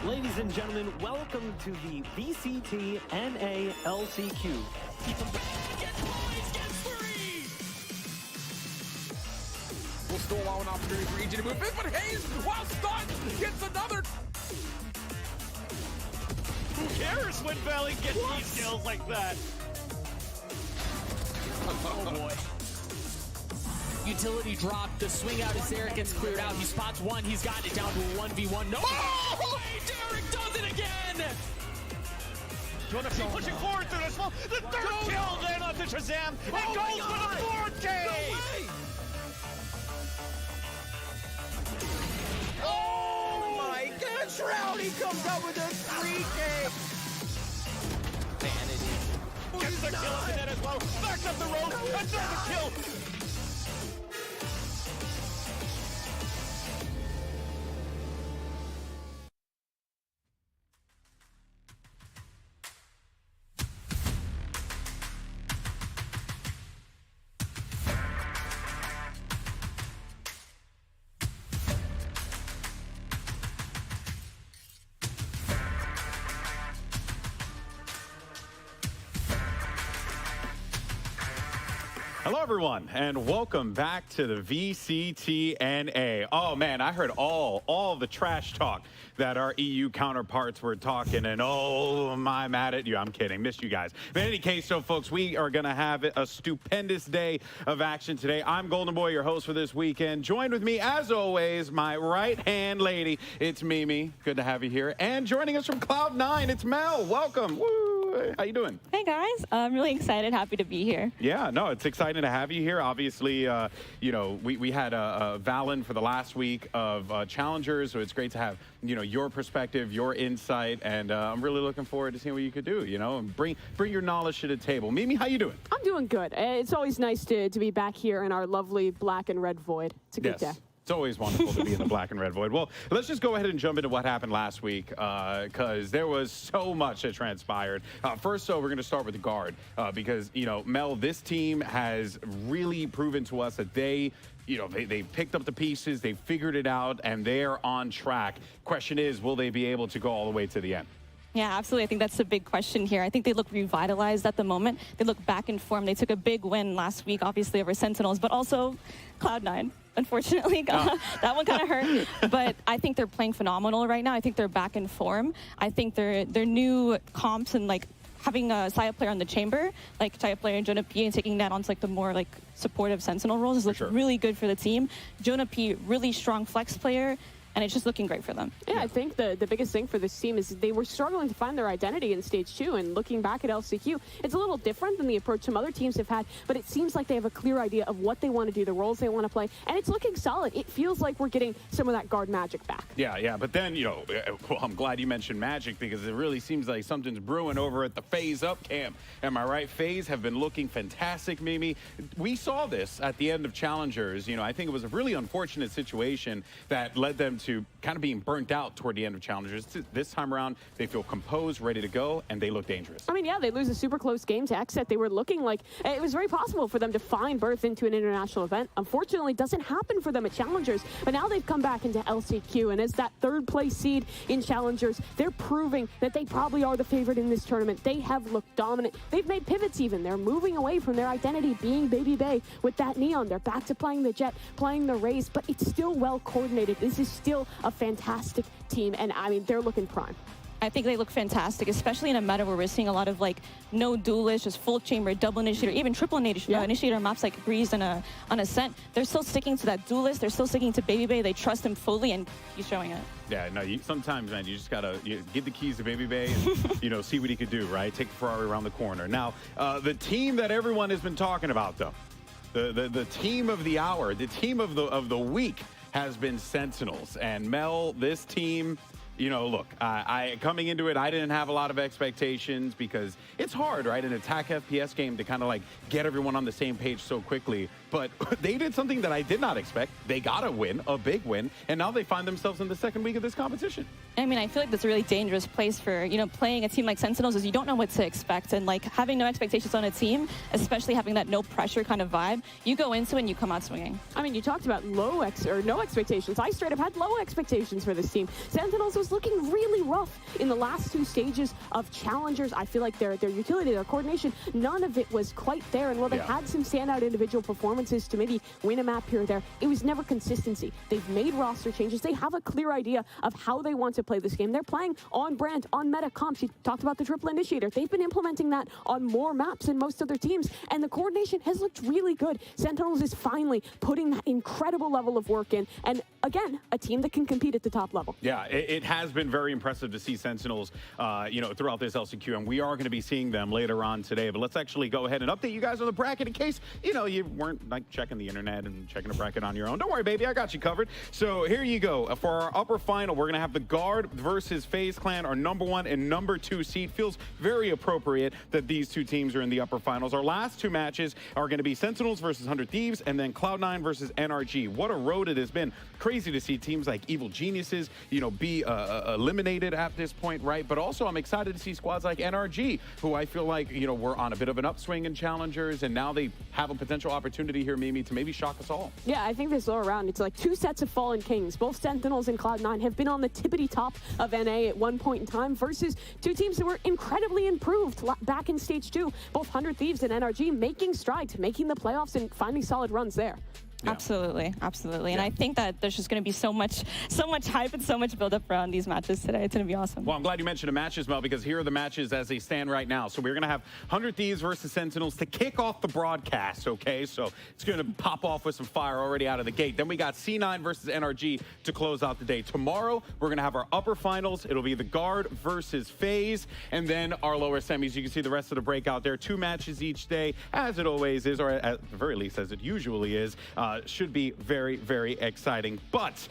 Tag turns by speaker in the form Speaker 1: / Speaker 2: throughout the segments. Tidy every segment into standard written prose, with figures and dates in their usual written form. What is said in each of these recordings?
Speaker 1: Ladies and gentlemen, welcome to the VCT NA LCQ.
Speaker 2: Keep him back. Gets points, gets three! Will still allow an opportunity for EG to move in, but Hayes, while stunned, gets another.
Speaker 3: Who cares when Valley gets these kills like that?
Speaker 2: Oh boy.
Speaker 4: Utility drop, the swing out as Derek gets cleared out. He spots one, he's got it down to a 1v1. No
Speaker 2: Oh!
Speaker 4: way, Derek does it again!
Speaker 3: Jonah pushing forward through this one. The third kill then onto Shazam. It goes for the 4K!
Speaker 2: Oh my God, Shroud, comes out with a 3K! Vanity.
Speaker 3: Gets the kill up the net as well. Backs up the road. Another kill.
Speaker 5: Hello everyone, and welcome back to the VCT NA. Oh man, I heard all the trash talk that our EU counterparts were talking, and oh, am I mad at you? I'm kidding, missed you guys. But in any case, so folks, we are gonna have a stupendous day of action today. I'm Golden Boy, your host for this weekend. Joined with me, as always, my right-hand lady, it's Mimi. Good to have you here. And joining us from Cloud9, it's Mel. Welcome. Woo! How you doing?
Speaker 6: Hey guys, I'm really excited, happy to be here.
Speaker 5: Yeah, no, it's exciting to have you here. Obviously, you know, we had a Valen for the last week of challengers, so it's great to have, you know, your perspective, your insight, and I'm really looking forward to seeing what you could do, you know, and bring your knowledge to the table. Mimi, how you doing?
Speaker 7: I'm doing good. It's always nice to be back here in our lovely black and red void. It's a good day.
Speaker 5: It's always wonderful to be in the black and red void. Well, let's just go ahead and jump into what happened last week, because there was so much that transpired. First, though, we're going to start with the guard, because, you know, Mel, this team has really proven to us that they picked up the pieces, they figured it out, and they're on track. Question is, will they be able to go all the way to the end?
Speaker 6: Yeah, absolutely. I think that's the big question here. I think they look revitalized at the moment. They look back in form. They took a big win last week, obviously, over Sentinels, but also Cloud9. Unfortunately, that one kind of hurt. But I think they're playing phenomenal right now. I think they're back in form. I think their new comps and like having a Saya player on the chamber, like Saya player and Jonah P, and taking that onto like the more like supportive Sentinel roles is really good for the team. Jonah P, really strong flex player. And it's just looking great for them.
Speaker 7: Yeah, I think the biggest thing for this team is they were struggling to find their identity in Stage 2, and looking back at LCQ, it's a little different than the approach some other teams have had, but it seems like they have a clear idea of what they want to do, the roles they want to play, and it's looking solid. It feels like we're getting some of that guard magic back.
Speaker 5: Yeah, but then, you know, well, I'm glad you mentioned magic, because it really seems like something's brewing over at the FaZe Up camp. Am I right? FaZe have been looking fantastic, Mimi. We saw this at the end of Challengers. You know, I think it was a really unfortunate situation that led them to kind of being burnt out toward the end of Challengers. This time around, they feel composed, ready to go, and they look dangerous.
Speaker 7: I mean, yeah, they lose a super close game to XSET. They were looking like it was very possible for them to find berth into an international event. Unfortunately, it doesn't happen for them at Challengers, but now they've come back into LCQ, and as that third place seed in Challengers, they're proving that they probably are the favorite in this tournament. They have looked dominant. They've made pivots even. They're moving away from their identity being Baby Bay with that Neon. They're back to playing the Jet, playing the Raze, but it's still well coordinated. This is still a fantastic team, and I mean, they're looking prime.
Speaker 6: I think they look fantastic, especially in a meta where we're seeing a lot of like no duelist, just full chamber, double initiator, even triple initiator maps like Breeze and on Ascent. They're still sticking to that duelist. They're still sticking to Baby Bay. They trust him fully, and he's showing it.
Speaker 5: Yeah, no, sometimes, man, you just gotta give the keys to Baby Bay and, you know, see what he could do, right? Take the Ferrari around the corner. Now, the team that everyone has been talking about, though, the team of the hour, the team of the week has been Sentinels. And Mel, this team, you know, look, I coming into it, I didn't have a lot of expectations, because it's hard, right, an attack FPS game to kind of like get everyone on the same page so quickly. but they did something that I did not expect. They got a win, a big win, and now they find themselves in the second week of this competition.
Speaker 6: I mean, I feel like that's a really dangerous place for, you know, playing a team like Sentinels, is you don't know what to expect. And like having no expectations on a team, especially having that no pressure kind of vibe, you go into it and you come out swinging.
Speaker 7: I mean, you talked about no expectations. I straight up had low expectations for this team. Sentinels was looking really rough in the last 2 stages of Challengers. I feel like their utility, their coordination, none of it was quite there. And while they had some standout individual performances to maybe win a map here or there, it was never consistency. They've made roster changes. They have a clear idea of how they want to play this game. They're playing on brand, on meta comps. You talked about the triple initiator. They've been implementing that on more maps than most other teams, and the coordination has looked really good. Sentinels is finally putting that incredible level of work in, and again, a team that can compete at the top level.
Speaker 5: Yeah, it has been very impressive to see Sentinels, you know, throughout this LCQ, and we are going to be seeing them later on today. But let's actually go ahead and update you guys on the bracket in case, you know, you weren't like checking the internet and checking a bracket on your own. Don't worry, baby, I got you covered. So here you go. For our upper final, we're going to have the Guard versus FaZe Clan, our #1 and #2 seed. Feels very appropriate that these two teams are in the upper finals. Our last 2 matches are going to be Sentinels versus 100 Thieves, and then Cloud9 versus NRG. What a road it has been. Crazy to see teams like Evil Geniuses, you know, be eliminated at this point, right? But also I'm excited to see squads like NRG, who I feel like, you know, were on a bit of an upswing in Challengers, and now they have a potential opportunity here, Mimi, to maybe shock us all.
Speaker 7: Yeah, I think this lower round, it's like 2 sets of Fallen Kings. Both Sentinels and Cloud9 have been on the tippity top of NA at one point in time versus 2 teams that were incredibly improved back in stage 2. Both 100 Thieves and NRG making strides, making the playoffs and finding solid runs there.
Speaker 6: Yeah. Absolutely, absolutely. And I think that there's just going to be so much hype and so much build-up around these matches today. It's going to be awesome.
Speaker 5: Well, I'm glad you mentioned the matches, Mel, because here are the matches as they stand right now. So we're going to have 100 Thieves versus Sentinels to kick off the broadcast, okay? So it's going to pop off with some fire already out of the gate. Then we got C9 versus NRG to close out the day. Tomorrow, we're going to have our upper finals. It'll be the Guard versus FaZe, and then our lower semis. You can see the rest of the breakout there. 2 matches each day, as it always is, or at the very least, as it usually is. Should be very, very exciting. But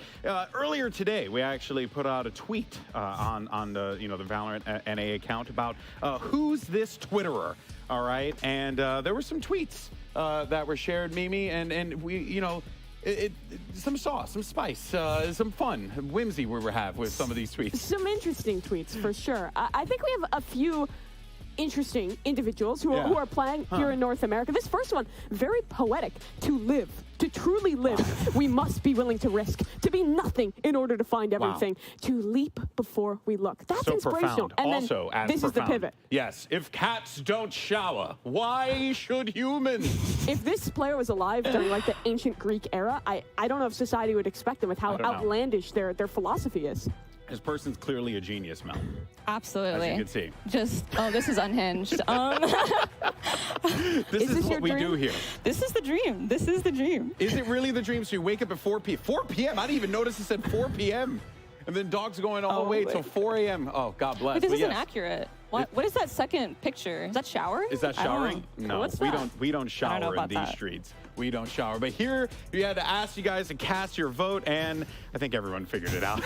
Speaker 5: earlier today, we actually put out a tweet on the, you know, the VALORANT NA account about who's this Twitterer, all right? And there were some tweets that were shared, Mimi, and we, you know, some sauce, some spice, some fun, whimsy we have with some of these tweets.
Speaker 7: Some interesting tweets, for sure. I think we have a few interesting individuals who are playing here in North America. This first one, very poetic. To live, to truly live, we must be willing to risk, to be nothing in order to find everything, to leap before we look. That's
Speaker 5: so
Speaker 7: inspirational.
Speaker 5: Profound.
Speaker 7: And
Speaker 5: also,
Speaker 7: then
Speaker 5: as
Speaker 7: this
Speaker 5: profound.
Speaker 7: is the pivot.
Speaker 5: Yes, if cats don't shower, why should humans?
Speaker 7: If this player was alive during like the ancient Greek era, I don't know if society would expect them with how outlandish their philosophy is.
Speaker 5: This person's clearly a genius, Mel.
Speaker 6: Absolutely.
Speaker 5: As you can see.
Speaker 6: Just, oh, this is unhinged.
Speaker 5: This is what we do here.
Speaker 6: This is the dream. This is the dream.
Speaker 5: Is it really the dream? So you wake up at 4 p.m. 4 p.m.? I didn't even notice it said 4 p.m. And then dogs going all the way till 4 a.m. Oh, God bless.
Speaker 6: But this isn't accurate. What is that second picture? Is that showering?
Speaker 5: Is that showering? No,
Speaker 6: What's
Speaker 5: we
Speaker 6: that?
Speaker 5: we don't shower in these streets. We don't shower. But here we had to ask you guys to cast your vote, and I think everyone figured it out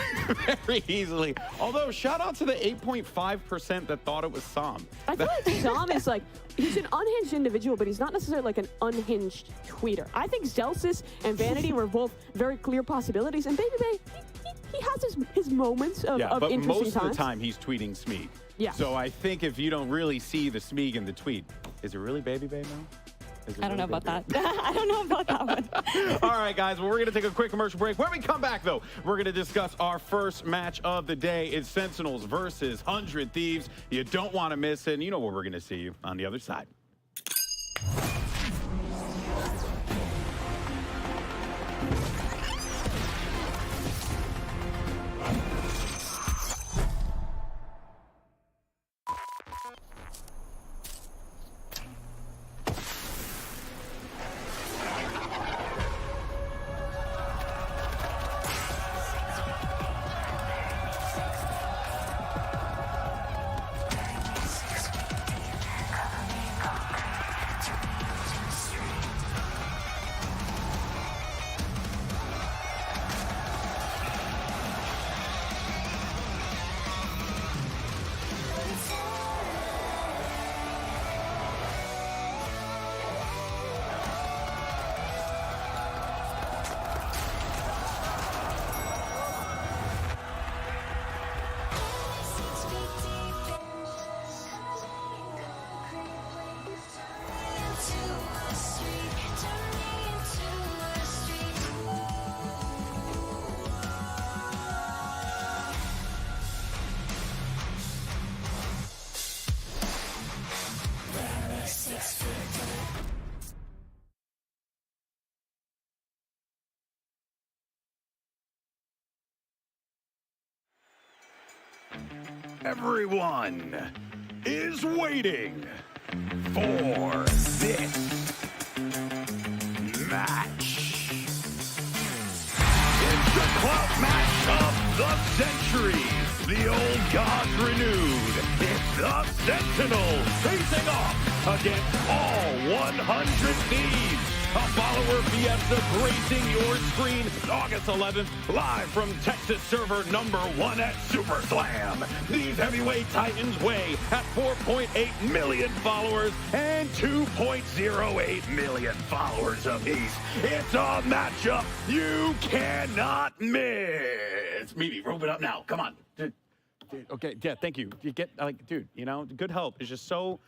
Speaker 5: very easily. Although shout out to the 8.5% that thought it was Sam.
Speaker 7: I feel like Sam is like, he's an unhinged individual, but he's not necessarily like an unhinged tweeter. I think Zelsis and Vanity were both very clear possibilities, and Baby Bay, he has his moments of
Speaker 5: but
Speaker 7: interesting
Speaker 5: most
Speaker 7: times.
Speaker 5: of the time he's tweeting Smeeg.
Speaker 7: Yeah.
Speaker 5: So I think if you don't really see the Smeeg in the tweet, is it really Baby Bay now?
Speaker 6: I don't know about that. I don't know about that one.
Speaker 5: All right, guys. Well, we're going to take a quick commercial break. When we come back, though, we're going to discuss our first match of the day. It's Sentinels versus 100 Thieves. You don't want to miss it. And you know where we're going to see you on the other side. Everyone is waiting for this match. It's the club match of the century. The old gods renewed. It's the Sentinels facing off against all 100 Thieves. A follower fiesta gracing your screen August 11th, live from Texas server number 1 at Super Slam. These heavyweight titans weigh at 4.8 million followers and 2.08 million followers apiece. It's a matchup you cannot miss. Meaty, rope it up now. Come on. Okay, yeah, thank you. You get, like, dude, you know, good help is just so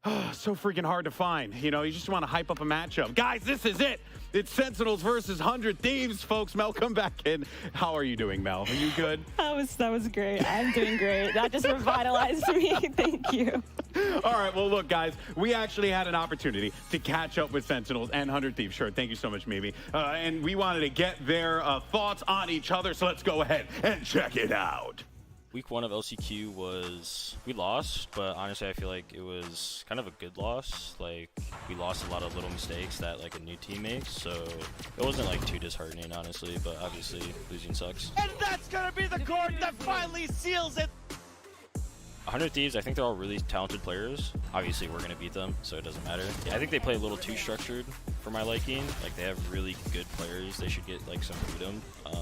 Speaker 5: freaking hard to find. You know, you just want to hype up a matchup. Guys, this is it. It's Sentinels versus 100 Thieves, folks. Mel, come back in. How are you doing, Mel? Are you good?
Speaker 6: That was great. I'm doing great. That just revitalized me. Thank you.
Speaker 5: All right, well, look, guys, we actually had an opportunity to catch up with Sentinels and 100 Thieves. Sure, thank you so much, Mimi. And we wanted to get their thoughts on each other, so let's go ahead and check it out.
Speaker 8: Week 1 of LCQ we lost, but honestly I feel like it was kind of a good loss. Like, we lost a lot of little mistakes that like a new team makes, so it wasn't like too disheartening, honestly, but obviously losing sucks.
Speaker 3: And that's gonna be the card that finally seals it.
Speaker 8: 100 Thieves, I think they're all really talented players. Obviously we're gonna beat them, so it doesn't matter. I think they play a little too structured for my liking. Like, they have really good players. They should get like some freedom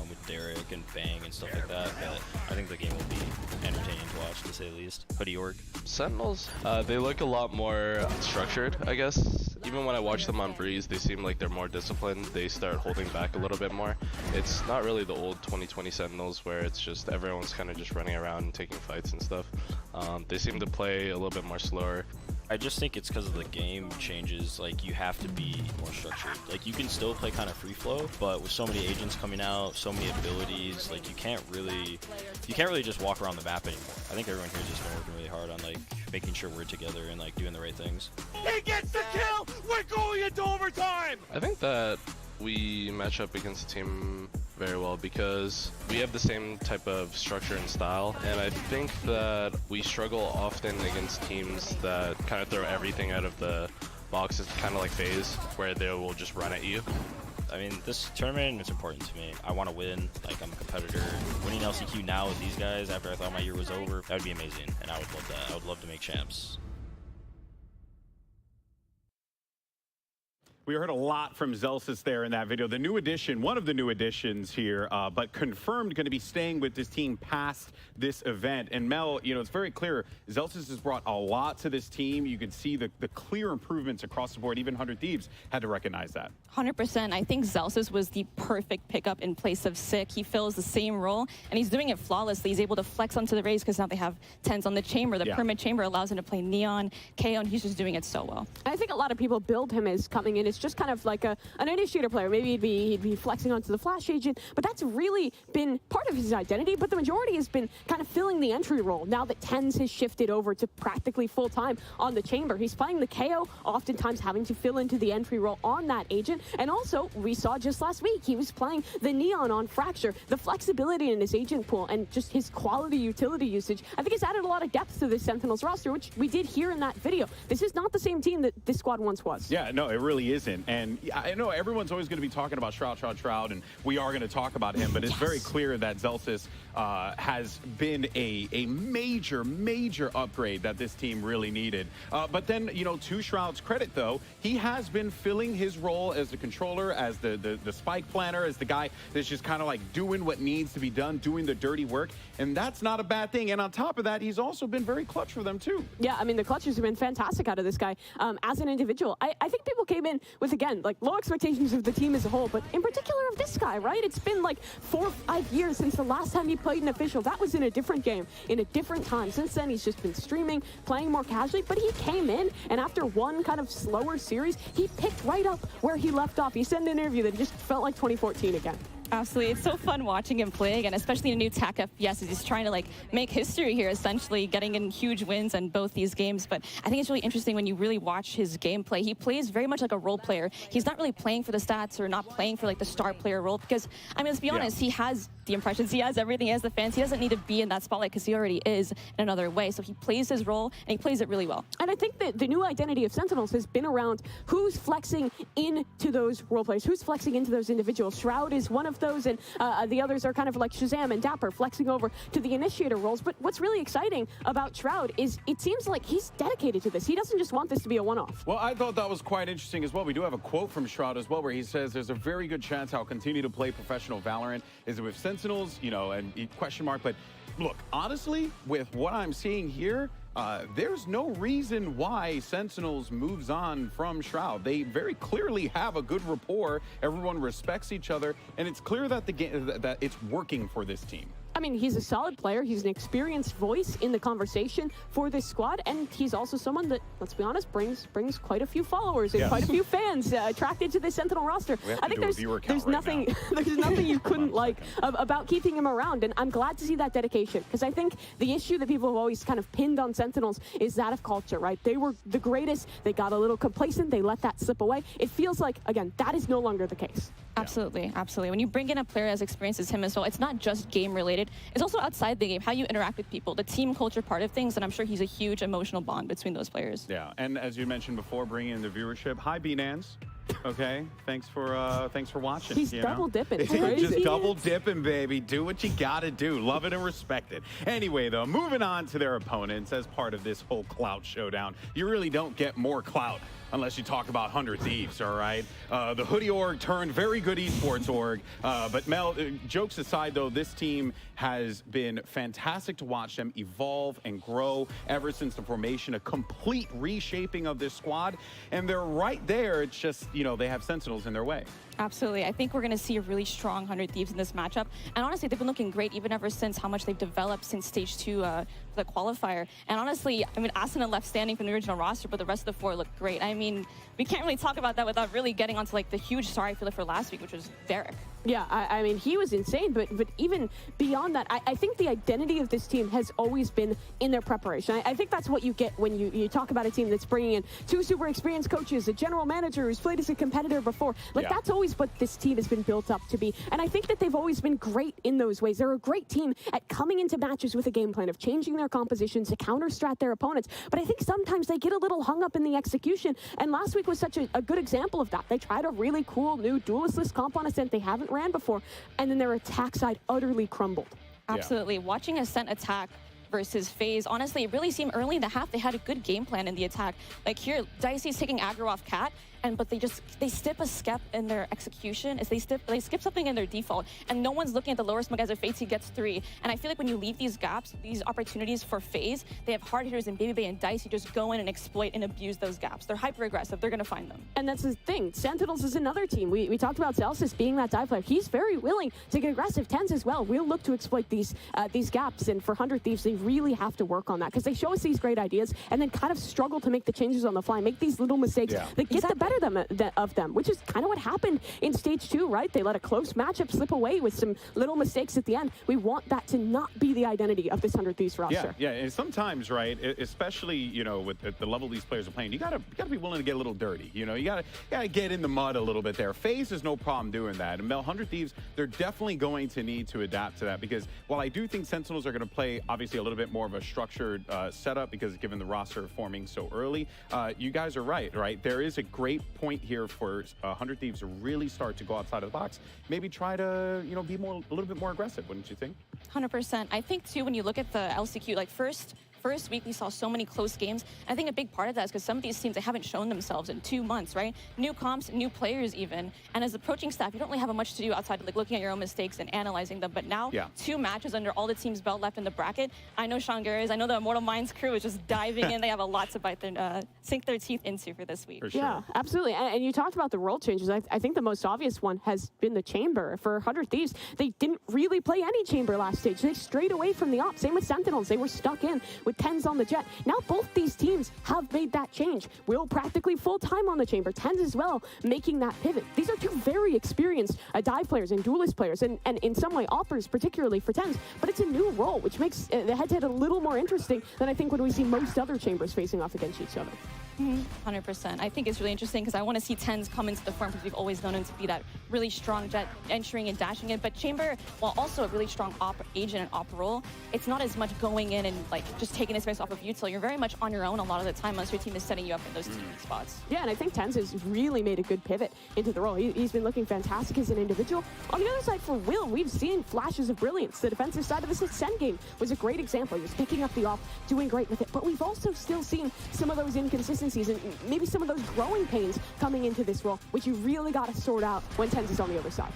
Speaker 8: with Derek and Bang and stuff like that. But I think the game will be entertaining to watch, to say the least. Hoodie org.
Speaker 9: Sentinels, they look a lot more structured, I guess. Even when I watch them on Breeze, they seem like they're more disciplined. They start holding back a little bit more. It's not really the old 2020 Sentinels where it's just everyone's kind of just running around and taking fights and stuff. They seem to play a little bit more slower.
Speaker 8: I just think it's because of the game changes. Like, you have to be more structured. Like, you can still play kind of free flow, but with so many agents coming out, so many abilities, like, you can't really just walk around the map anymore. I think everyone here has just been working really hard on like making sure we're together and like doing the right things.
Speaker 3: He gets the kill. We're going into overtime.
Speaker 9: I think that we match up against the team very well because we have the same type of structure and style, and I think that we struggle often against teams that kind of throw everything out of the box. It's kind of like FaZe, where they will just run at you.
Speaker 8: I mean, this tournament is important to me. I want to win. Like, I'm a competitor. Winning LCQ now with these guys after I thought my year was over, that would be amazing, and I would love that. I would love to make champs.
Speaker 5: We heard a lot from Zelsis there in that video. The new addition, one of the new additions here, but confirmed going to be staying with this team past this event. And Mel, you know, it's very clear, Zelsis has brought a lot to this team. You can see the clear improvements across the board. Even 100 Thieves had to recognize that.
Speaker 6: 100%. I think Zelsis was the perfect pickup in place of Sick. He fills the same role, and he's doing it flawlessly. He's able to flex onto the Rays because now they have 10s on the chamber. The permit chamber allows him to play Neon, KO, and he's just doing it so well.
Speaker 7: I think a lot of people build him as coming in as just kind of like an initiator player. Maybe he'd be flexing onto the Flash agent, but that's really been part of his identity. But the majority has been kind of filling the entry role. Now that TENS has shifted over to practically full-time on the chamber, he's playing the KO, oftentimes having to fill into the entry role on that agent. And also, we saw just last week, he was playing the Neon on Fracture. The flexibility in his agent pool and just his quality utility usage, I think has added a lot of depth to the Sentinels roster, which we did hear in that video. This is not the same team that this squad once was.
Speaker 5: Yeah, no, it really isn't. And I know everyone's always going to be talking about Shroud, and we are going to talk about him, but it's very clear that Zelsis has been a major upgrade that this team really needed. But then, you know, to Shroud's credit, though, he has been filling his role as the controller, as the spike planner, as the guy that's just kind of like doing what needs to be done, doing the dirty work, and that's not a bad thing. And on top of that, he's also been very clutch for them, too.
Speaker 7: Yeah, I mean, the clutches have been fantastic out of this guy as an individual. I think people came in with, again, like low expectations of the team as a whole, but in particular of this guy, right? It's been like 4 or 5 years since the last time he played an official. That was in a different game, in a different time. Since then, he's just been streaming, playing more casually, but he came in, and after one kind of slower series, he picked right up where he left off. He said in an interview that it just felt like 2014 again.
Speaker 6: Absolutely. It's so fun watching him play again, especially in a new TAC FPS. He's trying to like make history here, essentially getting in huge wins in both these games. But I think it's really interesting when you really watch his gameplay. He plays very much like a role player. He's not really playing for the stats or not playing for like the star player role because, I mean, let's be honest, he has the impressions. He has everything. He has the fans. He doesn't need to be in that spotlight because he already is in another way. So he plays his role, and he plays it really well.
Speaker 7: And I think that the new identity of Sentinels has been around who's flexing into those role players, who's flexing into those individuals. Shroud is one of those, and the others are kind of like Shazam and Dapper flexing over to the initiator roles. But what's really exciting about Shroud is it seems like he's dedicated to this. He doesn't just want this to be a one-off.
Speaker 5: Well, I thought that was quite interesting as well. We do have a quote from Shroud as well, where he says there's a very good chance I'll continue to play professional Valorant. Is it with Sentinels, you know, and question mark. But look, honestly, with what I'm seeing here, there's no reason why Sentinels moves on from Shroud. They very clearly have a good rapport. Everyone respects each other, and it's clear that the game that it's working for this team.
Speaker 7: I mean, he's a solid player. He's an experienced voice in the conversation for this squad, and he's also someone that, let's be honest, brings quite a few followers and quite a few fans attracted to the Sentinel roster.
Speaker 5: I think
Speaker 7: there's nothing you couldn't like about keeping him around, and I'm glad to see that dedication, because I think the issue that people have always kind of pinned on Sentinels is that of culture, right? They were the greatest. They got a little complacent. They let that slip away. It feels like, again, that is no longer the case.
Speaker 6: Absolutely, absolutely. When you bring in a player as experienced as him as well, it's not just game related. It's also outside the game, how you interact with people, the team culture part of things, and I'm sure he's a huge emotional bond between those players.
Speaker 5: Yeah, and as you mentioned before, bringing in the viewership. Hi, B-Nans. Okay, thanks for watching.
Speaker 7: He's double dipping.
Speaker 5: Just double dipping, baby. Do what you gotta do. Love it and respect it. Anyway, though, moving on to their opponents as part of this whole clout showdown. You really don't get more clout unless you talk about 100 Thieves, all right? The Hoodie org turned very good esports org. But Mel, jokes aside, though, this team has been fantastic to watch them evolve and grow ever since the formation, a complete reshaping of this squad. And they're right there. It's just, you know, they have Sentinels in their way.
Speaker 6: Absolutely. I think we're going to see a really strong 100 Thieves in this matchup. And honestly, they've been looking great even ever since how much they've developed since stage 2, the qualifier. And honestly, I mean, Asuna left standing from the original roster, but the rest of the 4 look great. I mean, we can't really talk about that without really getting onto like the huge star I feel like for last week, which was Derek.
Speaker 7: Yeah, I mean, he was insane, but even beyond that, I think the identity of this team has always been in their preparation. I think that's what you get when you talk about a team that's bringing in 2 super experienced coaches, a general manager who's played as a competitor before. Like, that's always what this team has been built up to be. And I think that they've always been great in those ways. They're a great team at coming into matches with a game plan of changing their compositions to counter-strat their opponents. But I think sometimes they get a little hung up in the execution. And last week was such a good example of that. They tried a really cool new duelistless comp on Ascent they haven't ran before, and then their attack side utterly crumbled.
Speaker 6: Absolutely. Watching Ascent attack versus FaZe, honestly, it really seemed early in the half they had a good game plan in the attack. Like here, Dicey's taking aggro off Cat, but they skip a step in their execution. They skip something in their default, and no one's looking at the lower smoke as if FaZe gets 3. And I feel like when you leave these gaps, these opportunities for FaZe, they have hard hitters in Baby Bay and Dicey just go in and exploit and abuse those gaps. They're hyper aggressive. They're gonna find them.
Speaker 7: And that's the thing. Sentinels is another team. We talked about Celsius being that dive player. He's very willing to get aggressive. Tens as well. We'll look to exploit these gaps, and for 100 Thieves, they really have to work on that because they show us these great ideas and then kind of struggle to make the changes on the fly, make these little mistakes that get the better of them, which is kind of what happened in stage 2, right? They let a close matchup slip away with some little mistakes at the end. We want that to not be the identity of this 100 Thieves roster.
Speaker 5: Yeah, and sometimes, right, especially, you know, with the level these players are playing, you gotta be willing to get a little dirty. You know, you gotta get in the mud a little bit there. FaZe is no problem doing that. And Mel, 100 Thieves, they're definitely going to need to adapt to that, because while I do think Sentinels are going to play obviously a little bit more of a structured setup, because given the roster forming so early, you guys are right? There is a great point here for 100 Thieves to really start to go outside of the box. Maybe try to, you know, be a little bit more aggressive, wouldn't you think?
Speaker 6: 100%. I think too, when you look at the LCQ, like first week we saw so many close games. I think a big part of that is because some of these teams, they haven't shown themselves in 2 months, right? New comps, new players even. And as a coaching staff, you don't really have much to do outside of like looking at your own mistakes and analyzing them. But now, 2 matches under all the teams' belt left in the bracket. I know Sean Garris, I know the Immortal Minds crew is just diving in. They have a lot to sink their teeth into for this week.
Speaker 5: For sure.
Speaker 7: Yeah, absolutely. And you talked about the role changes. I think the most obvious one has been the Chamber. For 100 Thieves, they didn't really play any Chamber last stage. They strayed away from the op. Same with Sentinels. They were stuck in with 10s on the Jet. Now both these teams have made that change. Will practically full time on the Chamber. 10s as well, making that pivot. These are 2 very experienced dive players and duelist players, and in some way offers particularly for 10s, but it's a new role, which makes the head-to-head a little more interesting than I think when we see most other Chambers facing off against each other.
Speaker 6: 100%. I think it's really interesting because I want to see TenZ come into the front because we've always known him to be that really strong jet entering and dashing it. But Chamber, while also a really strong op agent and op role, it's not as much going in and like just taking his space off of util. You're very much on your own a lot of the time unless your team is setting you up in those team spots.
Speaker 7: Yeah, and I think TenZ has really made a good pivot into the role. He's been looking fantastic as an individual. On the other side for Will, we've seen flashes of brilliance. The defensive side of his Ascend game was a great example. He was picking up the off, doing great with it. But we've also still seen some of those inconsistencies and maybe some of those growing pains coming into this role, which you really got to sort out when TenZ is on the other side.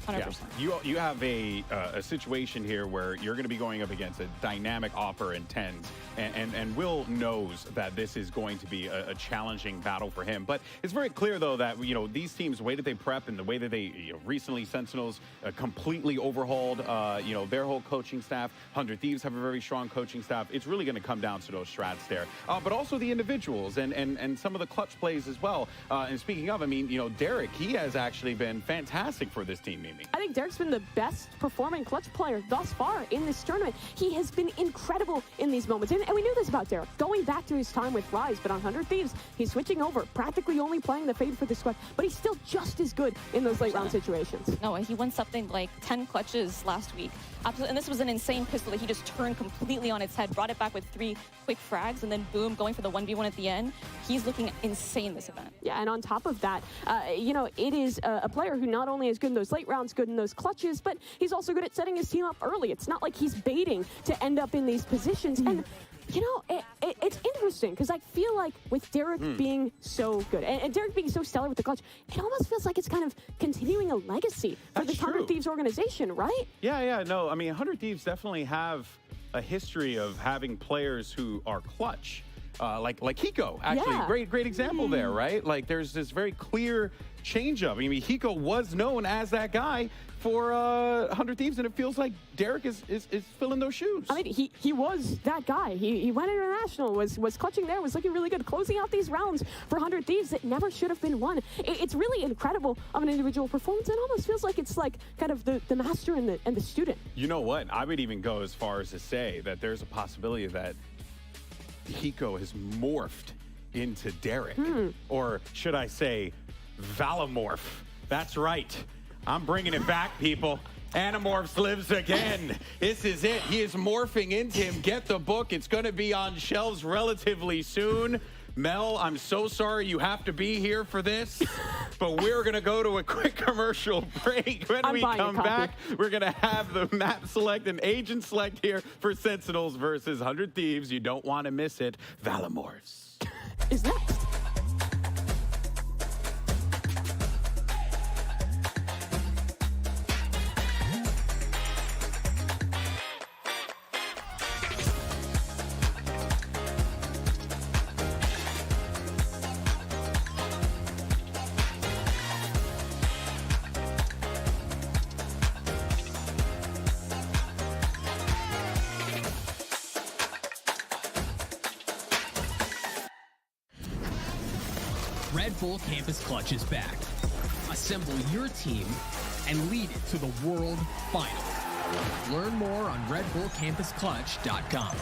Speaker 6: 100%.
Speaker 5: Yeah. You have a situation here where you're going to be going up against a dynamic offer in TenZ, and Will knows that this is going to be a challenging battle for him. But it's very clear, though, that these teams, the way that they prep and the way that they recently Sentinels completely overhauled their whole coaching staff. 100 Thieves have a very strong coaching staff. It's really going to come down to those strats there, but also the individuals and some of the clutch plays as well. And speaking of, I mean, Derek, he has actually been fantastic for this team.
Speaker 7: I think Derek's been the best performing clutch player thus far in this tournament. He has been incredible in these moments. And we knew this about Derek, going back to his time with Rise, but on 100 Thieves, he's switching over, practically only playing the Fade for the squad, but he's still just as good in those late round situations.
Speaker 6: No, he won something like 10 clutches last week. Absolutely. And this was an insane pistol that he just turned completely on its head, brought it back with 3 quick frags, and then boom, going for the 1v1 at the end. He's looking insane this event.
Speaker 7: Yeah, and on top of that, it is a player who not only is good in those late rounds, good in those clutches, but he's also good at setting his team up early. It's not like he's baiting to end up in these positions. And it's interesting because I feel like with Derek being so good and Derek being so stellar with the clutch, it almost feels like it's kind of continuing a legacy for this 100 Thieves organization, right?
Speaker 5: Yeah, no. I mean, 100 Thieves definitely have a history of having players who are clutch. Like Hiko, actually,
Speaker 7: Yeah.
Speaker 5: great example there, right? Like, there's this very clear change up. I mean, Hiko was known as that guy for 100 Thieves, and it feels like Derek is filling those shoes.
Speaker 7: I mean, he was that guy. He went international, was clutching there, was looking really good, closing out these rounds for 100 Thieves that never should have been won. It's really incredible of an individual performance. It almost feels like it's like kind of the master and the student.
Speaker 5: You know what? I would even go as far as to say that there's a possibility that Hiko has morphed into Derek. Or should I say, Valomorph. That's right. I'm bringing it back, people. Animorphs lives again. This is it. He is morphing into him. Get the book. It's going to be on shelves relatively soon. Mel, I'm so sorry you have to be here for this, but we're going to go to a quick commercial break. When we come back, we're going to have the map select and agent select here for Sentinels versus 100 Thieves. You don't want to miss it. Valomorphs
Speaker 7: is next.
Speaker 10: Red Bull Campus Clutch is back. Assemble your team and lead it to the World Final. Learn more on RedBullCampusClutch.com.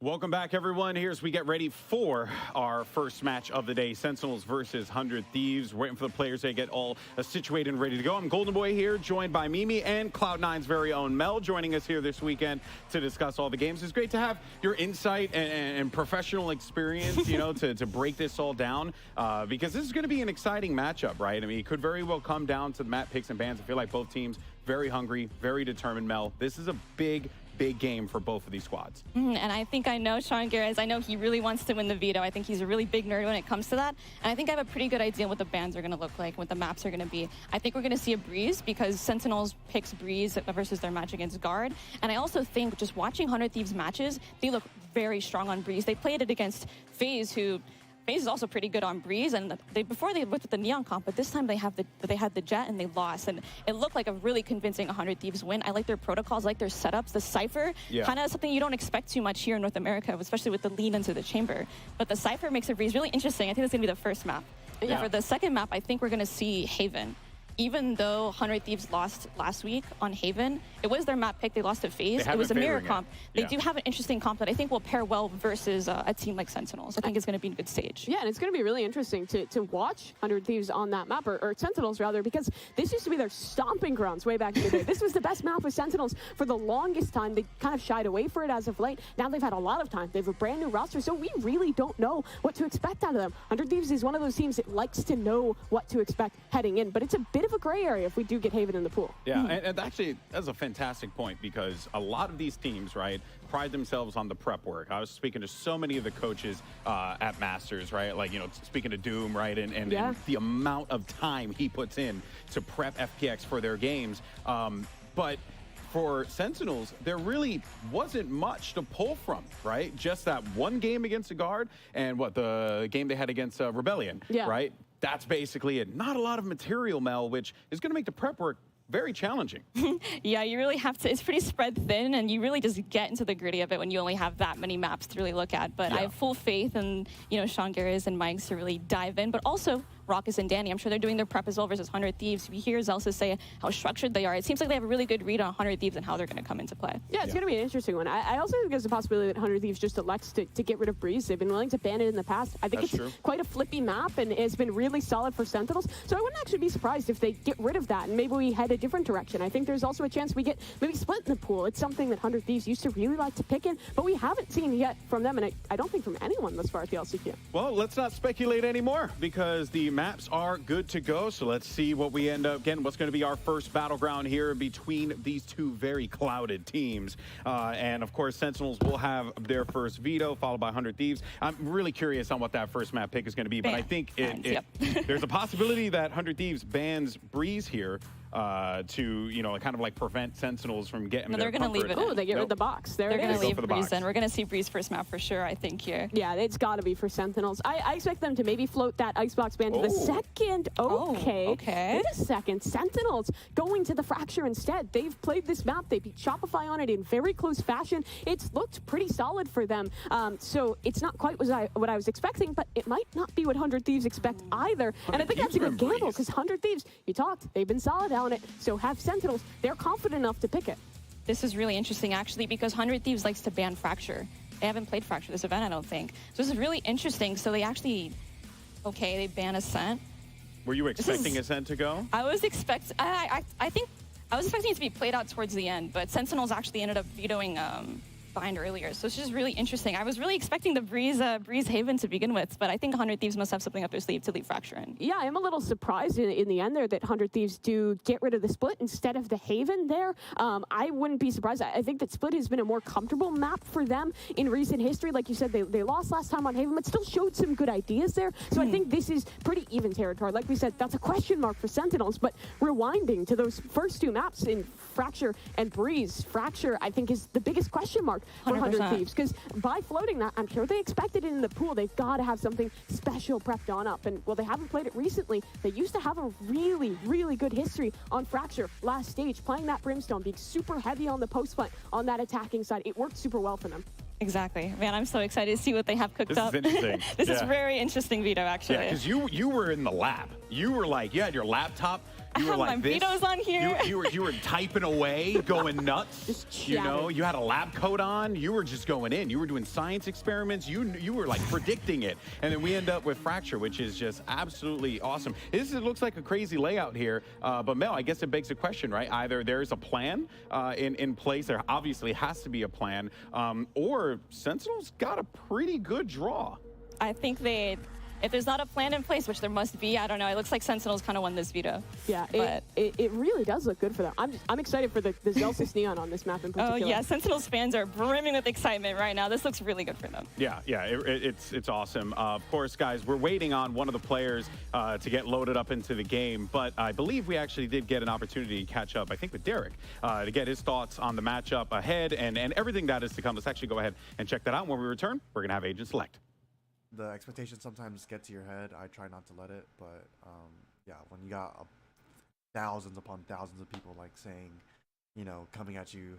Speaker 5: Welcome back, everyone. Here as we get ready for our first match of the day, Sentinels versus 100 Thieves. Waiting for the players to get all situated and ready to go. I'm Golden Boy here, joined by Mimi and Cloud9's very own Mel, joining us here this weekend to discuss all the games. It's great to have your insight and professional experience, you know, to break this all down, because this is going to be an exciting matchup, right? I mean, it could very well come down to the map picks and bans. I feel like both teams very hungry, very determined, Mel. This is a big game for both of these squads.
Speaker 6: And I think I know Sean Garrett. I know he really wants to win the veto. I think he's a really big nerd when it comes to that. And I think I have a pretty good idea what the bans are going to look like, what the maps are going to be. I think we're going to see a Breeze because Sentinels picks Breeze versus their match against Guard. And I also think just watching 100 Thieves matches, they look very strong on Breeze. They played it against FaZe, who FaZe is also pretty good on Breeze, and before they looked at the Neon comp, but this time they had the Jet and they lost, and it looked like a really convincing 100 Thieves win. I like their protocols, I like their setups, the Cypher, kind of something you don't expect too much here in North America, especially with the lean into the chamber. But the Cypher makes it Breeze really interesting. I think that's going to be the first map. Yeah. For the second map, I think we're going to see Haven. Even though 100 Thieves lost last week on Haven, it was their map pick. They lost to FaZe. It was a mirror comp. They do have an interesting comp that I think will pair well versus a team like Sentinels. I think it's going to be a good stage.
Speaker 7: Yeah, and it's going to be really interesting to watch 100 Thieves on that map, or Sentinels rather, because this used to be their stomping grounds way back in the day. This was the best map with Sentinels for the longest time. They kind of shied away for it as of late. Now they've had a lot of time. They have a brand new roster, so we really don't know what to expect out of them. 100 Thieves is one of those teams that likes to know what to expect heading in, but it's a bit of a gray area if we do get Haven in the pool.
Speaker 5: Yeah, and actually, that's a fantastic point, because a lot of these teams, right, pride themselves on the prep work. I was speaking to so many of the coaches at Masters, right, like, you know, speaking to Doom, right, and the amount of time he puts in to prep FPX for their games. But for Sentinels, there really wasn't much to pull from, right? Just that one game against the Guard and the game they had against Rebellion, right? That's basically it. Not a lot of material, Mel, which is going to make the prep work very challenging.
Speaker 6: Yeah, you really have to. It's pretty spread thin, and you really just get into the gritty of it when you only have that many maps to really look at. But I have full faith in, you know, Sean Garrett and Mike's to really dive in. But also Raucus and Danny, I'm sure they're doing their prep as well versus 100 Thieves. We hear Zelsa say how structured they are. It seems like they have a really good read on 100 Thieves and how they're going to come into play.
Speaker 7: Yeah, it's going to be an interesting one. I also think there's a possibility that 100 Thieves just elects to get rid of Breeze. They've been willing to ban it in the past. I think it's quite a flippy map, and it's been really solid for Sentinels. So I wouldn't actually be surprised if they get rid of that, and maybe we head a different direction. I think there's also a chance we get maybe split in the pool. It's something that 100 Thieves used to really like to pick in, but we haven't seen yet from them, and I don't think from anyone thus far at the LCQ.
Speaker 5: Well, let's not speculate anymore, because the maps are good to go. So let's see what we end up getting. What's going to be our first battleground here between these two very clouded teams. And of course, Sentinels will have their first veto, followed by 100 Thieves. I'm really curious on what that first map pick is going to be, but I think there's a possibility that 100 Thieves bans Breeze here to, you know, kind of like prevent Sentinels from getting
Speaker 6: they're going to leave it.
Speaker 7: Oh, they get rid of the box. They're
Speaker 6: going to leave Breeze in. We're going to see Breeze first map for sure, I think, here.
Speaker 7: Yeah, it's got to be for Sentinels. I expect them to maybe float that Icebox ban to the second. Okay. Wait a second. Sentinels going to the Fracture instead. They've played this map. They beat Shopify on it in very close fashion. It's looked pretty solid for them. So it's not quite what I was expecting, but it might not be what 100 Thieves expect either. And I think that's a good gamble, because 100 Thieves, you talked, they've been solid on it. So have Sentinels, they're confident enough to pick it.
Speaker 6: This is really interesting, actually, because 100 Thieves likes to ban Fracture. They haven't played Fracture this event, I don't think. So this is really interesting. So they actually, they ban Ascent.
Speaker 5: Were you expecting Ascent to go?
Speaker 6: I was expecting, I think I was expecting it to be played out towards the end, but Sentinels actually ended up vetoing Bind earlier. So it's just really interesting. I was really expecting the Breeze Haven to begin with, but I think 100 Thieves must have something up their sleeve to leave Fracture in.
Speaker 7: Yeah, I'm a little surprised in the end there that 100 Thieves do get rid of the Split instead of the Haven there. I wouldn't be surprised. I think that Split has been a more comfortable map for them in recent history. Like you said, they lost last time on Haven, but still showed some good ideas there. So I think this is pretty even territory. Like we said, that's a question mark for Sentinels, but rewinding to those first two maps in Fracture and Breeze, Fracture, I think, is the biggest question mark for 100 Thieves, because by floating that, I'm sure they expected it in the pool. They've got to have something special prepped on up, and well, they haven't played it recently. They used to have a really, really good history on Fracture last stage, playing that Brimstone, being super heavy on the post fight on that attacking side. It worked super well for them.
Speaker 6: Exactly. Man, I'm so excited to see what they have cooked up.
Speaker 5: This is interesting.
Speaker 6: This is very interesting, Vito, actually.
Speaker 5: Yeah, because you were in the lab. You were like, you had your laptop, You were
Speaker 6: have
Speaker 5: like
Speaker 6: my
Speaker 5: this.
Speaker 6: vetoes on here.
Speaker 5: You were typing away, going nuts.
Speaker 7: Just
Speaker 5: you know,
Speaker 7: chatting.
Speaker 5: you had a lab coat on. You were just going in. You were doing science experiments. You were like predicting it. And then we end up with Fracture, which is just absolutely awesome. It looks like a crazy layout here. But Mel, I guess it begs a question, right? Either there's a plan in place. There obviously has to be a plan. Or Sentinel's got a pretty good draw.
Speaker 6: I think if there's not a plan in place, which there must be, I don't know. It looks like Sentinels kind of won this veto.
Speaker 7: Yeah,
Speaker 6: but
Speaker 7: it really does look good for them. I'm excited for the Zelsis Neon on this map in particular.
Speaker 6: oh yeah, Sentinels fans are brimming with excitement right now. This looks really good for them.
Speaker 5: Yeah, it's awesome. Of course, guys, we're waiting on one of the players to get loaded up into the game, but I believe we actually did get an opportunity to catch up, I think, with Derek, to get his thoughts on the matchup ahead and everything that is to come. Let's actually go ahead and check that out. When we return, we're going to have Agent Select.
Speaker 11: The expectations sometimes get to your head. I try not to let it, but yeah, when you got thousands upon thousands of people like saying, you know, coming at you,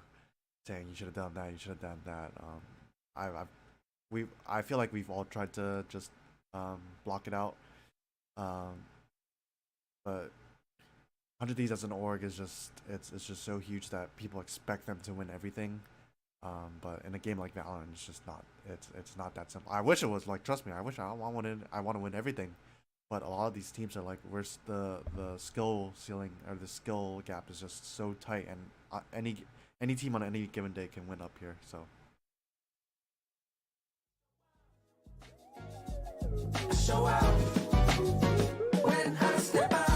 Speaker 11: saying you should have done that, you should have done that. I feel like we've all tried to just block it out, but 100 Thieves as an org is just it's just so huge that people expect them to win everything. But in a game like VALORANT, it's just not. It's not that simple. I wish it was like. Trust me, I wish I want to win everything. But a lot of these teams are like, where's the skill ceiling or the skill gap is just so tight, and any team on any given day can win up here. So.
Speaker 2: Show out when I step out.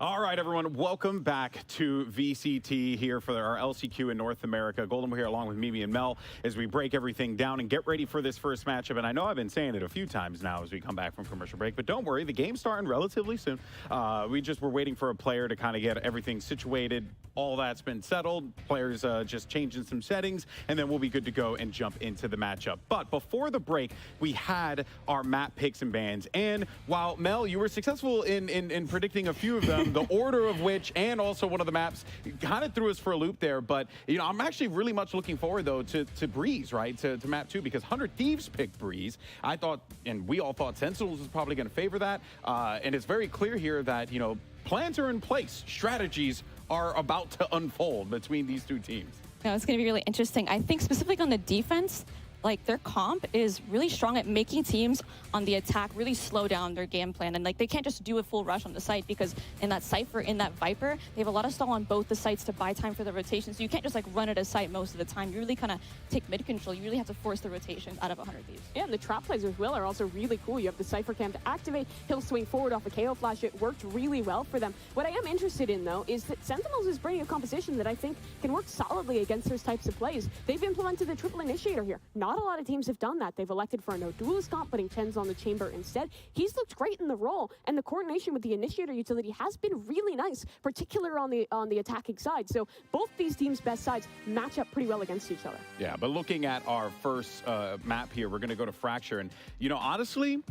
Speaker 5: All right, everyone, welcome back to VCT here for our LCQ in North America. Golden here along with Mimi and Mel as we break everything down and get ready for this first matchup. And I know I've been saying it a few times now as we come back from commercial break, but don't worry, the game's starting relatively soon. We just were waiting for a player to kind of get everything situated. All that's been settled. Players just changing some settings, and then we'll be good to go and jump into the matchup. But before the break, we had our map picks and bans. And while, Mel, you were successful in predicting a few of them, the order of which, and also one of the maps, kind of threw us for a loop there. But, you know, I'm actually really much looking forward, though, to Breeze, right, to map 2, because 100 Thieves picked Breeze. I thought, and we all thought Sentinels was probably going to favor that. And it's very clear here that, you know, plans are in place. Strategies are about to unfold between these two teams.
Speaker 6: No, it's going to be really interesting. I think specifically on the defense, like their comp is really strong at making teams on the attack really slow down their game plan. And like they can't just do a full rush on the site because in that Cypher, in that Viper, they have a lot of stall on both the sites to buy time for the rotation. So you can't just like run at a site most of the time. You really kind of take mid control. You really have to force the rotation out of 100 Thieves.
Speaker 7: Yeah, and the trap plays as well are also really cool. You have the Cypher cam to activate. He'll swing forward off a KO flash. It worked really well for them. What I am interested in, though, is that Sentinels is bringing a composition that I think can work solidly against those types of plays. They've implemented the triple initiator here. Not a lot of teams have done that. They've elected for a no duelist comp, putting Chens on the chamber instead. He's looked great in the role, and the coordination with the initiator utility has been really nice, particularly on the attacking side. So both these teams' best sides match up pretty well against each other.
Speaker 5: Yeah, but looking at our first map here, we're going to go to Fracture. And, you know, honestly,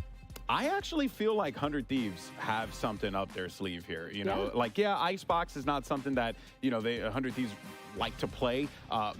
Speaker 5: I actually feel like 100 Thieves have something up their sleeve here. You know, like, yeah, Icebox is not something that, you know, 100 Thieves like to play,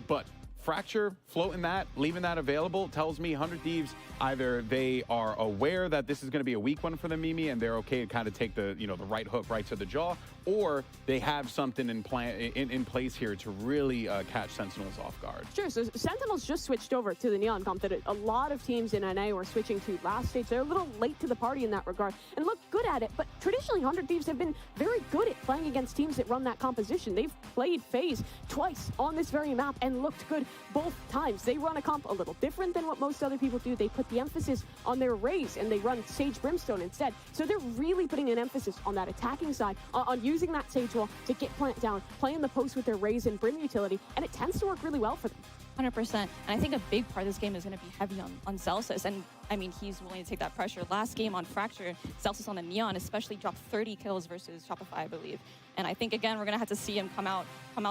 Speaker 5: but Fracture, floating that, leaving that available, tells me 100 Thieves, either they are aware that this is going to be a weak one for them, Mimi, and they're okay to kind of take the, you know, the right hook right to the jaw, or they have something in place here to really catch Sentinels off guard.
Speaker 7: Sure, so Sentinels just switched over to the Neon comp that a lot of teams in NA were switching to last stage. They're a little late to the party in that regard and look good at it, but traditionally 100 Thieves have been very good at playing against teams that run that composition. They've played FaZe twice on this very map and looked good both times. They run a comp a little different than what most other people do. They put the emphasis on their Raze and they run Sage Brimstone instead. So they're really putting an emphasis on that attacking side, on using that Sage wall to get plant down, playing the post with their Raze and Brim utility, and it tends to work really well for them.
Speaker 6: 100%. And I think a big part of this game is going to be heavy on Celsius. And I mean, he's willing to take that pressure. Last game on Fracture, Celsius on the Neon especially dropped 30 kills versus Shopify, I believe. And I think, again, we're going to have to see him come out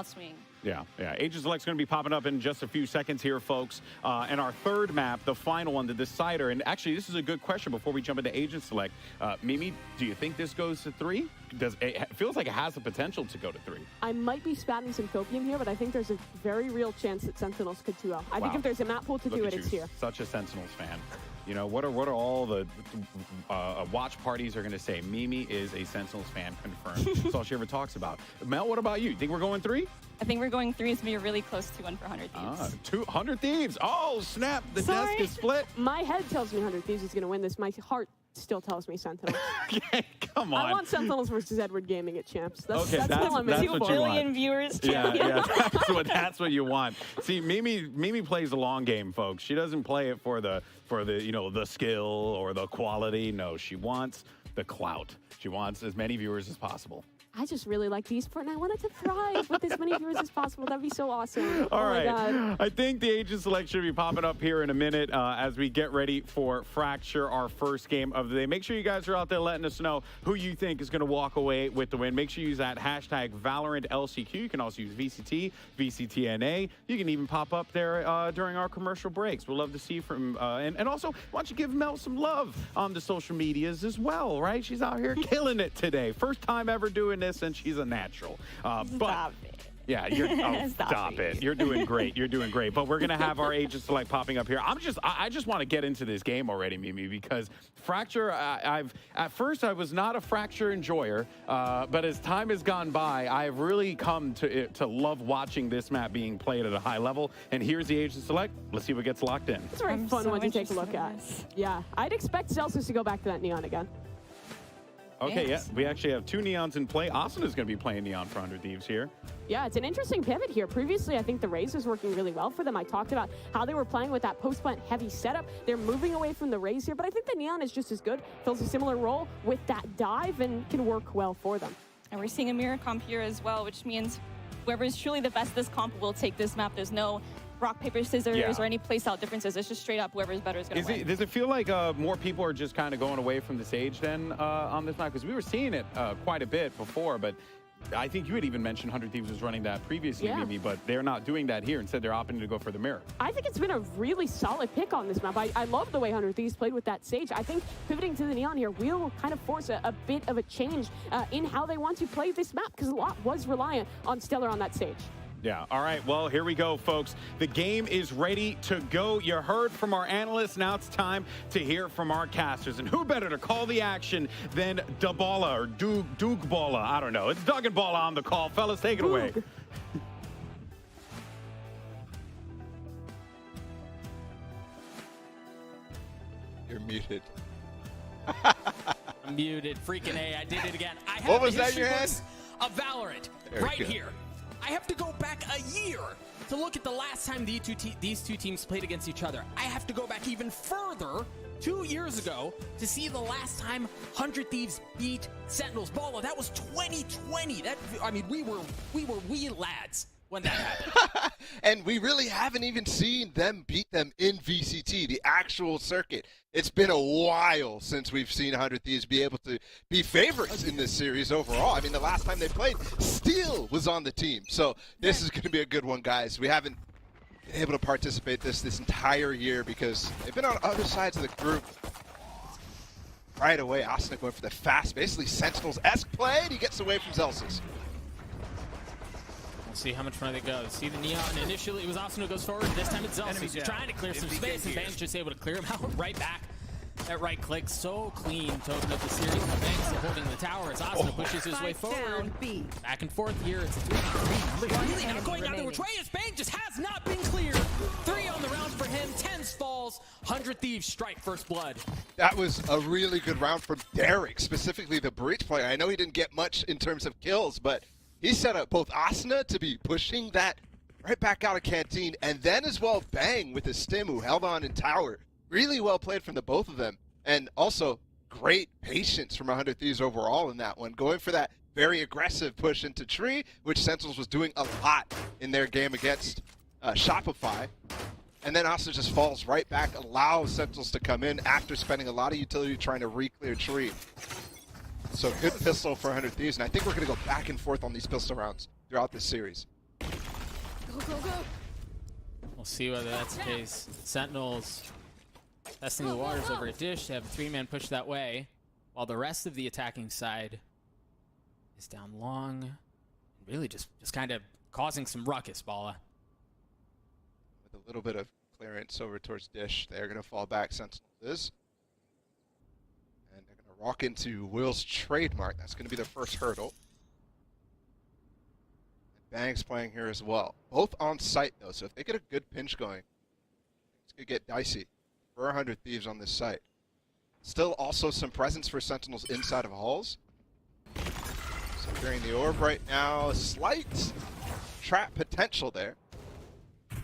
Speaker 6: swinging.
Speaker 5: Yeah. Agent Select's going to be popping up in just a few seconds here, folks. And our third map, the final one, the Decider. And actually, this is a good question before we jump into Agent Select. Mimi, do you think this goes to 3? It feels like it has the potential to go to 3.
Speaker 7: I might be spatting some copium here, but I think there's a very real chance that Sentinels could 2-0. I think if there's a map pool to do it, it's here.
Speaker 5: Such a Sentinels fan. You know, what are all the watch parties are going to say? Mimi is a Sentinels fan, confirmed. That's all she ever talks about. Mel, what about you? Think we're going 3?
Speaker 6: I think we're going 3. It's going to be a really close 2-1 for 100 Thieves.
Speaker 5: 200 Thieves. Oh, snap. The desk is split.
Speaker 7: My head tells me 100 Thieves is going to win this. My heart still tells me Sentinels.
Speaker 5: Okay, come on.
Speaker 7: I want Sentinels versus Edward Gaming at Champs. That's
Speaker 5: what
Speaker 7: I'm in.
Speaker 6: 2 billion viewers.
Speaker 5: Yeah, that's what you want. See, Mimi plays the long game, folks. She doesn't play it for the you know, the skill or the quality. No, she wants the clout. She wants as many viewers as possible.
Speaker 7: I just really like esport, and I want it to thrive with as many viewers as possible. That'd be so awesome.
Speaker 5: All right.
Speaker 7: My God.
Speaker 5: I think the Agent Select should be popping up here in a minute as we get ready for Fracture, our first game of the day. Make sure you guys are out there letting us know who you think is going to walk away with the win. Make sure you use that hashtag VALORANT LCQ. You can also use VCT, VCT NA. You can even pop up there during our commercial breaks. We'll love to see from, and also, why don't you give Mel some love on the social medias as well, right? She's out here killing it today. First time ever doing this, and she's a natural.
Speaker 6: Stop it.
Speaker 5: Yeah, stop it. You're doing great. You're doing great. But we're gonna have our Agent Select popping up here. I just want to get into this game already, Mimi, because Fracture. At first I was not a Fracture enjoyer, but as time has gone by, I've really come to love watching this map being played at a high level. And here's the Agent Select. Let's see what gets locked in.
Speaker 7: It's a very fun one to take a look at. Yeah, I'd expect Celsius to go back to that Neon again.
Speaker 5: Okay, yeah, we actually have 2 Neons in play. Austin is going to be playing Neon for 100 Thieves here.
Speaker 7: Yeah, it's an interesting pivot here. Previously, I think the Raze was working really well for them. I talked about how they were playing with that post-plant heavy setup. They're moving away from the Raze here, but I think the Neon is just as good. Fills a similar role with that dive and can work well for them.
Speaker 6: And we're seeing a mirror comp here as well, which means whoever is truly the best this comp will take this map. There's no rock, paper, scissors or any playstyle differences. It's just straight up whoever's better is going to win.
Speaker 5: Does it feel like more people are just kind of going away from the stage then on this map? Because we were seeing it quite a bit before, but I think you had even mentioned 100 Thieves was running that previously, Mimi, but they're not doing that here. Instead, they're opting to go for the mirror.
Speaker 7: I think it's been a really solid pick on this map. I love the way 100 Thieves played with that Sage. I think pivoting to the Neon here will kind of force a bit of a change in how they want to play this map, because a lot was reliant on Stellar on that Sage.
Speaker 5: Yeah. All right. Well, here we go, folks. The game is ready to go. You heard from our analysts. Now it's time to hear from our casters. And who better to call the action than Dabala or Doug Balla? I don't know. It's Doug and Balla on the call. Fellas, take it away.
Speaker 2: You're muted.
Speaker 4: I'm muted. Freaking A. I did it again. I have
Speaker 2: What was
Speaker 4: the
Speaker 2: that in your
Speaker 4: history
Speaker 2: hand?
Speaker 4: books of VALORANT right here. I have to go back a year to look at the last time these two teams played against each other. I have to go back even further, 2 years ago, to see the last time 100 Thieves beat Sentinels. Balla, that was 2020. We were wee lads when that happened.
Speaker 2: And we really haven't even seen them beat them in VCT, the actual circuit. It's been a while since we've seen 100 Thieves be able to be favorites in this series overall. I mean, the last time they played, Steel was on the team. So this is going to be a good one, guys. We haven't been able to participate this entire year because they've been on other sides of the group. Right away, Asuna going for the fast, basically Sentinels-esque play, and he gets away from Zelsis.
Speaker 4: We'll see how much further they go. See the Neon. Initially, it was Asuna goes forward. This time it's Zelsis. He's trying to clear some space, and Bang's just able to clear him out right back. That right click, so clean to open up the series. Now Bang's still holding the tower as Asuna pushes his way forward. Back and forth here. It's a 3-3. Really not going down the which way as Bang just has not been cleared. 3 on the round for him. 10 falls. 100 Thieves strike first blood.
Speaker 2: That was a really good round from Derek, specifically the Breach player. I know he didn't get much in terms of kills, but he set up both Asuna to be pushing that right back out of Canteen, and then as well Bang with his stim who held on in tower. Really well played from the both of them, and also great patience from 100 Thieves overall in that one, going for that very aggressive push into Tree, which Sentinels was doing a lot in their game against Shopify. And then Asuna just falls right back, allows Sentinels to come in after spending a lot of utility trying to re-clear Tree. So good pistol for 100 Thieves, and I think we're going to go back and forth on these pistol rounds throughout this series.
Speaker 7: Go, go, go.
Speaker 4: We'll see whether that's the case. Sentinels testing the waters over a dish. They have a 3-man push that way, while the rest of the attacking side is down long. Really just kind of causing some ruckus, Balla.
Speaker 2: With a little bit of clearance over towards dish, they're going to fall back, Sentinels is. And they're going to rock into Will's trademark. That's going to be their first hurdle. And Bang's playing here as well. Both on site, though, so if they get a good pinch going, it's going to get dicey for 100 Thieves on this site. Still also some presence for Sentinels inside of halls. Securing the orb right now. A slight trap potential there. But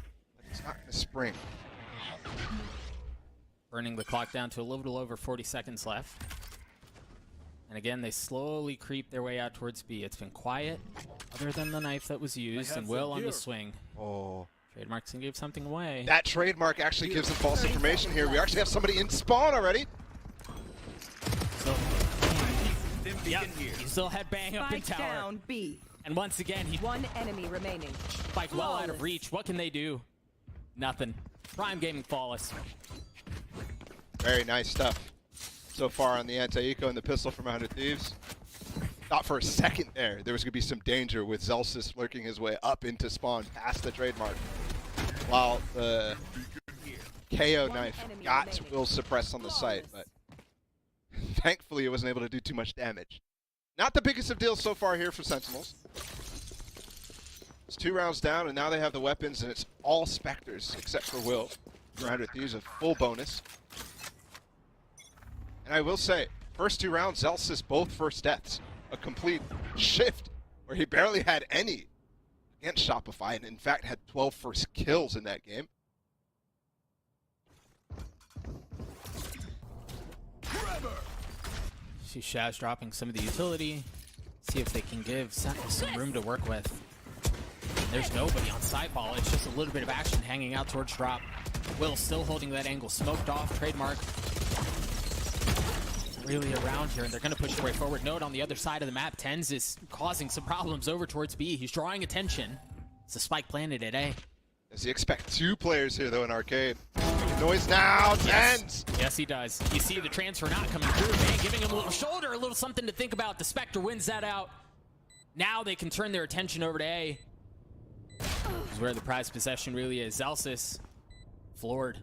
Speaker 2: it's not going to spring.
Speaker 4: Burning the clock down to a little over 40 seconds left. And again, they slowly creep their way out towards B. It's been quiet, other than the knife that was used, and Will on the swing.
Speaker 2: Oh.
Speaker 4: Trademarks can give something away.
Speaker 2: That trademark actually gives them false information here. We actually have somebody in spawn already.
Speaker 4: So, yep, he still had Bang up in tower.
Speaker 12: Down B.
Speaker 4: And once again, he
Speaker 12: One enemy remaining.
Speaker 4: spiked well out of reach. What can they do? Nothing. Prime Gaming flawless.
Speaker 2: Very nice stuff so far on the anti-eco and the pistol from 100 Thieves. Thought for a second there was going to be some danger with Zelsis lurking his way up into spawn past the trademark. While the KO knife got Will suppressed on the site, but thankfully it wasn't able to do too much damage. Not the biggest of deals so far here for Sentinels. It's 2 rounds down, and now they have the weapons, and it's all Spectres except for Will. 100 Thieves a full bonus. And I will say, first 2 rounds, Zelsis both first deaths. A complete shift where he barely had any against Shopify, and in fact had 12 first kills in that game.
Speaker 4: See Shaz dropping some of the utility. See if they can give Sentinel some room to work with. There's nobody on side ball. It's just a little bit of action hanging out towards drop. Will still holding that angle. Smoked off. Trademark. Really around here, and they're going to push their way forward. Note on the other side of the map, Tens is causing some problems over towards B. He's drawing attention. It's a spike planted at A.
Speaker 2: Does he expect 2 players here, though, in Arcade? Noise now, Tens!
Speaker 4: Yes, he does. You see the transfer not coming through. Man, giving him a little shoulder, a little something to think about. The Spectre wins that out. Now they can turn their attention over to A. This is where the prize possession really is. Zelsis floored.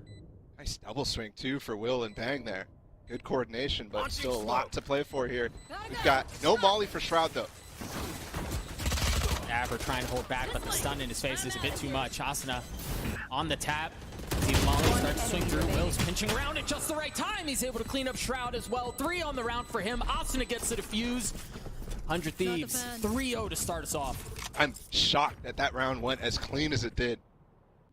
Speaker 2: Nice double swing, too, for Will and Bang there. Good coordination, but still a lot to play for here. We've got no Molly for Shroud, though.
Speaker 4: Dapper trying to hold back, but the stun in his face is a bit too much. Asuna on the tap. See the Molly start to swing through. Will's pinching around at just the right time. He's able to clean up Shroud as well. 3 on the round for him. Asuna gets the defuse. 100 Thieves, 3-0 to start us off.
Speaker 2: I'm shocked that that round went as clean as it did,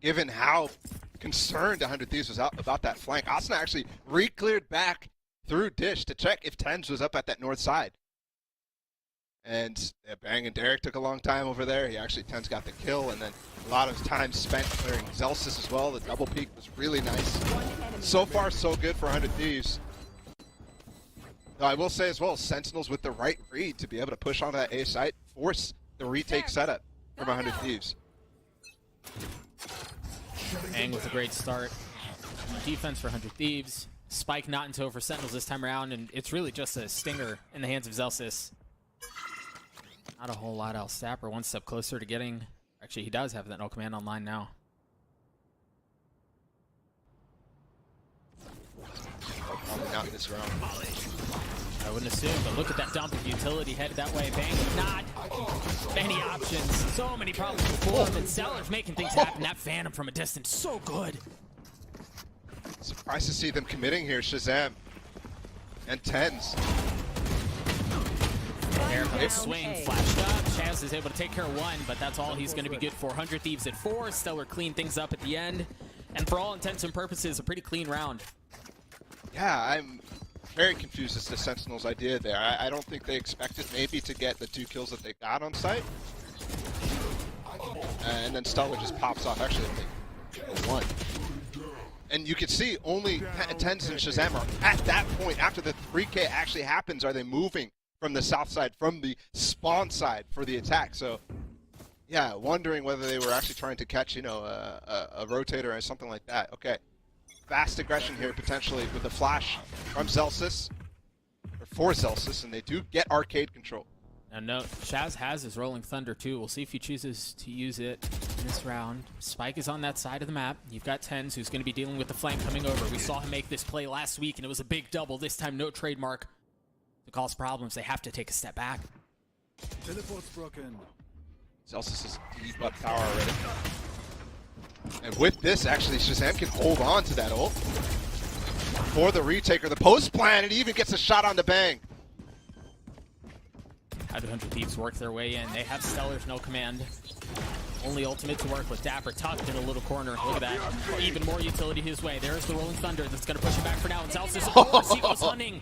Speaker 2: given how concerned 100 Thieves was about that flank. Asuna actually re-cleared back through Dish to check if Tens was up at that north side. And Bang and Derek took a long time over there. Tens got the kill, and then a lot of time spent clearing Zelsis as well. The double peek was really nice. So far, so good for 100 Thieves. Though I will say as well, Sentinels with the right read to be able to push onto that A site, force the retake setup from 100 Thieves.
Speaker 4: Bang with a great start. Defense for 100 Thieves. Spike not in tow for Sentinels this time around, and it's really just a stinger in the hands of Zelsis. Not a whole lot else. Dapper one step closer to getting... Actually, he does have that no command online now.
Speaker 2: Out in this round.
Speaker 4: I wouldn't assume, but look at that dump of utility headed that way. Bang, not many options. So many problems before him, and Sellers making things happen. That Phantom from a distance, so good.
Speaker 2: Surprised to see them committing here, Shazam and Tens.
Speaker 4: Careful swing, flashed up. Chaz is able to take care of 1, but that's all he's going to be good for. 100 Thieves at 4. Stellar clean things up at the end. And for all intents and purposes, a pretty clean round.
Speaker 2: Yeah, I'm very confused as to Sentinel's idea there. I don't think they expected maybe to get the 2 kills that they got on site. And then Stellar just pops off. Actually, I think 1. And you can see only Tens and Shazam are at that point, after the 3K actually happens, are they moving from the south side, from the spawn side for the attack. So, yeah, wondering whether they were actually trying to catch, you know, a rotator or something like that. Okay, fast aggression here potentially with the flash from Zelsis, or for Zelsis, and they do get arcade control.
Speaker 4: And note, Shaz has his Rolling Thunder too. We'll see if he chooses to use it in this round. Spike is on that side of the map. You've got Tens, who's going to be dealing with the flank coming over. We saw him make this play last week, and it was a big double. This time, no trademark. To cause problems, they have to take a step back.
Speaker 12: Teleport's broken.
Speaker 2: Zelsis is deep up tower already. And with this, actually, Shazam can hold on to that ult. For the retaker, the post plan, and he even gets a shot on the Bang.
Speaker 4: How do 100 Thieves work their way in? They have Stellars, no command. Only ultimate to work with. Dapper tucked in a little corner. Look at that. Even more utility his way. There's the Rolling Thunder that's going to push him back for now. And Zelsis, of course, he goes hunting.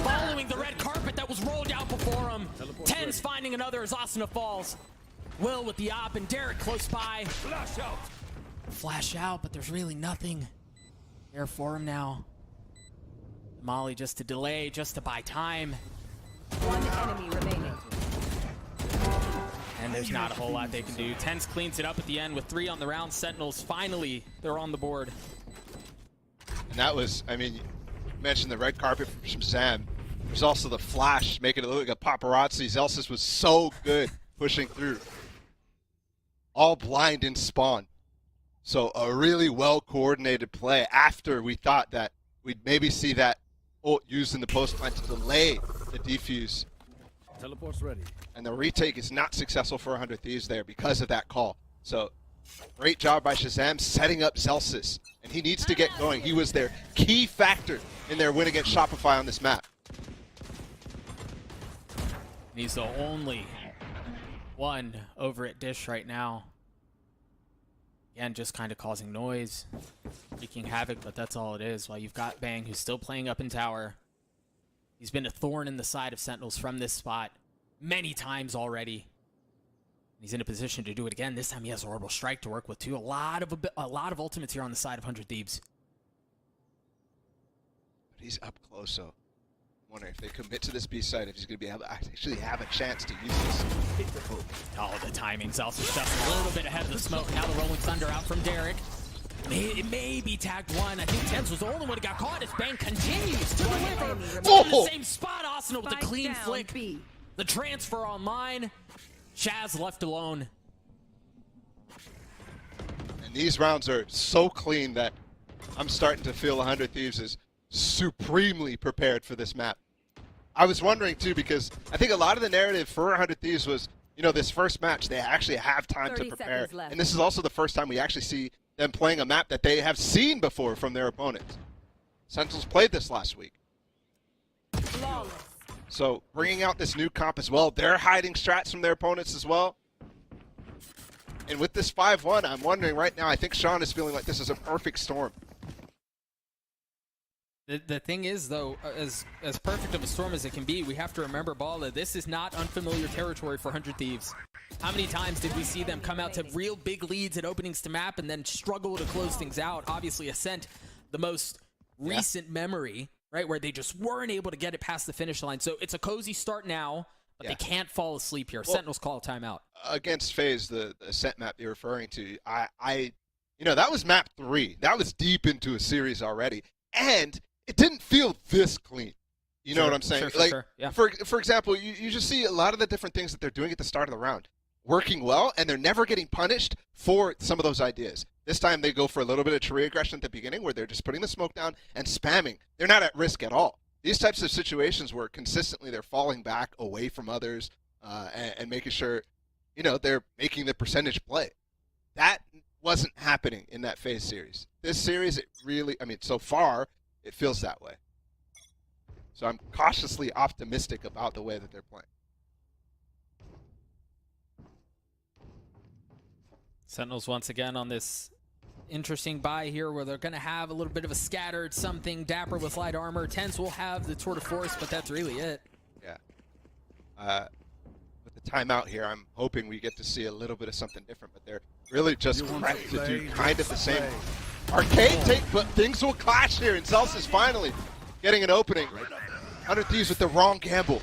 Speaker 4: Following the red carpet that was rolled out before him. Tens finding another as Asuna falls. Will with the op, and Derek close by. Flash out. Flash out, but there's really nothing there for him now. Molly just to delay, just to buy time.
Speaker 13: 1 enemy remaining.
Speaker 4: And there's not a whole lot they can do. Tens cleans it up at the end with 3 on the round. Sentinels, finally, they're on the board.
Speaker 2: And that was, I mean, you mentioned the red carpet from Shazam. There's also the flash, making it look like a paparazzi. Zelsis was so good pushing through. All blind in spawn. So a really well-coordinated play after we thought that we'd maybe see that ult used in the post plan to delay the defuse.
Speaker 12: Teleport's ready.
Speaker 2: And the retake is not successful for 100 Thieves there because of that call. So, great job by Shazam setting up Zelsis. And he needs to get going. He was their key factor in their win against Shopify on this map.
Speaker 4: And he's the only one over at Dish right now. Again, just kind of causing noise, wreaking havoc, but that's all it is. While you've got Bang, who's still playing up in tower. He's been a thorn in the side of Sentinels from this spot. many times already. He's in a position to do it again. This time he has Orbital Strike to work with too. A lot of ultimates here on the side of 100 Thieves.
Speaker 2: But he's up close, so I'm wondering if they commit to this B side, if he's going to be able to actually have a chance to use this.
Speaker 4: Oh, the timing's also just a little bit ahead of the smoke. Now the Rolling Thunder out from Derek. It may be tagged one. I think Tens was the only one who got caught as Bang continues to deliver from the same spot. Asuna with a clean flick. The transfer online. Shaz left alone.
Speaker 2: And these rounds are so clean that I'm starting to feel 100 Thieves is supremely prepared for this map. I was wondering too, because I think a lot of the narrative for 100 Thieves was, you know, this first match, they actually have time to prepare. And this is also the first time we actually see them playing a map that they have seen before from their opponents. Sentinels played this last week. So bringing out this new comp as well, they're hiding strats from their opponents as well. And with this 5-1, I'm wondering right now, I think Sean is feeling like this is a perfect storm.
Speaker 4: The thing is, though, as perfect of a storm as it can be, we have to remember, Bala, this is not unfamiliar territory for 100 Thieves. How many times did we see them come out to real big leads at openings to map and then struggle to close things out? Obviously, Ascent, the most recent memory, right, where they just weren't able to get it past the finish line. So it's a cozy start now, but they can't fall asleep here. Well, Sentinels call a timeout. Against
Speaker 2: FaZe, the Ascent map you're referring to, you know, that was map 3. That was deep into a series already. And it didn't feel this clean. You know what I'm saying? Yeah. For example, you just see a lot of the different things that they're doing at the start of the round working well, and they're never getting punished for some of those ideas. This time they go for a little bit of tree aggression at the beginning where they're just putting the smoke down and spamming. They're not at risk at all. These types of situations where consistently they're falling back away from others and making sure, you know, they're making the percentage play. That wasn't happening in that FaZe series. This series, it really, I mean, so far, it feels that way. So I'm cautiously optimistic about the way that they're playing.
Speaker 4: Sentinels once again on this interesting buy here where they're going to have a little bit of a scattered something. Dapper with light armor. Tens will have the tour de force, but that's really it.
Speaker 2: Yeah. With the timeout here, I'm hoping we get to see a little bit of something different, but they're really just prepped to do kind of the same arcade take, but things will clash here, and Zels is finally getting an opening. 100 Thieves with the wrong gamble.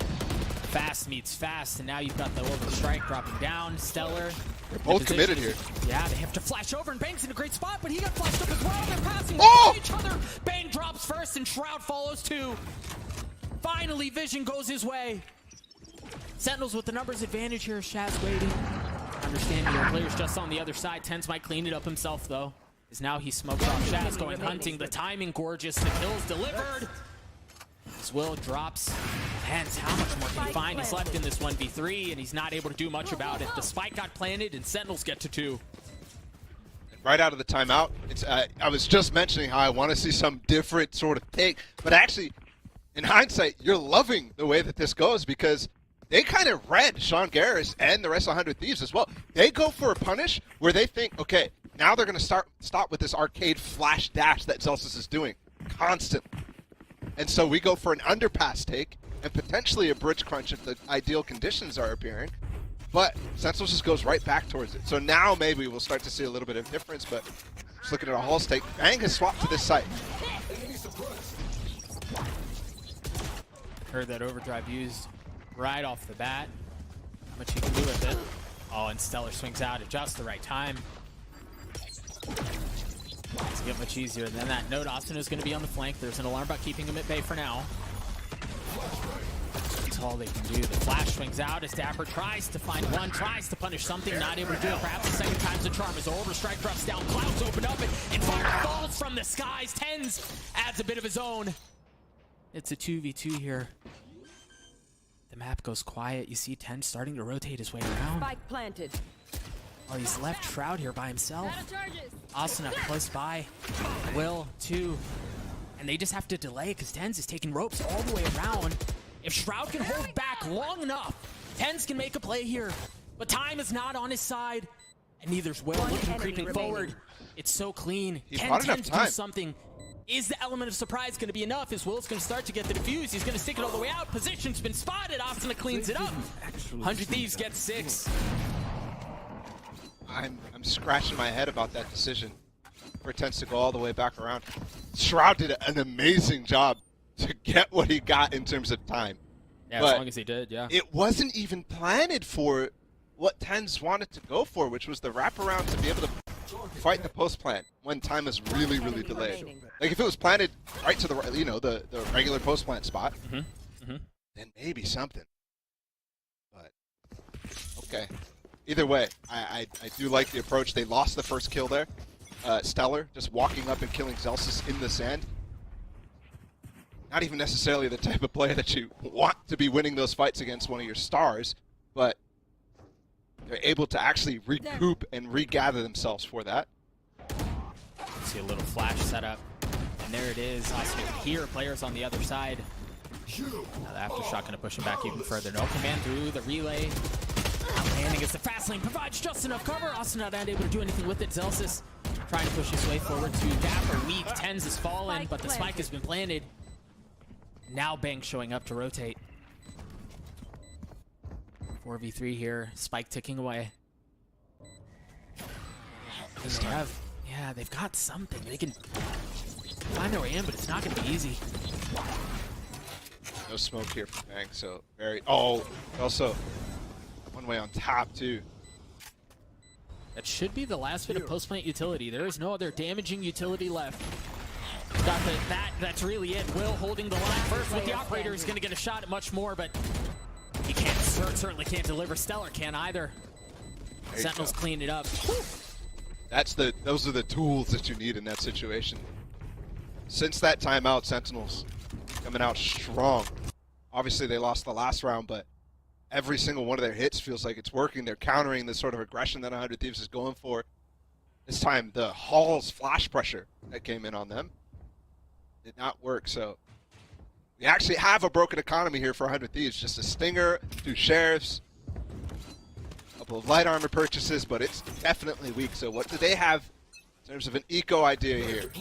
Speaker 4: Fast meets fast, and now you've got the Orbital Strike dropping down. Stellar.
Speaker 2: They're both committed here.
Speaker 4: Yeah, they have to flash over, and Bang's in a great spot, but he got flashed up as well. They're passing each other. Bang drops first, and Shroud follows too. Finally, Vision goes his way. Sentinels with the numbers advantage here. Shaz waiting. Understanding their players just on the other side. Tens might clean it up himself, though. As now he smokes off Shaz going hunting. The timing gorgeous. The kills delivered. As Will drops. Tens, how much more can he find? He's left in this 1v3, and he's not able to do much about it. The spike got planted, and Sentinels get to 2.
Speaker 2: Right out of the timeout, it's I was just mentioning how I want to see some different sort of take, but actually, in hindsight, you're loving the way that this goes because they kind of read Sean Garris and the rest of 100 Thieves as well. They go for a punish where they think, okay, now they're going to stop with this arcade flash dash that Zelsis is doing constantly. And so we go for an underpass take and potentially a bridge crunch if the ideal conditions are appearing. But Sentinels just goes right back towards it. So now maybe we'll start to see a little bit of difference, but just looking at a whole stake, Bang has swapped to this site.
Speaker 4: Heard that overdrive used right off the bat. How much you can do with it. Oh, and Stellar swings out at just the right time. Doesn't get much easier than that. Note Austin is going to be on the flank. There's an alarm about keeping him at bay for now. That's all they can do. The flash swings out as Dapper tries to find one, tries to punish something, not able to do it. Perhaps the second time's a charm as the Orbital Strike drops down. Clouds open up and fire falls from the skies. Tens adds a bit of his own. It's a 2v2 here. The map goes quiet. You see Tens starting to rotate his way around.
Speaker 13: Spike planted.
Speaker 4: Oh, he's left Shroud here by himself. Asuna close by. Will, too. And they just have to delay because Tens is taking ropes all the way around. If Shroud can hold back long enough, Tens can make a play here. But time is not on his side. And neither's Will looking creeping forward. It's so clean.
Speaker 2: He
Speaker 4: Can
Speaker 2: bought enough
Speaker 4: Tens
Speaker 2: time.
Speaker 4: do something? Is the element of surprise going to be enough? Is Will's going to start to get the defuse? He's going to stick it all the way out. Position's been spotted. Asuna cleans it up. 100 Thieves gets 6.
Speaker 2: I'm scratching my head about that decision. Pretends to go all the way back around. Shroud did an amazing job to get what he got in terms of time.
Speaker 4: Yeah,
Speaker 2: but
Speaker 4: as long as he did, yeah.
Speaker 2: It wasn't even planted for what TenZ wanted to go for, which was the wraparound to be able to fight the post plant when time is really, really delayed. Like if it was planted right to the the regular post plant spot, then maybe something. But okay, either way, I do like the approach. They lost the first kill there. Stellar just walking up and killing Zelsis in the sand. Not even necessarily the type of player that you want to be winning those fights against one of your stars, but they're able to actually recoup and regather themselves for that.
Speaker 4: See a little flash setup, and there it is. Asuna here, players on the other side. Now the aftershock going to push him back even further. No command through the relay. Landing as the fast lane provides just enough cover. Asuna not able to do anything with it. Zelsis trying to push his way forward to Dapper. Weak. TenZ has fallen, but the spike has been planted. Now Bang showing up to rotate. 4v3 here. Spike ticking away. They've got something. They can find their way in, but it's not going to be easy.
Speaker 2: No smoke here for Bang, so very... Oh, also one way on top, too.
Speaker 4: That should be the last bit of post-plant utility. There is no other damaging utility left. Got that's really it. Will holding the line first with the operator. He's going to get a shot at much more, but he can't, certainly can't deliver. Stellar can't either. Sentinels clean it up.
Speaker 2: Those are the tools that you need in that situation. Since that timeout, Sentinels coming out strong. Obviously, they lost the last round, but every single one of their hits feels like it's working. They're countering the sort of aggression that 100 Thieves is going for. This time, the Hall's flash pressure that came in on them did not work, so we actually have a broken economy here for 100 Thieves. Just a Stinger, 2 Sheriffs, a couple of light armor purchases, but it's definitely weak. So what do they have in terms of an eco idea here?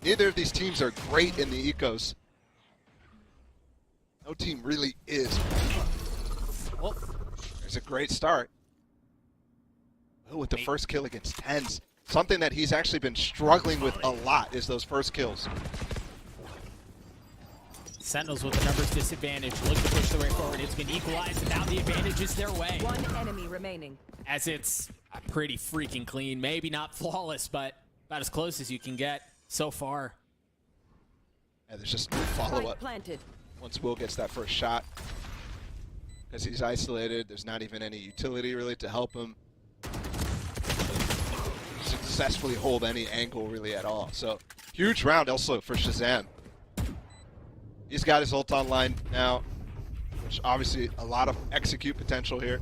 Speaker 2: Neither of these teams are great in the ecos. No team really is. Well, there's a great start. Will with the first kill against TenZ. Something that he's actually been struggling with a lot is those first kills.
Speaker 4: Sentinels with the numbers disadvantage. Look to push the way forward. It's been equalized, and now the advantage is their way.
Speaker 13: One enemy remaining.
Speaker 4: As it's pretty freaking clean. Maybe not flawless, but about as close as you can get so far.
Speaker 2: And there's just no follow-up once Will gets that first shot. Because he's isolated, there's not even any utility really to help him successfully hold any angle really at all. So huge round also for Shazam. He's got his ult online now, which obviously a lot of execute potential here.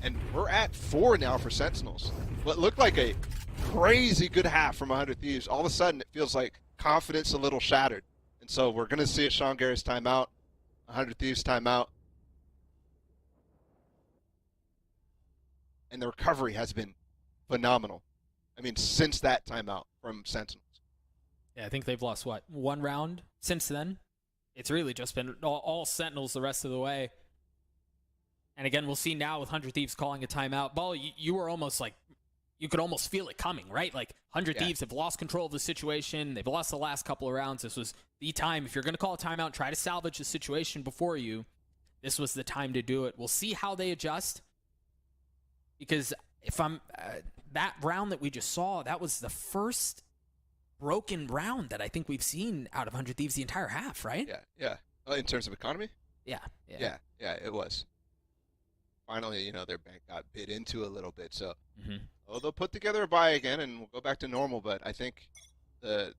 Speaker 2: And we're at 4 now for Sentinels. What looked like a crazy good half from 100 Thieves, all of a sudden it feels like confidence a little shattered. And so we're going to see it Sean Garrett's timeout, 100 Thieves timeout. And the recovery has been phenomenal. I mean, since that timeout from Sentinels.
Speaker 4: Yeah, I think they've lost, what, 1 round since then? It's really just been all Sentinels the rest of the way. And again, we'll see now with 100 Thieves calling a timeout. Ball, you were almost like, you could almost feel it coming, right? Like 100 Thieves have lost control of the situation. They've lost the last couple of rounds. This was the time. If you're going to call a timeout, try to salvage the situation before you. This was the time to do it. We'll see how they adjust. Because if I'm, that round that we just saw, that was the first broken round that I think we've seen out of 100 Thieves the entire half, right?
Speaker 2: Yeah. In terms of economy?
Speaker 4: Yeah,
Speaker 2: it was. Finally, you know, their bank got bid into a little bit, so they'll put together a buy again and we'll go back to normal, but I think the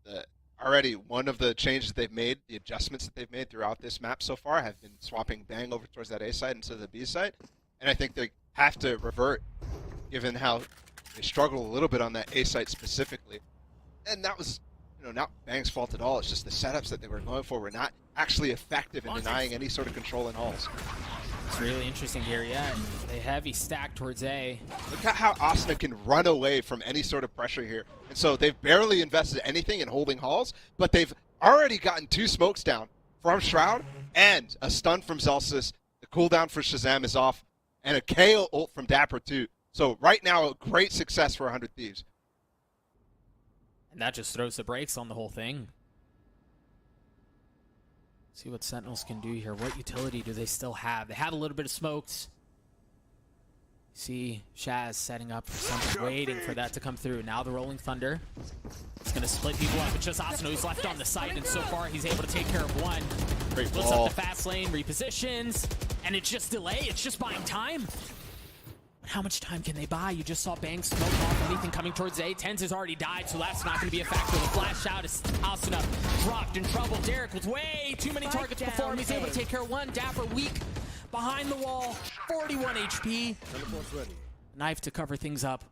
Speaker 2: already one of the changes they've made, the adjustments that they've made throughout this map so far have been swapping Bang over towards that A side instead of the B side, and I think they have to revert given how they struggled a little bit on that A site specifically. And that was, you know, not Bang's fault at all. It's just the setups that they were going for were not actually effective in denying any sort of control in halls.
Speaker 4: It's really interesting here, yeah. They heavy stack towards A.
Speaker 2: Look at how Asuna can run away from any sort of pressure here. And so they've barely invested anything in holding halls, but they've already gotten 2 smokes down from Shroud and a stun from Zelsis. The cooldown for Shazam is off, and a KO ult from Dapper too. So right now, a great success for 100 Thieves.
Speaker 4: And that just throws the brakes on the whole thing. See what Sentinels can do here. What utility do they still have? They have a little bit of smokes. See Shaz setting up for something, waiting for that to come through. Now the Rolling Thunder. It's going to split people up. It's just Asuna who's left on the site, and so far he's able to take care of one.
Speaker 2: Great
Speaker 4: Looks
Speaker 2: ball.
Speaker 4: up the fast lane, repositions, and it's just delay. It's just buying time. But how much time can they buy? You just saw Bang smoke off anything coming towards A. Tens has already died, so that's not going to be a factor. The flash out is Asuna dropped in trouble. Derek with way too many targets before him. He's able to take care of one. Dapper weak behind the wall, 41 HP.
Speaker 12: Teleport's ready.
Speaker 4: Knife to cover things up.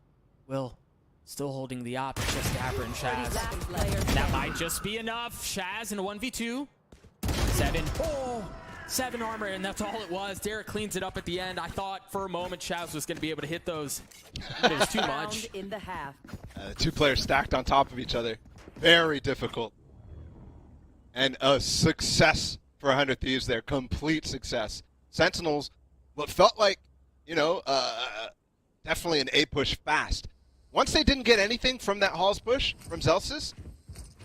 Speaker 4: Will still holding the op. It's just Dapper and Shaz. That might just be enough. Shaz in a 1v2. 7 armor, and that's all it was. Derek cleans it up at the end. I thought for a moment Shaz was going to be able to hit those, but it was too much.
Speaker 13: In the half.
Speaker 2: 2 players stacked on top of each other. Very difficult. And a success for 100 Thieves there. Complete success. Sentinels, what felt like, you know, definitely an A push fast. Once they didn't get anything from that Halls push from Zelsis,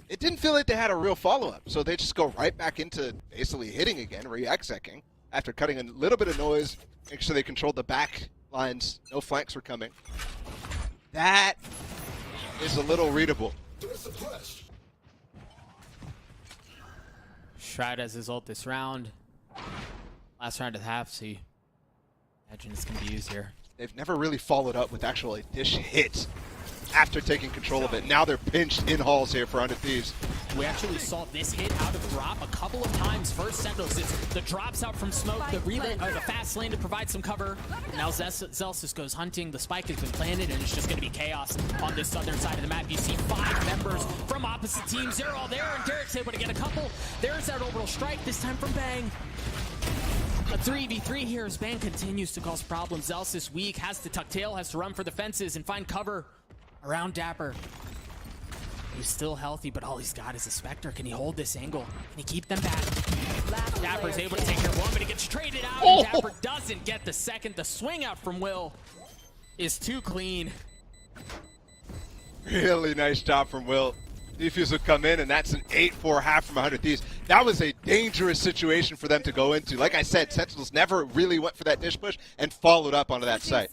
Speaker 2: it didn't feel like they had a real follow-up. So they just go right back into basically hitting again, re-execing, after cutting a little bit of noise, make sure they controlled the back lines, no flanks were coming. That is a little readable.
Speaker 4: Shroud has his ult this round. Last round of the half, so you imagine it's going to be used here.
Speaker 2: They've never really followed up with actual dish hits after taking control of it. Now they're pinched in halls here for 100 Thieves.
Speaker 4: We actually saw this hit out of drop a couple of times. First Sentinels, it's the drops out from smoke, the relay, the fast lane to provide some cover. Now Zelsis goes hunting. The spike has been planted, and it's just going to be chaos on this southern side of the map. You see 5 members from opposite teams. They're all there, and Derek's able to get a couple. There's that orbital strike, this time from Bang. A 3v3 here as Bang continues to cause problems. Zelsis weak, has to tuck tail, has to run for the fences and find cover around Dapper. He's still healthy, but all he's got is a Spectre. Can he hold this angle? Can he keep them back? Dapper's able to take care of one, but he gets traded out, and Dapper doesn't get the second. The swing out from Will is too clean.
Speaker 2: Really nice job from Will. Defuse would come in, and that's an 8-4 half from 100 Thieves. That was a dangerous situation for them to go into. Like I said, Sentinels never really went for that dish push and followed up onto that site.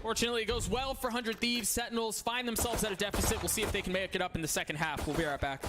Speaker 4: Fortunately, it goes well for 100 Thieves. Sentinels find themselves at a deficit. We'll see if they can make it up in the second half. We'll be right back.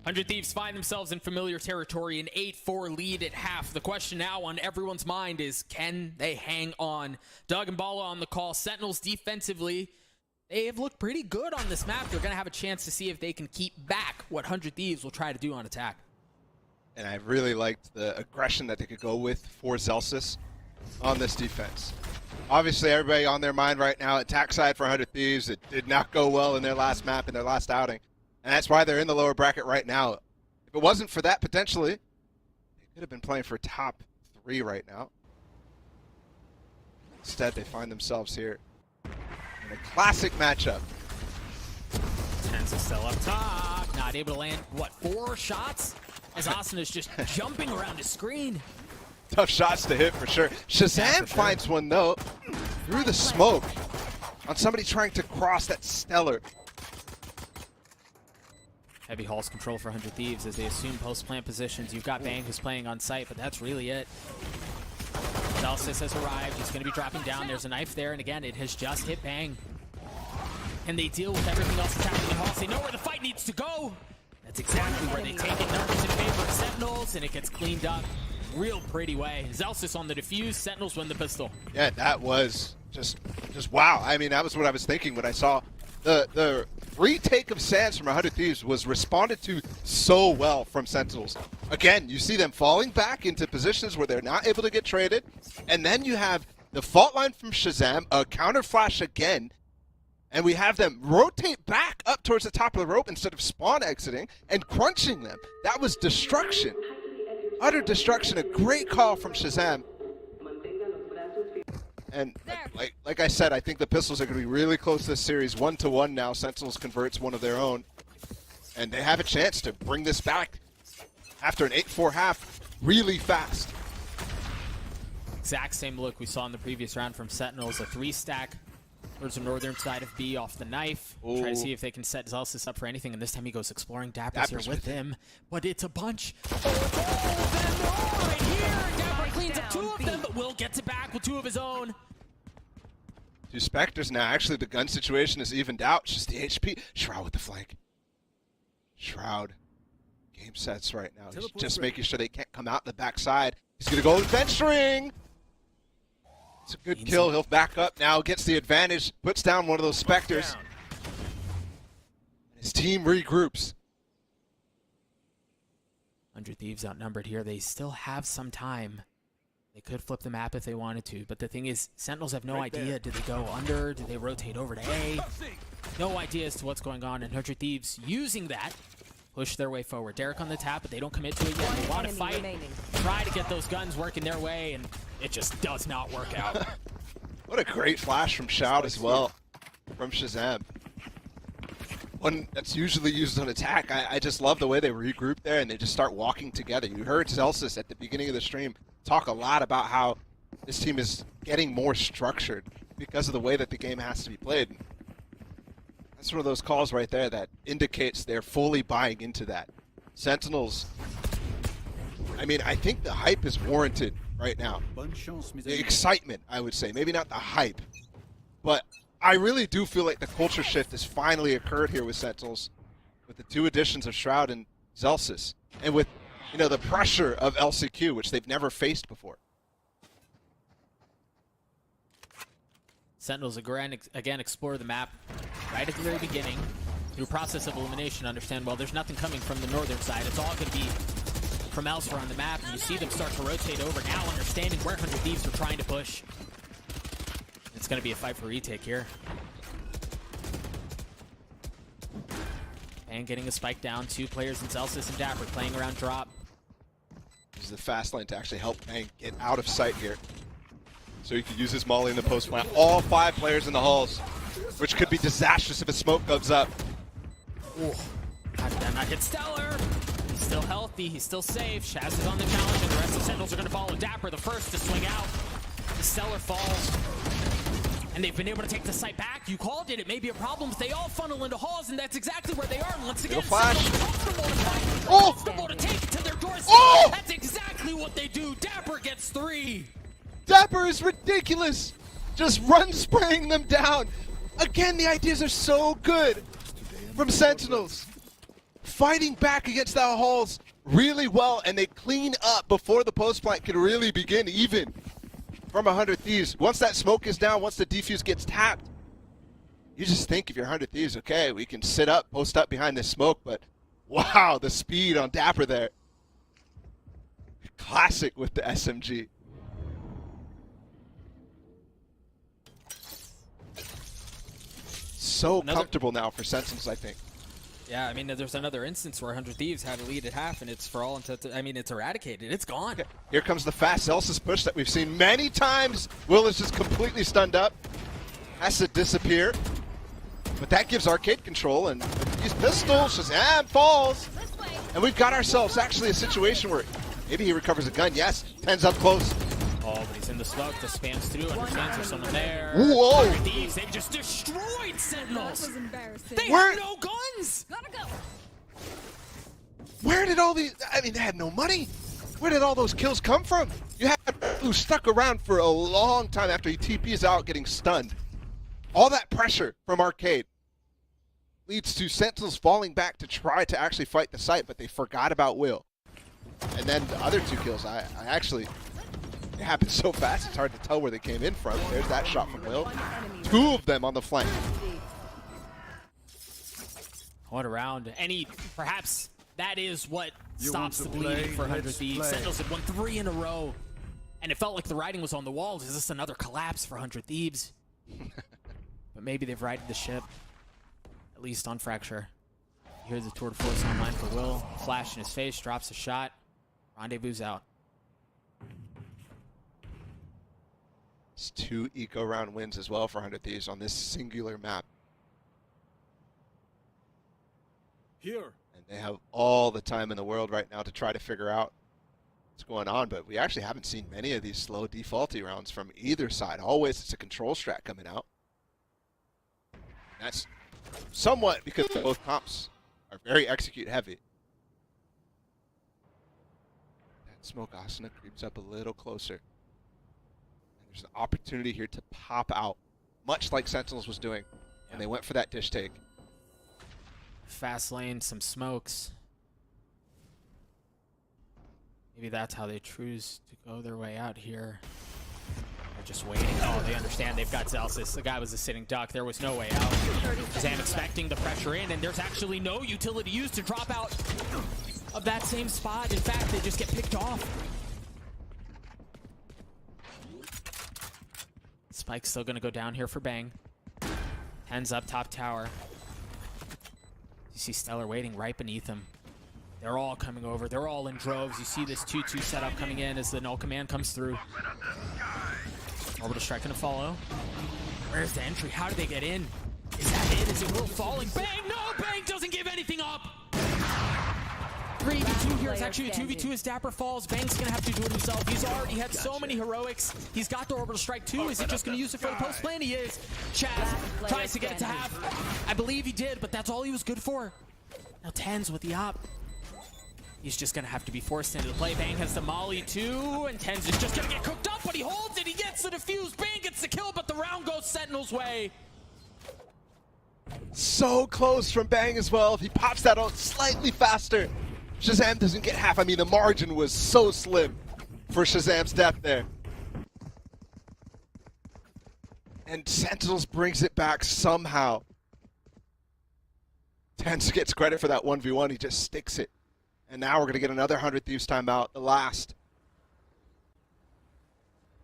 Speaker 4: 100 Thieves find themselves in familiar territory, an 8-4 lead at half. The question now on everyone's mind is, can they hang on? Doug and Bala on the call. Sentinels defensively, they have looked pretty good on this map. They're going to have a chance to see if they can keep back what 100 Thieves will try to do on attack.
Speaker 2: And I really liked the aggression that they could go with for Zelsis on this defense. Obviously, everybody on their mind right now, attack side for 100 Thieves, it did not go well in their last map, in their last outing. And that's why they're in the lower bracket right now. If it wasn't for that, potentially, they could have been playing for top 3 right now. Instead, they find themselves here in a classic matchup.
Speaker 4: Tense is still up top. Not able to land, what, 4 shots? As Austin is just jumping around his screen.
Speaker 2: Tough shots to hit for sure. Shazam finds one, though, through the smoke on somebody trying to cross that Stellar.
Speaker 4: Heavy Halls control for 100 Thieves as they assume post-plant positions. You've got Bang who's playing on site, but that's really it. Zelsis has arrived. He's going to be dropping down. There's a knife there, and again, it has just hit Bang. And they deal with everything else that's happening in Halls. They know where the fight needs to go. That's exactly where they take it. Numbers in favor of Sentinels, and it gets cleaned up. Real pretty way. Zelsis on the defuse. Sentinels win the pistol.
Speaker 2: Yeah, that was just wow. I mean, that was what I was thinking when I saw the retake of Sands from 100 Thieves was responded to so well from Sentinels. Again, you see them falling back into positions where they're not able to get traded, and then you have the fault line from Shazam, a counter flash again, and we have them rotate back up towards the top of the rope instead of spawn exiting and crunching them. That was destruction. Utter destruction. A great call from Shazam. And like I said, I think the Pistols are going to be really close to this series. 1-1 now. Sentinels converts one of their own. And they have a chance to bring this back after an 8-4 half really fast.
Speaker 4: Exact same look we saw in the previous round from Sentinels. A 3-stack towards the northern side of B off the knife. Ooh. Try to see if they can set Zelsis up for anything. And this time he goes exploring. Dapper's here with him. But it's a bunch. Oh, right here. Dapper cleans up 2 of them, but Will gets it back with 2 of his own.
Speaker 2: 2 Spectres now. Actually, the gun situation is evened out. It's just the HP. Shroud with the flank. Shroud. Game sets right now. He's just making sure they can't come out the backside. He's going to go venturing. It's a good kill. He'll back up now, gets the advantage, puts down one of those Spectres. His team regroups.
Speaker 4: 100 Thieves outnumbered here. They still have some time. They could flip the map if they wanted to, but the thing is, Sentinels have no idea. Do they go under? Do they rotate over to A? No idea as to what's going on, and 100 Thieves using that push their way forward. Derek on the tap, but they don't commit to it yet. They want to fight, try to get those guns working their way, and it just does not work out.
Speaker 2: What a great flash from Shout as well, from Shazam. One that's usually used on attack. I just love the way they regroup there and they just start walking together. You heard Zelsis at the beginning of the stream talk a lot about how this team is getting more structured because of the way that the game has to be played. That's one of those calls right there that indicates they're fully buying into that. Sentinels, I mean, I think the hype is warranted right now. The excitement, I would say. Maybe not the hype, but I really do feel like the culture shift has finally occurred here with Sentinels, with the 2 additions of Shroud and Zelsis, and with, you know, the pressure of LCQ, which they've never faced before.
Speaker 4: Sentinels again explore the map right at the very beginning. Through process of elimination, understand, well, there's nothing coming from the northern side. It's all going to be from elsewhere on the map, and you see them start to rotate over now, understanding where 100 Thieves are trying to push. It's going to be a fight for retake here. And getting a spike down. 2 players in Zelsis and Dapper playing around drop.
Speaker 2: This is the fast lane to actually help Bang get out of sight here. So he could use his molly in the post plant. All 5 players in the halls, which could be disastrous if a smoke goes up.
Speaker 4: Ooh. How did that not hit Stellar? He's still healthy. He's still safe. Shaz is on the challenge, and the rest of the Sentinels are going to follow Dapper, the first to swing out. The Stellar falls. And they've been able to take the site back. You called it. It may be a problem, but they all funnel into halls, and that's exactly where they are. And once again, comfortable to take it to their doorstep.
Speaker 2: Oh!
Speaker 4: That's exactly what they do. Dapper gets 3.
Speaker 2: Dapper is ridiculous. Just run spraying them down. Again, the ideas are so good from Sentinels. fighting back against the Halls really well, and they clean up before the post plant can really begin even from 100 Thieves. Once that smoke is down, once the defuse gets tapped, you just think if you're 100 Thieves, okay, we can sit up, post up behind this smoke, but wow, the speed on Dapper there. Classic with the SMG. So comfortable now for Sentinels, I think.
Speaker 4: Yeah, I mean, there's another instance where 100 Thieves had a lead at half, and it's for all intents. I mean, it's eradicated. It's gone.
Speaker 2: Okay. Here comes the fast Elsa's push that we've seen many times. Will is just completely stunned up. Has to disappear. But that gives Arcade control, and with these pistols, Shazam falls. And we've got ourselves actually a situation where maybe he recovers a gun. Yes, 10's up close.
Speaker 4: Oh, but he's in the smoke. The spams through. Understands there's someone there.
Speaker 2: Whoa!
Speaker 4: Thieves, they just destroyed Sentinels.
Speaker 13: That was embarrassing.
Speaker 4: They had no guns.
Speaker 13: Gotta go.
Speaker 2: Where did all these? I mean, they had no money. Where did all those kills come from? You had who stuck around for a long time after he TPs out, getting stunned. All that pressure from Arcade leads to Sentinels falling back to try to actually fight the site, but they forgot about Will. And then the other two kills, I actually, it happened so fast, it's hard to tell where they came in from. There's that shot from Will. Two of them on the flank.
Speaker 4: What a round. Perhaps that is what stops the bleeding for 100 Thieves. Sentinels had won 3 in a row, and it felt like the writing was on the walls. Is this another collapse for 100 Thieves? But maybe they've righted the ship, at least on Fracture. Here's the tour de force online for Will. Flash in his face, drops a shot. Rendezvous out.
Speaker 2: It's 2 eco round wins as well for 100 Thieves on this singular map.
Speaker 12: Here.
Speaker 2: And they have all the time in the world right now to try to figure out what's going on, but we actually haven't seen many of these slow defaulty rounds from either side. Always it's a control strat coming out. That's somewhat because both comps are very execute heavy. That smoke Asuna creeps up a little closer. And there's an opportunity here to pop out, much like Sentinels was doing, and they went for that dish take.
Speaker 4: Fast lane, some smokes. Maybe that's how they choose to go their way out here. They're just waiting. Oh, they understand they've got Zelsis. The guy was a sitting duck. There was no way out. Shazam expecting the pressure in, and there's actually no utility used to drop out of that same spot. In fact, they just get picked off. Spike's still gonna go down here for Bang. Hands up top tower. You see Stellar waiting right beneath him. They're all coming over. They're all in droves. You see this 2-2 setup coming in as the null command comes through. Orbital strike gonna follow. Where's the entry? How do they get in? Is that it? Is it Will falling? Bang! No! Bang doesn't give anything up! 3v2 here. It's actually a 2v2 as Dapper falls. Bang's gonna have to do it himself. He's already had so many heroics. He's got the orbital strike too. Is he just gonna use it for the post lane? He is. Chaz tries to get it to half. I believe he did, but that's all he was good for. Now 10's with the op. He's just gonna have to be forced into the play. Bang has the molly too, and 10's is just gonna get cooked up, but he holds it. He gets the defuse. Bang gets the kill, but the round goes Sentinel's way.
Speaker 2: So close from Bang as well. If he pops that out slightly faster, Shazam doesn't get half. I mean, the margin was so slim for Shazam's death there. And Sentinels brings it back somehow. Tenz gets credit for that 1v1. He just sticks it. And now we're going to get another 100 Thieves timeout, the last.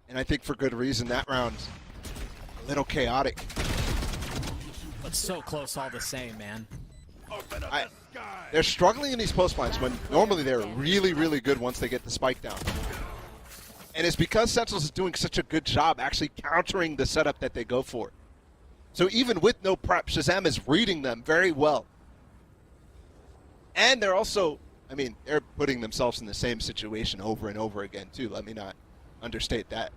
Speaker 2: And I think for good reason. That round's a little chaotic.
Speaker 4: But so close all the same, man.
Speaker 2: They're struggling in these post lines when normally they're really, really good once they get the spike down. And it's because Sentinels is doing such a good job actually countering the setup that they go for. So even with no prep, Shazam is reading them very well. And they're also, I mean, they're putting themselves in the same situation over and over again too. Let me not understate that.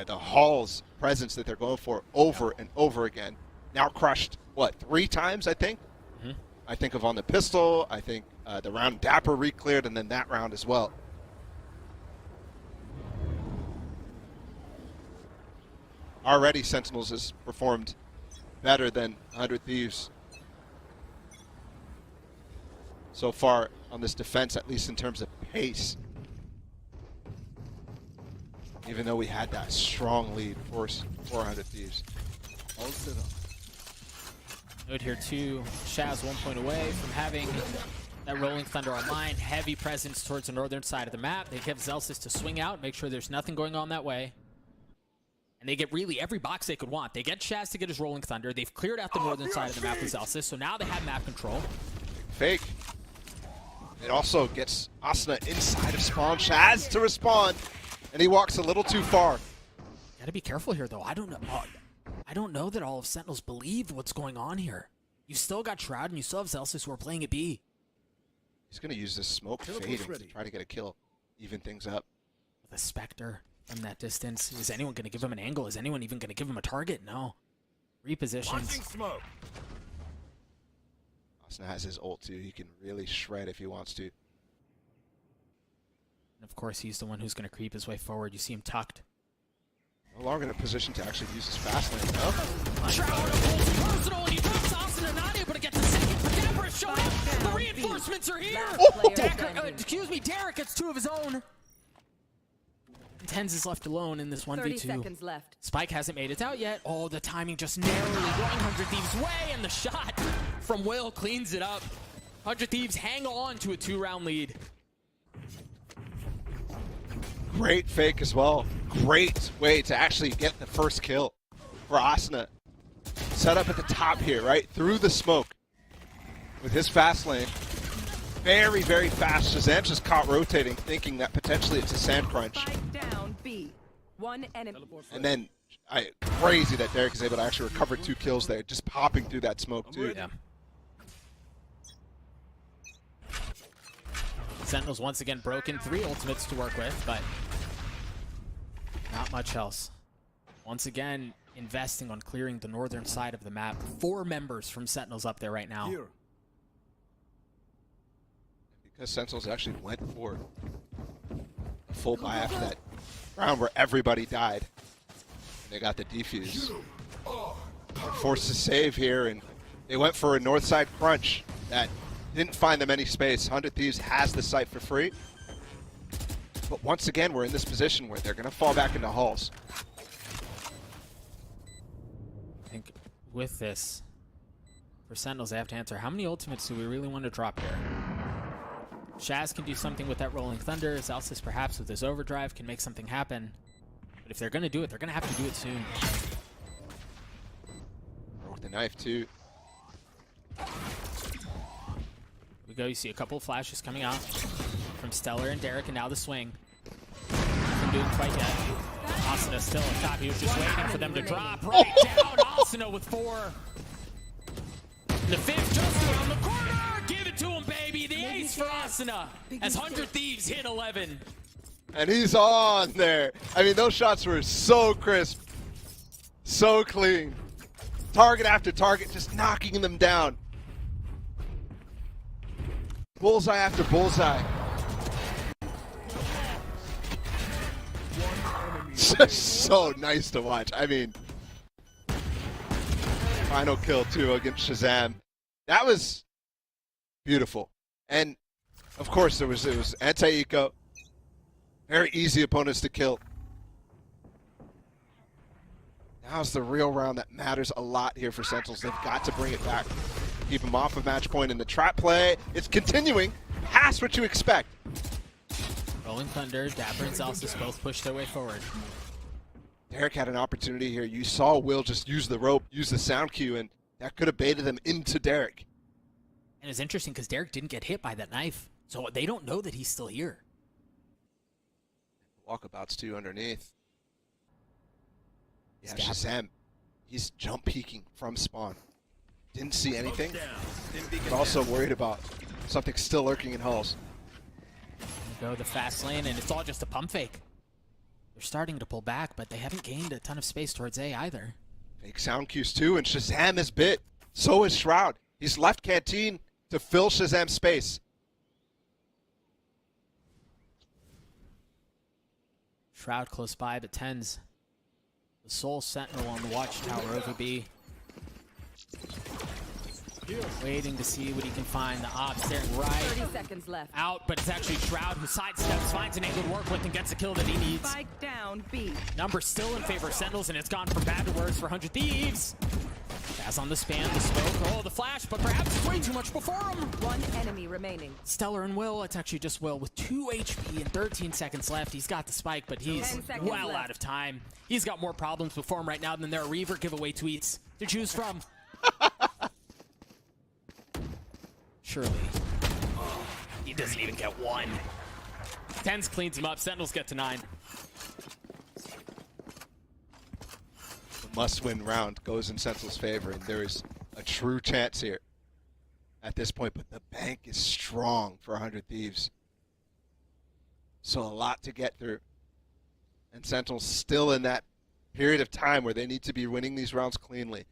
Speaker 2: The Hall's presence that they're going for over and over again. Now crushed, what, 3 times, I think?
Speaker 4: Mm-hmm.
Speaker 2: I think of on the pistol, I think the round Dapper re-cleared, and then that round as well. Already Sentinels has performed better than 100 Thieves. so far on this defense, at least in terms of pace. Even though we had that strong lead for 400 Thieves.
Speaker 12: All set up.
Speaker 4: Note here too, Shaz 1 point away from having that Rolling Thunder online. Heavy presence towards the northern side of the map. They give Zelsis to swing out, make sure there's nothing going on that way. And they get really every box they could want. They get Shaz to get his Rolling Thunder. They've cleared out the northern side of the map with Zelsis, so now they have map control.
Speaker 2: Fake. It also gets Asuna inside of spawn. Shaz to respond, and he walks a little too far.
Speaker 4: Gotta be careful here, though. I don't know that all of Sentinels believe what's going on here. You still got Shroud, and you still have Zelsis who are playing at B.
Speaker 2: He's going to use this smoke fading to try to get a kill, even things up.
Speaker 4: The Spectre from that distance. Is anyone going to give him an angle? Is anyone even going to give him a target? No. Repositions.
Speaker 12: Smoke.
Speaker 2: Asuna has his ult too. He can really shred if he wants to.
Speaker 4: And of course, he's the one who's going to creep his way forward. You see him tucked.
Speaker 2: No longer in a position to actually use his fast lane, no?
Speaker 4: Shroud pulls personal, and he drops Asuna, not able to get the second. Dapper showed up. The reinforcements are here. Derek gets 2 of his own. Tens is left alone in this 1v2.
Speaker 13: 30 seconds left.
Speaker 4: Spike hasn't made it out yet. Oh, the timing just narrowly going 100 Thieves' way, and the shot from Will cleans it up. 100 Thieves hang on to a 2-round lead.
Speaker 2: Great fake as well. Great way to actually get the first kill for Asuna. Set up at the top here, right? Through the smoke with his fast lane. Very, very fast. Shazam's just caught rotating, thinking that potentially it's a sand crunch.
Speaker 13: Spike down B. One enemy.
Speaker 2: And then, crazy that Derek is able to actually recover 2 kills there, just popping through that smoke too.
Speaker 4: Yeah. Sentinels once again broken. 3 ultimates to work with, but not much else. Once again, investing on clearing the northern side of the map. 4 members from Sentinels up there right now.
Speaker 12: Here.
Speaker 2: Because Sentinels actually went for a full buy after that round where everybody died. They got the defuse. They're forced to save here, and they went for a north side crunch that didn't find them any space. 100 Thieves has the site for free. But once again, we're in this position where they're going to fall back into halls.
Speaker 4: I think with this, for Sentinels, they have to answer, how many ultimates do we really want to drop here? Shaz can do something with that Rolling Thunder. Zelsis, perhaps with his overdrive, can make something happen. But if they're going to do it, they're going to have to do it soon.
Speaker 2: With the knife, too.
Speaker 4: We go, you see a couple of flashes coming out from Stellar and Derek, and now the swing. Nothing doing quite yet. Asuna still on top. He was just waiting for them to drop right down. Asuna with 4. The 5th just around the corner. Give it to him, baby. The ace for Asuna as 100 Thieves hit 11.
Speaker 2: And he's on there. I mean, those shots were so crisp, so clean. Target after target, just knocking them down. Bullseye after bullseye. Just so nice to watch. I mean, final kill too against Shazam. That was beautiful. And of course, it was anti-eco. Very easy opponents to kill. Now's the real round that matters a lot here for Sentinels. They've got to bring it back. Keep them off of match point in the trap play. It's continuing past what you expect.
Speaker 4: Rolling Thunder, Dapper and Zelsis both push their way forward.
Speaker 2: Derek had an opportunity here. You saw Will just use the rope, use the sound cue, and that could have baited them into Derek.
Speaker 4: And it's interesting because Derek didn't get hit by that knife, so they don't know that he's still here.
Speaker 2: Walkabouts too underneath. Yeah, Shazam, he's jump peeking from spawn. Didn't see anything, but also worried about something still lurking in halls.
Speaker 4: Go the fast lane, and it's all just a pump fake. They're starting to pull back, but they haven't gained a ton of space towards A either.
Speaker 2: Fake sound cues too, and Shazam is bit. So is Shroud. He's left Canteen to fill Shazam's space.
Speaker 4: Shroud close by, but Tens, the sole sentinel on the watchtower over B. Waiting to see what he can find. The ops there right
Speaker 13: 30 seconds left.
Speaker 4: out, but it's actually Shroud who sidesteps, finds an angle to work with, and gets the kill that he needs.
Speaker 13: Spike down B.
Speaker 4: Numbers still in favor of Sentinels, and it's gone from bad to worse for 100 Thieves. As on the spam, the smoke, oh, the flash, but perhaps it's way too much before him.
Speaker 13: One enemy remaining.
Speaker 4: Stellar and Will, it's actually just Will with 2 HP and 13 seconds left. He's got the spike, but he's
Speaker 13: 10 seconds
Speaker 4: well
Speaker 13: left.
Speaker 4: out of time. He's got more problems before him right now than there are Reaver giveaway tweets to choose from. Surely. He doesn't even get one. Tens cleans him up. Sentinels get to 9.
Speaker 2: The must-win round goes in Sentinel's favor, and there is a true chance here at this point, but the bank is strong for 100 Thieves. So a lot to get through. And Sentinel's still in that period of time where they need to be winning these rounds cleanly.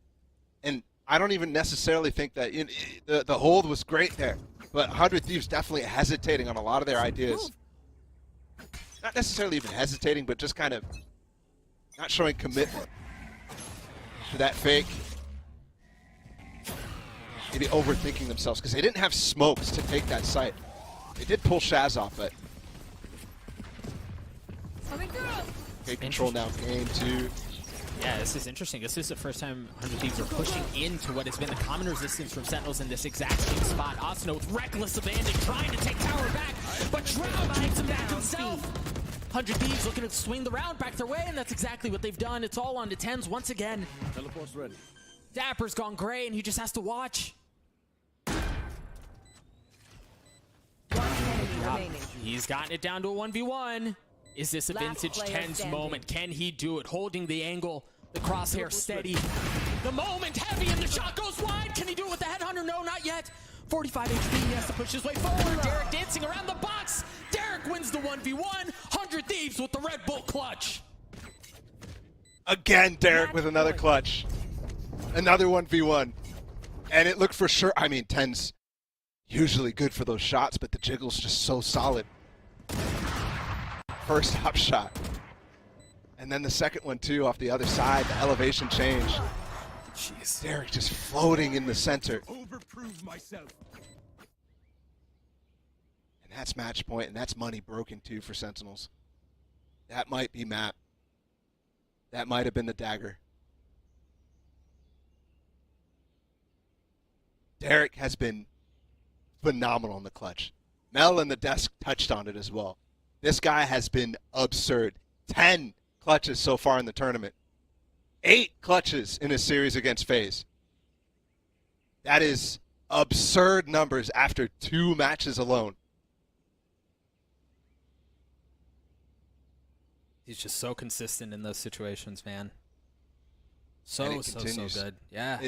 Speaker 2: And I don't even necessarily think that the hold was great there, but 100 Thieves definitely hesitating on a lot of their ideas. Not necessarily even hesitating, but just kind of not showing commitment to that fake. Maybe overthinking themselves because they didn't have smokes to take that site. They did pull Shaz off, but take control now. Game 2.
Speaker 4: Yeah, this is interesting. This is the first time 100 Thieves are pushing into what has been the common resistance from Sentinels in this exact same spot. Asuna with reckless abandon trying to take tower back, but Shroud takes him back himself. 100 Thieves looking to swing the round back their way, and that's exactly what they've done. It's all on to 10s once again.
Speaker 12: Teleport's ready.
Speaker 4: Dapper's gone gray, and he just has to watch.
Speaker 13: One enemy remaining.
Speaker 4: He's gotten it down to a 1v1. Is this a
Speaker 13: Last
Speaker 4: vintage
Speaker 13: player
Speaker 4: 10s
Speaker 13: standing.
Speaker 4: moment? Can he do it? Holding the angle, the crosshair steady. The moment heavy, and the shot goes wide. Can he do it with the headhunter? No, not yet. 45 HP, he has to push his way forward. Derek dancing around the box. Derek wins the 1v1. 100 Thieves with the Red Bull clutch.
Speaker 2: Again, Derek with another clutch. Another 1v1. And it looked for sure, I mean, 10's usually good for those shots, but the jiggle's just so solid. First hop shot. And then the second one too off the other side, the elevation change. Jeez, Derek just floating in the center.
Speaker 12: Overprove myself.
Speaker 2: And that's match point, and that's money broken too for Sentinels. That might be map. That might have been the dagger. Derek has been phenomenal in the clutch. Mel and the desk touched on it as well. This guy has been absurd. 10 clutches so far in the tournament. 8 clutches in a series against FaZe. That is absurd numbers after 2 matches alone.
Speaker 4: He's just so consistent in those situations, man. So good. Yeah.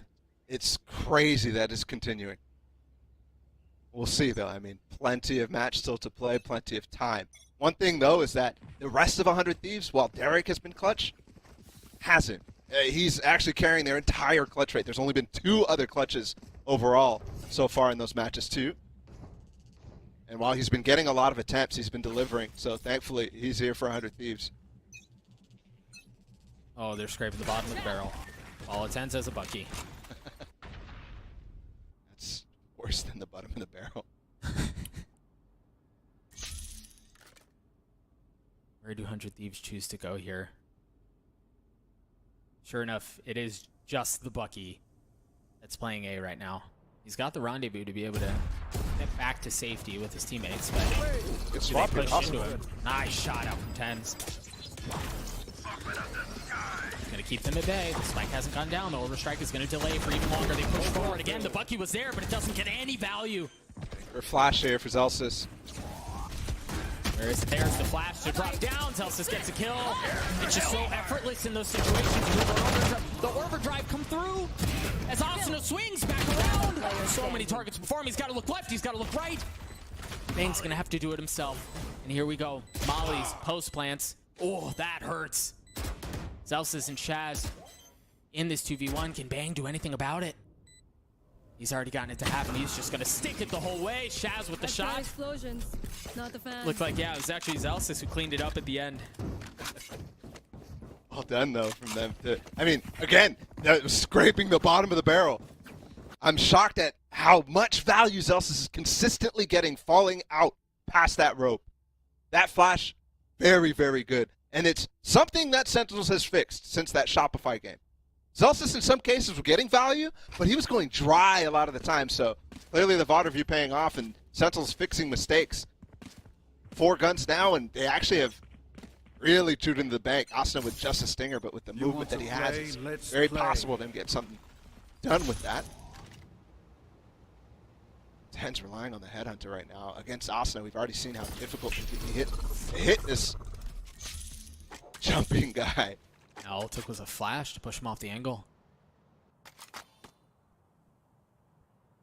Speaker 2: It's crazy that it's continuing. We'll see, though. I mean, plenty of match still to play, plenty of time. One thing, though, is that the rest of 100 Thieves, while Derek has been clutch, hasn't. He's actually carrying their entire clutch rate. There's only been 2 other clutches overall so far in those matches, too. And while he's been getting a lot of attempts, he's been delivering. So, thankfully, he's here for 100 Thieves.
Speaker 4: Oh, they're scraping the bottom of the barrel. All it ends as a Bucky.
Speaker 2: That's worse than the bottom of the barrel.
Speaker 4: Where do 100 Thieves choose to go here? Sure enough, it is just the Bucky that's playing A right now. He's got the rendezvous to be able to get back to safety with his teammates, but
Speaker 2: Good
Speaker 4: do
Speaker 2: swap
Speaker 4: they
Speaker 2: here.
Speaker 4: push into him? Nice shot out from Tens. Gonna keep them at bay. The spike hasn't gone down. The overstrike is gonna delay for even longer. They push forward again. The Bucky was there, but it doesn't get any value.
Speaker 2: For flash here for Zelsis.
Speaker 4: There's the flash to drop down. Zelsis gets a kill. It's just so effortless in those situations. The overdrive come through as Asuna swings back around. So many targets before him. He's got to look left. He's got to look right. Bang's going to have to do it himself. And here we go. Molly's post plants. Oh, that hurts. Zelsis and Shaz in this 2v1. Can Bang do anything about it? He's already gotten it to happen. He's just going to stick it the whole way. Shaz with the shot.
Speaker 14: Explosions. Not the fan.
Speaker 4: Looked like, yeah, it was actually Zelsis who cleaned it up at the end.
Speaker 2: Well done, though, from them. I mean, again, scraping the bottom of the barrel. I'm shocked at how much value Zelsis is consistently getting falling out past that rope. That flash, very, very good. And it's something that Sentinels has fixed since that Shopify game. Zelsis in some cases was getting value, but he was going dry a lot of the time. So clearly the VOD review paying off and Sentinels fixing mistakes. 4 guns now, and they actually have really chewed into the bank. Asuna with just a stinger, but with the movement that he has, it's very possible to get something done with that. Ten's relying on the headhunter right now against Asuna. We've already seen how difficult it can be to hit this jumping guy.
Speaker 4: All it took was a flash to push him off the angle.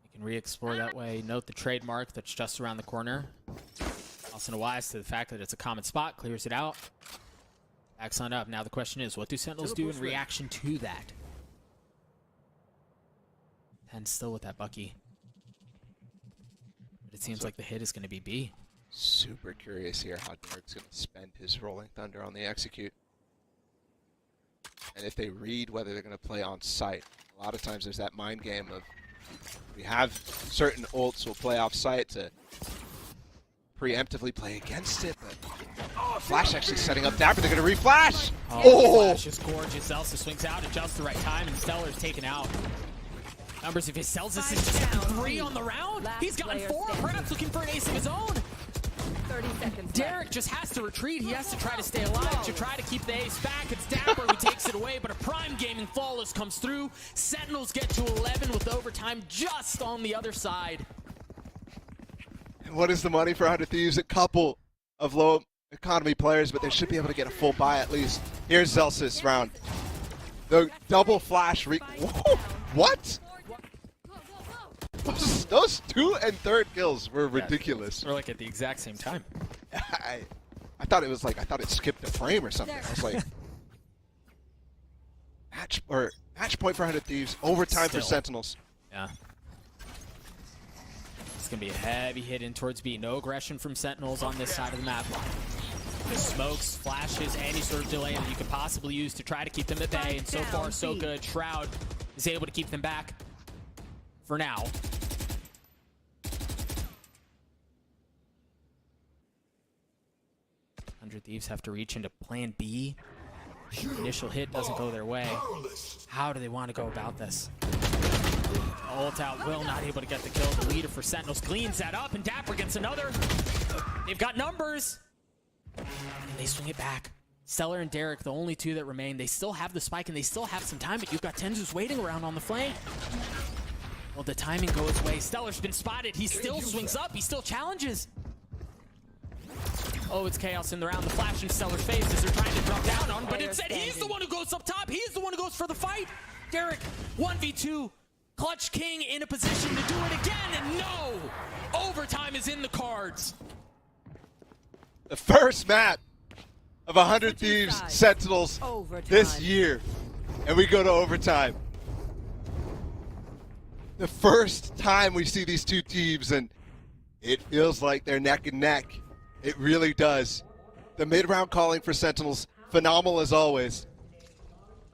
Speaker 4: You can re-explore that way. Note the trademark that's just around the corner. Asuna wise to the fact that it's a common spot, clears it out. Backs on up. Now the question is, what do Sentinels do in reaction to that? Ten's still with that Bucky. But it seems like the hit is going to be B.
Speaker 2: Super curious here how Derek's going to spend his Rolling Thunder on the execute. And if they read whether they're going to play on site. A lot of times there's that mind game of we have certain ults will play off site to preemptively play against it, but Flash actually setting up Dapper. They're going to re-flash.
Speaker 4: Oh! Flash is gorgeous. Elsa swings out at just the right time, and Stellar's taken out. Numbers if his Celsius is just 3 on the round. He's gotten 4, perhaps looking for an ace of his own.
Speaker 13: 30 seconds
Speaker 4: Derek just has to retreat. He has to try to stay alive, to try to keep the ace back. It's Dapper who takes it away, but a Prime Gaming Flawless comes through. Sentinels get to 11 with overtime just on the other side.
Speaker 2: And what is the money for 100 Thieves? A couple of low economy players, but they should be able to get a full buy at least. Here's Zelsis round. The double flash. Whoa, what? Those 2 and 3rd kills were ridiculous.
Speaker 4: We're like at the exact same time.
Speaker 2: I thought it was like, I thought it skipped a frame or something. I was like, match point for 100 Thieves, overtime for Sentinels.
Speaker 4: Yeah. It's going to be a heavy hit in towards B. No aggression from Sentinels on this side of the map. The smokes, flashes, any sort of delay that you could possibly use to try to keep them at bay. And so far, so good. Shroud is able to keep them back for now. Thieves have to reach into plan B. Initial hit doesn't go their way. How do they want to go about this? Ult out, Will not able to get the kill. The leader for Sentinels cleans that up, and Dapper gets another. They've got numbers. And they swing it back. Stellar and Derek, the only 2 that remain. They still have the spike, and they still have some time, but you've got Tenzu's waiting around on the flank. Well, the timing goes his way. Stellar's been spotted. He still swings up. He still challenges. Oh, it's chaos in the round. The flash in Stellar's face as they're trying to drop down on him, but instead he's the one who goes up top. He's the one who goes for the fight. Derek, 1v2. Clutch King in a position to do it again, and no! Overtime is in the cards.
Speaker 2: The first map of 100 Thieves Sentinels this year. And we go to overtime. The first time we see these 2 teams, and it feels like they're neck and neck. It really does. The mid-round calling for Sentinels, phenomenal as always.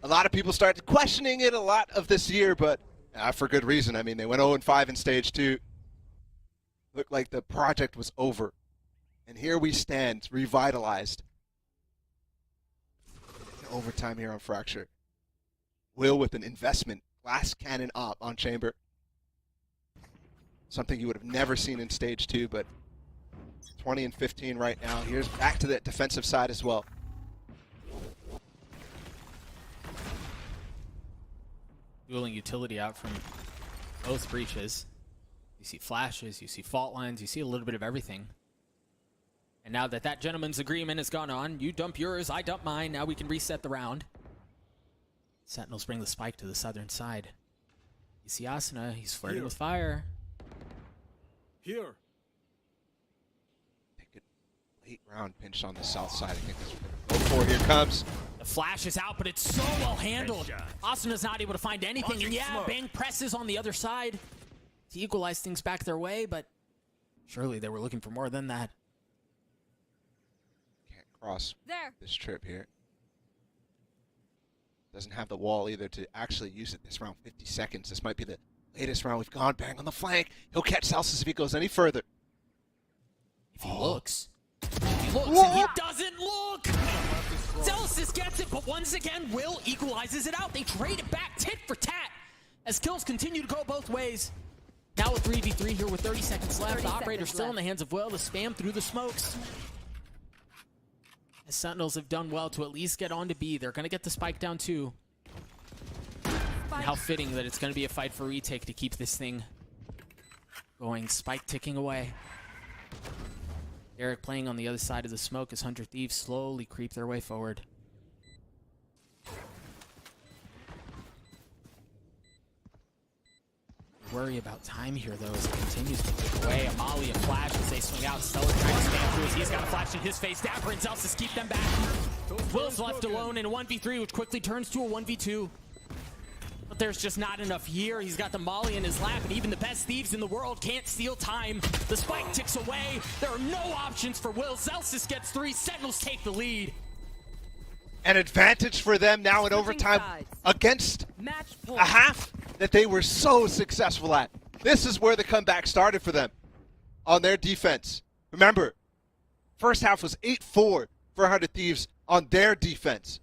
Speaker 2: A lot of people started questioning it a lot of this year, but for good reason. I mean, they went 0-5 in stage 2. Looked like the project was over. And here we stand, revitalized. Overtime here on Fracture. Will with an investment. Glass cannon op on Chamber. Something you would have never seen in stage 2, but 20 and 15 right now. Here's back to the defensive side as well.
Speaker 4: Dueling utility out from both breaches. You see flashes, you see fault lines, you see a little bit of everything. And now that that gentleman's agreement has gone on, you dump yours, I dump mine, now we can reset the round. Sentinels bring the spike to the southern side. You see Asuna, he's flirting with fire.
Speaker 12: Here.
Speaker 2: Late round pinch on the south side. I think that's what they're going for. Here comes.
Speaker 4: The flash is out, but it's so well handled. Asuna's not able to find anything, and yeah, Bang presses on the other side to equalize things back their way, but surely they were looking for more than that.
Speaker 2: Can't cross this trip here. Doesn't have the wall either to actually use it this round. 50 seconds. This might be the Latest round, we've gone bang on the flank. He'll catch Celsius if he goes any further.
Speaker 4: If he looks. And he doesn't look! Celsius gets it, but once again, Will equalizes it out. They trade it back tit for tat as kills continue to go both ways. Now a 3v3 here with 30 seconds left. The operator still in the hands of Will to spam through the smokes. As Sentinels have done well to at least get on to B. They're going to get the spike down too. And how fitting that it's going to be a fight for retake to keep this thing going. Spike ticking away. Derek playing on the other side of the smoke as 100 Thieves slowly creep their way forward. Worry about time here, though, as it continues to tick away. Amali, a flash as they swing out. Stellar trying to spam through as he's got a flash in his face. Dapper and Celsius keep them back. Will's left alone in a 1v3, which quickly turns to a 1v2. But there's just not enough here. He's got the Molly in his lap, and even the best thieves in the world can't steal time. The spike ticks away. There are no options for Will. Celsius gets 3. Sentinels take the lead.
Speaker 2: An advantage for them now in overtime against a half that they were so successful at. This is where the comeback started for them on their defense. Remember, first half was 8-4 for 100 Thieves on their defense.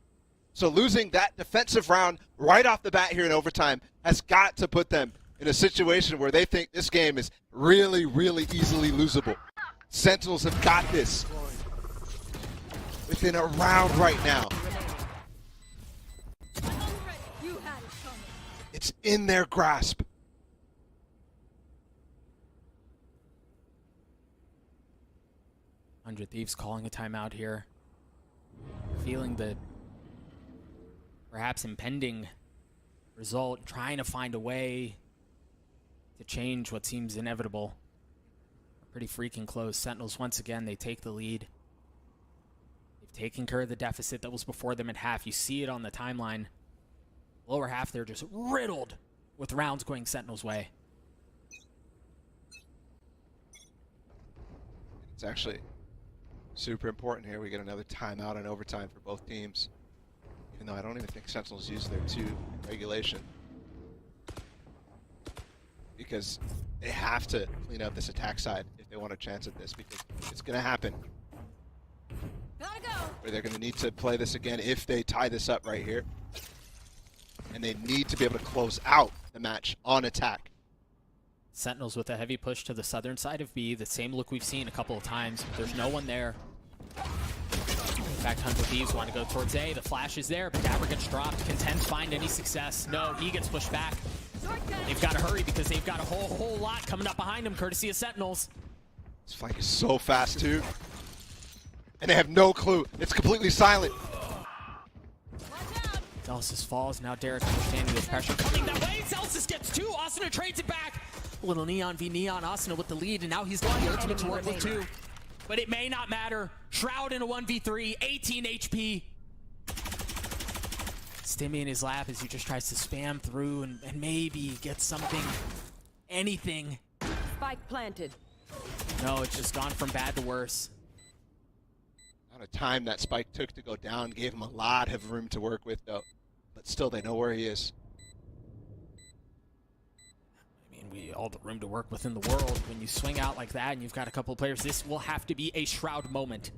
Speaker 2: So losing that defensive round right off the bat here in overtime has got to put them in a situation where they think this game is really, really easily losable. Sentinels have got this within a round right now. It's in their grasp.
Speaker 4: Thieves calling a timeout here. Feeling the perhaps impending result, trying to find a way to change what seems inevitable. Pretty freaking close. Sentinels, once again, they take the lead. They've taken care of the deficit that was before them at half. You see it on the timeline. Lower half, they're just riddled with rounds going Sentinels' way.
Speaker 2: It's actually super important here. We get another timeout in overtime for both teams. Even though I don't even think Sentinels use their 2 regulation. Because they have to clean up this attack side if they want a chance at this, because it's going to happen.
Speaker 14: Gotta go.
Speaker 2: Or they're going to need to play this again if they tie this up right here. And they need to be able to close out the match on attack.
Speaker 4: Sentinels with a heavy push to the southern side of B, the same look we've seen a couple of times. There's no one there. In fact, 100 Thieves want to go towards A. The flash is there, but Dapper gets dropped. Contends find any success. No, he gets pushed back. They've got to hurry because they've got a whole lot coming up behind them, courtesy of Sentinels.
Speaker 2: This flank is so fast, too. And they have no clue. It's completely silent.
Speaker 4: Celsius falls. Now Derek understanding the pressure coming that way. Celsius gets 2. Asuna trades it back. A little Neon v Neon. Asuna with the lead, and now he's got the ultimate to work with 2. But it may not matter. Shroud in a 1v3, 18 HP. Stimmy in his lap as he just tries to spam through and maybe get something, anything.
Speaker 13: Spike planted.
Speaker 4: No, it's just gone from bad to worse.
Speaker 2: Amount of time that spike took to go down gave him a lot of room to work with, though. But still, they know where he is.
Speaker 4: All the room to work with in the world. When you swing out like that and you've got a couple of players, this will have to be a Shroud moment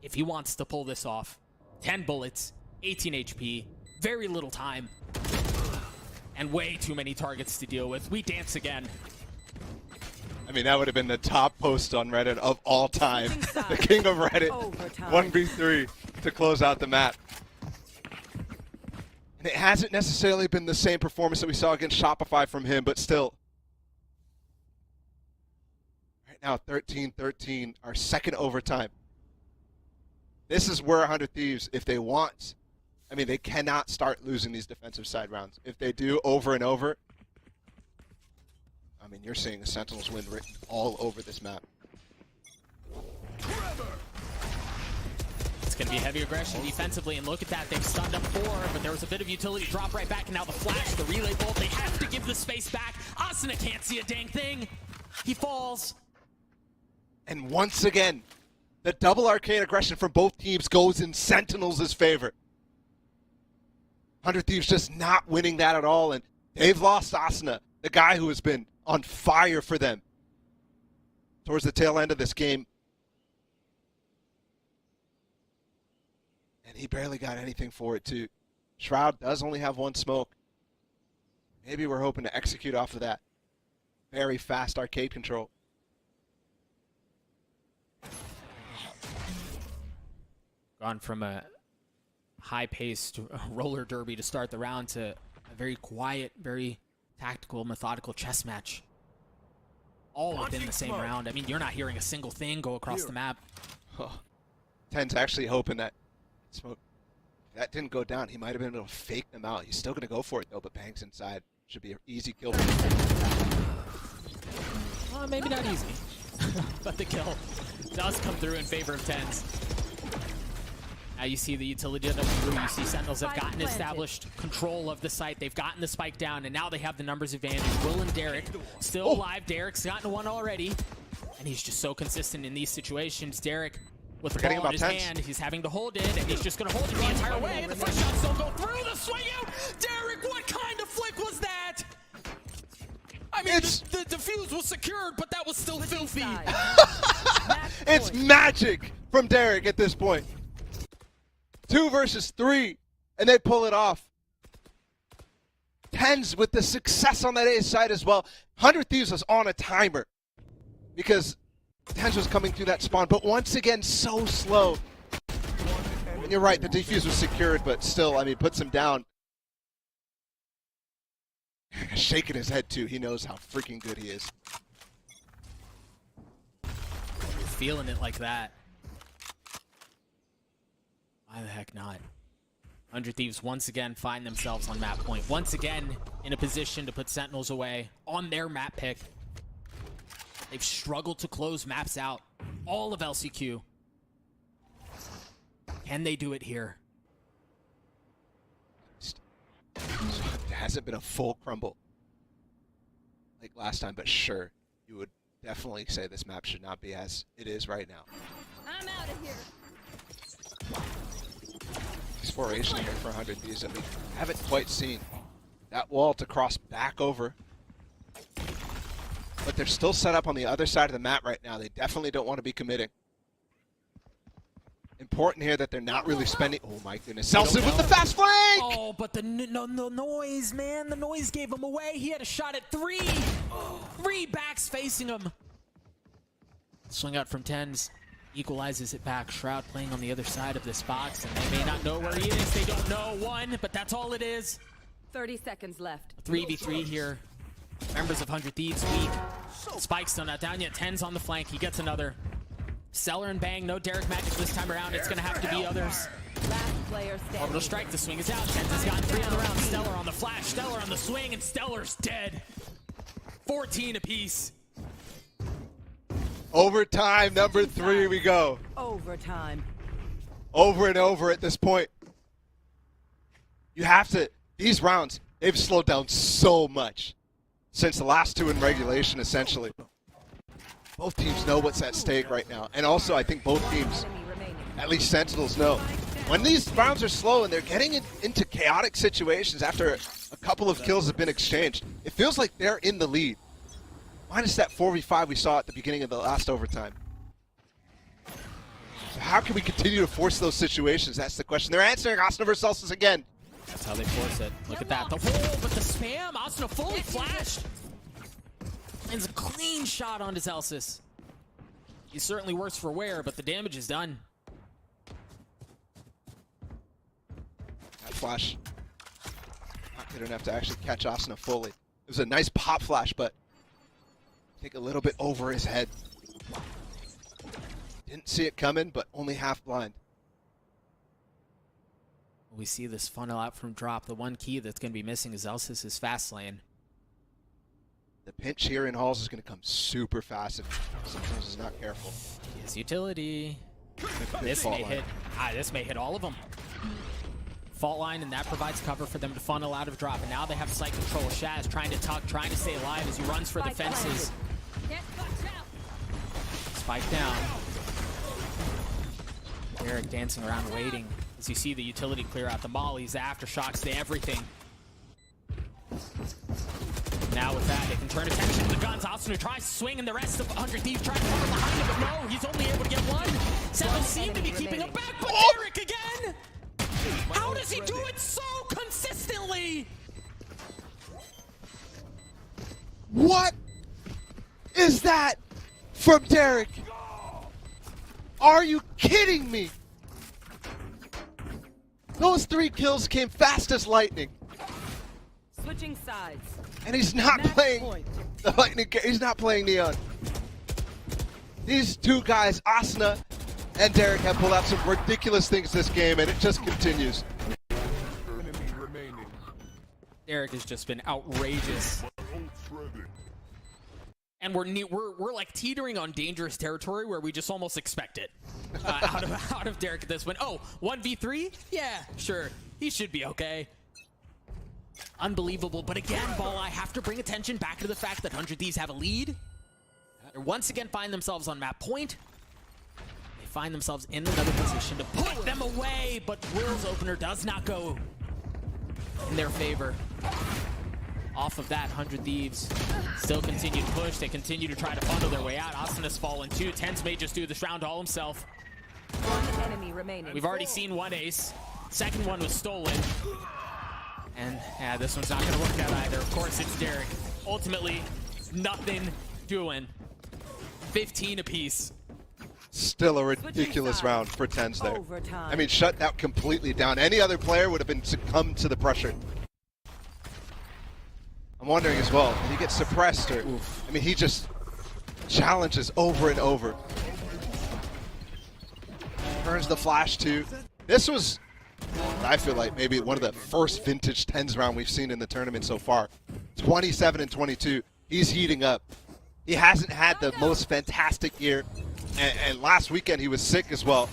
Speaker 4: if he wants to pull this off. 10 bullets, 18 HP, very little time, and way too many targets to deal with. We dance again.
Speaker 2: I mean, that would have been the top post on Reddit of all time. The king of Reddit, 1v3 to close out the map. And it hasn't necessarily been the same performance that we saw against Shopify from him, but still. Right now, 13-13, our second overtime. This is where 100 Thieves, if they want, I mean, they cannot start losing these defensive side rounds. If they do over and over, I mean, you're seeing the Sentinels win written all over this map.
Speaker 4: It's going to be heavy aggression defensively, and look at that. They've stunned up 4, but there was a bit of utility drop right back, and now the flash, the relay bolt. They have to give the space back. Asuna can't see a dang thing. He falls.
Speaker 2: And once again, the double arcade aggression from both teams goes in Sentinels' favor. 100 Thieves just not winning that at all, and they've lost Asuna. the guy who has been on fire for them towards the tail end of this game. And he barely got anything for it, too. Shroud does only have one smoke. Maybe we're hoping to execute off of that very fast arcade control.
Speaker 4: Gone from a high-paced roller derby to start the round to a very quiet, very tactical, methodical chess match. All within the same round. I mean, you're not hearing a single thing go across the map.
Speaker 2: Oh. Ten's actually hoping that smoke, if that didn't go down, he might have been able to fake them out. He's still going to go for it, though, but Bang's inside. Should be an easy kill.
Speaker 4: Well, maybe not easy, but the kill does come through in favor of Tens. Now you see the utility of through. You see Sentinels have gotten established control of the site. They've gotten the spike down, and now they have the numbers advantage. Will and Derek still alive. Derek's gotten one already, and he's just so consistent in these situations. Derek with the ball in his hand, he's having to hold it, and he's just going to hold it the entire way. And the first shot still go through the swing out. Derek, what kind of flick was that? I mean, the defuse was secured, but that was still filthy.
Speaker 2: It's magic from Derek at this point. 2 versus 3, and they pull it off. Tens with the success on that A side as well. 100 Thieves was on a timer because Tens was coming through that spawn, but once again, so slow. And you're right, the defuse was secured, but still, I mean, puts him down. Shaking his head, too. He knows how freaking good he is.
Speaker 4: Feeling it like that. Why the heck not? 100 Thieves once again find themselves on map point. Once again in a position to put Sentinels away on their map pick. They've struggled to close maps out all of LCQ. Can they do it here?
Speaker 2: It hasn't been a full crumble like last time, but sure, you would definitely say this map should not be as it is right now.
Speaker 14: I'm out of here.
Speaker 2: Exploration here for 100 Thieves that we haven't quite seen. That wall to cross back over. But they're still set up on the other side of the map right now. They definitely don't want to be committing. Important here that they're not really spending... Oh my goodness. Selson with the fast flank!
Speaker 4: Oh, but the noise, man. The noise gave him away. He had a shot at 3. 3 backs facing him. Swing out from Tens. Equalizes it back. Shroud playing on the other side of this box, and they may not know where he is. They don't know one, but that's all it is.
Speaker 13: 30 seconds left.
Speaker 4: 3v3 here. Members of 100 Thieves weak. Spike's still not down yet. Tens on the flank. He gets another. Stellar and Bang. No Derek magic this time around. It's going to have to be others.
Speaker 13: Last player standing.
Speaker 4: Orbital strike. The swing is out. Tens has gotten 3 on the round. Stellar on the flash. Stellar on the swing, and Stellar's dead. 14 apiece.
Speaker 2: Overtime, number 3 we go.
Speaker 13: Overtime.
Speaker 2: Over and over at this point. You have to, these rounds, they've slowed down so much since the last 2 in regulation, essentially. Both teams know what's at stake right now. And also, I think both teams, at least Sentinels, know. When these rounds are slow and they're getting into chaotic situations after a couple of kills have been exchanged, it feels like they're in the lead. Minus that 4v5 we saw at the beginning of the last overtime. So how can we continue to force those situations? That's the question. They're answering Asuna versus Celsius again.
Speaker 4: That's how they force it. Look at that. The wall, but the spam. Asuna fully flashed. And a clean shot onto Celsius. He's certainly worse for wear, but the damage is done.
Speaker 2: That flash, not good enough to actually catch Asuna fully. It was a nice pop flash, but I think a little bit over his head. Didn't see it coming, but only half blind.
Speaker 4: We see this funnel out from drop. The one key that's going to be missing is Celsius' fast lane.
Speaker 2: The pinch here in Halls is going to come super fast if Sentinels is not careful.
Speaker 4: His utility. This may hit. This may hit all of them. Fault line, and that provides cover for them to funnel out of drop. And now they have site control. Shaz trying to tuck, trying to stay alive as he runs for the fences. Spike down. Derek dancing around waiting as you see the utility clear out the mollies, the aftershocks, the everything. now with that, they can turn attention to the guns. Asuna tries to swing, and the rest of 100 Thieves try to cover behind him, but no, he's only able to get one. Sentinels seem to be keeping him back, but Derek again! How does he do it so consistently?
Speaker 2: What is that from Derek? Are you kidding me? Those 3 kills came fast as lightning.
Speaker 13: Switching sides.
Speaker 2: And he's not playing the lightning. He's not playing Neon. These 2 guys, Asuna and Derek, have pulled out some ridiculous things this game, and it just continues.
Speaker 4: Derek has just been outrageous. And we're like teetering on dangerous territory where we just almost expect it out of Derek at this point. Oh, 1v3? Yeah, sure. He should be okay. Unbelievable. But again, Ball, I have to bring attention back to the fact that 100 Thieves have a lead. They once again find themselves on map point. They find themselves in another position to put them away, but Will's opener does not go in their favor. Off of that, 100 Thieves still continue to push. They continue to try to funnel their way out. Asuna's fallen too. Tens may just do this round all himself.
Speaker 13: One enemy remaining.
Speaker 4: We've already seen one ace. Second one was stolen. And yeah, this one's not going to work out either. Of course, it's Derek. Ultimately, nothing doing. 15 apiece.
Speaker 2: Still a ridiculous round for Tens there. I mean, shut that completely down. Any other player would have been succumbed to the pressure. I'm wondering as well, did he get suppressed or... I mean, he just challenges over and over. Turns the flash too. This was, I feel like, maybe one of the first vintage Tens round we've seen in the tournament so far. 27 and 22. He's heating up. He hasn't had the most fantastic year. And last weekend he was sick as well.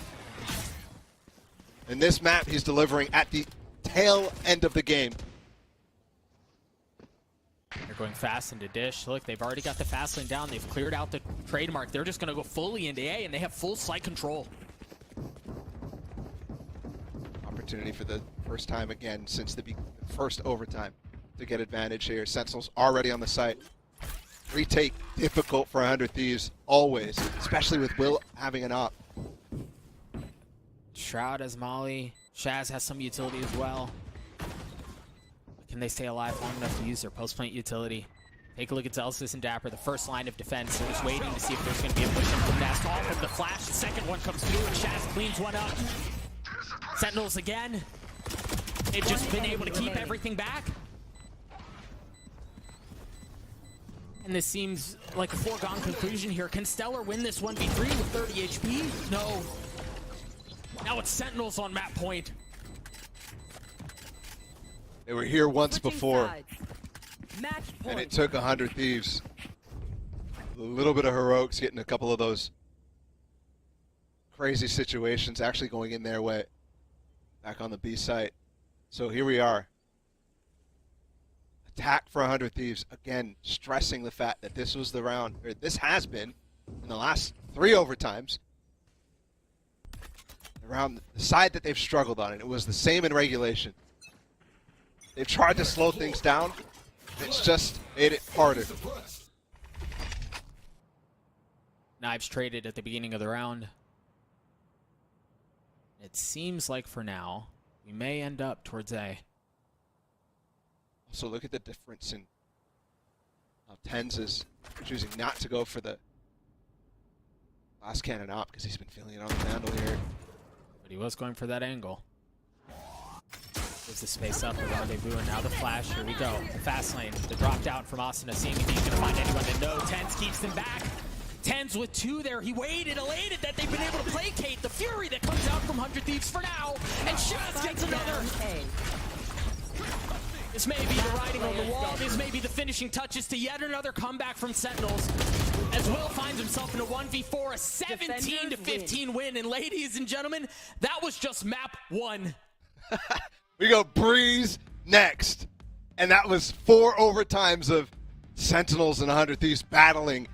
Speaker 2: In this map, he's delivering at the tail end of the game.
Speaker 4: They're going fast into Dish. Look, they've already got the fast lane down. They've cleared out the trademark. They're just going to go fully into A, and they have full site control.
Speaker 2: Opportunity for the first time again since the first overtime to get advantage here. Sentinels already on the site. Retake difficult for 100 Thieves, always, especially with Will having an op.
Speaker 4: Shroud has Molly. Shaz has some utility as well. Can they stay alive long enough to use their post-plant utility? Take a look at Zelsis and Dapper, the first line of defense. They're just waiting to see if there's going to be a push in from Nest. Off of the flash, the second one comes through, and Shaz cleans one up. Sentinels again. They've just been able to keep everything back. And this seems like a foregone conclusion here. Can Stellar win this 1v3 with 30 HP? No. Now it's Sentinels on map point.
Speaker 2: They were here once before, and it took 100 Thieves. A little bit of heroics, getting a couple of those crazy situations actually going in their way. Back on the B site. So here we are. Attack for 100 Thieves, again stressing the fact that this was the round, or this has been, in the last 3 overtimes, around the side that they've struggled on, and it was the same in regulation. They've tried to slow things down, it's just made it harder.
Speaker 4: Knives traded at the beginning of the round. It seems like for now, we may end up towards A.
Speaker 2: So look at the difference in how Tens is choosing not to go for the last cannon op because he's been feeling it on the handle here.
Speaker 4: But he was going for that angle. Gives the space up, the rendezvous, and now the flash. Here we go. The fast lane, the drop down from Asuna, seeing if he's going to find anyone to know. Tens keeps them back. Tens with 2 there. He waited, elated that they've been able to placate the fury that comes out from 100 Thieves for now. And Shaz gets another. This may be the writing on the wall. This may be the finishing touches to yet another comeback from Sentinels. As Will finds himself in a 1v4, a 17-15 win. And ladies and gentlemen, that was just map 1.
Speaker 2: We go Breeze next. And that was 4 overtimes of Sentinels and 100 Thieves battling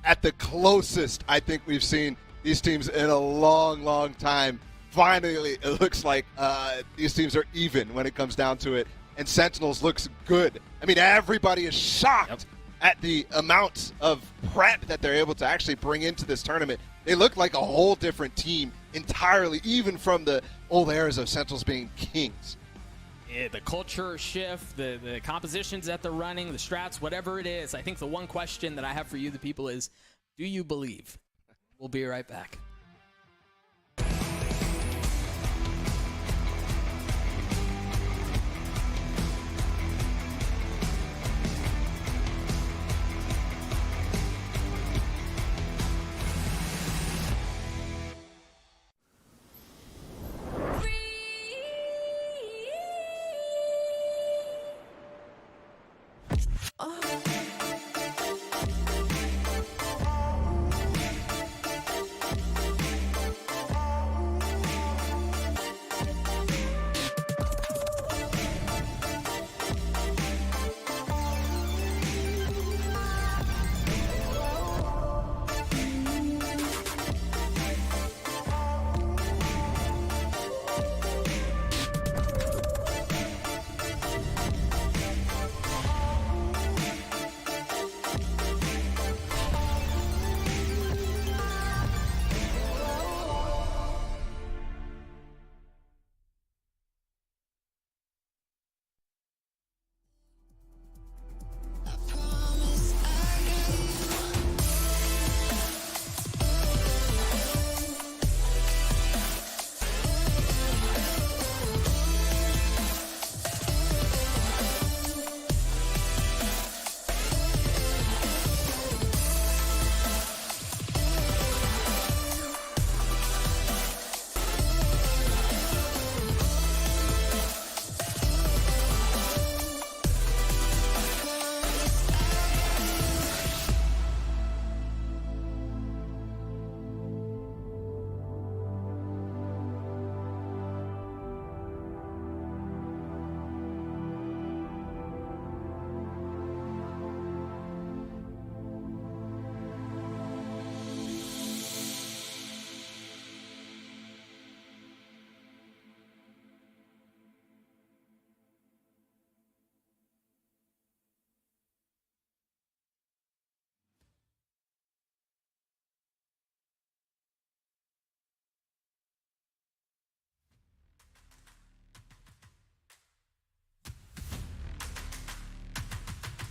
Speaker 2: at the closest I think we've seen these teams in a long, long time. Finally, it looks like these teams are even when it comes down to it. and Sentinels looks good. I mean, everybody is shocked at the amount of prep that they're able to actually bring into this tournament. They look like a whole different team entirely, even from the old eras of Sentinels being kings.
Speaker 4: Yeah, the culture shift, the compositions that they're running, the strats, whatever it is. I think the one question that I have for you, the people, is, do you believe? We'll be right back.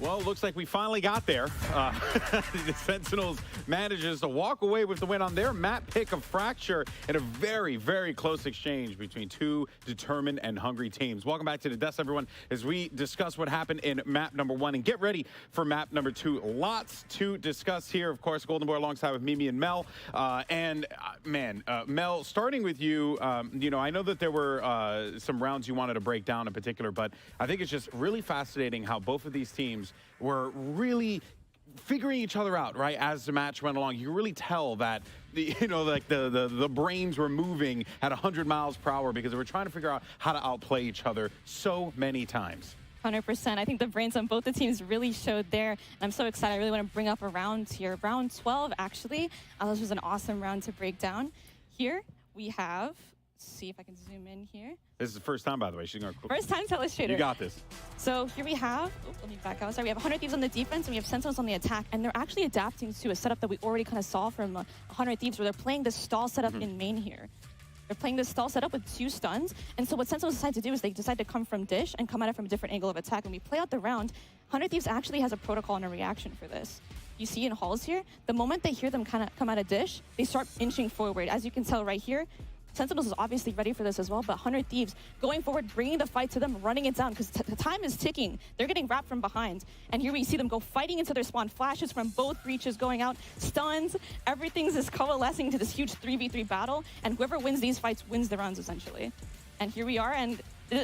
Speaker 5: Well, it looks like we finally got there. The Sentinels manages to walk away with the win on their map pick of Fracture in a very, very close exchange between two determined and hungry teams. Welcome back to the desk, everyone, as we discuss what happened in map number 1 and get ready for map number 2. Lots to discuss here. Of course, Golden Boy alongside with Mimi and Mel. Mel, starting with you, you know, I know that there were some rounds you wanted to break down in particular, but I think it's just really fascinating how both of these teams were really figuring each other out, right, as the match went along. You really tell that, you know, like the brains were moving at 100 miles per hour because they were trying to figure out how to outplay each other so many times.
Speaker 6: 100%. I think the brains on both the teams really showed there. And I'm so excited. I really want to bring up a round here. Round 12, actually. This was an awesome round to break down. Here we have, let's see if I can zoom in here.
Speaker 5: This is the first time, by the way. She's gonna
Speaker 6: first time Telestrator.
Speaker 5: You got this.
Speaker 6: So here we have, let me back out. Sorry, we have 100 Thieves on the defense and we have Sentinels on the attack. And they're actually adapting to a setup that we already kind of saw from 100 Thieves, where they're playing the stall setup in main here. They're playing this stall setup with 2 stuns. And so what Sentinels decide to do is they decide to come from dish and come at it from a different angle of attack. When we play out the round, 100 Thieves actually has a protocol and a reaction for this. You see in halls here, the moment they hear them kind of come out of dish, they start inching forward. As you can tell right here, Sentinels is obviously ready for this as well, but 100 Thieves going forward, bringing the fight to them, running it down, because the time is ticking. They're getting wrapped from behind. And here we see them go fighting into their spawn. Flashes from both breaches going out, stuns, everything's just coalescing to this huge 3v3 battle, and whoever wins these fights wins the rounds, essentially. And here we are, and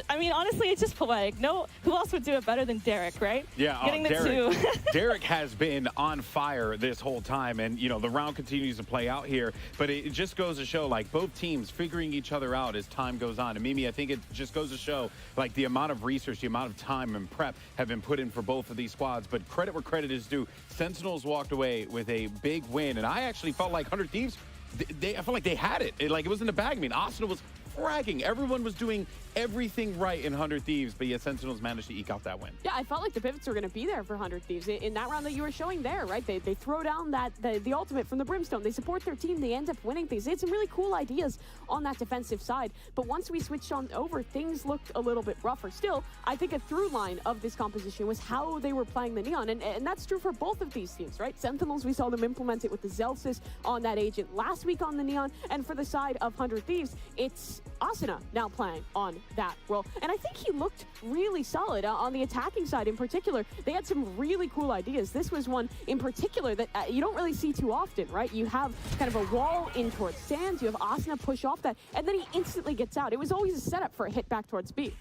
Speaker 6: I mean, honestly, it's just poetic. No, who else would do it better than Derek, right?
Speaker 5: Yeah,
Speaker 6: getting the
Speaker 5: Derek.
Speaker 6: 2.
Speaker 5: Derek has been on fire this whole time, and you know the round continues to play out here. But it just goes to show, like, both teams figuring each other out as time goes on. And Mimi, I think it just goes to show, like, the amount of research, the amount of time and prep have been put in for both of these squads. But credit where credit is due. Sentinels walked away with a big win, and I actually felt like 100 Thieves. I felt like they had it. Like, it was in the bag. I mean, Asuna was fragging. Everyone was doing everything right in 100 Thieves, but yet Sentinels managed to eke out that win.
Speaker 7: Yeah, I felt like the pivots were going to be there for 100 Thieves. In that round that you were showing there, right? They throw down the ultimate from the Brimstone. They support their team. They end up winning things. They had some really cool ideas on that defensive side. But once we switched on over, things looked a little bit rougher. Still, I think a through line of this composition was how they were playing the Neon. And that's true for both of these teams, right? Sentinels, we saw them implement it with the Zelsis on that agent last week on the Neon. And for the side of 100 Thieves, it's Asuna now playing on that role. And I think he looked really solid on the attacking side in particular. They had some really cool ideas. This was one in particular that you don't really see too often, right? You have kind of a wall in towards Sands, you have Asuna push off that, and then he instantly gets out. It was always a setup for a hit back towards B.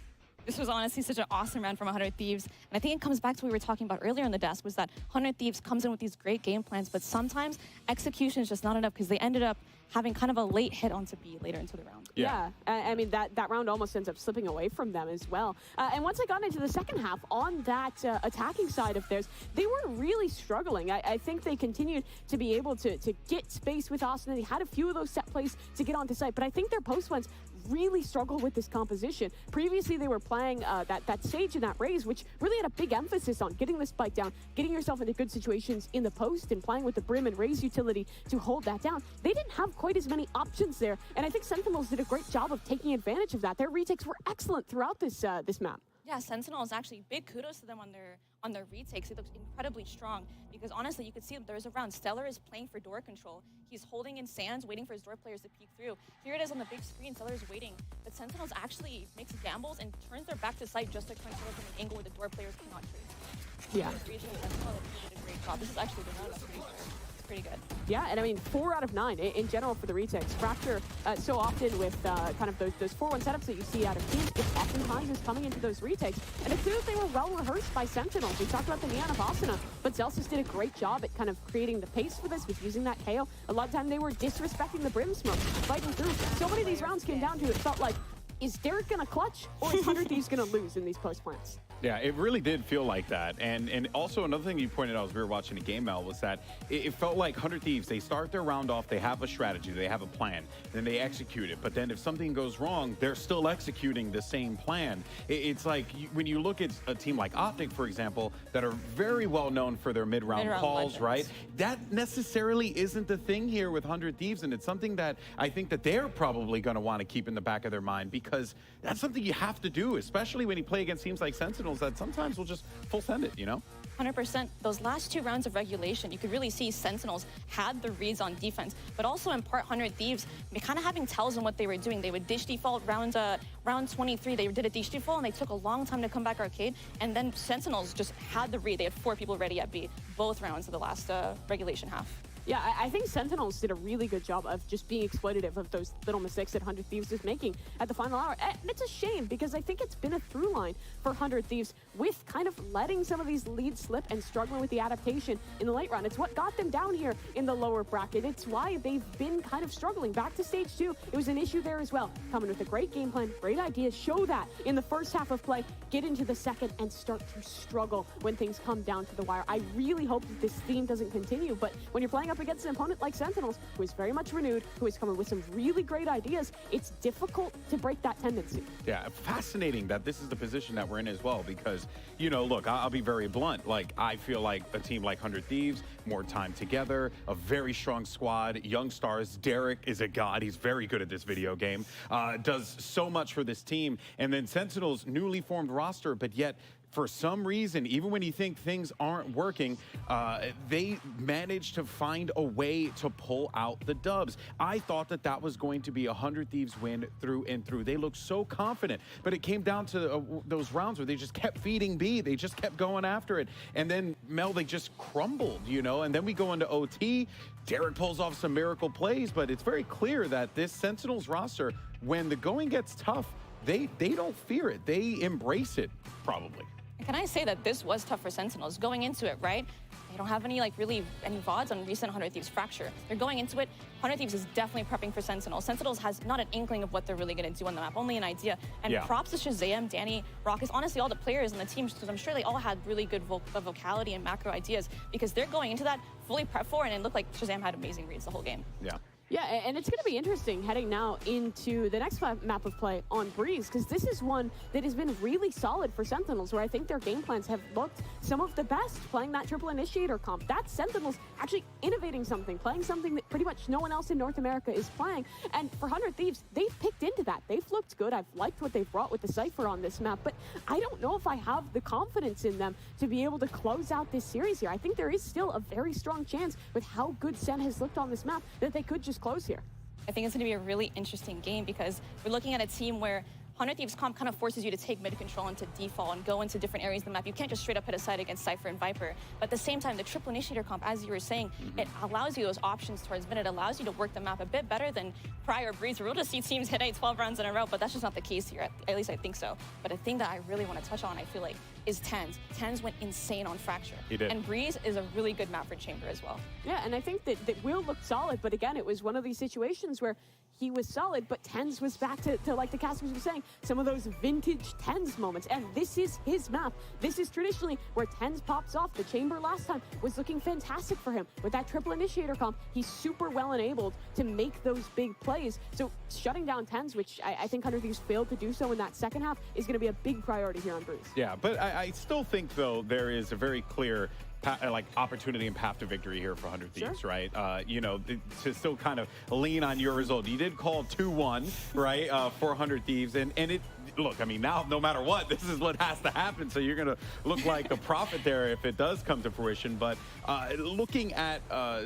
Speaker 6: This was honestly such an awesome round from 100 Thieves. And I think it comes back to what we were talking about earlier in the desk, was that 100 Thieves comes in with these great game plans, but sometimes execution is just not enough because they ended up having kind of a late hit onto B later into the round.
Speaker 7: Yeah, I mean, that round almost ends up slipping away from them as well. And once I got into the second half on that attacking side of theirs, they were really struggling. I think they continued to be able to get space with Asuna. They had a few of those set plays to get onto site, but I think their post ones really struggle with this composition. Previously, they were playing that Sage and that Raze, which really had a big emphasis on getting the spike down, getting yourself into good situations in the post, and playing with the Brim and Raze utility to hold that down. They didn't have quite as many options there, and I think Sentinels did a great job of taking advantage of that. Their retakes were excellent throughout this this map.
Speaker 6: Yeah, Sentinels, actually, big kudos to them on their retakes. They looked incredibly strong because honestly, you could see there was a round. Stellar is playing for door control. He's holding in Sands, waiting for his door players to peek through. Here it is on the big screen. Stellar is waiting, but Sentinels actually makes gambles and turns their back to sight just to control from an angle where the door players cannot trade.
Speaker 7: Yeah.
Speaker 6: Sentinel did a great job. This is actually the round. Pretty good.
Speaker 7: Yeah, and I mean, 4 out of 9 in general for the retakes. Fracture, so often with kind of those 4-1 setups that you see out of teams, it oftentimes is coming into those retakes. And it's clear that they were well rehearsed by Sentinels. We talked about the Neon of Asuna, but Zelsis did a great job at kind of creating the pace for this with using that KO. A lot of time they were disrespecting the Brim smoke, fighting through. So many of these rounds came down to it felt like, is Derek gonna clutch or is 100 Thieves gonna lose in these post plants?
Speaker 5: Yeah, it really did feel like that. And also another thing you pointed out as we were watching the game, Mel, was that it felt like 100 Thieves, they start their round off, they have a strategy, they have a plan, then they execute it. But then if something goes wrong, they're still executing the same plan. It's like when you look at a team like OpTic, for example, that are very well known for their mid-round calls, legends. Right? That necessarily isn't the thing here with 100 Thieves, and it's something that I think that they're probably going to want to keep in the back of their mind, because that's something you have to do, especially when you play against teams like Sentinels that sometimes will just full send it, you know?
Speaker 6: 100%. Those last 2 rounds of regulation, you could really see Sentinels had the reads on defense, but also in part 100 Thieves, kind of having tells on what they were doing. They would dish default round 23. They did a dish default and they took a long time to come back arcade, and then Sentinels just had the read. They had 4 people ready at B, both rounds of the last regulation half.
Speaker 7: Yeah, I think Sentinels did a really good job of just being exploitative of those little mistakes that 100 Thieves was making at the final hour. And it's a shame, because I think it's been a through line for 100 Thieves with kind of letting some of these leads slip and struggling with the adaptation in the late round. It's what got them down here in the lower bracket. It's why they've been kind of struggling. Back to stage 2, it was an issue there as well. Coming with a great game plan, great ideas, show that in the first half of play, get into the second and start to struggle when things come down to the wire. I really hope that this theme doesn't continue, but when you're playing up against an opponent like Sentinels, who is very much renewed, who is coming with some really great ideas, it's difficult to break that tendency.
Speaker 5: Yeah, fascinating that this is the position that we're in as well, because, you know, look, I'll be very blunt. Like, I feel like a team like 100 Thieves, more time together, a very strong squad, young stars. Derek is a god. He's very good at this video game, does so much for this team. And then Sentinels, newly formed roster, but yet for some reason, even when you think things aren't working, they managed to find a way to pull out the dubs. I thought that that was going to be a 100 Thieves win through and through. They looked so confident, but it came down to those rounds where they just kept feeding B. They just kept going after it. And then, Mel, they just crumbled, you know? And then we go into OT. Derek pulls off some miracle plays, but it's very clear that this Sentinels roster, when the going gets tough, they don't fear it. They embrace it, probably.
Speaker 6: Can I say that this was tough for Sentinels going into it, right? They don't have any really VODs on recent 100 Thieves Fracture. They're going into it. 100 Thieves is definitely prepping for Sentinels. Sentinels has not an inkling of what they're really going to do on the map, only an idea. And props to Shazam, Danny, Raucus, honestly all the players on the team, because I'm sure they all had really good vocality and macro ideas, because they're going into that fully prepped for, and it looked like Shazam had amazing reads the whole game.
Speaker 5: Yeah.
Speaker 7: Yeah, and it's going to be interesting heading now into the next map of play on Breeze, because this is one that has been really solid for Sentinels, where I think their game plans have looked some of the best, playing that triple initiator comp. That's Sentinels actually innovating something, playing something that pretty much no one else in North America is playing. And for 100 Thieves, they've picked into that. They've looked good. I've liked what they've brought with the Cypher on this map, but I don't know if I have the confidence in them to be able to close out this series here. I think there is still a very strong chance with how good Sen has looked on this map that they could just close here.
Speaker 6: I think it's going to be a really interesting game because we're looking at a team where 100 Thieves comp kind of forces you to take mid control into default and go into different areas of the map. You can't just straight up hit a side against Cypher and Viper. But at the same time, the triple initiator comp, as you were saying, it allows you those options towards mid. It allows you to work the map a bit better than prior Breeze. We'll just see teams hit 12 rounds in a row, but that's just not the case here. At least I think so. But a thing that I really want to touch on, I feel like, is TenZ. TenZ went insane on Fracture.
Speaker 5: He did.
Speaker 6: And Breeze is a really good map for Chamber as well.
Speaker 7: Yeah, and I think that Will looked solid, but again, it was one of these situations where he was solid, but TenZ was back to like the casters were saying, some of those vintage TenZ moments. And this is his map. This is traditionally where TenZ pops off. The Chamber last time was looking fantastic for him. With that triple initiator comp, he's super well enabled to make those big plays. So shutting down TenZ, which I think 100 Thieves failed to do so in that second half, is going to be a big priority here on Breeze.
Speaker 5: Yeah, but I still think, though, there is a very clear opportunity and path to victory here for 100 Thieves,
Speaker 7: sure.
Speaker 5: right? You know, to still kind of lean on your result. You did call 2-1, right, for 100 Thieves, and it, look, I mean, now no matter what, this is what has to happen, so you're going to look like a prophet there if it does come to fruition. But looking at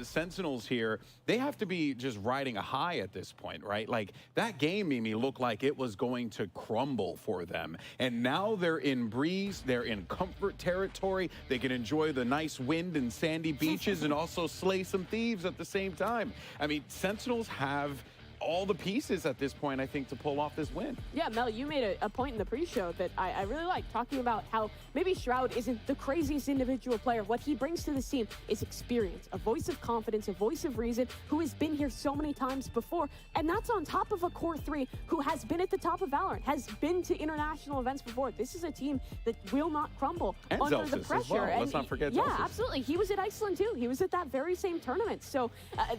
Speaker 5: Sentinels here, they have to be just riding a high at this point, right? Like, that game made me look like it was going to crumble for them. And now they're in Breeze, they're in comfort territory, they can enjoy the nice wind and sandy beaches and also slay some thieves at the same time. I mean, Sentinels have all the pieces at this point, I think, to pull off this win.
Speaker 7: Yeah, Mel, you made a point in the pre-show that I really like, talking about how maybe Shroud isn't the craziest individual player. What he brings to this team is experience, a voice of confidence, a voice of reason, who has been here so many times before. And that's on top of a core three who has been at the top of VALORANT, has been to international events before. This is a team that will not crumble
Speaker 5: and
Speaker 7: under
Speaker 5: Zelsis
Speaker 7: the pressure.
Speaker 5: As well.
Speaker 7: And
Speaker 5: let's not forget
Speaker 7: yeah,
Speaker 5: Zelsis.
Speaker 7: absolutely. He was at Iceland too. He was at that very same tournament. So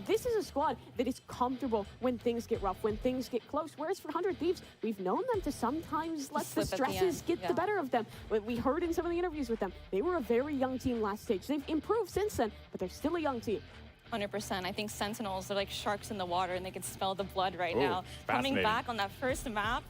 Speaker 7: this is a squad that is comfortable when things get rough, when things get close. Whereas for 100 Thieves, we've known them to sometimes let the stresses get the better of them. We heard in some of the interviews with them, they were a very young team last stage. They've improved since then, but they're still a young team.
Speaker 6: 100%. I think Sentinels are like sharks in the water and they can smell the blood right now. Coming back on that first map,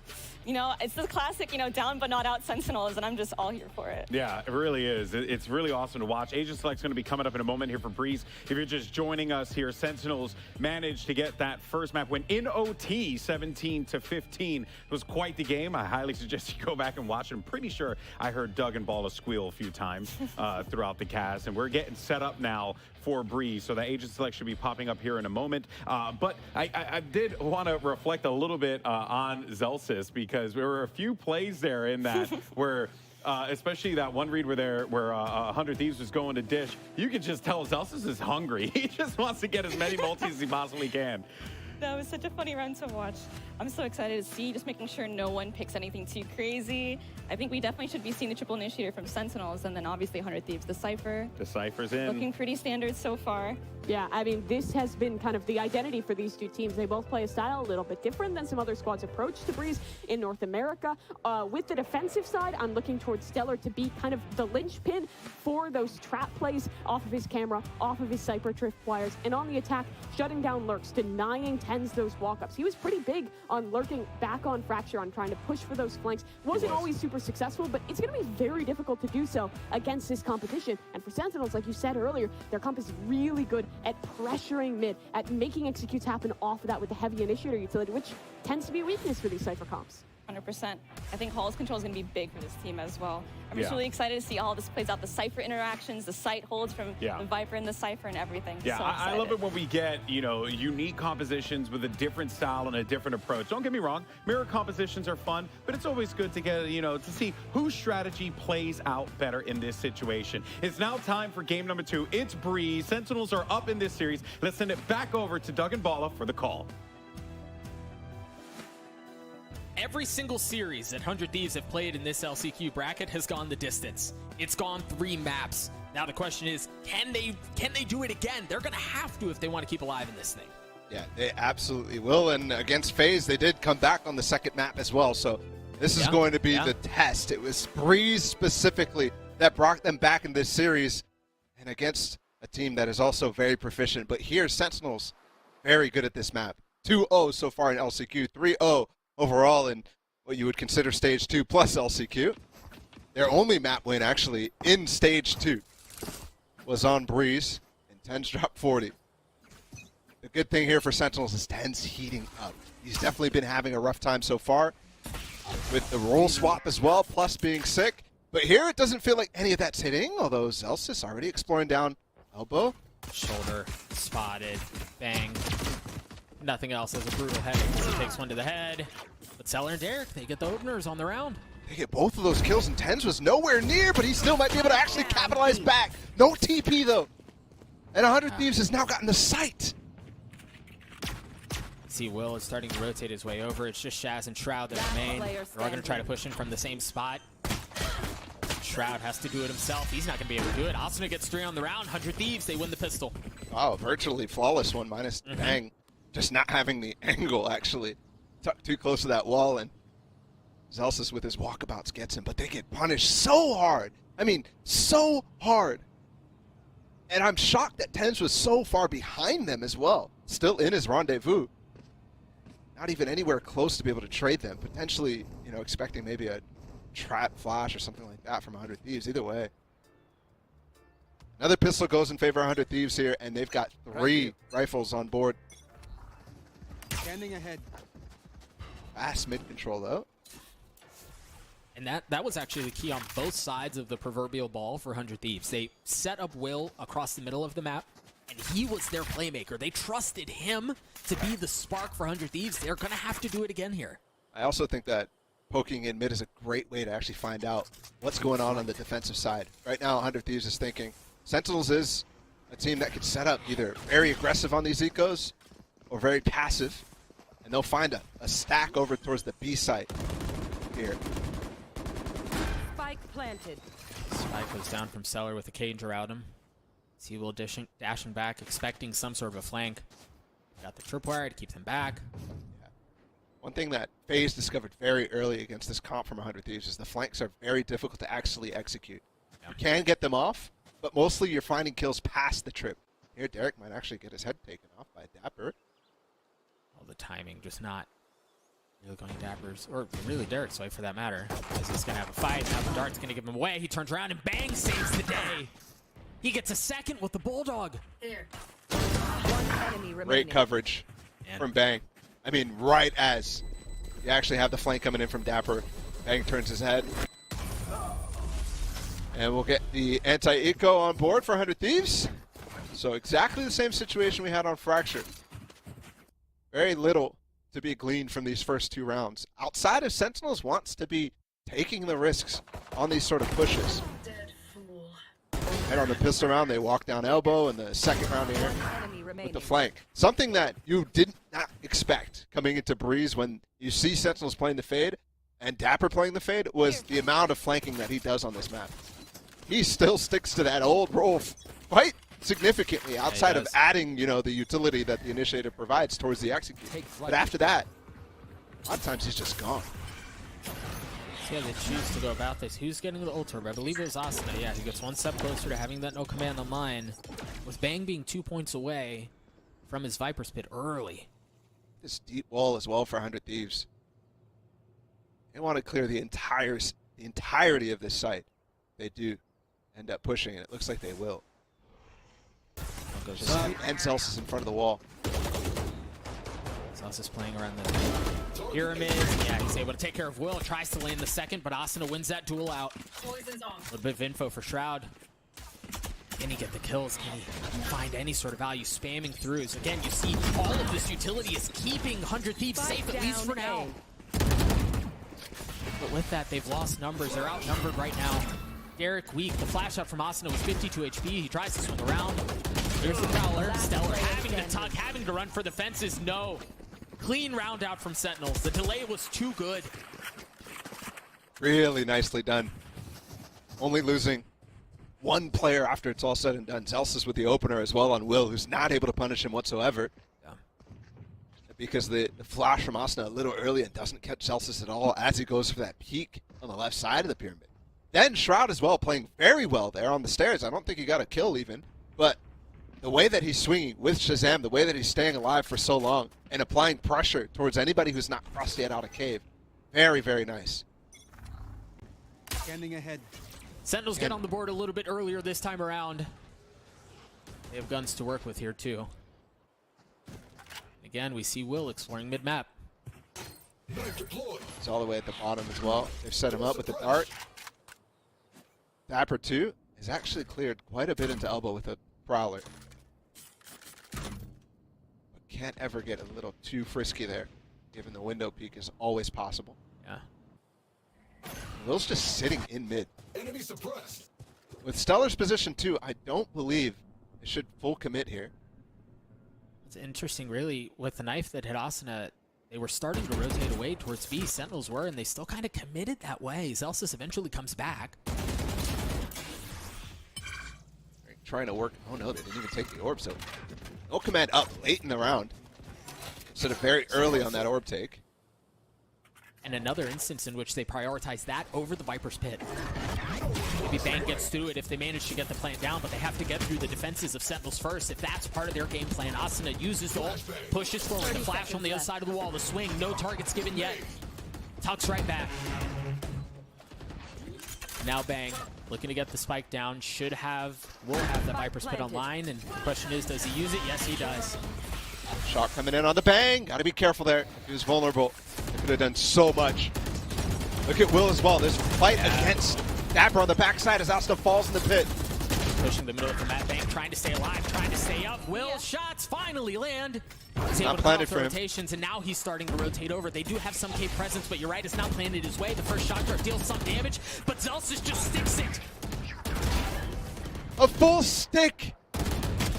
Speaker 6: you know, it's the classic, you know, down but not out Sentinels, and I'm just all here for it.
Speaker 5: Yeah, it really is. It's really awesome to watch. Agent Select's going to be coming up in a moment here for Breeze. If you're just joining us here, Sentinels managed to get that first map win in OT, 17-15. It was quite the game. I highly suggest you go back and watch it. I'm pretty sure I heard Doug and Balla squeal a few times throughout the cast, and we're getting set up now for Breeze, so that Agent Select should be popping up here in a moment. But I did want to reflect a little bit on Zelsis, because there were a few plays there in that where especially that one read where 100 Thieves was going to dish. You could just tell Zelsis is hungry. He just wants to get as many multis as he possibly can.
Speaker 6: That was such a funny run to watch. I'm so excited to see, just making sure no one picks anything too crazy. I think we definitely should be seeing the triple initiator from Sentinels, and then obviously 100 Thieves, the Cypher.
Speaker 5: The Cypher's in.
Speaker 6: Looking pretty standard so far.
Speaker 7: Yeah, I mean, this has been kind of the identity for these two teams. They both play a style a little bit different than some other squads' approach to Breeze in North America. With the defensive side, I'm looking towards Stellar to be kind of the linchpin for those trap plays off of his camera, off of his Cypher tripwires, and on the attack, shutting down lurks, denying TenZ those walk-ups. He was pretty big on lurking back on Fracture, on trying to push for those flanks. Wasn't always super successful, but it's going to be very difficult to do so against this competition. And for Sentinels, like you said earlier, their comp is really good at pressuring mid, at making executes happen off of that with the heavy initiator utility, which tends to be a weakness for these Cypher comps.
Speaker 6: 100%. I think Hall's control is going to be big for this team as well. I'm just really excited to see how all this plays out. The Cypher interactions, the sight holds from the Viper and the Cypher and everything.
Speaker 5: Yeah,
Speaker 6: so
Speaker 5: I love it when we get, you know, unique compositions with a different style and a different approach. Don't get me wrong, mirror compositions are fun, but it's always good to get, you know, to see whose strategy plays out better in this situation. It's now time for game number 2. It's Breeze. Sentinels are up in this series. Let's send it back over to Doug and Balla for the call.
Speaker 4: Every single series that 100 Thieves have played in this LCQ bracket has gone the distance. It's gone 3 maps. Now the question is, can they do it again? They're going to have to if they want to keep alive in this thing.
Speaker 2: Yeah, they absolutely will. And against FaZe, they did come back on the second map as well. So this is going to be the test. It was Breeze specifically that brought them back in this series, and against a team that is also very proficient. But here, Sentinels, very good at this map. 2-0 so far in LCQ, 3-0 overall in what you would consider Stage 2 plus LCQ. Their only map win, actually, in Stage 2 was on Breeze, and TenZ dropped 40. The good thing here for Sentinels is TenZ heating up. He's definitely been having a rough time so far with the role swap as well, plus being sick. But here it doesn't feel like any of that's hitting, although Zelsis already exploring down elbow.
Speaker 4: Shoulder, spotted, bang. Nothing else as a brutal head. He takes one to the head. But Seller and Derek, they get the openers on the round.
Speaker 2: They get both of those kills, and TenZ was nowhere near, but he still might be able to actually capitalize back. No TP, though. And 100 Thieves has now gotten the sight.
Speaker 4: See, Will is starting to rotate his way over. It's just Shaz and Shroud that remain. They're all going to try to push in from the same spot. Shroud has to do it himself. He's not going to be able to do it. Asuna gets 3 on the round. 100 Thieves, they win the pistol.
Speaker 2: Wow, virtually flawless one, minus Bang. Just not having the angle, actually. Tucked too close to that wall, and Zelsis with his walkabouts gets him, but they get punished so hard. I mean, so hard. And I'm shocked that TenZ was so far behind them as well. Still in his rendezvous. Not even anywhere close to be able to trade them. Potentially, you know, expecting maybe a trap flash or something like that from 100 Thieves. Either way. Another pistol goes in favor of 100 Thieves here, and they've got 3 rifles on board.
Speaker 12: Standing ahead.
Speaker 2: Fast mid control, though.
Speaker 4: And that was actually the key on both sides of the proverbial ball for 100 Thieves. They set up Will across the middle of the map, and he was their playmaker. They trusted him to be the spark for 100 Thieves. They're going to have to do it again here.
Speaker 2: I also think that poking in mid is a great way to actually find out what's going on the defensive side. Right now, 100 Thieves is thinking Sentinels is a team that can set up either very aggressive on these ecos or very passive, and they'll find a stack over towards the B site here.
Speaker 13: Spike planted.
Speaker 4: Spike goes down from Seller with a cage around him. See Will dashing back, expecting some sort of a flank. Got the tripwire to keep them back.
Speaker 2: Yeah. One thing that FaZe discovered very early against this comp from 100 Thieves is the flanks are very difficult to actually execute. You can get them off, but mostly you're finding kills past the trip. Here, Derek might actually get his head taken off by Dapper.
Speaker 4: All the timing just not really going Dapper's, or really Derek's way for that matter, because he's going to have a fight. Now the dart's going to give him away. He turns around and bang, saves the day. He gets a second with the Bulldog.
Speaker 13: One enemy remaining.
Speaker 2: Great coverage from Bang. I mean, right as you actually have the flank coming in from Dapper, Bang turns his head. And we'll get the anti-eco on board for 100 Thieves. So exactly the same situation we had on Fracture. Very little to be gleaned from these first 2 rounds. Outside of Sentinels wants to be taking the risks on these sort of pushes. And on the pistol round, they walk down elbow, and the second round here with the flank. Something that you did not expect coming into Breeze when you see Sentinels playing the fade and Dapper playing the fade was the amount of flanking that he does on this map. He still sticks to that old role quite significantly outside of adding, you know, the utility that the initiator provides towards the execute. But after that, a lot of times he's just gone.
Speaker 4: Yeah, they choose to go about this. Who's getting the ult orb? I believe it was Asuna. Yeah, he gets one step closer to having that no command on line. With Bang being 2 points away from his Viper's Pit early.
Speaker 2: This deep wall as well for 100 Thieves. They want to clear the entirety of this site. They do end up pushing, and it looks like they will. And Zelsis is in front of the wall.
Speaker 4: Zelsis is playing around the pyramid. Yeah, he's able to take care of Will. Tries to land the second, but Asuna wins that duel out. A little bit of info for Shroud. Can he get the kills? Can he find any sort of value spamming through? So again, you see all of this utility is keeping 100 Thieves safe, at least for now. But with that, they've lost numbers. They're outnumbered right now. Derek weak. The flash up from Asuna was 52 HP. He tries to swing around. There's the Prowler. Stellar having to tug, having to run for the fences. No. Clean round out from Sentinels. The delay was too good.
Speaker 2: Really nicely done. Only losing one player after it's all said and done. Zelsis with the opener as well on Will, who's not able to punish him whatsoever.
Speaker 4: Yeah.
Speaker 2: because the flash from Asna a little early and doesn't catch Celsius at all as he goes for that peek on the left side of the pyramid. Then Shroud as well, playing very well there on the stairs. I don't think he got a kill even, but the way that he's swinging with Shazam, the way that he's staying alive for so long and applying pressure towards anybody who's not crossed yet out of cave, very, very nice.
Speaker 12: Scanning ahead.
Speaker 4: Sentinels get on the board a little bit earlier this time around. They have guns to work with here too. Again, we see Will exploring mid-map.
Speaker 2: He's all the way at the bottom as well. They've set him up with the dart. Dapper 2 has actually cleared quite a bit into elbow with a Prowler. But can't ever get a little too frisky there, given the window peek is always possible.
Speaker 4: Yeah.
Speaker 2: Will's just sitting in mid.
Speaker 15: Enemy suppressed.
Speaker 2: With Stellar's position too, I don't believe they should full commit here.
Speaker 4: It's interesting, really, with the knife that hit Asuna, they were starting to rotate away towards B. Sentinels were, and they still kind of committed that way. Zelsis eventually comes back.
Speaker 2: Trying to work. Oh no, they didn't even take the orb, so no command up late in the round. Instead of very early on that orb take.
Speaker 4: And another instance in which they prioritize that over the Viper's Pit. Maybe Bang gets through it if they manage to get the plant down, but they have to get through the defenses of Sentinels first. If that's part of their game plan, Asuna uses the ult, pushes forward, the flash on the other side of the wall, the swing, no targets given yet. Tucks right back. Now Bang, looking to get the spike down, will have the Viper's Pit online, and the question is, does he use it? Yes, he does.
Speaker 2: Shot coming in on the Bang. Gotta be careful there. He was vulnerable. They could have done so much. Look at Will as well. This fight against Dapper on the backside as Asta falls in the pit.
Speaker 4: Pushing the middle of the map, Bang trying to stay alive, trying to stay up. Will's shots finally land. He's able to call off the rotations, and now he's starting to rotate over. They do have some cave presence, but you're right, it's not landed his way. The first shot deals some damage, but Zelsis just sticks it.
Speaker 2: A full stick!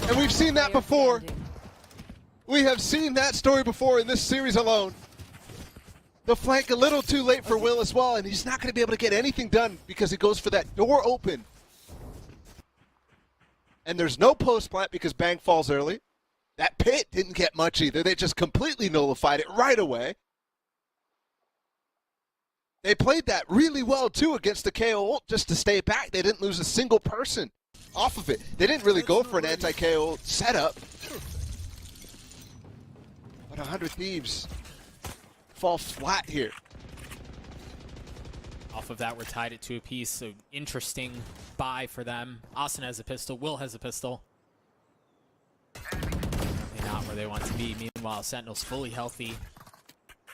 Speaker 2: And we've seen that before. We have seen that story before in this series alone. The flank a little too late for Will as well, and he's not going to be able to get anything done because he goes for that door open. And there's no post plant because Bang falls early. That pit didn't get much either. They just completely nullified it right away. They played that really well too against the KO ult just to stay back. They didn't lose a single person off of it. They didn't really go for an anti-KO setup. But 100 Thieves fall flat here.
Speaker 4: Off of that, we're tied at 2 apiece, so interesting buy for them. Austin has a pistol, Will has a pistol. They're not where they want to be. Meanwhile, Sentinel's fully healthy,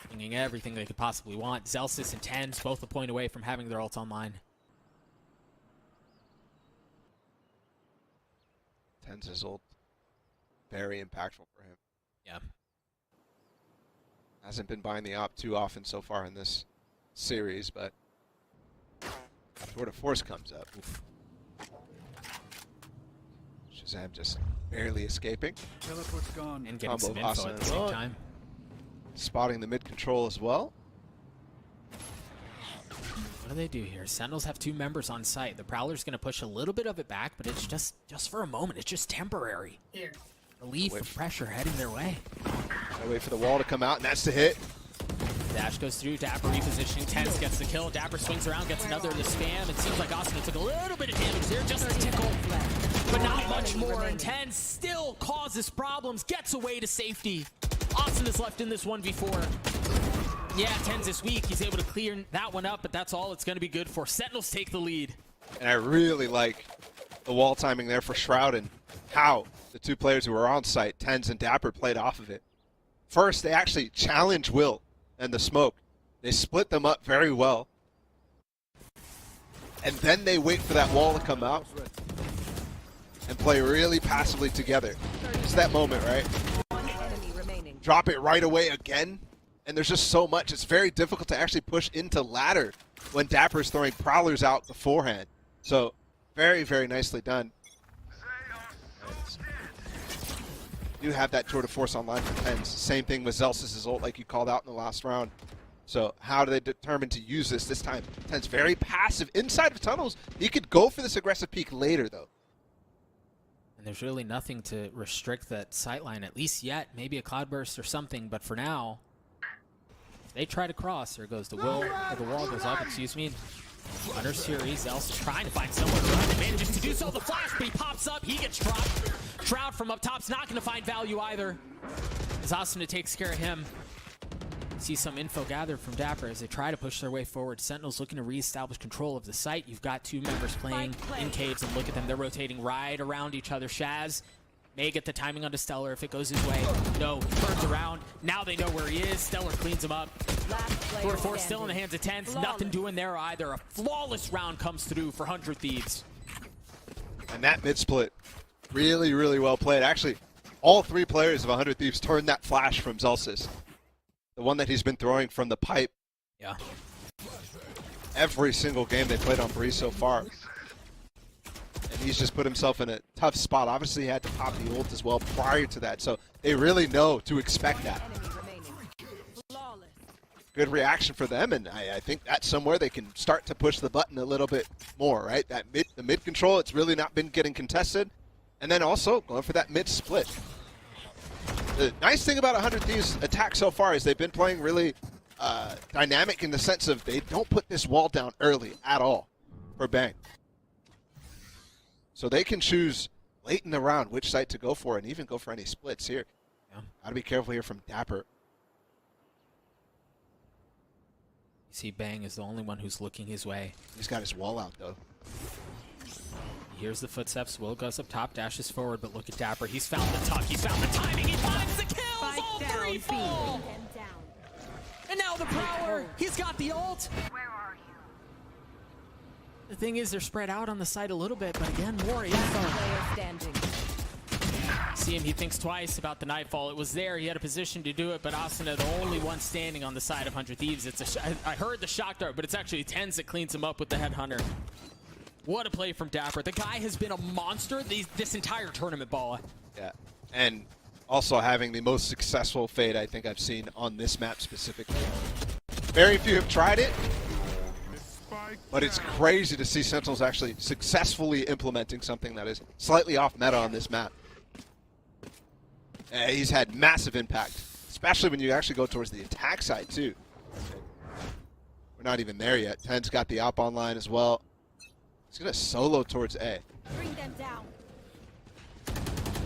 Speaker 4: bringing everything they could possibly want. Zelsis and Tens both a point away from having their ult online.
Speaker 2: Tens' ult, very impactful for him.
Speaker 4: Yeah.
Speaker 2: Hasn't been buying the op too often so far in this series, but Tour de Force comes up. Oof. Shazam just barely escaping.
Speaker 12: Teleport's gone.
Speaker 4: And getting some info at the same time.
Speaker 2: Spotting the mid control as well.
Speaker 4: What do they do here? Sentinels have 2 members on site. The Prowler's going to push a little bit of it back, but it's just for a moment. It's just temporary.
Speaker 14: Here.
Speaker 4: Relief of pressure heading their way.
Speaker 2: Gotta wait for the wall to come out, and that's the hit.
Speaker 4: Dash goes through, Dapper repositioning, Tens gets the kill, Dapper swings around, gets another in the spam. It seems like Austin took a little bit of damage there, just a tickle, but not much more. And Tens still causes problems, gets away to safety. Austin is left in this 1v4. Yeah, Tens this week, he's able to clear that one up, but that's all it's going to be good for. Sentinels take the lead.
Speaker 2: And I really like the wall timing there for Shroud and how the 2 players who were on site, Tens and Dapper, played off of it. First, they actually challenge Will and the smoke. They split them up very well. And then they wait for that wall to come out and play really passively together. It's that moment, right? Drop it right away again. And there's just so much. It's very difficult to actually push into ladder when Dapper's throwing Prowlers out beforehand. So, very, very nicely done. You have that Tour de Force online for Tens. Same thing with Zelsis' ult like you called out in the last round. So how do they determine to use this time? Tens very passive inside of tunnels. He could go for this aggressive peek later though.
Speaker 4: And there's really nothing to restrict that sightline, at least yet. Maybe a cloudburst or something, but for now, if they try to cross, there goes the wall goes up, excuse me. Under series, Else trying to find someone around and manages to do so. The flash, but he pops up, he gets dropped. Shroud from up top's not going to find value either. As Asuna takes care of him. See some info gathered from Dapper as they try to push their way forward. Sentinels looking to reestablish control of the site. You've got two members playing in caves, and look at them. They're rotating right around each other. Shaz may get the timing onto Stellar if it goes his way. No, turns around. Now they know where he is. Stellar cleans him up. 4-4 still in the hands of Tens. Nothing doing there either. A flawless round comes through for 100 Thieves.
Speaker 2: And that mid split, really, really well played. Actually, all three players of 100 Thieves turned that flash from Zelsis. The one that he's been throwing from the pipe.
Speaker 4: Yeah.
Speaker 2: Every single game they played on Breeze so far. And he's just put himself in a tough spot. Obviously, he had to pop the ult as well prior to that. So they really know to expect that. Good reaction for them, and I think that's somewhere they can start to push the button a little bit more, right? That the mid control, it's really not been getting contested. And then also going for that mid split. The nice thing about 100 Thieves' attack so far is they've been playing really dynamic in the sense of they don't put this wall down early at all for Bang. So they can choose late in the round which site to go for and even go for any splits here.
Speaker 4: Yeah.
Speaker 2: Gotta be careful here from Dapper.
Speaker 4: You see Bang is the only one who's looking his way.
Speaker 2: He's got his wall out though.
Speaker 4: He hears the footsteps. Will goes up top, dashes forward, but look at Dapper. He's found the tuck. He's found the timing. He finds the kills. All three fall. And now the power. He's got the ult. The thing is, they're spread out on the side a little bit, but again, more info. See him, he thinks twice about the Nightfall. It was there, he had a position to do it, but Asuna, the only one standing on the side of 100 Thieves. I heard the shock dart, but it's actually Tens that cleans him up with the Headhunter. What a play from Dapper. The guy has been a monster this entire tournament, Balla.
Speaker 2: Yeah, and also having the most successful fade I think I've seen on this map specifically. Very few have tried it, but it's crazy to see Sentinels actually successfully implementing something that is slightly off meta on this map. He's had massive impact, especially when you actually go towards the attack side too. We're not even there yet. Ten's got the op online as well. He's gonna solo towards A.
Speaker 14: Bring them down.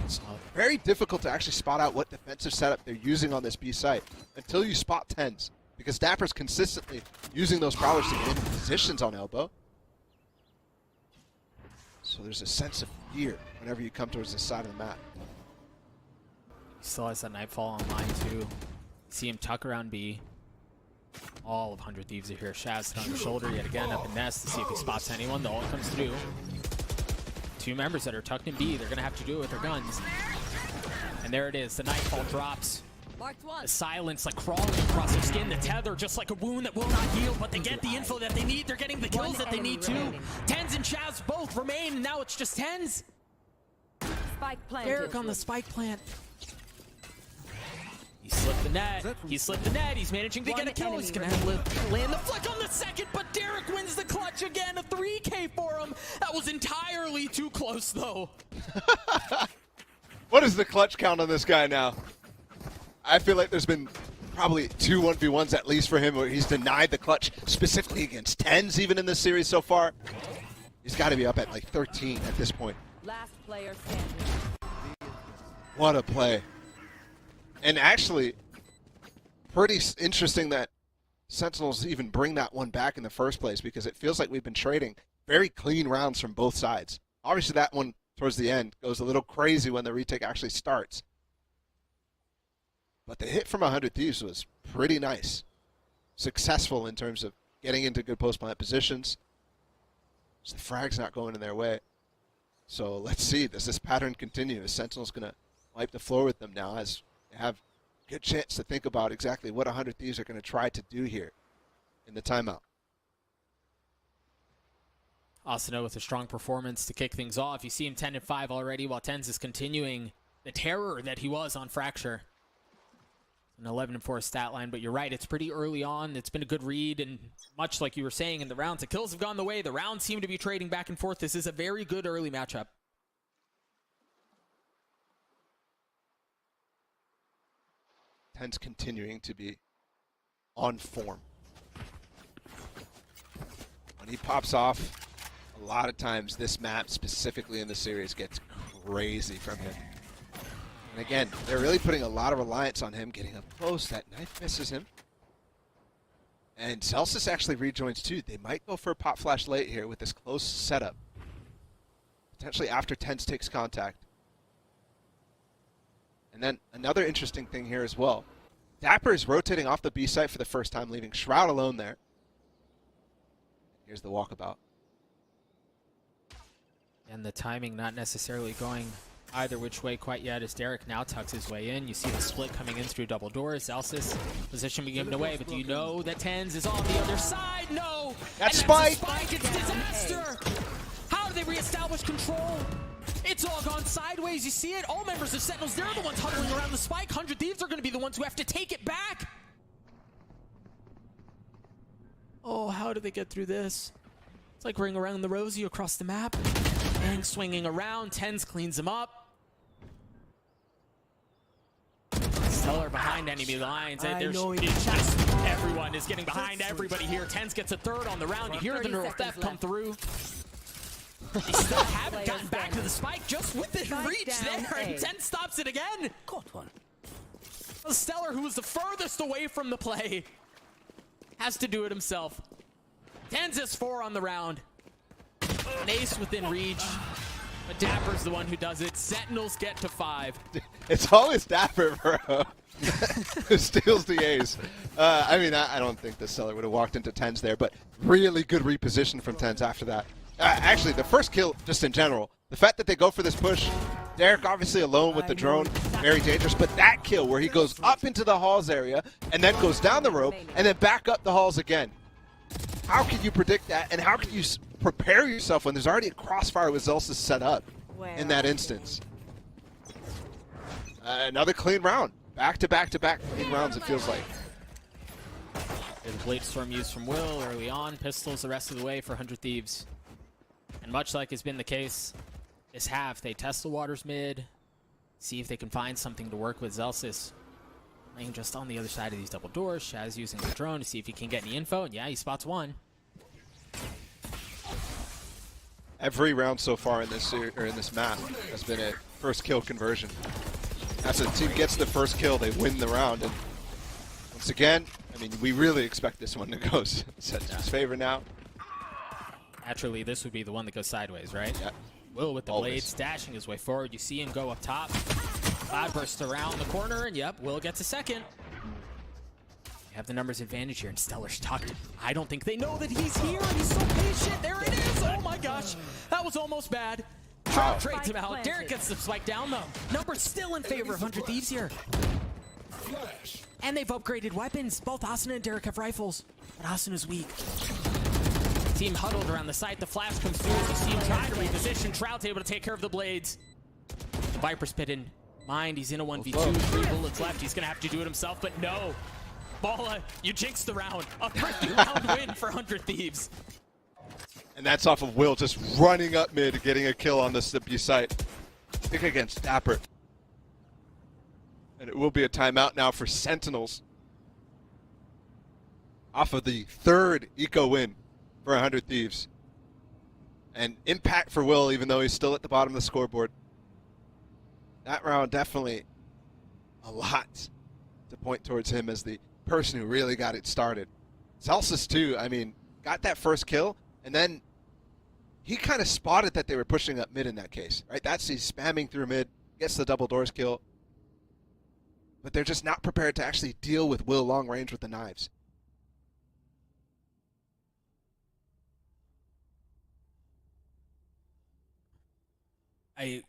Speaker 2: It's very difficult to actually spot out what defensive setup they're using on this B site until you spot Tens, because Dapper's consistently using those prowlers to get into positions on elbow. So there's a sense of fear whenever you come towards this side of the map.
Speaker 4: He still has that Nightfall online too. See him tuck around B. All of 100 Thieves are here. Shaz on the shoulder yet again up in Nest to see if he spots anyone. The ult comes through. Two members that are tucked in B. They're going to have to do it with their guns. And there it is. The Nightfall drops. The silence like crawling across their skin. The tether just like a wound that will not heal, but they get the info that they need. They're getting the kills that they need too. Tens and Shaz both remain, and now it's just Tens.
Speaker 13: Spike planted.
Speaker 4: Eric on the spike plant. He slipped the net. He slipped the net. He's managing to get a kill. He's going to land the flick on the second, but Derek wins the clutch again. A 3K for him. That was entirely too close, though.
Speaker 2: What is the clutch count on this guy now? I feel like there's been probably 2 1v1s at least for him where he's denied the clutch, specifically against Tens even in this series so far. He's got to be up at like 13 at this point.
Speaker 13: Last player standing.
Speaker 2: What a play. And actually, pretty interesting that Sentinels even bring that one back in the first place, because it feels like we've been trading very clean rounds from both sides. Obviously, that one towards the end goes a little crazy when the retake actually starts. But the hit from 100 Thieves was pretty nice. Successful in terms of getting into good post-plant positions. So the frag's not going in their way. So let's see, does this pattern continue? Is Sentinel's going to wipe the floor with them now, as they have a good chance to think about exactly what 100 Thieves are going to try to do here in the timeout.
Speaker 4: Asuna with a strong performance to kick things off. You see him 10-5 already, while Tens is continuing the terror that he was on Fracture. An 11-4 stat line, but you're right, it's pretty early on. It's been a good read, and much like you were saying in the rounds, the kills have gone the way. The rounds seem to be trading back and forth. This is a very good early matchup.
Speaker 2: Ten's continuing to be on form. When he pops off, a lot of times this map, specifically in the series, gets crazy from him. And again, they're really putting a lot of reliance on him getting up close. That knife misses him. And Celsius actually rejoins too. They might go for a pop flash late here with this close setup. Potentially after Tenz takes contact. And then another interesting thing here as well. Dapper is rotating off the B site for the first time, leaving Shroud alone there. Here's the walkabout.
Speaker 4: And the timing not necessarily going either which way quite yet as Derek now tucks his way in. You see the split coming in through double doors. Celsius position being given away, but do you know that Tenz is on the other side? No!
Speaker 2: That's
Speaker 4: Spike!
Speaker 2: Spike!
Speaker 4: It's disaster! How do they reestablish control? It's all gone sideways. You see it? All members of Sentinels, they're the ones huddling around the spike. 100 Thieves are going to be the ones who have to take it back. Oh, how do they get through this? It's like ring around the rosy across the map. And swinging around, Tenz cleans him up. Stellar behind enemy lines. Everyone is getting behind everybody here. Tenz gets a third on the round. You hear the neural theft come through. They still haven't gotten back to the spike, just within reach there, and Tenz stops it again.
Speaker 1: Caught one.
Speaker 4: Stellar, who was the furthest away from the play, has to do it himself. Tenz is 4 on the round. An ace within reach, but Dapper's the one who does it. Sentinels get to 5.
Speaker 2: It's always Dapper, bro, who steals the ace. I mean, I don't think the Stellar would have walked into Tenz there, but really good reposition from Tenz after that. Actually, the first kill, just in general, the fact that they go for this push, Derek obviously alone with the drone, very dangerous, but that kill where he goes up into the halls area and then goes down the rope and then back up the halls again. How can you predict that, and how can you prepare yourself when there's already a crossfire with Zelsis set up in that instance? Another clean round. Back to back to back clean rounds, it feels like.
Speaker 4: And Blade Storm used from Will early on, pistols the rest of the way for 100 Thieves. And much like has been the case this half, they test the waters mid, see if they can find something to work with. Zelsis laying just on the other side of these double doors. Shaz using the drone to see if he can get any info, and yeah, he spots one.
Speaker 2: Every round so far in this map has been a first kill conversion. As a team gets the first kill, they win the round. And once again, I mean, we really expect this one to go Sentinel's favor now.
Speaker 4: Naturally, this would be the one that goes sideways, right?
Speaker 2: Yeah.
Speaker 4: Will with the blades, dashing his way forward. You see him go up top. Cloudburst around the corner, and yep, Will gets a second. You have the numbers advantage here, and Stellar's tucked. I don't think they know that he's here, and he's so patient. There it is. Oh my gosh, that was almost bad. Trout trades him out. Derek gets the spike down, though. Numbers still in favor of 100 Thieves here. And they've upgraded weapons. Both Asuna and Derek have rifles, but Asuna's weak. Team huddled around the site. The flash comes through. You see him trying to reposition. Trout's able to take care of the blades. Viper's pit in mind. He's in a 1v2. 3 bullets left. He's going to have to do it himself, but no. Balla, you jinxed the round. A 3-round win for 100 Thieves.
Speaker 2: And that's off of Will just running up mid, getting a kill on the Sippy site. I think against Dapper. And it will be a timeout now for Sentinels. Off of the 3rd eco win for 100 Thieves. And impact for Will, even though he's still at the bottom of the scoreboard. That round definitely a lot to point towards him as the person who really got it started. Celsius too, I mean, got that first kill, and then he kind of spotted that they were pushing up mid in that case, right? That's he's spamming through mid, gets the double doors kill. But they're just not prepared to actually deal with Will long range with the knives.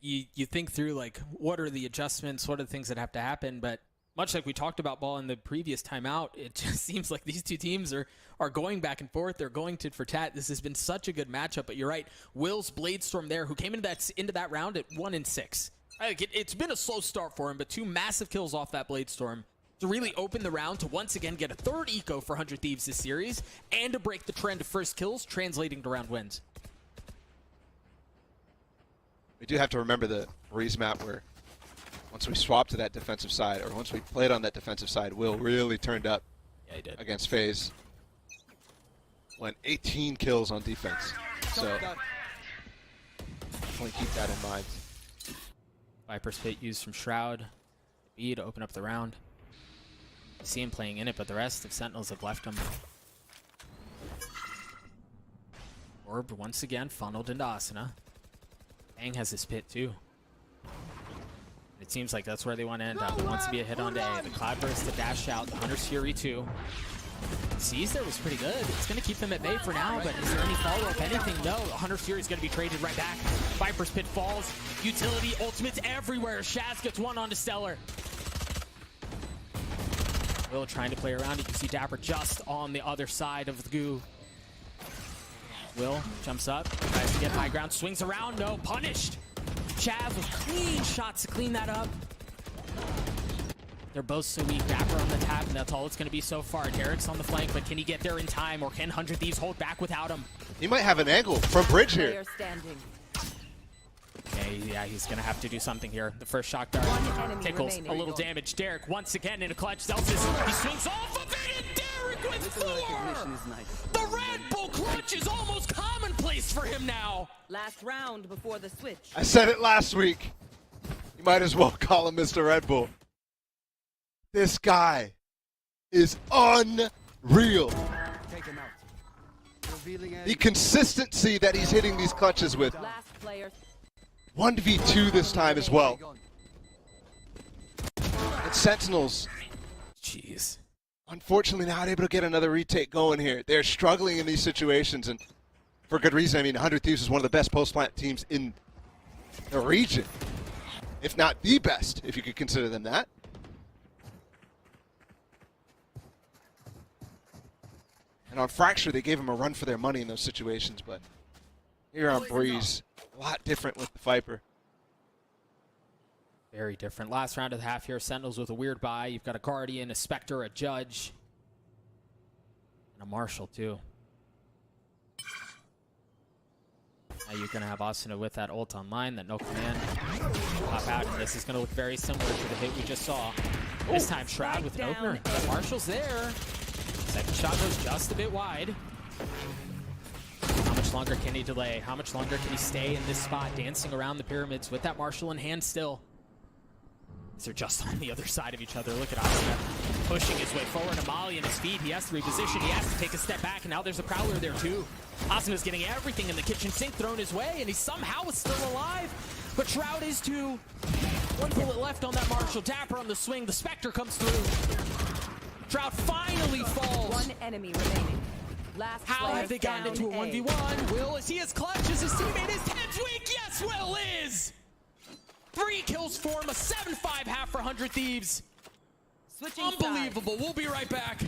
Speaker 4: You think through, like, what are the adjustments, what are the things that have to happen, but much like we talked about Ball in the previous timeout, it just seems like these two teams are going back and forth. They're going tit for tat. This has been such a good matchup, but you're right. Will's Blade Storm there, who came into that round at 1-6. It's been a slow start for him, but 2 massive kills off that Blade Storm to really open the round to once again get a 3rd eco for 100 Thieves this series and to break the trend of first kills, translating to round wins.
Speaker 2: We do have to remember the Breeze map where once we swapped to that defensive side, or once we played on that defensive side, Will really turned up against FaZe. Went 18 kills on defense. So definitely keep that in mind.
Speaker 4: Viper's Pit used from Shroud B to open up the round. You see him playing in it, but the rest of Sentinels have left him. Orb once again funneled into Asuna. Bang has his pit too. It seems like that's where they want to end up. It wants to be a hit on to A. The Cloudburst to dash out. The Hunter's Fury too. Sees there was pretty good. It's going to keep them at bay for now, but is there any follow-up? Anything? No. The Hunter's Fury is going to be traded right back. Viper's Pit falls. Utility ultimates everywhere. Shaz gets one onto Stellar. Will trying to play around. You can see Dapper just on the other side of the goo. Will jumps up, tries to get high ground, swings around, no, punished. Chaz with clean shots to clean that up. They're both so weak. Dapper on the tap, and that's all it's going to be so far. Derek's on the flank, but can he get there in time, or can 100 Thieves hold back without him?
Speaker 2: He might have an angle from bridge here.
Speaker 4: Yeah, he's going to have to do something here. The first shock dart tickles a little damage. Derek once again in a clutch. Celsius, he swings off of it, and Derek with 4! The Red Bull clutch is almost commonplace for him now.
Speaker 13: Last round before the switch.
Speaker 2: I said it last week. You might as well call him Mr. Red Bull. This guy is unreal.
Speaker 12: Take him out.
Speaker 2: The consistency that he's hitting these clutches with.
Speaker 13: Last player.
Speaker 2: 1v2 this time as well. And Sentinels.
Speaker 4: Jeez.
Speaker 2: Unfortunately not able to get another retake going here. They're struggling in these situations, and for good reason. I mean, 100 Thieves is one of the best post-plant teams in the region. If not the best, if you could consider them that. And on Fracture, they gave him a run for their money in those situations, but here on Breeze, a lot different with the Viper.
Speaker 4: Very different. Last round of the half here, Sentinels with a weird buy. You've got a Guardian, a Spectre, a Judge, and a Marshal too. Now you're going to have Asuna with that ult online, that no command. Pop out, and this is going to look very similar to the hit we just saw. This time Shroud with an opener. The Marshal's there. Second shot goes just a bit wide. How much longer can he delay? How much longer can he stay in this spot, dancing around the pyramids with that Marshal in hand still? They're just on the other side of each other. Look at Asuna pushing his way forward. Amali in his feet. He has to reposition. He has to take a step back, and now there's a Prowler there too. Asuna's getting everything in the kitchen sink thrown his way, and he somehow is still alive. But Shroud is too. One bullet left on that Marshal. Dapper on the swing. The Spectre comes through. Shroud finally falls.
Speaker 13: One enemy remaining. Last
Speaker 4: How have they gotten into a 1v1? Will, is he as clutch as his teammate is? Ted's weak. Yes, Will is. 3 kills for him, a 7-5 half for 100 Thieves.
Speaker 13: Switching
Speaker 4: Unbelievable. We'll be right back.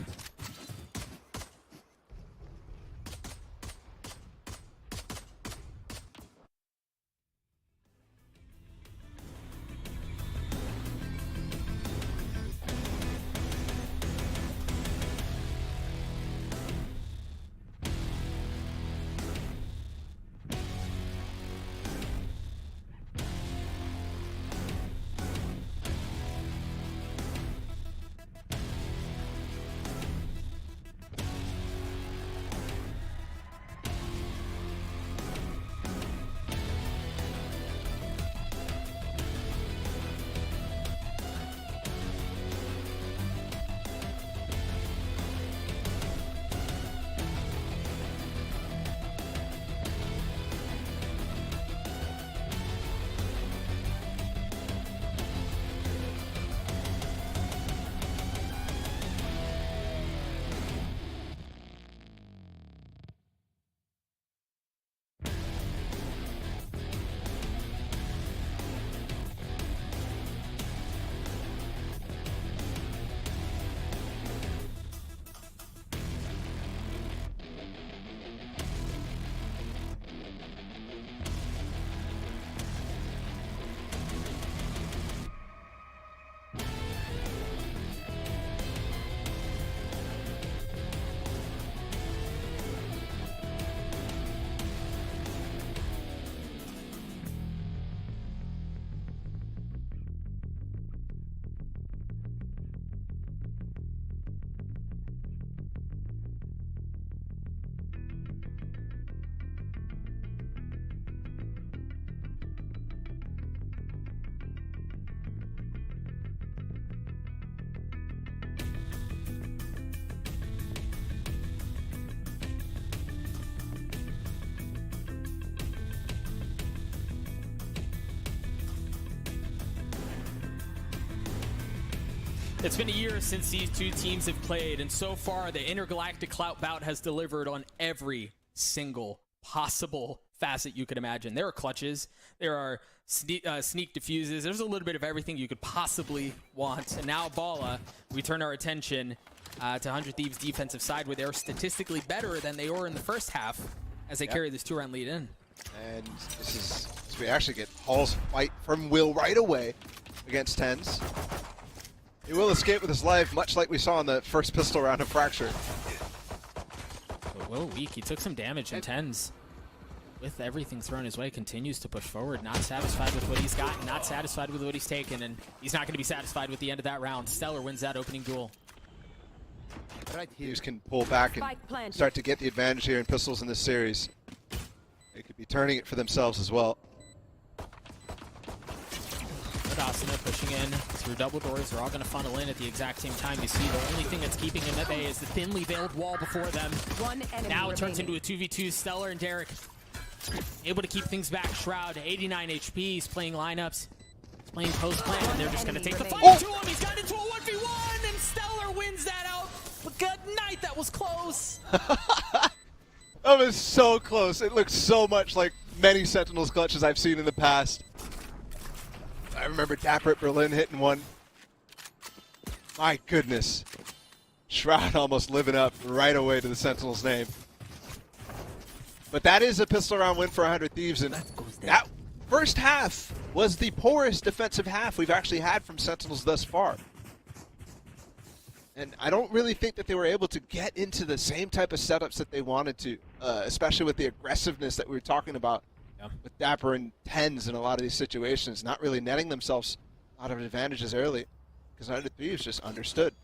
Speaker 4: It's been a year since these two teams have played, and so far the intergalactic clout bout has delivered on every single possible facet you could imagine. There are clutches, there are sneak diffuses, there's a little bit of everything you could possibly want. And now Bala, we turn our attention to 100 Thieves' defensive side, where they're statistically better than they were in the first half as they carry this 2-round lead in.
Speaker 2: And this is, as we actually get Hall's fight from Will right away against Tens. He will escape with his life, much like we saw in the first pistol round of Fracture.
Speaker 4: But Will weak, he took some damage, and Tens, with everything thrown his way, continues to push forward, not satisfied with what he's got, not satisfied with what he's taken, and he's not going to be satisfied with the end of that round. Stellar wins that opening duel.
Speaker 2: Thieves can pull back and start to get the advantage here in pistols in this series. They could be turning it for themselves as well.
Speaker 4: Asuna pushing in through double doors. They're all going to funnel in at the exact same time. You see the only thing that's keeping him at bay is the thinly veiled wall before them. Now it turns into a 2v2. Stellar and Derek able to keep things back. Shroud, 89 HP. He's playing lineups. He's playing post-plan, and they're just going to take the fight to him. He's got into a 1v1, and Stellar wins that out. But good night, that was close.
Speaker 2: That was so close. It looked so much like many Sentinels clutches I've seen in the past. I remember Dapper at Berlin hitting one. My goodness. Shroud almost living up right away to the Sentinel's name. But that is a pistol round win for 100 Thieves, and that first half was the poorest defensive half we've actually had from Sentinels thus far. And I don't really think that they were able to get into the same type of setups that they wanted to, especially with the aggressiveness that we were talking about. With Dapper and Tens in a lot of these situations, not really netting themselves a lot of advantages early, because 100 Thieves just understood.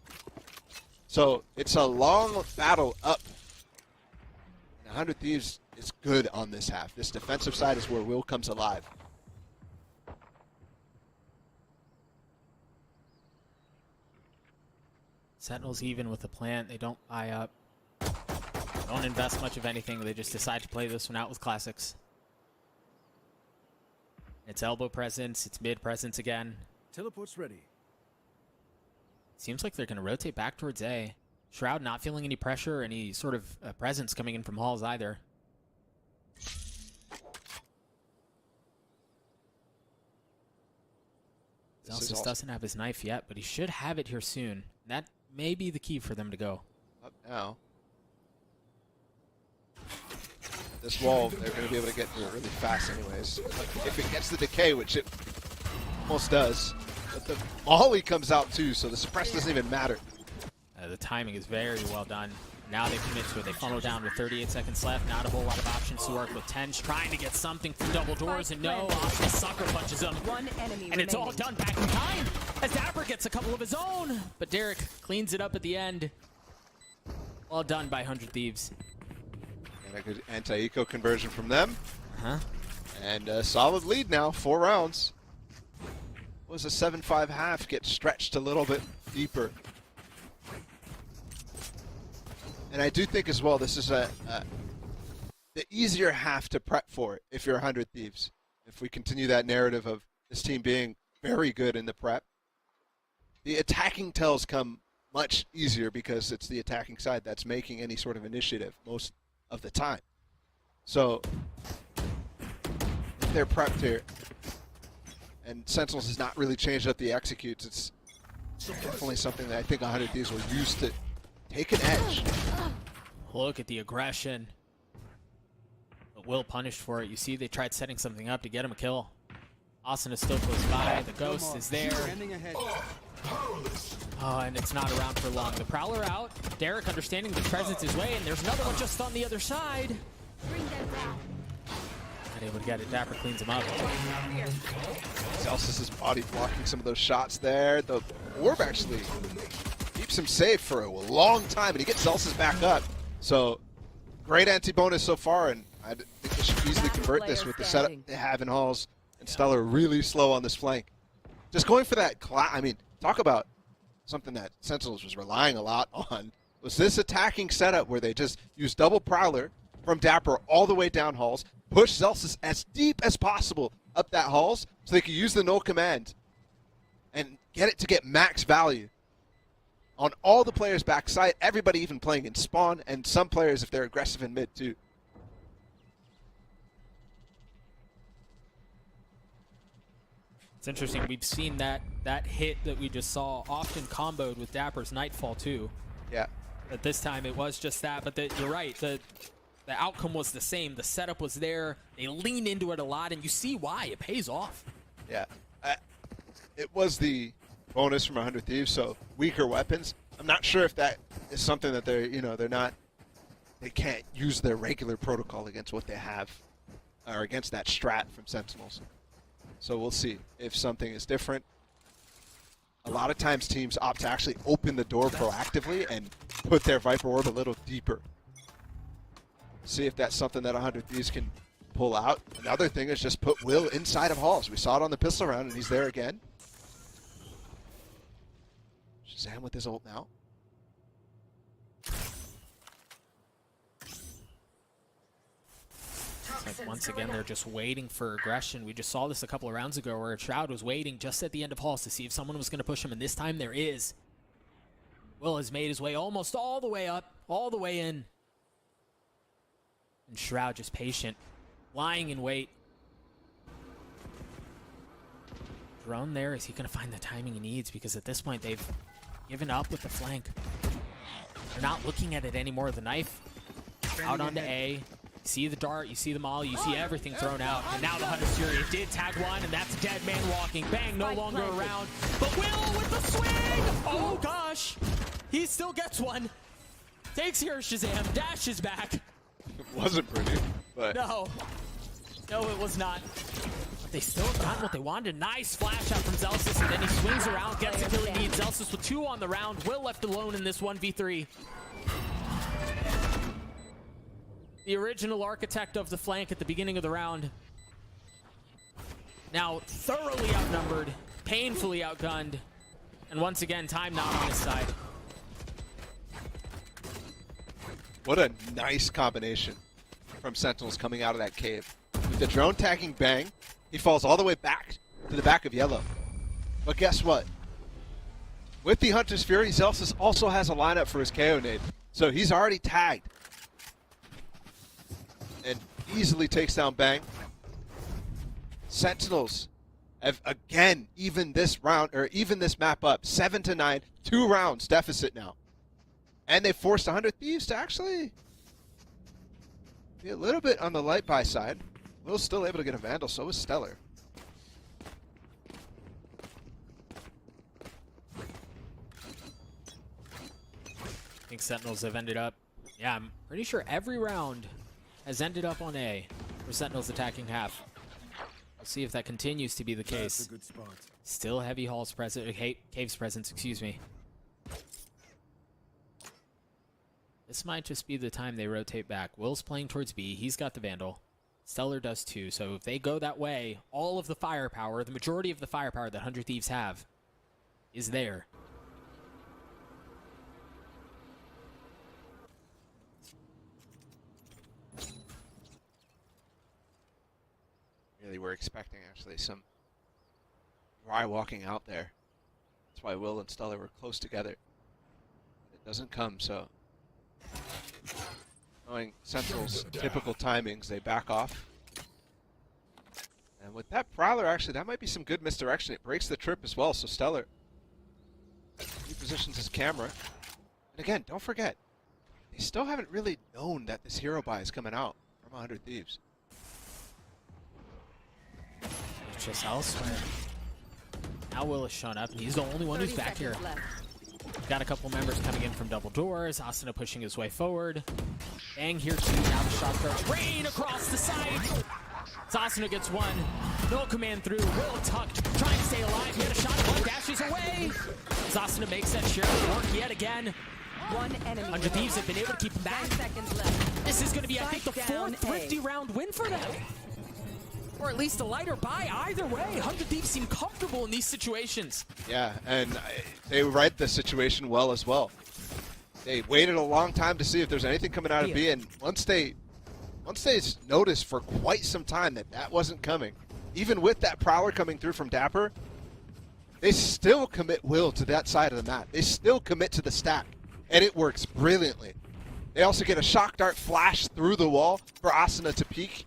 Speaker 2: So it's a long battle up. 100 Thieves is good on this half. This defensive side is where Will comes alive.
Speaker 4: Sentinels even with the plant. They don't buy up. Don't invest much of anything. They just decide to play this one out with classics. It's elbow presence, it's mid presence again.
Speaker 12: Teleport's ready.
Speaker 4: Seems like they're going to rotate back towards A. Shroud not feeling any pressure, any sort of presence coming in from Halls either. Zelsis doesn't have his knife yet, but he should have it here soon. That may be the key for them to go.
Speaker 2: Up now. This wall, they're going to be able to get through it really fast anyways. If it gets the decay, which it almost does. But the Molly comes out too, so the suppress doesn't even matter.
Speaker 4: The timing is very well done. Now they commit to it. They funnel down with 38 seconds left. Not a whole lot of options to work with. Tens trying to get something through double doors, and no, Oscar sucker punches him. And it's all done back in time as Dapper gets a couple of his own. But Derek cleans it up at the end. Well done by 100 Thieves.
Speaker 2: And a good anti-eco conversion from them. And a solid lead now, 4 rounds. Was a 7-5 half, get stretched a little bit deeper. And I do think as well, this is the easier half to prep for it if you're 100 Thieves. If we continue that narrative of this team being very good in the prep. The attacking tells come much easier because it's the attacking side that's making any sort of initiative most of the time. So if they're prepped here, and Sentinels has not really changed up the executes, it's definitely something that I think 100 Thieves will use to take an edge.
Speaker 4: Look at the aggression. But Will punished for it. You see they tried setting something up to get him a kill. Austin is still close by. The Ghost is there. Oh, and it's not around for long. The Prowler out. Derek understanding the presence is way, and there's another one just on the other side. Not able to get it. Dapper cleans him up.
Speaker 2: Zelsis' body blocking some of those shots there. The orb actually keeps him safe for a long time, and he gets Zelsis back up. So, great anti-bonus so far, and I think they should easily convert this with the setup they have in Halls. And Stellar really slow on this flank. Just going for that, I mean, talk about something that Sentinels was relying a lot on, was this attacking setup where they just use double Prowler from Dapper all the way down Halls, push Zelsis as deep as possible up that Halls so they can use the null command and get it to get max value. on all the players backside, everybody even playing in spawn, and some players if they're aggressive in mid too.
Speaker 4: It's interesting. We've seen that hit that we just saw often comboed with Dapper's Nightfall too.
Speaker 2: Yeah.
Speaker 4: But this time it was just that. But you're right. The outcome was the same. The setup was there. They leaned into it a lot, and you see why. It pays off.
Speaker 2: Yeah. It was the bonus from 100 Thieves, so weaker weapons. I'm not sure if that is something that they can't use their regular protocol against what they have, or against that strat from Sentinels. So we'll see if something is different. A lot of times teams opt to actually open the door proactively and put their Viper Orb a little deeper. See if that's something that 100 Thieves can pull out. Another thing is just put Will inside of halls. We saw it on the pistol round, and he's there again. Shazam with his ult now.
Speaker 4: Like once again, they're just waiting for aggression. We just saw this a couple of rounds ago where Shroud was waiting just at the end of halls to see if someone was going to push him, and this time there is. Will has made his way almost all the way up, all the way in. And Shroud just patient, lying in wait. Drone there, is he going to find the timing he needs? Because at this point, they've given up with the flank. They're not looking at it anymore. The knife out onto A. You see the dart, you see the molly, you see everything thrown out. And now the Hunter's Fury did tag one, and that's a dead man walking. Bang, no longer around. But Will with the swing! Oh gosh! He still gets one. Takes here Shazam, dashes back.
Speaker 2: It wasn't pretty, but...
Speaker 4: No, it was not. But they still got what they wanted. Nice flash out from Zelsis, and then he swings around, gets the kill he needs. Zelsis with 2 on the round. Will left alone in this 1v3. The original architect of the flank at the beginning of the round. Now thoroughly outnumbered, painfully outgunned, and once again, time not on his side.
Speaker 2: What a nice combination from Sentinels coming out of that cave. With the drone tagging Bang, he falls all the way back to the back of Yellow. But guess what? With the Hunter's Fury, Zelsis also has a lineup for his KO nade. So he's already tagged. And easily takes down Bang. Sentinels have again even this round, or even this map up, 7-9, 2 rounds deficit now. And they forced 100 Thieves to actually be a little bit on the light buy side. Will's still able to get a Vandal, so is Stellar.
Speaker 4: I think Sentinels have ended up, yeah, I'm pretty sure every round has ended up on A for Sentinels attacking half. We'll see if that continues to be the case.
Speaker 12: That's a good spot.
Speaker 4: Still heavy halls present, caves presence, excuse me. This might just be the time they rotate back. Will's playing towards B. He's got the Vandal. Stellar does too. So if they go that way, all of the firepower, the majority of the firepower that 100 Thieves have, is there.
Speaker 2: Really were expecting actually some dry walking out there. That's why Will and Stellar were close together. It doesn't come, so knowing Sentinel's typical timings, they back off. And with that Prowler, actually, that might be some good misdirection. It breaks the trip as well, so Stellar repositions his camera. And again, don't forget, they still haven't really known that this hero buy is coming out from 100 Thieves.
Speaker 4: It's just elsewhere. Now Will has shown up, and he's the only one who's back here. Got a couple members coming in from double doors. Asuna pushing his way forward. Bang here too. Now the shot throws. Rain across the site. Asuna gets one. No command through. Will tucked. Trying to stay alive. He had a shot. One dashes away. Asuna makes that share work yet again.
Speaker 13: One enemy.
Speaker 4: 100 Thieves have been able to keep him back.
Speaker 13: 10 seconds left.
Speaker 4: This is going to be, I think, the 4th thrifty round win for them. Or at least a lighter buy. Either way, 100 Thieves seem comfortable in these situations.
Speaker 2: Yeah, and they read the situation well as well. They waited a long time to see if there's anything coming out of B, and once they noticed for quite some time that that wasn't coming, even with that Prowler coming through from Dapper, they still commit will to that side of the map. They still commit to the stack, and it works brilliantly. They also get a shock dart flash through the wall for Asuna to peek,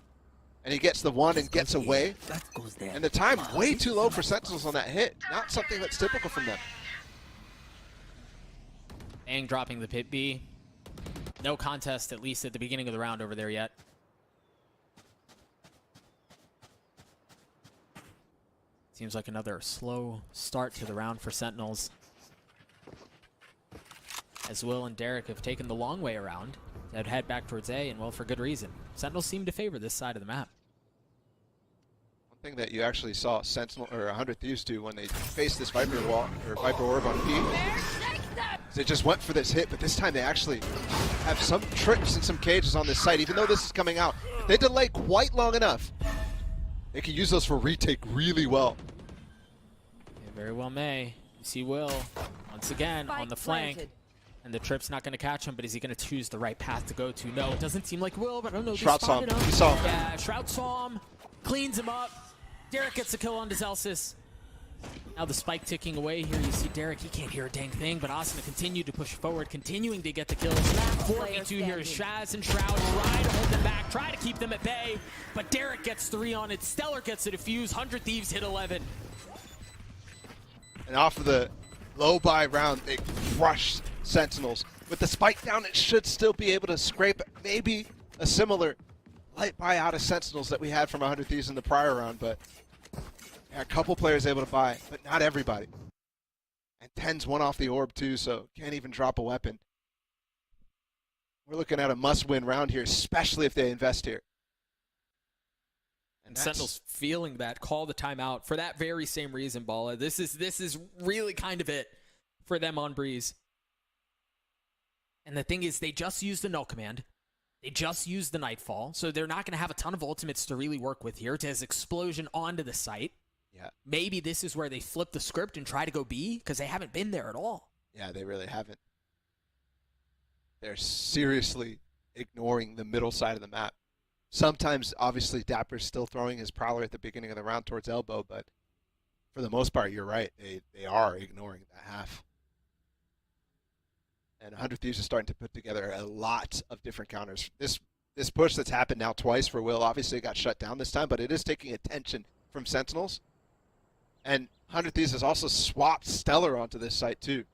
Speaker 2: and he gets the one and gets away. And the time way too low for Sentinels on that hit. Not something that's typical from them.
Speaker 4: Bang dropping the pit B. No contest, at least at the beginning of the round over there yet. Seems like another slow start to the round for Sentinels. As Will and Derek have taken the long way around. They'd head back towards A, and well, for good reason. Sentinels seem to favor this side of the map.
Speaker 2: One thing that you actually saw Sentinel or 100 Thieves do when they faced this Viper wall or Viper Orb on P, is they just went for this hit, but this time they actually have some tricks and some cages on this site. Even though this is coming out, if they delay quite long enough, they can use those for retake really well.
Speaker 4: They very well may. You see Will once again on the flank. And the trip's not going to catch him, but is he going to choose the right path to go to? No, it doesn't seem like Will, but I don't know.
Speaker 2: Shroud saw him. He saw him.
Speaker 4: Yeah, Shroud saw him, cleans him up. Derek gets a kill on Zelsis. Now the spike ticking away here. You see Derek, he can't hear a dang thing, but Asuna continued to push forward, continuing to get the kills. 4v2 here is Shaz and Shroud try to hold them back, try to keep them at bay, but Derek gets 3 on it. Stellar gets a defuse. 100 Thieves hit 11.
Speaker 2: And off of the low buy round, they crushed Sentinels. With the spike down, it should still be able to scrape maybe a similar light buy out of Sentinels that we had from 100 Thieves in the prior round, but yeah, a couple players able to buy, but not everybody. And 10's one off the orb too, so can't even drop a weapon. We're looking at a must-win round here, especially if they invest here.
Speaker 4: And Sentinels feeling that, call the timeout for that very same reason, Bala. This is really kind of it for them on Breeze. And the thing is, they just used the null command. They just used the Nightfall, so they're not going to have a ton of ultimates to really work with here. It has explosion onto the site.
Speaker 2: Yeah.
Speaker 4: Maybe this is where they flip the script and try to go B, because they haven't been there at all.
Speaker 2: Yeah, they really haven't. They're seriously ignoring the middle side of the map. Sometimes, obviously, Dapper's still throwing his Prowler at the beginning of the round towards elbow, but for the most part, you're right. They are ignoring that half. And 100 Thieves is starting to put together a lot of different counters. This push that's happened now twice for Will, obviously it got shut down this time, but it is taking attention from Sentinels. And 100 Thieves has also swapped Stellar onto this site too.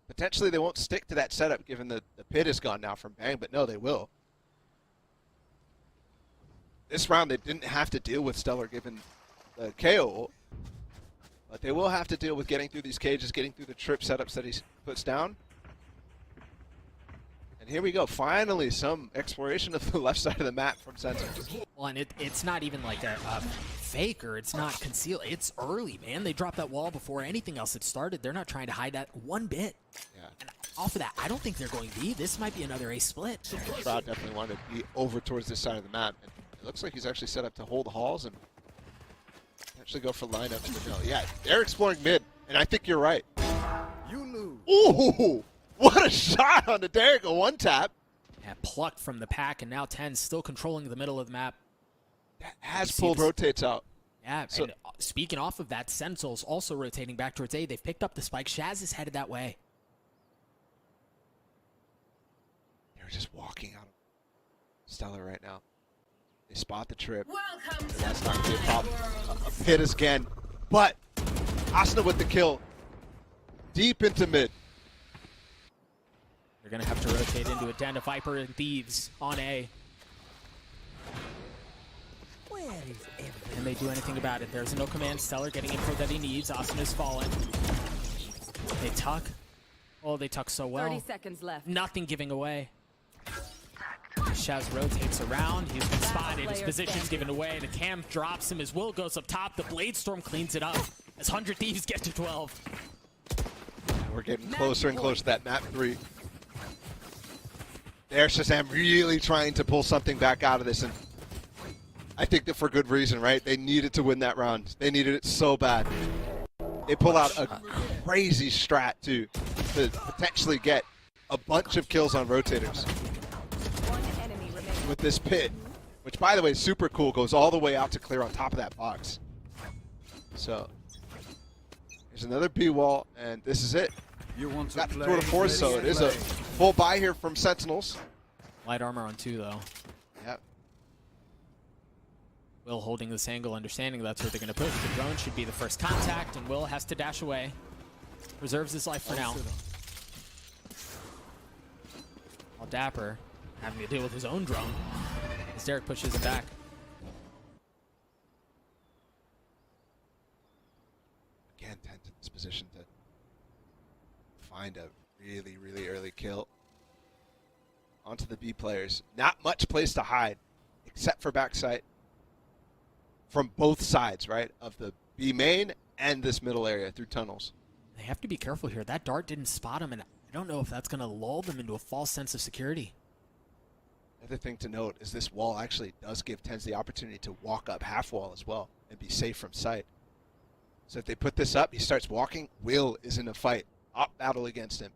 Speaker 2: Potentially they won't stick to that setup given the pit is gone now from Bang, but no, they will. This round they didn't have to deal with Stellar given the KO ult, but they will have to deal with getting through these cages, getting through the trip setups that he puts down. And here we go, finally some exploration of the left side of the map from Sentinels.
Speaker 4: Well, and it's not even like a faker, it's not concealed, it's early, man. They dropped that wall before anything else had started. They're not trying to hide that one bit.
Speaker 2: Yeah.
Speaker 4: And off of that, I don't think they're going B. This might be another A split.
Speaker 2: Yeah, Shroud definitely wanted to be over towards this side of the map. And it looks like he's actually set up to hold the halls and actually go for lineups. But no, yeah, they're exploring mid, and I think you're right.
Speaker 12: You lose.
Speaker 2: Ooh! What a shot on the Derek, a one tap.
Speaker 4: Yeah, plucked from the pack, and now 10 still controlling the middle of the map.
Speaker 2: That has pulled rotates out.
Speaker 4: Yeah,
Speaker 2: So,
Speaker 4: and speaking off of that, Sentinels also rotating back towards A. They've picked up the spike. Shaz is headed that way.
Speaker 2: they're just walking out of Stellar right now. They spot the trip. That's not going to be a problem. A pit again. But Asuna with the kill. Deep into mid.
Speaker 4: They're going to have to rotate into a den of Viper and Thieves on A. Can they do anything about it? There's no command. Stellar getting info that he needs. Asuna's fallen. They tuck. Oh, they tuck so well.
Speaker 13: 30 seconds left.
Speaker 4: Nothing giving away. Shaz rotates around. He's been spotted. His position's given away. The cam drops him as Will goes up top. The Blade Storm cleans it up as 100 Thieves get to 12.
Speaker 2: We're getting closer and closer to that map 3. There's Shazam really trying to pull something back out of this, and I think that for good reason, right? They needed to win that round. They needed it so bad. They pull out a crazy strat too to potentially get a bunch of kills on rotators.
Speaker 13: One enemy remaining.
Speaker 2: With this pit, which by the way is super cool, goes all the way out to clear on top of that box. So There's another B wall, and this is it.
Speaker 12: You want to
Speaker 2: Got
Speaker 12: play?
Speaker 2: to the force, so it is a full buy here from Sentinels.
Speaker 4: Light armor on 2, though.
Speaker 2: Yep.
Speaker 4: Will holding this angle, understanding that's what they're going to push. The drone should be the first contact, and Will has to dash away. Reserves his life for now. While Dapper having to deal with his own drone as Derek pushes it back.
Speaker 2: Again, Tent in this position to find a really, really early kill. Onto the B players. Not much place to hide, except for backside. From both sides, right? Of the B main and this middle area through tunnels.
Speaker 4: They have to be careful here. That dart didn't spot him, and I don't know if that's going to lull them into a false sense of security.
Speaker 2: Another thing to note is this wall actually does give Tens the opportunity to walk up half wall as well and be safe from sight. So if they put this up, he starts walking. Will is in a fight. Up battle against him.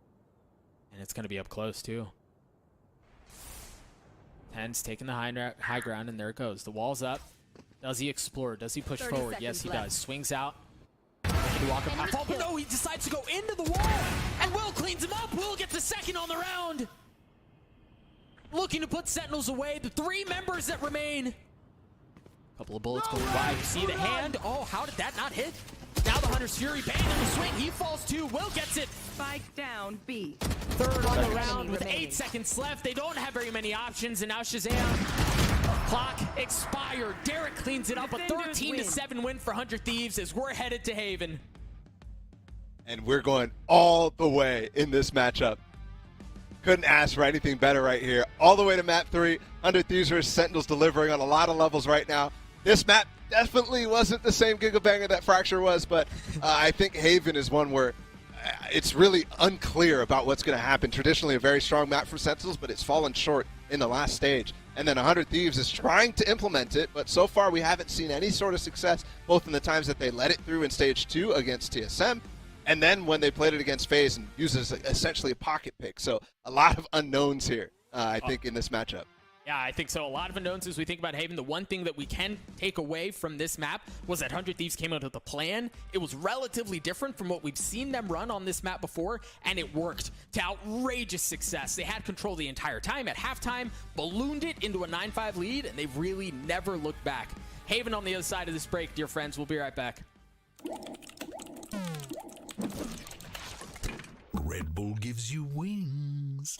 Speaker 4: And it's going to be up close, too. Tens taking the high ground, and there it goes. The wall's up. Does he explore? Does he push forward? Yes, he does. Swings out. To walk up half wall, but no, he decides to go into the wall, and Will cleans him up. Will gets the second on the round. Looking to put Sentinels away. The 3 members that remain. Couple of bullets going by. You see the hand. Oh, how did that not hit? Now the Hunter's Fury bang on the swing. He falls too. Will gets it.
Speaker 13: Spike down B.
Speaker 4: Third on the round with 8 seconds left. They don't have very many options, and now Shazam. Clock expired. Derek cleans it up. A 13-7 win for 100 Thieves as we're headed to Haven.
Speaker 2: And we're going all the way in this matchup. Couldn't ask for anything better right here. All the way to map 3. 100 Thieves versus Sentinels delivering on a lot of levels right now. This map definitely wasn't the same Gigabanger that Fracture was, but I think Haven is one where it's really unclear about what's going to happen. Traditionally a very strong map for Sentinels, but it's fallen short in the last stage. And then 100 Thieves is trying to implement it, but so far we haven't seen any sort of success, both in the times that they let it through in stage 2 against TSM, and then when they played it against FaZe and used it as essentially a pocket pick. So a lot of unknowns here, I think, in this matchup.
Speaker 4: Yeah, I think so. A lot of unknowns as we think about Haven. The one thing that we can take away from this map was that 100 Thieves came out with a plan. It was relatively different from what we've seen them run on this map before, and it worked to outrageous success. They had control the entire time. At halftime, ballooned it into a 9-5 lead, and they've really never looked back. Haven on the other side of this break, dear friends. We'll be right back.
Speaker 15: Red Bull gives you wings.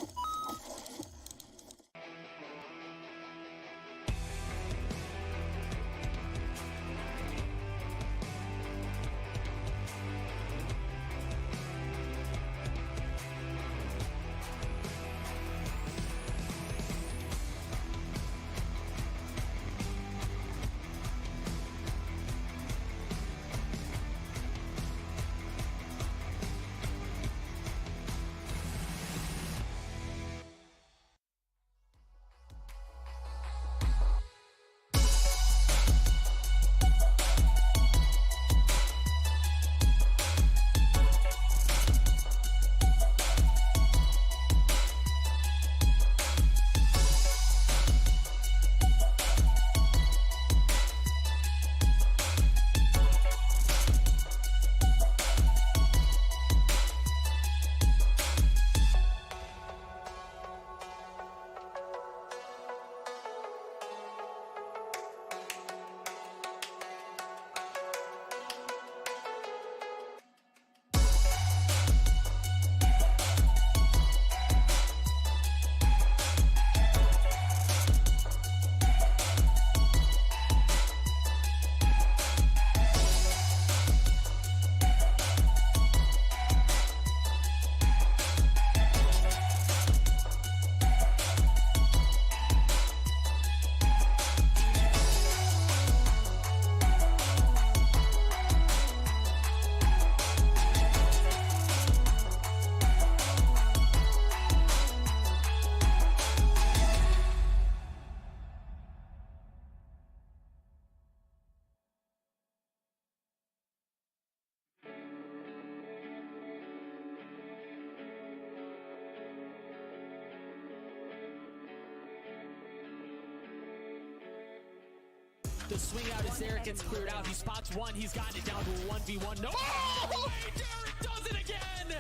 Speaker 4: The swing out as Derek gets cleared out. He spots one. He's gotten it down to a 1v1. No. Oh! Derek does it again.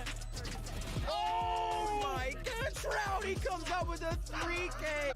Speaker 12: Oh my goodness, Rowdy comes up with a 3K.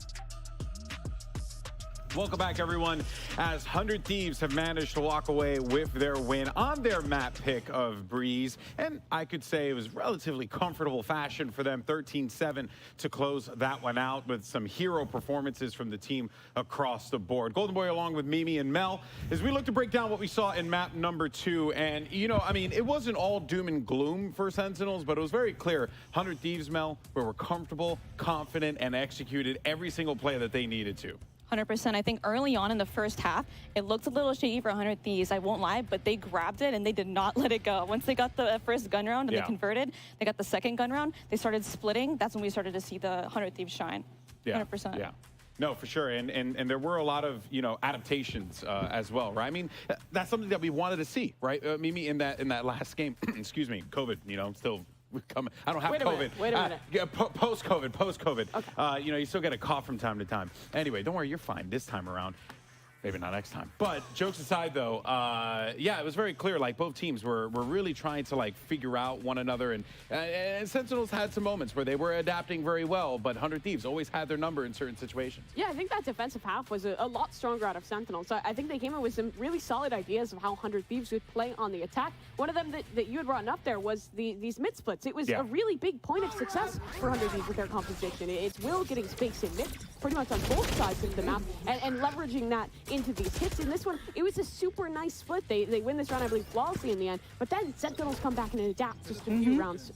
Speaker 5: Welcome back, everyone, as 100 Thieves have managed to walk away with their win on their map pick of Breeze. And I could say it was relatively comfortable fashion for them, 13-7 to close that one out with some hero performances from the team across the board. Golden Boy along with Mimi and Mel, as we look to break down what we saw in map number 2. And, you know, I mean, it wasn't all doom and gloom for Sentinels, but it was very clear 100 Thieves, Mel, were comfortable, confident, and executed every single play that they needed to.
Speaker 6: 100%. I think early on in the first half, it looked a little shaky for 100 Thieves. I won't lie, but they grabbed it and they did not let it go. Once they got the first gun round and they converted, they got the second gun round, they started splitting. That's when we started to see the 100 Thieves shine. 100%.
Speaker 5: Yeah. No, for sure. And there were a lot of, you know, adaptations as well, right? I mean, that's something that we wanted to see, right? Mimi, in that last game, excuse me, COVID, you know, still coming. I don't have COVID.
Speaker 7: Wait a minute.
Speaker 5: Yeah, post-COVID. Okay. You know, you still get a cough from time to time. Anyway, don't worry, you're fine this time around. Maybe not next time. But jokes aside, though, yeah, it was very clear. Like, both teams were really trying to, like, figure out one another. And Sentinels had some moments where they were adapting very well, but 100 Thieves always had their number in certain situations.
Speaker 7: Yeah, I think that defensive half was a lot stronger out of Sentinels. So I think they came in with some really solid ideas of how 100 Thieves would play on the attack. One of them that you had brought up there was these mid splits. It was a really big point of success for 100 Thieves with their composition. It's Will getting space in mid, pretty much on both sides of the map, and leveraging that into these hits. In this one, it was a super nice split. They win this round, I believe, flawlessly in the end. But then Sentinels come back and adapt just a few rounds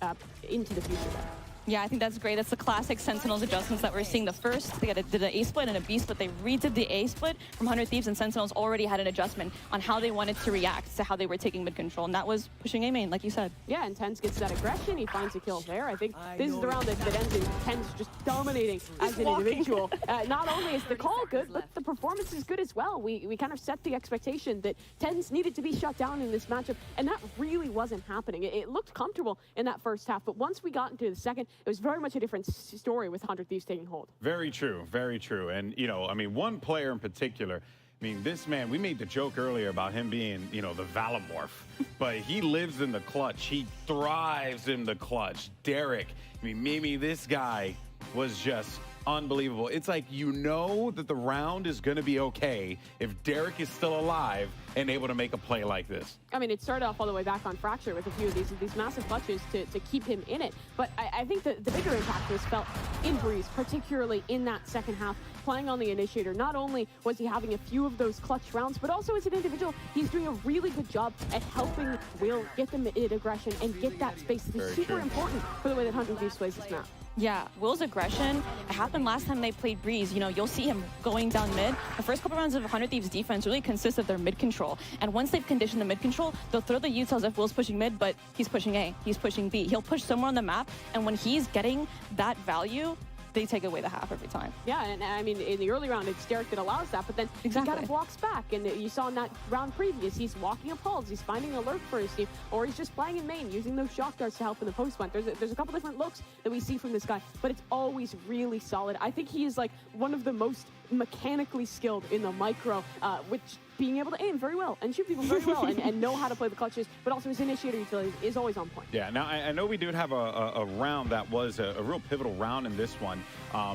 Speaker 7: into the future there.
Speaker 6: Yeah, I think that's great. That's the classic Sentinels adjustments that we're seeing. The first, they did an A split and a B split. They redid the A split from 100 Thieves, and Sentinels already had an adjustment on how they wanted to react to how they were taking mid control, and that was pushing A main, like you said.
Speaker 7: Yeah, and Tens gets that aggression. He finds a kill there. I think this is the round that ends in Tens just dominating as an individual. Not only is the call good, but the performance is good as well. We kind of set the expectation that Tens needed to be shut down in this matchup, and that really wasn't happening. It looked comfortable in that first half, but once we got into the second, it was very much a different story with 100 Thieves taking hold.
Speaker 5: Very true, very true. And, you know, I mean, one player in particular, I mean, this man, we made the joke earlier about him being, you know, the Valomorph, but he lives in the clutch. He thrives in the clutch. Derek, I mean, Mimi, this guy was just unbelievable. It's like, you know that the round is going to be okay if Derek is still alive and able to make a play like this.
Speaker 7: I mean, it started off all the way back on Fracture with a few of these massive clutches to keep him in it. But I think the bigger impact was felt in Breeze, particularly in that second half, playing on the initiator. Not only was he having a few of those clutch rounds, but also as an individual, he's doing a really good job at helping Will get the mid aggression and get that space that is super important for the way that 100 Thieves plays this map.
Speaker 6: Yeah, Will's aggression, it happened last time they played Breeze. You know, you'll see him going down mid. The first couple rounds of 100 Thieves defense really consists of their mid control. And once they've conditioned the mid control, they'll throw the utils if Will's pushing mid, but he's pushing A, he's pushing B. He'll push somewhere on the map, and when he's getting that value, they take away the half every time.
Speaker 7: Yeah, and I mean, in the early round, it's Derek that allows that, but then he kind of walks back, and you saw in that round previous, he's walking up halls, he's finding an alert for his team, or he's just playing in main, using those shock darts to help in the post plant. There's a couple different looks that we see from this guy, but it's always really solid. I think he is like one of the most mechanically skilled in the micro, which being able to aim very well and shoot people very well and know how to play the clutches, but also his initiator utility is always on point.
Speaker 5: Yeah, now I know we did have a round that was a real pivotal round in this one,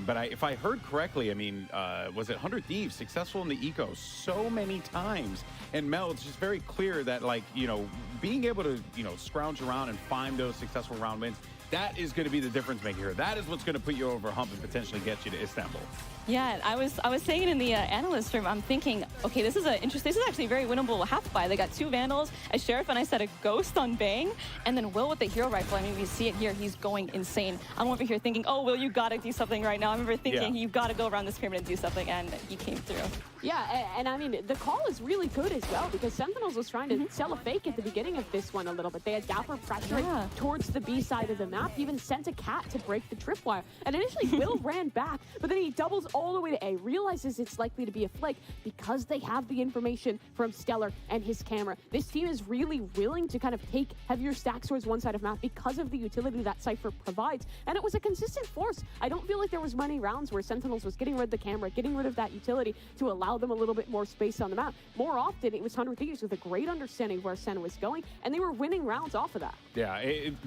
Speaker 5: but if I heard correctly, I mean, was it 100 Thieves successful in the eco so many times? And Mel, it's just very clear that, like, you know, being able to, you know, scrounge around and find those successful round wins, that is going to be the difference maker here. That is what's going to put you over a hump and potentially get you to Istanbul.
Speaker 6: Yeah, I was saying it in the analyst room. I'm thinking, okay, this is actually a very winnable half buy. They got 2 Vandals, a Sheriff, and I said a Ghost on Bang, and then Will with the Hero Rifle. I mean, we see it here. He's going insane. I'm over here thinking, oh, Will, you got to do something right now. I remember thinking, you've got to go around this pyramid and do something, and he came through.
Speaker 7: Yeah, and I mean, the call is really good as well, because Sentinels was trying to sell a fake at the beginning of this one a little bit. They had Dapper pressuring towards the B side of the map, even sent a cat to break the tripwire. And initially, Will ran back, but then he doubles all the way to A, realizes it's likely to be a flick because they have the information from Stellar and his camera. This team is really willing to kind of take heavier stacks towards one side of map because of the utility that Cypher provides, and it was a consistent force. I don't feel like there was many rounds where Sentinels was getting rid of the camera, getting rid of that utility to allow them a little bit more space on the map. More often, it was 100 Thieves with a great understanding of where Sen was going, and they were winning rounds off of that.
Speaker 5: Yeah,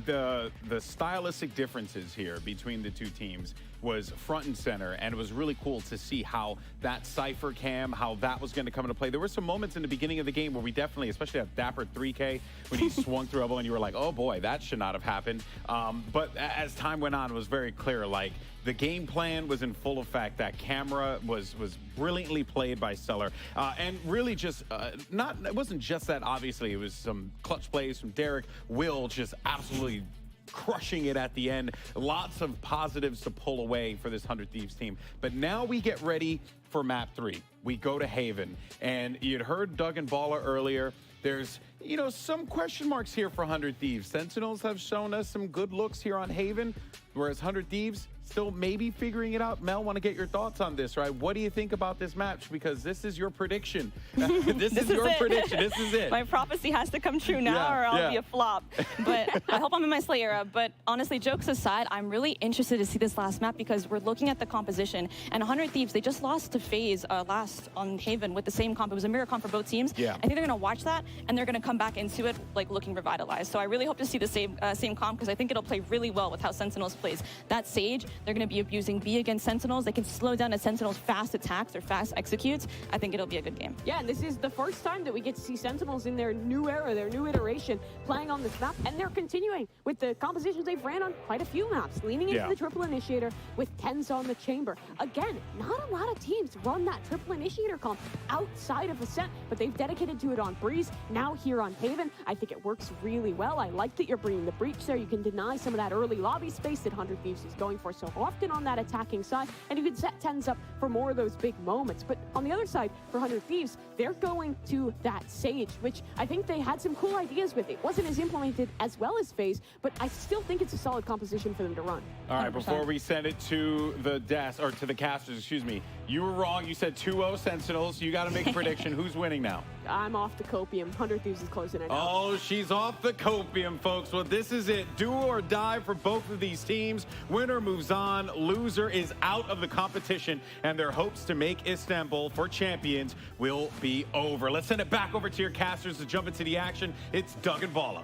Speaker 5: the stylistic differences here between the two teams was front and center, and it was really cool to see how that Cypher cam, how that was going to come into play. There were some moments in the beginning of the game where we definitely, especially at Dapper 3K, when he swung through elbow and you were like, oh boy, that should not have happened. But as time went on, it was very clear, like, the game plan was in full effect. That camera was brilliantly played by Stellar. And really just, it wasn't just that, obviously. It was some clutch plays from Derek. Will just absolutely crushing it at the end. Lots of positives to pull away for this 100 Thieves team. But now we get ready for map 3. We go to Haven. And you'd heard Doug and Baller earlier. There's, you know, some question marks here for 100 Thieves. Sentinels have shown us some good looks here on Haven, whereas 100 Thieves still maybe figuring it out. Mel, want to get your thoughts on this, right? What do you think about this match? Because this is your prediction. this is your prediction. This is it.
Speaker 6: My prophecy has to come true now or I'll be a flop. But I hope I'm in my Slay era. But honestly, jokes aside, I'm really interested to see this last map because we're looking at the composition. And 100 Thieves, they just lost to FaZe last on Haven with the same comp. It was a mirror comp for both teams.
Speaker 5: Yeah.
Speaker 6: I think they're going to watch that and they're going to come back into it like looking revitalized. So I really hope to see the same comp because I think it'll play really well with how Sentinels plays. That Sage, they're going to be abusing B against Sentinels. They can slow down a Sentinel's fast attacks or fast executes. I think it'll be a good game.
Speaker 7: Yeah, and this is the first time that we get to see Sentinels in their new era, their new iteration, playing on this map, and they're continuing with the compositions they've ran on quite a few maps, leaning into the triple initiator with 10s on the chamber. Again, not a lot of teams run that triple initiator comp outside of Ascent, but they've dedicated to it on Breeze, now here on Haven. I think it works really well. I like that you're bringing the breach there. You can deny some of that early lobby space that 100 Thieves is going for so often on that attacking side, and you can set 10s up for more of those big moments. But on the other side, for 100 Thieves, they're going to that Sage, which I think they had some cool ideas with. It wasn't as implemented as well as FaZe, but I still think it's a solid composition for them to run.
Speaker 5: All right,
Speaker 6: 100%.
Speaker 5: before we send it to the desk, or to the casters, excuse me, you were wrong. You said 2-0 Sentinels. You got to make a prediction. Who's winning now?
Speaker 7: I'm off the copium. 100 Thieves is closing it out.
Speaker 5: Oh, she's off the copium, folks. Well, this is it. Do or die for both of these teams. Winner moves on. Loser is out of the competition, and their hopes to make Istanbul for champions will be over. Let's send it back over to your casters to jump into the action. It's Doug and Vala.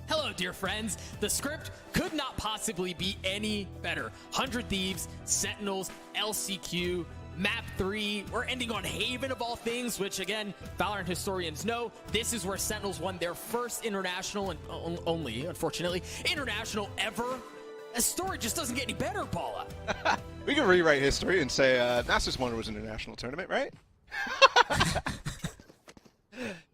Speaker 4: Hello, dear friends. The script could not possibly be any better. 100 Thieves, Sentinels, LCQ, Map 3. We're ending on Haven of all things, which again, Valorant historians know, this is where Sentinels won their first international and only, unfortunately, international ever. A story just doesn't get any better, Paula.
Speaker 2: We can rewrite history and say Masters Wonder was an international tournament, right?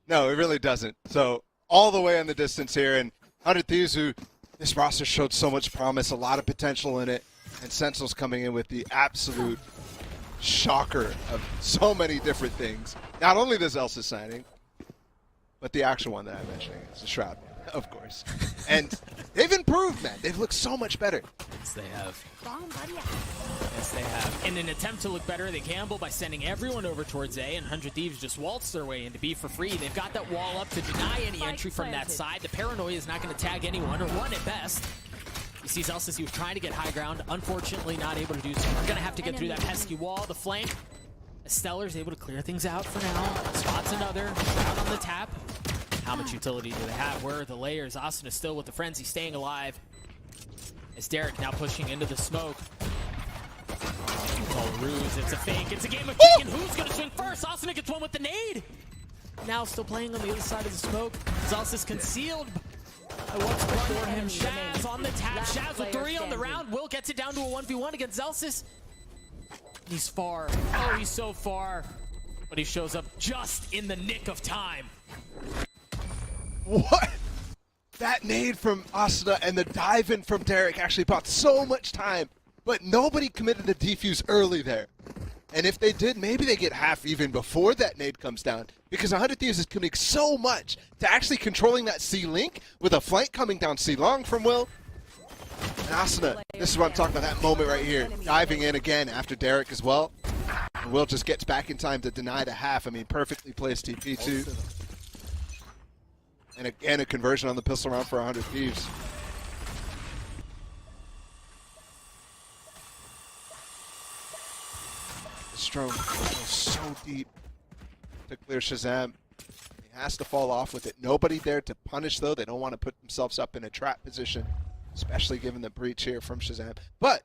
Speaker 2: No, it really doesn't. So all the way in the distance here, and 100 Thieves, who this roster showed so much promise, a lot of potential in it, and Sentinels coming in with the absolute shocker of so many different things. Not only this Elsa signing, but the actual one that I'm mentioning is the Shroud, of course. And they've improved, man. They've looked so much better.
Speaker 4: Yes, they have. Yes, they have. In an attempt to look better, they gamble by sending everyone over towards A, and 100 Thieves just waltz their way into B for free. They've got that wall up to deny any entry from that side. The paranoia is not going to tag anyone, or one at best. You see Zelsis, he was trying to get high ground, unfortunately not able to do so. We're going to have to get through that pesky wall, the flank. Stellar's able to clear things out for now. Spots another, out on the tap. How much utility do they have? Where are the layers? Austin is still with the frenzy, staying alive. As Derek now pushing into the smoke. It's all ruse, it's a fake, it's a game of chicken. Who's going to swing first? Austin gets one with the nade. Now still playing on the other side of the smoke. Zelsis concealed. What's for him? Shaz on the tap. Shaz with 3 on the round. Will gets it down to a 1v1 against Zelsis. He's far. Oh, he's so far. But he shows up just in the nick of time.
Speaker 2: What? That nade from Asuna and the dive in from Derek actually bought so much time, but nobody committed the defuse early there. And if they did, maybe they get half even before that nade comes down, because 100 Thieves is committing so much to actually controlling that C link with a flank coming down C long from Will. Asuna, this is what I'm talking about, that moment right here. Diving in again after Derek as well. And Will just gets back in time to deny the half. I mean, perfectly placed TP too. And again, a conversion on the pistol round for 100 Thieves. Strom goes so deep to clear Shazam. He has to fall off with it. Nobody there to punish, though. They don't want to put themselves up in a trap position, especially given the breach here from Shazam. But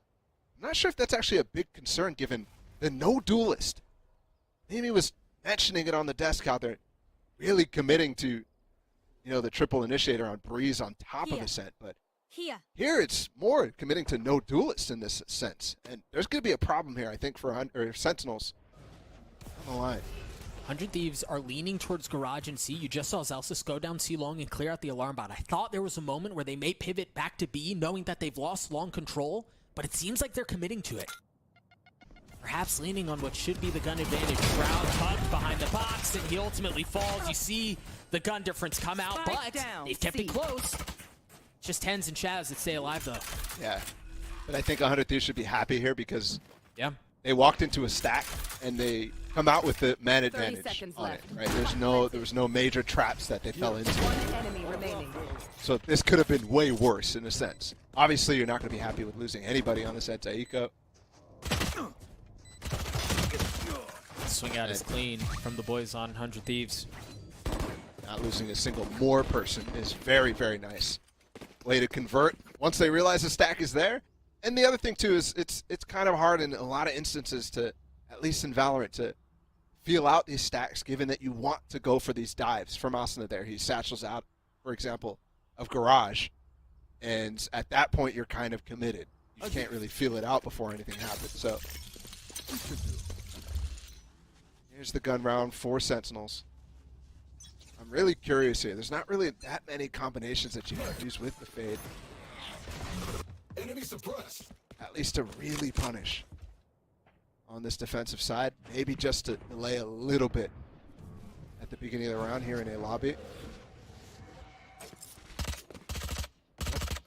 Speaker 2: I'm not sure if that's actually a big concern given the no duelist. Amy was mentioning it on the desk out there, really committing to, you know, the triple initiator on Breeze on top of Ascent. But here it's more committing to no duelist in this sense. And there's going to be a problem here, I think, for Sentinels on the line.
Speaker 4: 100 Thieves are leaning towards Garage and C. You just saw Zelsis go down C long and clear out the alarm bot. I thought there was a moment where they may pivot back to B, knowing that they've lost long control, but it seems like they're committing to it. Perhaps leaning on what should be the gun advantage. Shroud tucked behind the box, and he ultimately falls. You see the gun difference come out, but they've kept it close. Just Tens and Shaz that stay alive, though.
Speaker 2: Yeah, but I think 100 Thieves should be happy here because they walked into a stack and they come out with the man advantage on it. Right? There was no major traps that they fell into. So this could have been way worse in a sense. Obviously, you're not going to be happy with losing anybody on this end. Taiko.
Speaker 4: Swing out is clean from the boys on 100 Thieves.
Speaker 2: Not losing a single more person is very, very nice. Way to convert once they realize the stack is there. And the other thing too is it's kind of hard in a lot of instances to, at least in Valorant, to feel out these stacks given that you want to go for these dives. From Asuna there, he satchels out, for example, of Garage. And at that point you're kind of committed. You can't really feel it out before anything happens. So here's the gun round for Sentinels. I'm really curious here. There's not really that many combinations that you can use with the Fade. Enemy suppressed. At least to really punish on this defensive side. Maybe just to delay a little bit at the beginning of the round here in a lobby.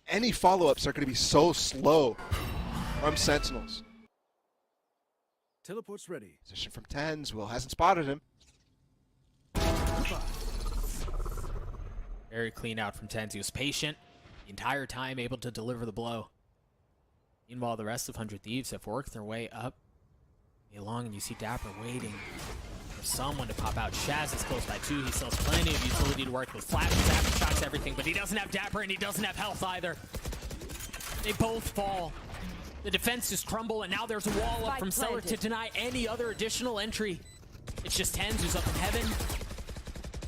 Speaker 2: Any follow-ups are going to be so slow from Sentinels.
Speaker 15: Teleport's ready.
Speaker 2: Position from Tens. Will hasn't spotted him.
Speaker 4: Very clean out from Tens. He was patient the entire time, able to deliver the blow. Meanwhile, the rest of 100 Thieves have worked their way up along, and you see Dapper waiting for someone to pop out. Shaz is close by 2. He still has plenty of utility to work with. Flashes, after shots, everything, but he doesn't have Dapper, and he doesn't have health either. They both fall. The defenses crumble, and now there's a wall up from Cellar to deny any other additional entry. It's just Tens who's up in heaven.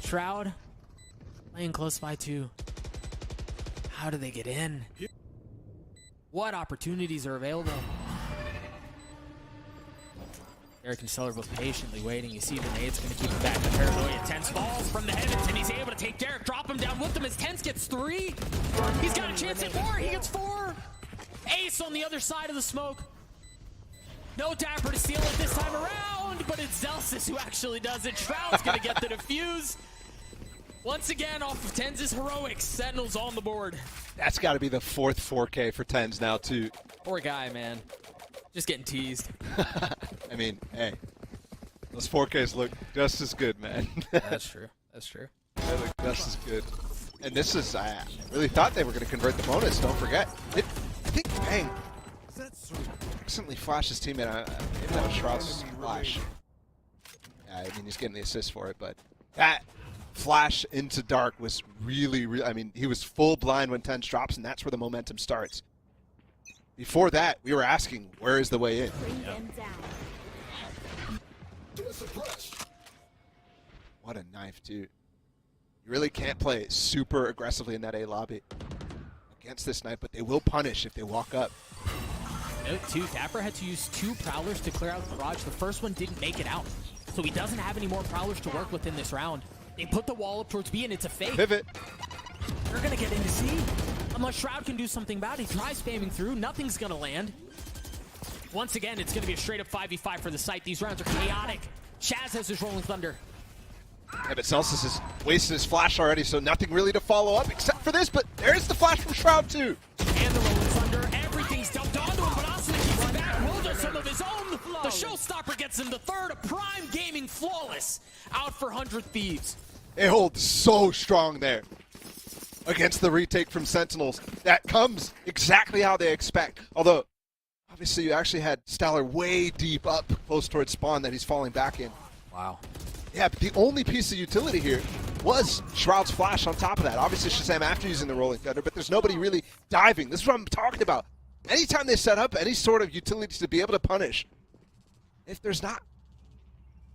Speaker 4: Shroud playing close by 2. How do they get in? What opportunities are available? Eric and Cellar both patiently waiting. You see the nade's going to keep him back. The paranoia. Tens falls from the heavens, and he's able to take Derek, drop him down with him as Tens gets 3. He's got a chance at 4. He gets 4. Ace on the other side of the smoke. No Dapper to steal it this time around, but it's Zelsis who actually does it. Shroud's going to get the defuse. Once again, off of Tens' heroics, Sentinels on the board.
Speaker 2: That's got to be the 4th 4K for Tens now, too.
Speaker 4: Poor guy, man. Just getting teased.
Speaker 2: I mean, hey, those 4Ks look just as good, man.
Speaker 4: That's true. That's true.
Speaker 2: They look just as good. And this is, I really thought they were going to convert the bonus, don't forget. I think Bang accidentally flashed his teammate. Maybe that was Shroud's flash. Yeah, I mean, he's getting the assist for it, but that flash into dark was really, I mean, he was full blind when Tens drops, and that's where the momentum starts. Before that, we were asking, where is the way in? What a knife, dude. You really can't play super aggressively in that A lobby against this knife, but they will punish if they walk up.
Speaker 4: Note 2, Dapper had to use 2 Prowlers to clear out the Garage. The first one didn't make it out, so he doesn't have any more Prowlers to work with in this round. They put the wall up towards B, and it's a fake.
Speaker 2: Pivot.
Speaker 4: They're going to get into C. Unless Shroud can do something about it. He tries spamming through. Nothing's going to land. Once again, it's going to be a straight-up 5v5 for the site. These rounds are chaotic. Shaz has his Rolling Thunder.
Speaker 2: Yeah, but Celsius has wasted his flash already, so nothing really to follow up except for this, but there's the flash from Shroud, too.
Speaker 4: And the Rolling Thunder. some of his own. The showstopper gets him the third. A Prime Gaming flawless out for 100 Thieves.
Speaker 2: They hold so strong there against the retake from Sentinels. That comes exactly how they expect. Although, obviously, you actually had Stellar way deep up close towards spawn that he's falling back in.
Speaker 4: Wow.
Speaker 2: Yeah, but the only piece of utility here was Shroud's flash on top of that. Obviously, Shazam after using the Rolling Thunder, but there's nobody really diving. This is what I'm talking about. Anytime they set up any sort of utility to be able to punish, if there's not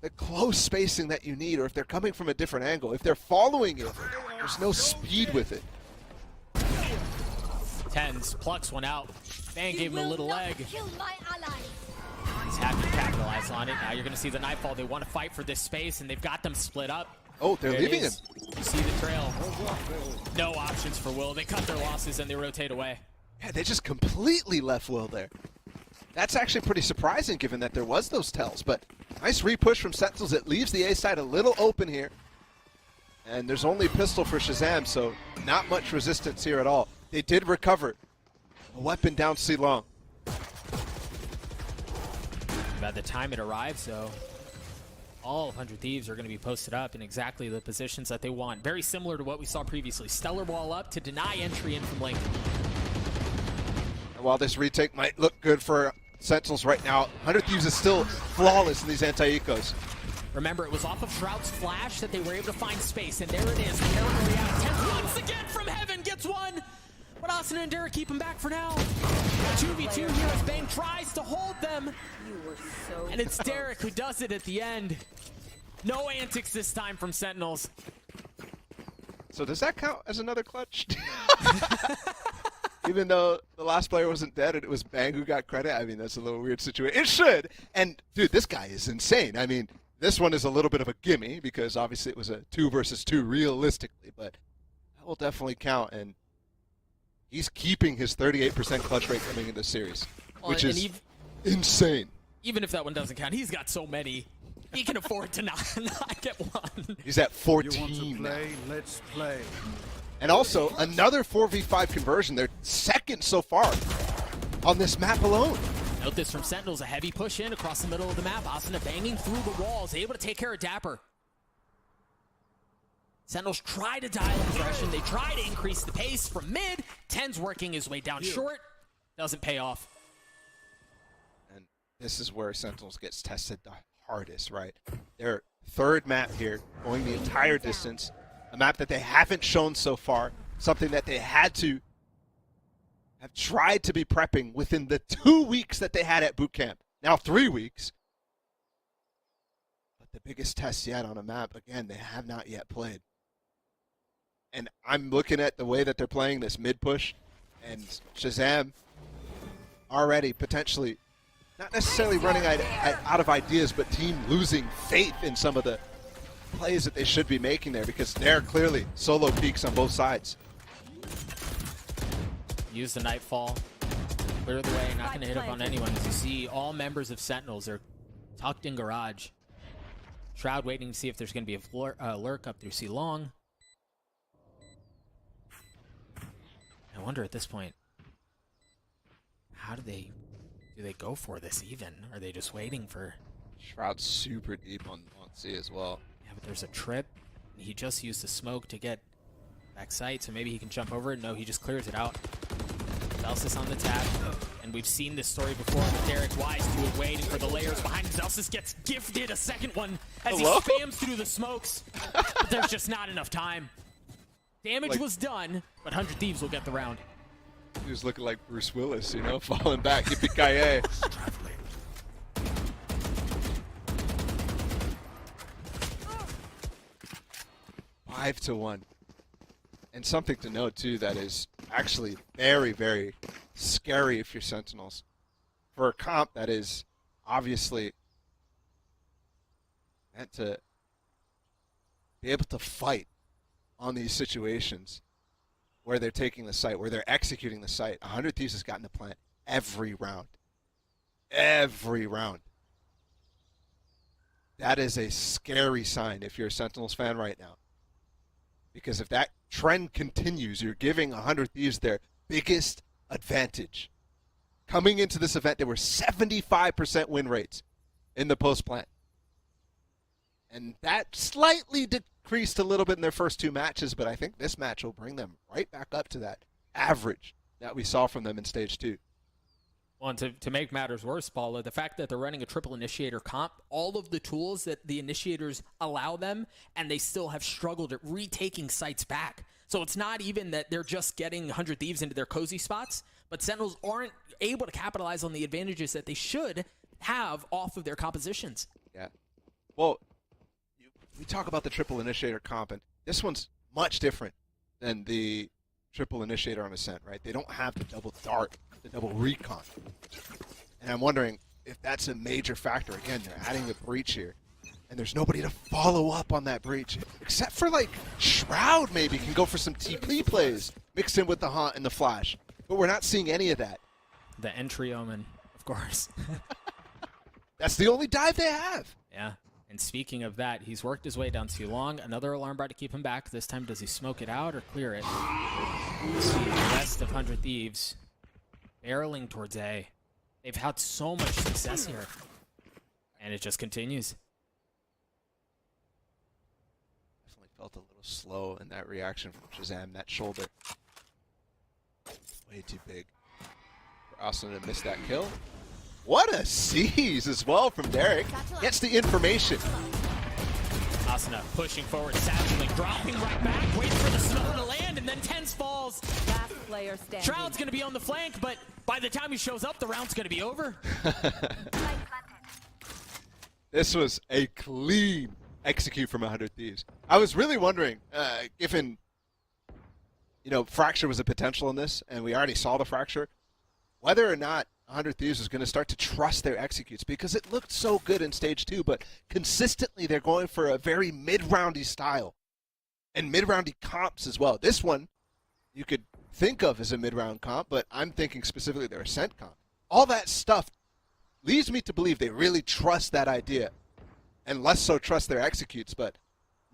Speaker 2: the close spacing that you need, or if they're coming from a different angle, if they're following it, there's no speed with it.
Speaker 4: Tens plucks one out. Bang gave him a little leg.
Speaker 14: Kill my ally.
Speaker 4: He's happy to capitalize on it. Now you're going to see the Nightfall. They want to fight for this space, and they've got them split up.
Speaker 2: Oh, they're leaving him.
Speaker 4: You see the trail. No options for Will. They cut their losses, and they rotate away.
Speaker 2: Yeah, they just completely left Will there. That's actually pretty surprising given that there was those tells, but nice re-push from Sentinels. It leaves the A side a little open here. And there's only pistol for Shazam, so not much resistance here at all. They did recover a weapon down C long.
Speaker 4: By the time it arrives, so all 100 Thieves are going to be posted up in exactly the positions that they want. Very similar to what we saw previously. Stellar wall up to deny entry in from Link.
Speaker 2: And while this retake might look good for Sentinels right now, 100 Thieves is still flawless in these anti-ecos.
Speaker 4: Remember, it was off of Shroud's flash that they were able to find space, and there it is. Territory out of 10 once again from Heaven gets one. But Austin and Derek keep him back for now. 2v2 here as Bang tries to hold them. And it's Derek who does it at the end. No antics this time from Sentinels.
Speaker 2: So does that count as another clutch? Even though the last player wasn't dead and it was Bang who got credit, I mean, that's a little weird situation. It should. And, dude, this guy is insane. I mean, this one is a little bit of a gimme because obviously it was a 2 versus 2 realistically, but that will definitely count. And he's keeping his 38% clutch rate coming into the series, which is insane.
Speaker 4: Even if that one doesn't count, he's got so many. He can afford to not get one.
Speaker 2: He's at 14
Speaker 15: You want to play?
Speaker 2: now.
Speaker 15: Let's play.
Speaker 2: And also, another 4v5 conversion. They're second so far on this map alone.
Speaker 4: Note this from Sentinels, a heavy push in across the middle of the map. Asuna banging through the walls, able to take care of Dapper. Sentinels try to dial aggression. They try to increase the pace from mid. Ten's working his way down short. Doesn't pay off.
Speaker 2: And this is where Sentinels gets tested the hardest, right? Their third map here, going the entire distance. A map that they haven't shown so far. Something that they had to have tried to be prepping within the 2 weeks that they had at boot camp. Now 3 weeks. But the biggest test yet on a map, again, they have not yet played. And I'm looking at the way that they're playing this mid push, and Shazam already potentially, not necessarily running out of ideas, but team losing faith in some of the plays that they should be making there because they're clearly solo peaks on both sides.
Speaker 4: Use the Nightfall, clear the way, not going to hit up on anyone. As you see, all members of Sentinels are tucked in garage. Shroud waiting to see if there's going to be a lurk up through C long. I wonder at this point, how do they go for this even? Are they just waiting for?
Speaker 2: Shroud's super deep on C as well.
Speaker 4: Yeah, but there's a trip. He just used the smoke to get back sight, so maybe he can jump over it. No, he just clears it out. Zelsis on the tap, and we've seen this story before with Derek Wise to it, waiting for the layers behind him. Zelsis gets gifted a second one as he spams through the smokes, but there's just not enough time. Damage was done, but 100 Thieves will get the round.
Speaker 2: He was looking like Bruce Willis, you know, falling back. Yippee-ki-yay. 5-1. And something to note, too, that is actually very, very scary if you're Sentinels. For a comp that is obviously meant to be able to fight on these situations where they're taking the site, where they're executing the site. 100 Thieves has gotten to plant every round. Every round. That is a scary sign if you're a Sentinels fan right now. Because if that trend continues, you're giving 100 Thieves their biggest advantage. coming into this event, they were 75% win rates in the post plant. And that slightly decreased a little bit in their first 2 matches, but I think this match will bring them right back up to that average that we saw from them in stage 2.
Speaker 4: Well, and to make matters worse, Paula, the fact that they're running a triple initiator comp, all of the tools that the initiators allow them, and they still have struggled at retaking sites back. So it's not even that they're just getting 100 Thieves into their cozy spots, but Sentinels aren't able to capitalize on the advantages that they should have off of their compositions.
Speaker 2: Yeah. Well, we talk about the triple initiator comp, and this one's much different than the triple initiator on Ascent, right? They don't have the double dart, the double recon. And I'm wondering if that's a major factor. Again, they're adding the breach here, and there's nobody to follow up on that breach, except for like Shroud maybe can go for some TP plays mixed in with the Haunt and the Flash. But we're not seeing any of that.
Speaker 4: The entry omen, of course.
Speaker 2: That's the only dive they have.
Speaker 4: Yeah. And speaking of that, he's worked his way down too long. Another alarm bar to keep him back. This time, does he smoke it out or clear it? See the rest of 100 Thieves barreling towards A. They've had so much success here. And it just continues.
Speaker 2: Definitely felt a little slow in that reaction from Shazam. That shoulder. Way too big for Austin to miss that kill. What a seize as well from Derek. Gets the information.
Speaker 4: Asuna pushing forward, savagely dropping right back, waiting for the snow to land, and then Tense falls.
Speaker 13: Last player standing.
Speaker 4: Shroud's going to be on the flank, but by the time he shows up, the round's going to be over.
Speaker 2: This was a clean execute from 100 Thieves. I was really wondering, given, Fracture was a potential in this, and we already saw the Fracture, whether or not 100 Thieves is going to start to trust their executes, because it looked so good in stage 2, but consistently they're going for a very mid-roundy style and mid-roundy comps as well. This one you could think of as a mid-round comp, but I'm thinking specifically their Ascent comp. All that stuff leads me to believe they really trust that idea and less so trust their executes, but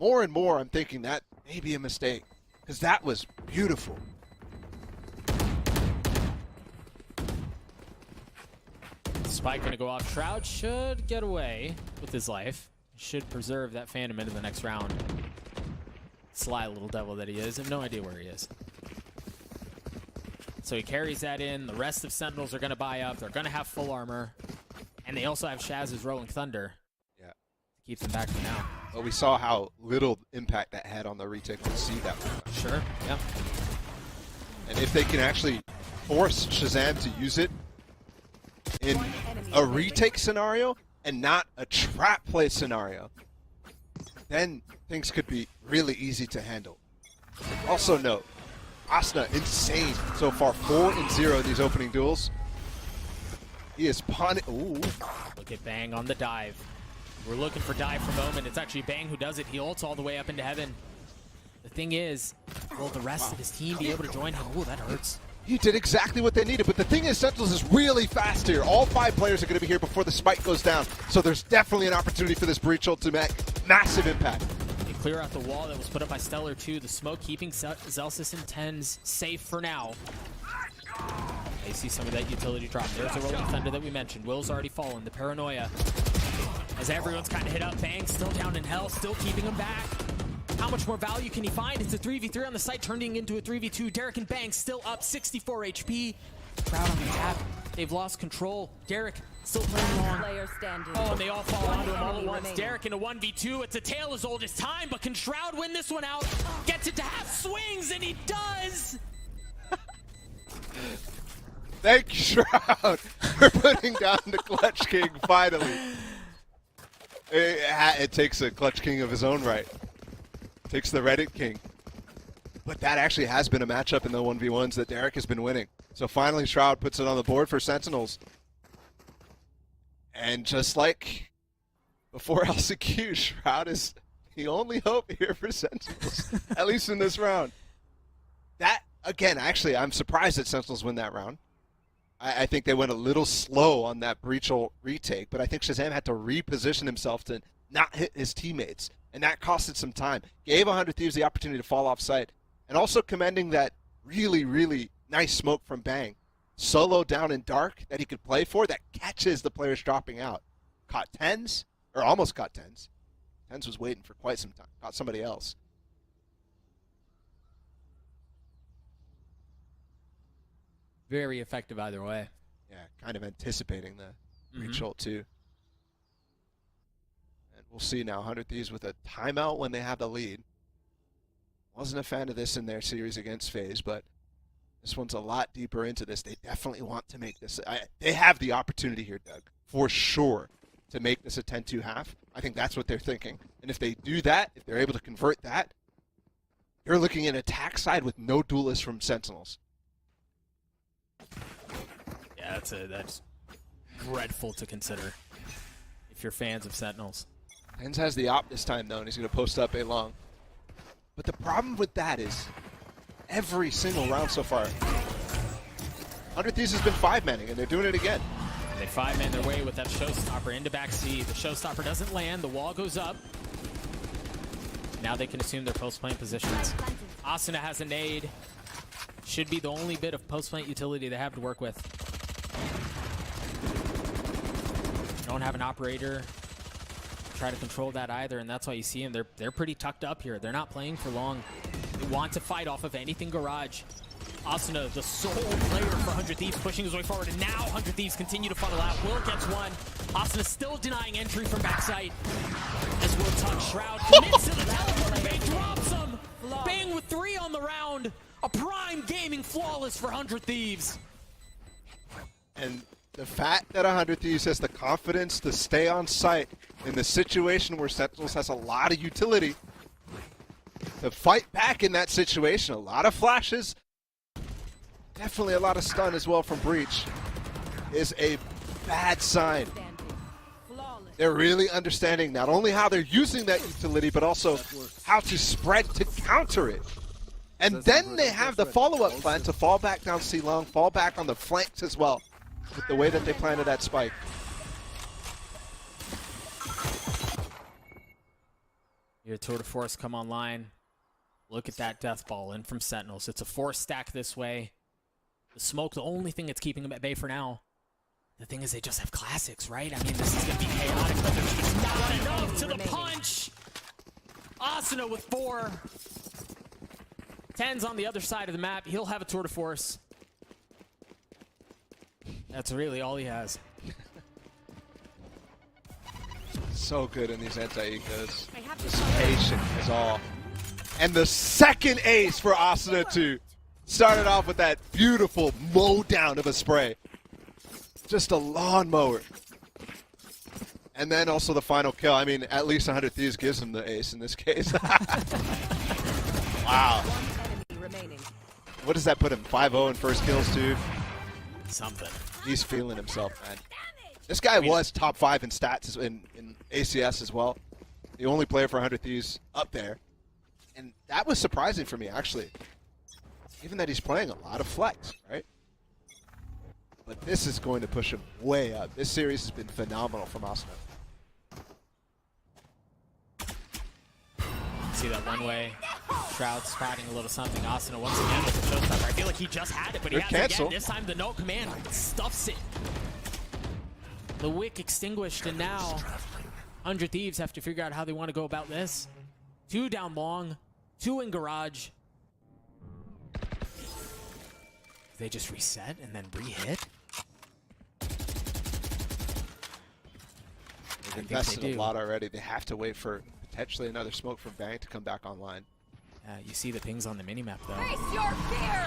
Speaker 2: more and more I'm thinking that may be a mistake, because that was beautiful.
Speaker 4: Spike going to go off. Shroud should get away with his life. Should preserve that Phantom into the next round. Sly little devil that he is. I have no idea where he is. So he carries that in. The rest of Sentinels are going to buy up. They're going to have full armor. And they also have Shaz's Rolling Thunder.
Speaker 2: Yeah.
Speaker 4: To keep them back for now.
Speaker 2: Well, we saw how little impact that had on the retake. We'll see that one.
Speaker 4: Sure, yeah.
Speaker 2: And if they can actually force Shazam to use it in a retake scenario and not a trap play scenario, then things could be really easy to handle. Also note, Asuna, insane so far. 4-0 these opening duels. He is punning. Ooh.
Speaker 4: Look at Bang on the dive. We're looking for dive for Moment. It's actually Bang who does it. He ults all the way up into heaven. The thing is, will the rest of his team be able to join him? Ooh, that hurts.
Speaker 2: He did exactly what they needed, but the thing is, Sentinels is really fast here. All 5 players are going to be here before the spike goes down, so there's definitely an opportunity for this breach ult to make massive impact.
Speaker 4: They clear out the wall that was put up by Stellar 2. The smoke keeping Zelsis and Tens safe for now. They see some of that utility drop. There's the Rolling Thunder that we mentioned. Will's already fallen. The Paranoia. As everyone's kind of hit up, Bang still down in hell, still keeping him back. How much more value can he find? It's a 3v3 on the site, turning into a 3v2. Derek and Bang still up 64 HP. Crowd on the tap. They've lost control. Derek still playing on. Oh, and they all fall onto him all at once. Derek in a 1v2. It's a tale as old as time, but can Shroud win this one out? Gets it to half, swings, and he does!
Speaker 2: Thank you, Shroud, for putting down the Clutch King finally. It takes a Clutch King of his own right. Takes the Reddit King. But that actually has been a matchup in the 1v1s that Derek has been winning. So finally Shroud puts it on the board for Sentinels. And just like before LCQ, Shroud is the only hope here for Sentinels, at least in this round. That, again, actually, I'm surprised that Sentinels win that round. I think they went a little slow on that breach ult retake, but I think Shazam had to reposition himself to not hit his teammates. And that costed some time. Gave 100 Thieves the opportunity to fall off site. And also commending that really, really nice smoke from Bang solo down in dark that he could play for that catches the players dropping out. Caught tens, or almost caught tens. Tens was waiting for quite some time. Caught somebody else.
Speaker 4: Very effective either way.
Speaker 2: Yeah, kind of anticipating the reach ult too. And we'll see now. 100 Thieves with a timeout when they have the lead. Wasn't a fan of this in their series against FaZe, but this one's a lot deeper into this. They definitely want to make this. They have the opportunity here, Doug, for sure, to make this a 10-2 half. I think that's what they're thinking. And if they do that, if they're able to convert that, you're looking at an attack side with no duelists from Sentinels.
Speaker 4: Yeah, that's dreadful to consider if you're fans of Sentinels.
Speaker 2: Hens has the op this time, though, and he's going to post up A long. But the problem with that is every single round so far, 100 Thieves has been 5-manning, and they're doing it again.
Speaker 4: They 5-man their way with that showstopper into back C. The showstopper doesn't land. The wall goes up. Now they can assume their post-plant positions. Asuna has a nade. Should be the only bit of post-plant utility they have to work with. Don't have an operator. Try to control that either, and that's why you see them. They're pretty tucked up here. They're not playing for long. They want to fight off of anything garage. Asuna, the sole player for 100 Thieves, pushing his way forward, and now 100 Thieves continue to funnel out. Will gets one. Asuna still denying entry from backside. As Will tuck Shroud, commits to the teleporter, Bang drops him. Bang with 3 on the round. A prime gaming flawless for 100 Thieves.
Speaker 2: And the fact that 100 Thieves has the confidence to stay on site in the situation where Sentinels has a lot of utility, to fight back in that situation, a lot of flashes, definitely a lot of stun as well from Breach, is a bad sign. They're really understanding not only how they're using that utility, but also how to spread to counter it. And then they have the follow-up plan to fall back down C long, fall back on the flanks as well, with the way that they planted that spike.
Speaker 4: Your Tour de Force come online. Look at that death ball in from Sentinels. It's a 4-stack this way. The smoke, the only thing that's keeping them at bay for now. The thing is, they just have classics, right? I mean, this is going to be chaotic, but there's just not enough to the punch. Asuna with 4. 10's on the other side of the map. He'll have a Tour de Force. That's really all he has.
Speaker 2: So good in these anti-ecos. Just patient is all. And the second ace for Asuna too. Started off with that beautiful mow down of a spray. Just a lawnmower. And then also the final kill. I mean, at least 100 Thieves gives him the ace in this case. Wow. What does that put him? 5-0 in first kills too?
Speaker 4: Something.
Speaker 2: He's feeling himself, man. This guy was top 5 in stats in ACS as well. The only player for 100 Thieves up there. And that was surprising for me, actually. Given that he's playing a lot of flex, right? But this is going to push him way up. This series has been phenomenal from Asuna.
Speaker 4: See that one way. Shroud spotting a little something. Asuna once again with the showstopper. I feel like he just had it, but he has it again. This time the no command stuffs it. The wick extinguished, and now 100 Thieves have to figure out how they want to go about this. 2 down long, 2 in garage. They just reset and then re-hit?
Speaker 2: They've invested a lot already. They have to wait for potentially another smoke from Bang to come back online.
Speaker 4: You see the pings on the minimap, though.
Speaker 14: Face your fear!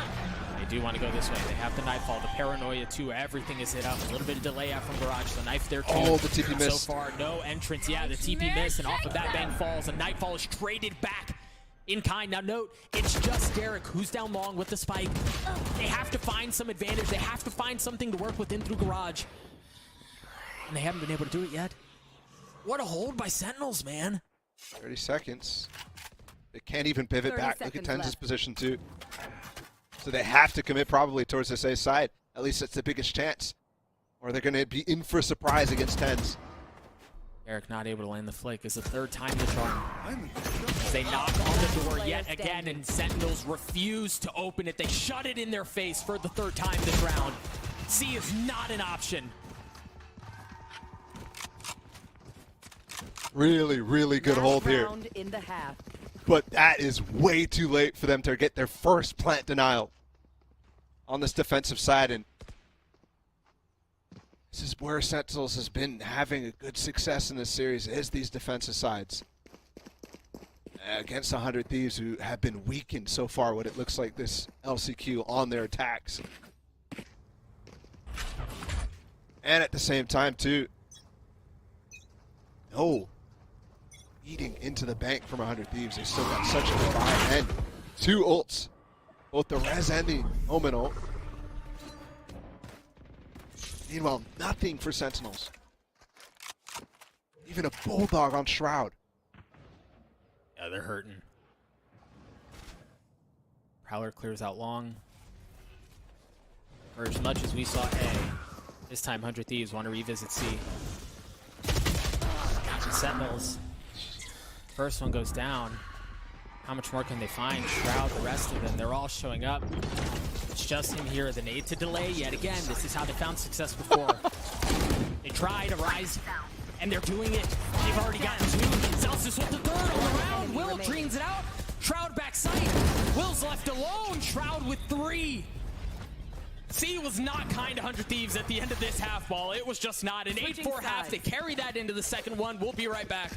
Speaker 4: They do want to go this way. They have the Nightfall, the Paranoia, too. Everything is hit up. A little bit of delay out from Garage. The knife there, too.
Speaker 2: Oh, the TP missed.
Speaker 4: So far, no entrance. Yeah, the TP missed, and off of that, Bang falls. And Nightfall is traded back in kind. Now, note, it's just Derek who's down long with the spike. They have to find some advantage. They have to find something to work with in through Garage. And they haven't been able to do it yet. What a hold by Sentinels, man.
Speaker 2: 30 seconds. They can't even pivot back. Look at Tenz's position, too. So they have to commit probably towards this A side. At least that's the biggest chance. Or they're going to be in for a surprise against Tenz.
Speaker 4: Eric not able to land the flick. It's the 3rd time this round. They knock on the door yet again, and Sentinels refuse to open it. They shut it in their face for the 3rd time this round. C is not an option.
Speaker 2: Really, really good hold here.
Speaker 13: Round in the half.
Speaker 2: But that is way too late for them to get their first plant denial on this defensive side. And this is where Sentinels has been having a good success in this series, is these defensive sides. Against 100 Thieves, who have been weakened so far, what it looks like this LCQ on their attacks. And at the same time, too, eating into the bank from 100 Thieves. They still got such a good buy. And 2 ults, both the Res and the Omen ult. Meanwhile, nothing for Sentinels. Even a Bulldog on Shroud.
Speaker 4: Yeah, they're hurting. Prowler clears out long. For as much as we saw A, this time 100 Thieves want to revisit C. Sentinels. First one goes down. How much more can they find? Shroud, the rest of them, they're all showing up. It's just him here, the nade to delay yet again. This is how they found success before. They try to rise, and they're doing it. They've already gotten 2. Celsius with the 3rd on the round. Will dreams it out. Shroud backside. Will's left alone. Shroud with 3. C was not kind to 100 Thieves at the end of this half ball. It was just not an 8-4 half. They carry that into the second one. We'll be right back.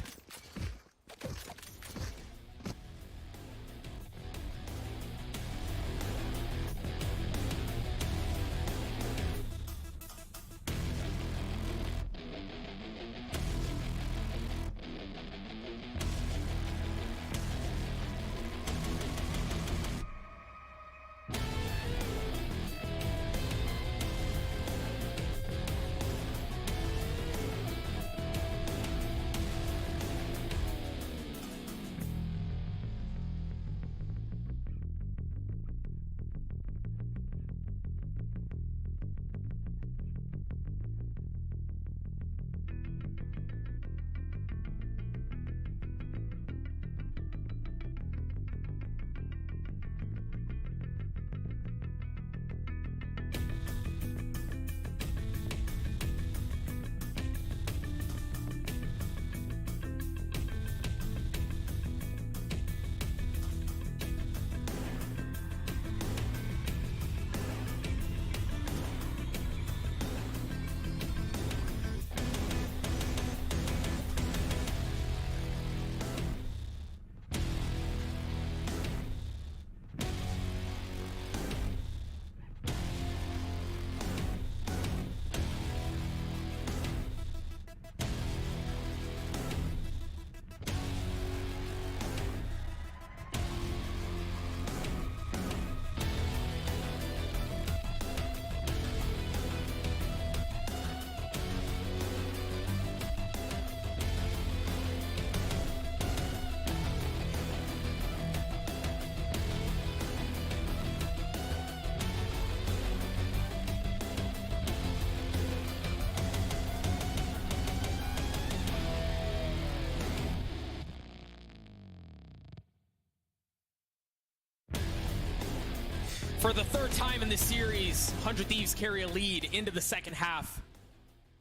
Speaker 4: For the 3rd time in this series, 100 Thieves carry a lead into the second half.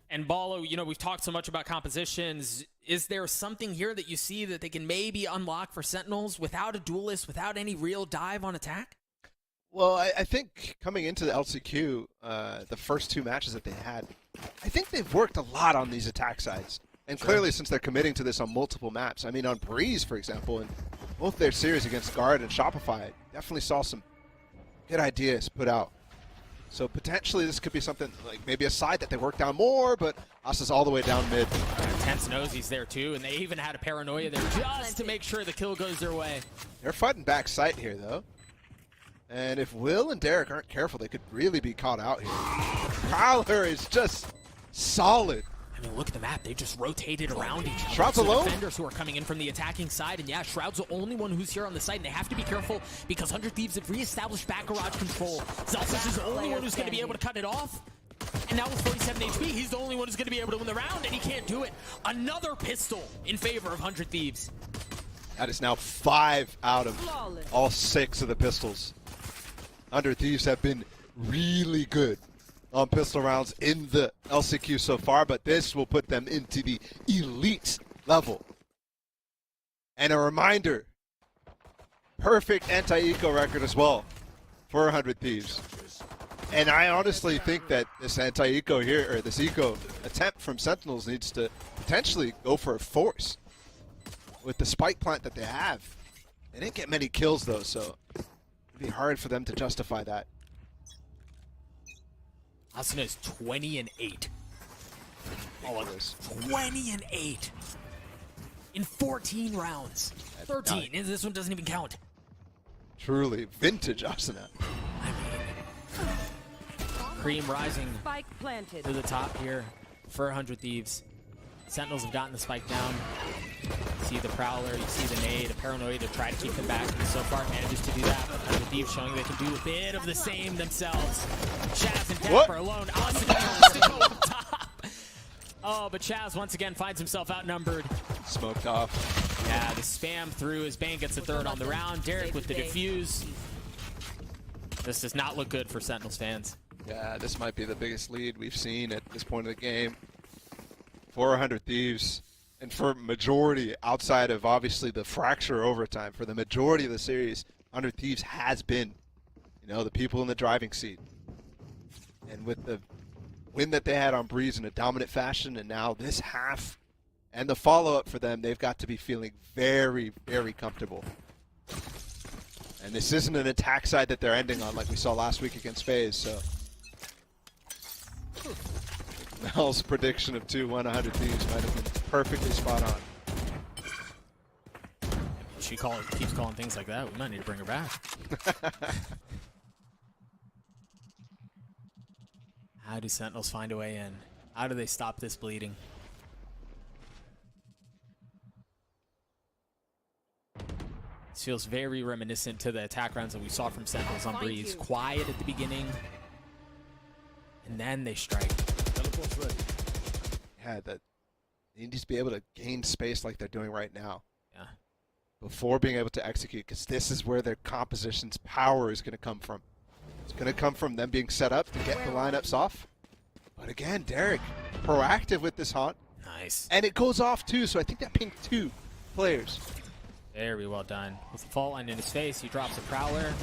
Speaker 4: And Ballo, you know, we've talked so much about compositions. Is there something here that you see that they can maybe unlock for Sentinels without a duelist, without any real dive on attack?
Speaker 2: Well, I think coming into the LCQ, the first 2 matches that they had, I think they've worked a lot on these attack sides. And clearly, since they're committing to this on multiple maps, I mean, on Breeze, for example, in both their series against Guard and Shopify, definitely saw some good ideas put out. So potentially this could be something like maybe a side that they work down more, but us is all the way down mid.
Speaker 4: Tense knows he's there too, and they even had a paranoia there just to make sure the kill goes their way.
Speaker 2: They're fighting back sight here, though. And if Will and Derek aren't careful, they could really be caught out here. Prowler is just solid.
Speaker 4: I mean, look at the map. They just rotated around each other.
Speaker 2: Shroud's alone.
Speaker 4: Defenders who are coming in from the attacking side, and yeah, Shroud's the only one who's here on the site, and they have to be careful because 100 Thieves have reestablished back garage control. Zelsis is the only one who's going to be able to cut it off. And now with 47 HP, he's the only one who's going to be able to win the round, and he can't do it. Another pistol in favor of 100 Thieves.
Speaker 2: That is now 5 out of all 6 of the pistols. 100 Thieves have been really good on pistol rounds in the LCQ so far, but this will put them into the elite level. And a reminder, perfect anti-eco record as well for 100 Thieves. And I honestly think that this anti-eco here, or this eco attempt from Sentinels, needs to potentially go for a force with the spike plant that they have. They didn't get many kills though, so it'd be hard for them to justify that.
Speaker 4: Asuna's 20-8. Oh, 20-8 in 14 rounds. 13. This one doesn't even count.
Speaker 2: Truly vintage Asuna.
Speaker 4: Cream rising
Speaker 13: Spike planted.
Speaker 4: to the top here for 100 Thieves. Sentinels have gotten the spike down. You see the Prowler, you see the nade, a paranoia to try to keep them back. And so far manages to do that. But 100 Thieves showing they can do a bit of the same themselves. Chaz and Dapper alone. Asuna to go up top. Oh, but Chaz once again finds himself outnumbered.
Speaker 2: Smoked off.
Speaker 4: Yeah, the spam through as Bang gets the third on the round. Derek with the defuse. This does not look good for Sentinels fans.
Speaker 2: Yeah, this might be the biggest lead we've seen at this point of the game. 400 Thieves. And for majority, outside of obviously the fracture overtime, for the majority of the series, 100 Thieves has been, the people in the driving seat. And with the win that they had on Breeze in a dominant fashion, and now this half and the follow-up for them, they've got to be feeling very, very comfortable. And this isn't an attack side that they're ending on like we saw last week against FaZe, so. Mel's prediction of 2-1 100 Thieves might have been perfectly spot on.
Speaker 4: She keeps calling things like that. We might need to bring her back. How do Sentinels find a way in? How do they stop this bleeding? This feels very reminiscent to the attack rounds that we saw from Sentinels on Breeze. Quiet at the beginning, and then they strike.
Speaker 2: Yeah, that they need to be able to gain space like they're doing right now.
Speaker 4: Yeah.
Speaker 2: Before being able to execute, because this is where their composition's power is going to come from. It's going to come from them being set up to get the lineups off. But again, Derek, proactive with this haunt.
Speaker 4: Nice.
Speaker 2: And it goes off too, so I think that pinged 2 players.
Speaker 4: Very well done. With the fault line in his face, he drops a Prowler,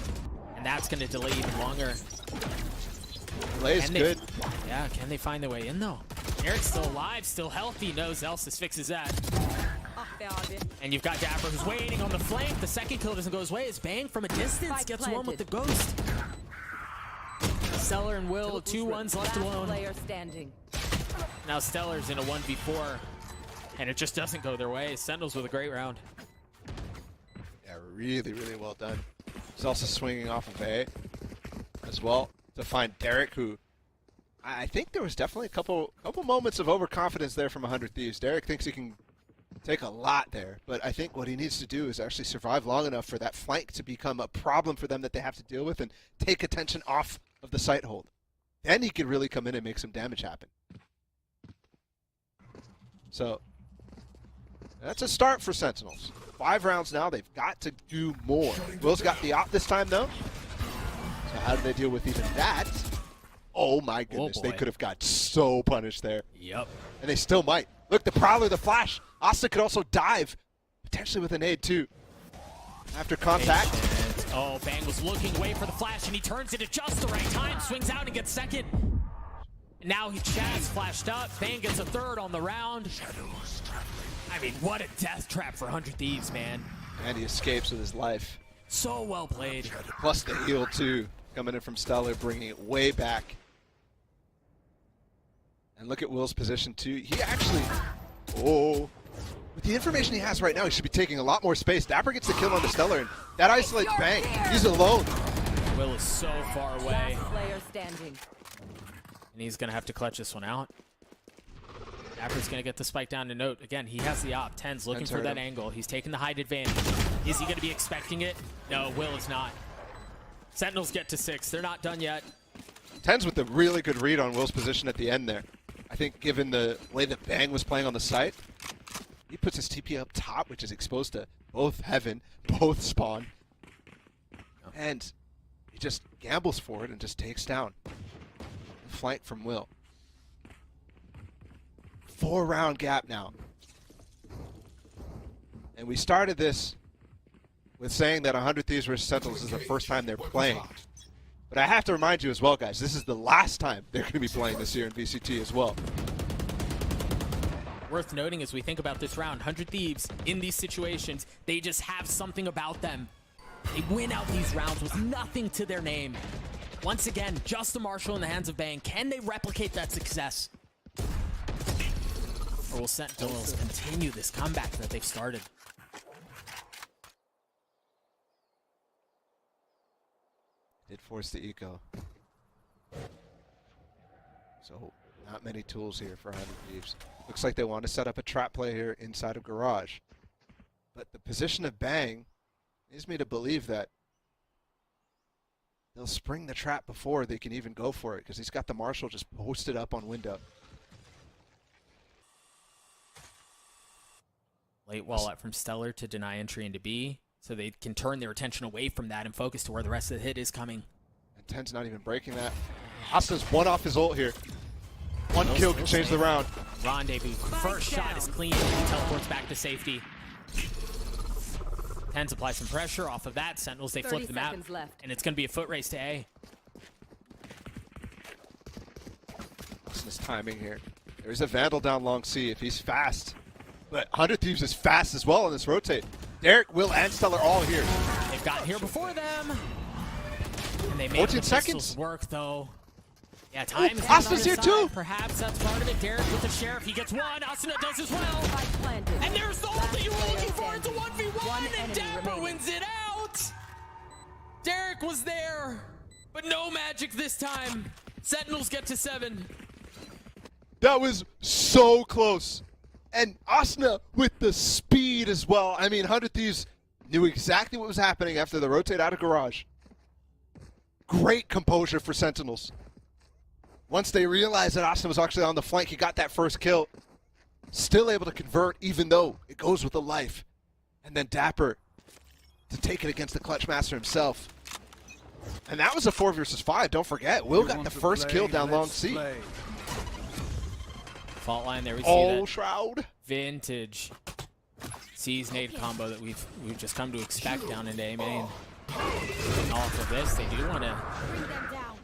Speaker 4: and that's going to delay even longer.
Speaker 2: Delay is good.
Speaker 4: Yeah, can they find their way in though? Eric's still alive, still healthy, knows Elsis fixes that. And you've got Dapper who's waiting on the flank. The second kill doesn't go his way. It's Bang from a distance, gets one with the Ghost. Stellar and Will, 2 1s left alone. Now Stellar's in a 1v4, and it just doesn't go their way. Sentinels with a great round.
Speaker 2: Yeah, really, really well done. He's also swinging off of A as well to find Derek, who I think there was definitely a couple moments of overconfidence there from 100 Thieves. Derek thinks he can take a lot there, but I think what he needs to do is actually survive long enough for that flank to become a problem for them that they have to deal with and take attention off of the site hold. Then he could really come in and make some damage happen. So that's a start for Sentinels. 5 rounds now, they've got to do more. Will's got the op this time though. So how do they deal with even that? Oh my goodness, they could have got so punished there.
Speaker 4: Yep.
Speaker 2: And they still might. Look, the Prowler, the flash. Asta could also dive, potentially with a nade too. After contact.
Speaker 4: Oh, Bang was looking away for the flash, and he turns it at just the right time, swings out and gets second. Now Chaz flashed up. Bang gets a third on the round. I mean, what a death trap for 100 Thieves, man.
Speaker 2: And he escapes with his life.
Speaker 4: So well played.
Speaker 2: Plus the heal too, coming in from Stellar, bringing it way back. And look at Will's position too. He actually, with the information he has right now, he should be taking a lot more space. Dapper gets the kill on the Stellar, and that isolates Bang. He's alone.
Speaker 4: Will is so far away.
Speaker 13: Player standing.
Speaker 4: And he's going to have to clutch this one out. Dapper's going to get the spike down to Note. Again, he has the op. Ten's looking for that angle. He's taking the height advantage. Is he going to be expecting it? No, Will is not. Sentinels get to 6. They're not done yet.
Speaker 2: Ten's with a really good read on Will's position at the end there. I think given the way that Bang was playing on the site, he puts his TP up top, which is exposed to both Heaven, both Spawn. And he just gambles for it and just takes down. flank from Will. 4-round gap now. And we started this with saying that 100 Thieves vs Sentinels is the first time they're playing. But I have to remind you as well, guys, this is the last time they're going to be playing this year in VCT as well.
Speaker 4: Worth noting as we think about this round, 100 Thieves in these situations, they just have something about them. They win out these rounds with nothing to their name. Once again, just a Marshall in the hands of Bang. Can they replicate that success? Or will Sentinels continue this comeback that they've started?
Speaker 2: Did force the eco. So not many tools here for 100 Thieves. Looks like they want to set up a trap play here inside of Garage. But the position of Bang leads me to believe that they'll spring the trap before they can even go for it, because he's got the Marshall just posted up on window.
Speaker 4: Late wall up from Stellar to deny entry into B, so they can turn their attention away from that and focus to where the rest of the hit is coming.
Speaker 2: And Ten's not even breaking that. Asta's one off his ult here. One kill can change the round.
Speaker 4: Rendezvous. First shot is clean. He teleports back to safety. Ten's apply some pressure off of that. Sentinels, they flip the map. And it's going to be a foot race to A.
Speaker 2: Asta's timing here. There's a Vandal down long C if he's fast. But 100 Thieves is fast as well on this rotate. Derek, Will, and Stellar all here.
Speaker 4: They've gotten here before them. And they made
Speaker 2: 14
Speaker 4: the
Speaker 2: seconds.
Speaker 4: pistols work, though. Yeah, time is
Speaker 2: Asta's here too.
Speaker 4: Perhaps that's part of it. Derek with the Sheriff. He gets one. Asuna does as well. And there's the ult that you were looking for. It's a 1v1. And Dapper wins it out. Derek was there. But no magic this time. Sentinels get to 7.
Speaker 2: That was so close. And Asuna with the speed as well. I mean, 100 Thieves knew exactly what was happening after the rotate out of Garage. Great composure for Sentinels. Once they realized that Asuna was actually on the flank, he got that first kill. Still able to convert, even though it goes with the life. And then Dapper to take it against the Clutch Master himself. And that was a 4 versus 5, don't forget. Will got the first kill down long C.
Speaker 4: Fault line there, we see that
Speaker 2: Shroud.
Speaker 4: vintage C's nade combo that we've just come to expect down into A main. And off of this, they do want to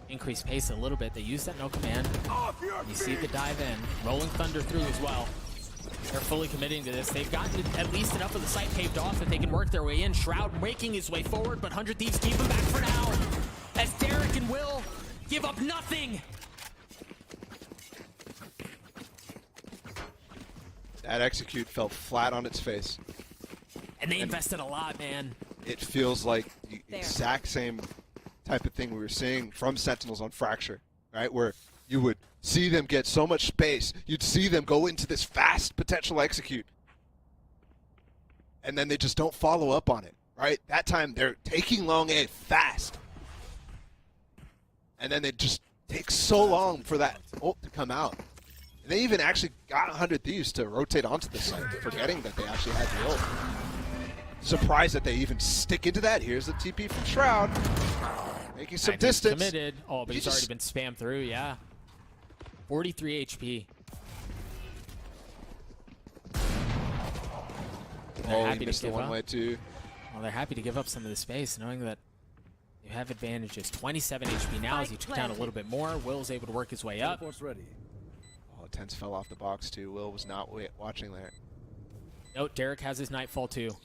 Speaker 4: increase pace a little bit. They use that no command. You see the dive in. Rolling Thunder through as well. They're fully committing to this. They've gotten at least enough of the site paved off that they can work their way in. Shroud making his way forward, but 100 Thieves keep him back for now. As Derek and Will give up nothing.
Speaker 2: That execute fell flat on its face.
Speaker 4: And they invested a lot, man.
Speaker 2: It feels like the exact same type of thing we were seeing from Sentinels on Fracture, right? Where you would see them get so much space, you'd see them go into this fast potential execute, and then they just don't follow up on it, right? That time they're taking long A fast, and then it just takes so long for that ult to come out. And they even actually got 100 Thieves to rotate onto the site, forgetting that they actually had the ult. Surprised that they even stick into that. Here's the TP from Shroud. Making some distance.
Speaker 4: Committed. Oh, but he's already been spammed through, yeah. 43 HP.
Speaker 2: He missed the one-way too.
Speaker 4: Well, they're happy to give up some of the space, knowing that you have advantages. 27 HP now as he took down a little bit more. Will's able to work his way up.
Speaker 2: Oh, Tense fell off the box too. Will was not watching there.
Speaker 4: Note, Derek has his Nightfall too.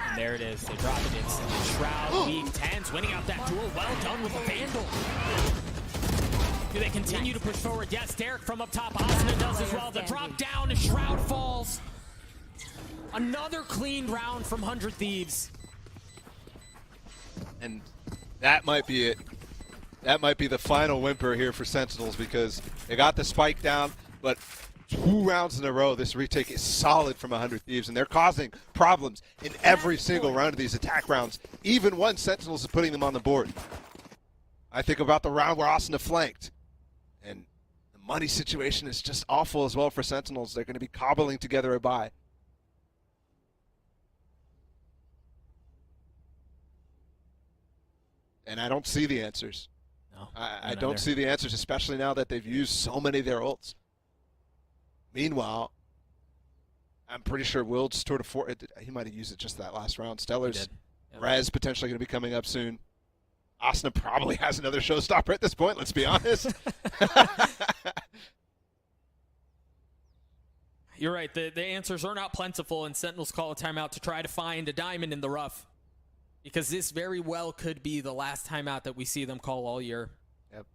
Speaker 4: And there it is. They drop it instantly. Shroud, weak, Tense winning out that duel. Well done with the Vandal. Do they continue to push forward? Yes, Derek from up top. Asuna does as well. The drop down as Shroud falls. Another clean round from 100 Thieves.
Speaker 2: And that might be it. That might be the final whimper here for Sentinels, because they got the spike down, but 2 rounds in a row, this retake is solid from 100 Thieves, and they're causing problems in every single round of these attack rounds, even when Sentinels is putting them on the board. I think about the round where Asuna flanked, and the money situation is just awful as well for Sentinels. They're going to be cobbling together a buy. And I don't see the answers.
Speaker 4: No,
Speaker 2: I don't see the answers, especially now that they've used so many of their ults. Meanwhile, I'm pretty sure Wild's tour de force, he might have used it just that last round. Stellar's Rez potentially going to be coming up soon. Asuna probably has another showstopper at this point, let's be honest.
Speaker 4: You're right, the answers are not plentiful, and Sentinels call a timeout to try to find a diamond in the rough. Because this very well could be the last timeout that we see them call all year.
Speaker 2: Yep.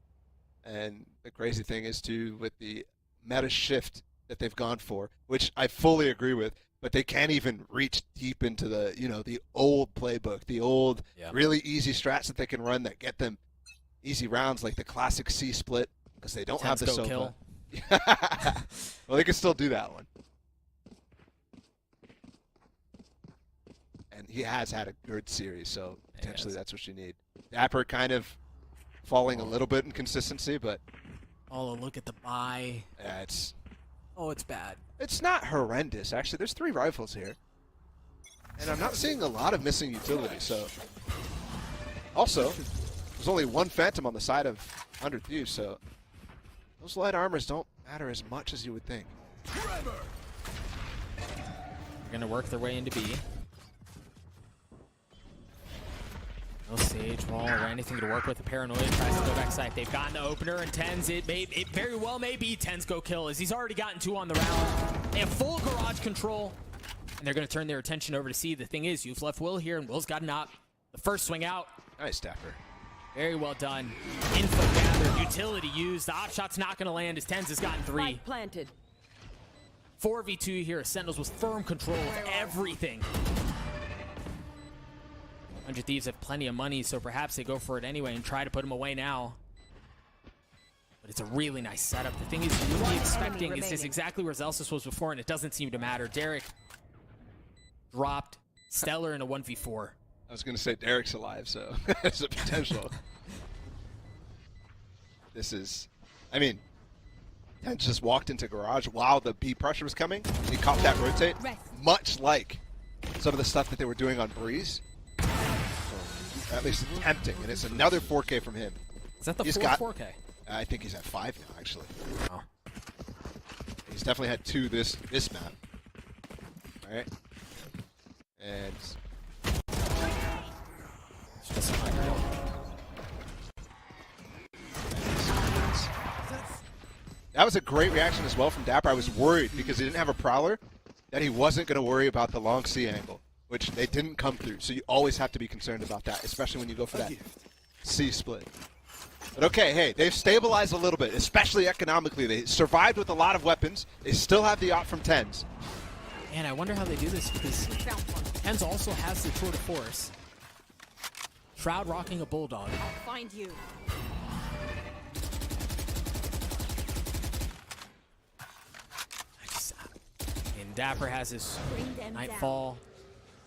Speaker 2: And the crazy thing is, too, with the meta shift that they've gone for, which I fully agree with, but they can't even reach deep into the, the old playbook, the old really easy strats that they can run that get them easy rounds, like the classic C split, because they don't have the Sova.
Speaker 4: Kill.
Speaker 2: Well, they can still do that one. And he has had a good series, so potentially that's what you need. Dapper kind of falling a little bit in consistency, but...
Speaker 4: Oh, look at the buy.
Speaker 2: Yeah, it's...
Speaker 4: Oh, it's bad.
Speaker 2: It's not horrendous, actually. There's 3 rifles here. And I'm not seeing a lot of missing utility, so... Also, there's only 1 Phantom on the side of 100 Thieves, so... Those light armors don't matter as much as you would think.
Speaker 4: They're going to work their way into B. No Sage Wall or anything to work with. The Paranoia tries to go back side. They've gotten the opener, and Tens, it very well may be Tens go kill, as he's already gotten 2 on the round. They have full garage control, and they're going to turn their attention over to C. The thing is, you've left Will here, and Will's got an op. The first swing out.
Speaker 2: Nice, Dapper.
Speaker 4: Very well done. Info gathered, utility used. The op shot's not going to land, as Tens has gotten 3.
Speaker 13: Spike planted.
Speaker 4: 4v2 here, Sentinels with firm control of everything. 100 Thieves have plenty of money, so perhaps they go for it anyway and try to put him away now. But it's a really nice setup. The thing is, you're really expecting is this exactly where Zelsis was before, and it doesn't seem to matter. Derek dropped Stellar in a 1v4.
Speaker 2: I was going to say Derek's alive, so there's a potential. This is, I mean, Ted just walked into garage while the B pressure was coming. He caught that rotate, much like some of the stuff that they were doing on Breeze. So, at least it's tempting, and it's another 4K from him.
Speaker 4: Is that the
Speaker 2: He's
Speaker 4: 4K?
Speaker 2: I think he's at 5 now, actually. Oh. He's definitely had 2 this map. All right, and. That was a great reaction as well from Dapper. I was worried because he didn't have a Prowler that he wasn't going to worry about the long C angle, which they didn't come through. So you always have to be concerned about that, especially when you go for that C split. But okay, hey, they've stabilized a little bit, especially economically. They survived with a lot of weapons. They still have the op from Tens.
Speaker 4: Man, I wonder how they do this, because Tens also has the tour de force. Shroud rocking a Bulldog.
Speaker 13: I'll find you.
Speaker 4: And Dapper has his Nightfall.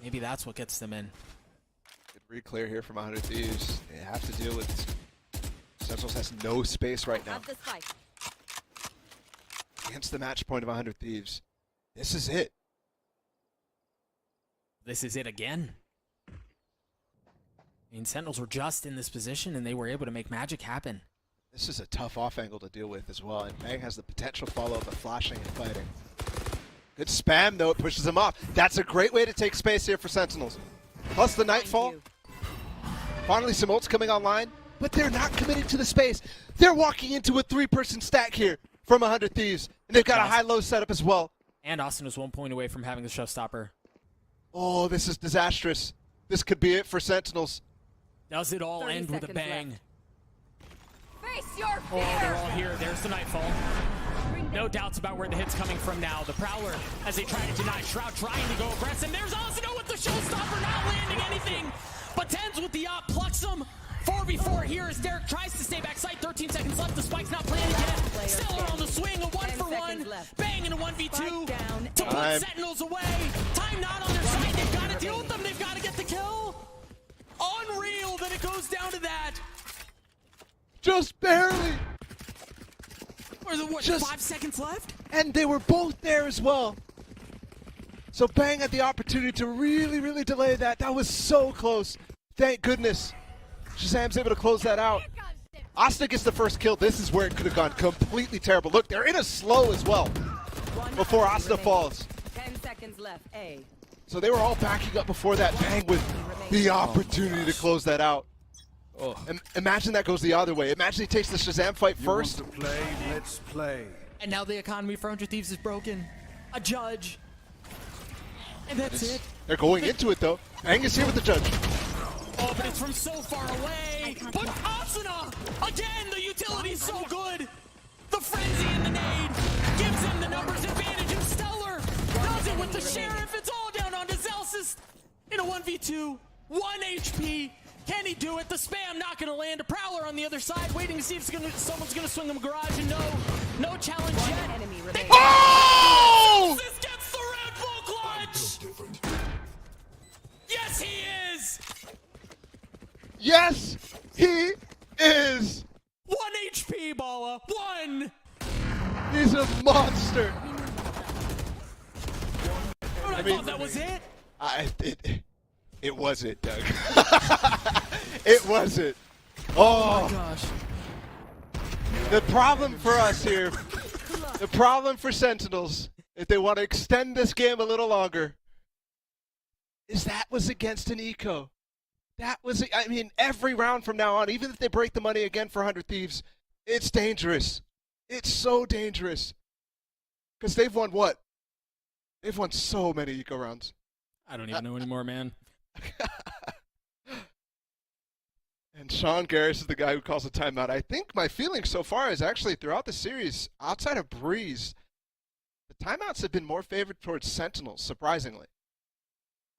Speaker 4: Maybe that's what gets them in.
Speaker 2: Good re-clear here from 100 Thieves. They have to deal with... Sentinels has no space right now. Against the match point of 100 Thieves. This is it.
Speaker 4: This is it again. I mean, Sentinels were just in this position, and they were able to make magic happen.
Speaker 2: This is a tough off angle to deal with as well, and Bang has the potential follow-up of flashing and fighting. Good spam, though. It pushes him off. That's a great way to take space here for Sentinels. Plus the Nightfall. Finally, some ults coming online, but they're not committed to the space. They're walking into a 3-person stack here from 100 Thieves, and they've got a high-low setup as well.
Speaker 4: And Austin was 1 point away from having the showstopper.
Speaker 2: Oh, this is disastrous. This could be it for Sentinels.
Speaker 4: Does it all end with a bang?
Speaker 13: Face your fear!
Speaker 4: Oh, they're all here. There's the Nightfall. No doubts about where the hit's coming from now. The Prowler, as they try to deny Shroud, trying to go aggressive. There's Osino with the showstopper, not landing anything. But Tens with the op, plucks him. 4v4 here as Derek tries to stay back sight. 13 seconds left. The spike's not planted yet. Stellar on the swing. A 1-for-1. Bang in a 1v2 to put Sentinels away. Time not on their side. They've got to deal with them. They've got to get the kill. Unreal that it goes down to that.
Speaker 2: Just barely.
Speaker 4: Or the, what, just 5 seconds left?
Speaker 2: And they were both there as well. So Bang had the opportunity to really, really delay that. That was so close. Thank goodness. Shazam's able to close that out. Asna gets the first kill. This is where it could have gone completely terrible. Look, they're in a slow as well before Asna falls.
Speaker 13: 10 seconds left. A.
Speaker 2: So they were all backing up before that. Bang with the opportunity to close that out.
Speaker 12: Oh.
Speaker 2: Imagine that goes the other way. Imagine he takes the Shazam fight first.
Speaker 12: You want to play? Let's play.
Speaker 4: And now the economy for 100 Thieves is broken. A judge. And that's it.
Speaker 2: They're going into it though. Bang is here with the judge.
Speaker 4: Oh, but it's from so far away. But Asuna, again, the utility's so good. The frenzy in the nade gives him the numbers advantage, and Stellar does it with the Sheriff. It's all down onto Zelsis in a 1v2, 1 HP. Can he do it? The spam not going to land. A Prowler on the other side, waiting to see if someone's going to swing him a garage, and no challenge yet.
Speaker 2: Oh!
Speaker 4: Zelsis gets the Red Bull clutch. Yes, he is.
Speaker 2: Yes, he is.
Speaker 4: 1 HP, Bala. 1.
Speaker 2: He's a monster.
Speaker 4: I thought that was it.
Speaker 2: It wasn't, Doug. It wasn't. Oh
Speaker 4: my gosh.
Speaker 2: The problem for us here, the problem for Sentinels, if they want to extend this game a little longer, is that was against an eco. That was, I mean, every round from now on, even if they break the money again for 100 Thieves, it's dangerous. It's so dangerous. Because they've won what? They've won so many eco rounds.
Speaker 4: I don't even know anymore, man.
Speaker 2: And Sean Garris is the guy who calls a timeout. I think my feeling so far is actually throughout the series, outside of Breeze, the timeouts have been more favored towards Sentinels, surprisingly.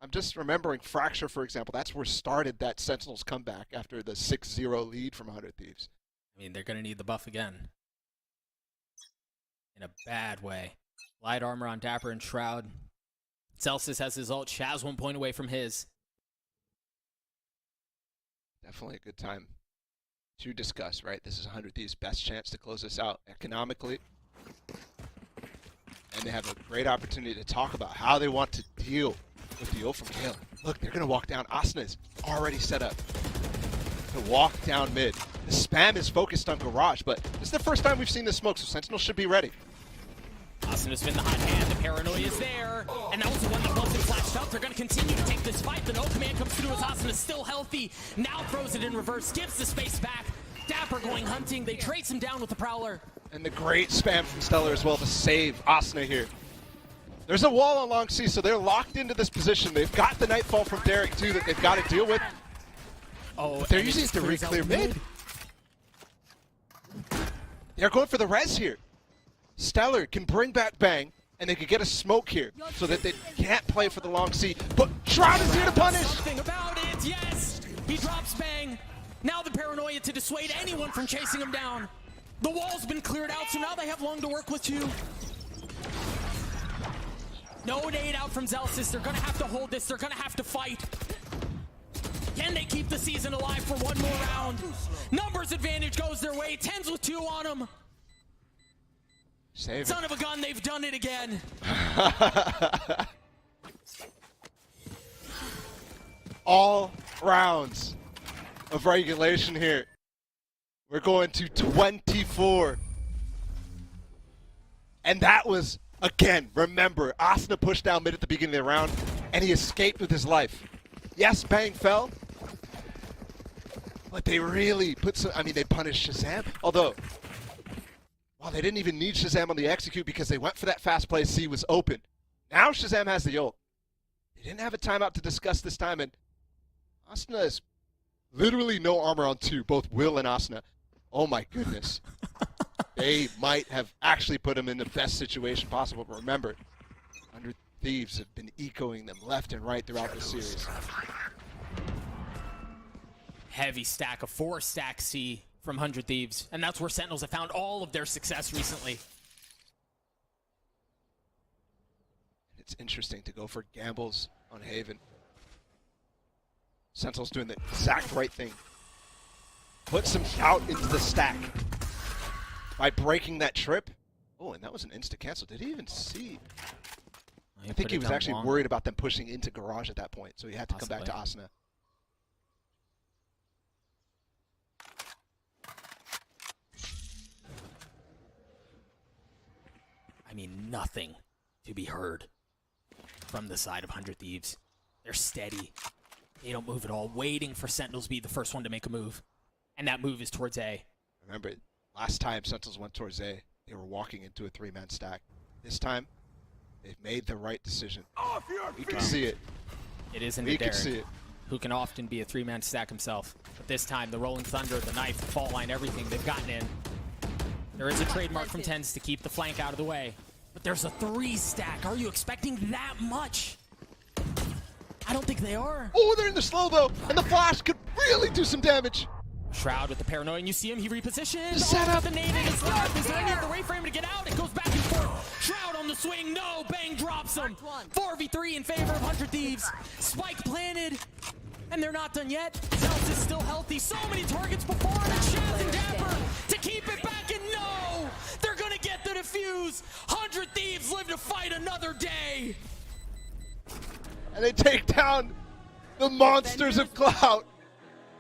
Speaker 2: I'm just remembering Fracture, for example. That's where started that Sentinels comeback after the 6-0 lead from 100 Thieves.
Speaker 4: I mean, they're going to need the buff again. In a bad way. Light armor on Dapper and Shroud. Celsius has his ult. Shaz 1 point away from his.
Speaker 2: Definitely a good time to discuss, right? This is 100 Thieves' best chance to close this out economically. And they have a great opportunity to talk about how they want to deal with the ult from Kalen. Look, they're going to walk down. Asna's already set up to walk down mid. The spam is focused on Garage, but this is the first time we've seen the smoke, so Sentinel should be ready.
Speaker 4: Asuna's been the hot hand. The paranoia is there. And that was the one that wasn't flashed up. They're going to continue to take this fight. The no command comes through as Asuna's still healthy. Now throws it in reverse, gives the space back. Dapper going hunting. They trace him down with the Prowler.
Speaker 2: And the great spam from Stellar as well to save Asna here. There's a wall on long C, so they're locked into this position. They've got the Nightfall from Derek, too, that they've got to deal with.
Speaker 4: Oh,
Speaker 2: but they're using it to re-clear mid. They're going for the res here. Stellar can bring back Bang, and they could get a smoke here so that they can't play for the long C. But Shroud is here to punish.
Speaker 4: Something about it, yes. He drops Bang. Now the paranoia to dissuade anyone from chasing him down. The wall's been cleared out, so now they have Long to work with too. No nade out from Zelsis. They're going to have to hold this. They're going to have to fight. Can they keep the season alive for one more round? Numbers advantage goes their way. 10s with 2 on them.
Speaker 2: Save
Speaker 4: Son of a gun, they've done it again.
Speaker 2: All rounds of regulation here. We're going to 24. And that was, again, remember, Asna pushed down mid at the beginning of the round, and he escaped with his life. Yes, Bang fell, but they really put some, I mean, they punished Shazam. Although, well, they didn't even need Shazam on the execute because they went for that fast play. C was open. Now Shazam has the ult. They didn't have a timeout to discuss this time, and Asna has literally no armor on 2, both Will and Asna. Oh my goodness. They might have actually put him in the best situation possible, but remember, 100 Thieves have been ecoing them left and right throughout the series.
Speaker 4: Heavy stack, a 4-stack C from 100 Thieves, and that's where Sentinels have found all of their success recently.
Speaker 2: It's interesting to go for gambles on Haven. Sentinel's doing the exact right thing. Put some doubt into the stack by breaking that trip. Oh, and that was an insta-cancel. Did he even see? I think he was actually worried about them pushing into Garage at that point, so he had to come back to Asna.
Speaker 4: I mean, nothing to be heard from the side of 100 Thieves. They're steady. They don't move at all, waiting for Sentinels to be the first one to make a move. And that move is towards A.
Speaker 2: Remember, last time Sentinels went towards A, they were walking into a 3-man stack. This time, they've made the right decision. We can see it.
Speaker 4: It isn't
Speaker 2: We
Speaker 4: a
Speaker 2: can see
Speaker 4: Derek,
Speaker 2: it.
Speaker 4: who can often be a 3-man stack himself. But this time, the Rolling Thunder, the knife, the fault line, everything, they've gotten in. There is a trademark from TENS to keep the flank out of the way. But there's a 3-stack. Are you expecting that much? I don't think they are.
Speaker 2: Oh, they're in the slow, though, and the flash could really do some damage.
Speaker 4: Shroud with the paranoia, and you see him, he repositions.
Speaker 2: The setup.
Speaker 4: The nade in his left. Is there any other way for him to get out? It goes back and forth. Shroud on the swing, no, Bang drops him. 4v3 in favor of 100 Thieves. Spike planted, and they're not done yet. Zelz is still healthy. So many targets before, and it's Shaz and Dapper to keep it back, and no! They're gonna get the defuse. 100 Thieves live to fight another day.
Speaker 2: And they take down the monsters of Cloud.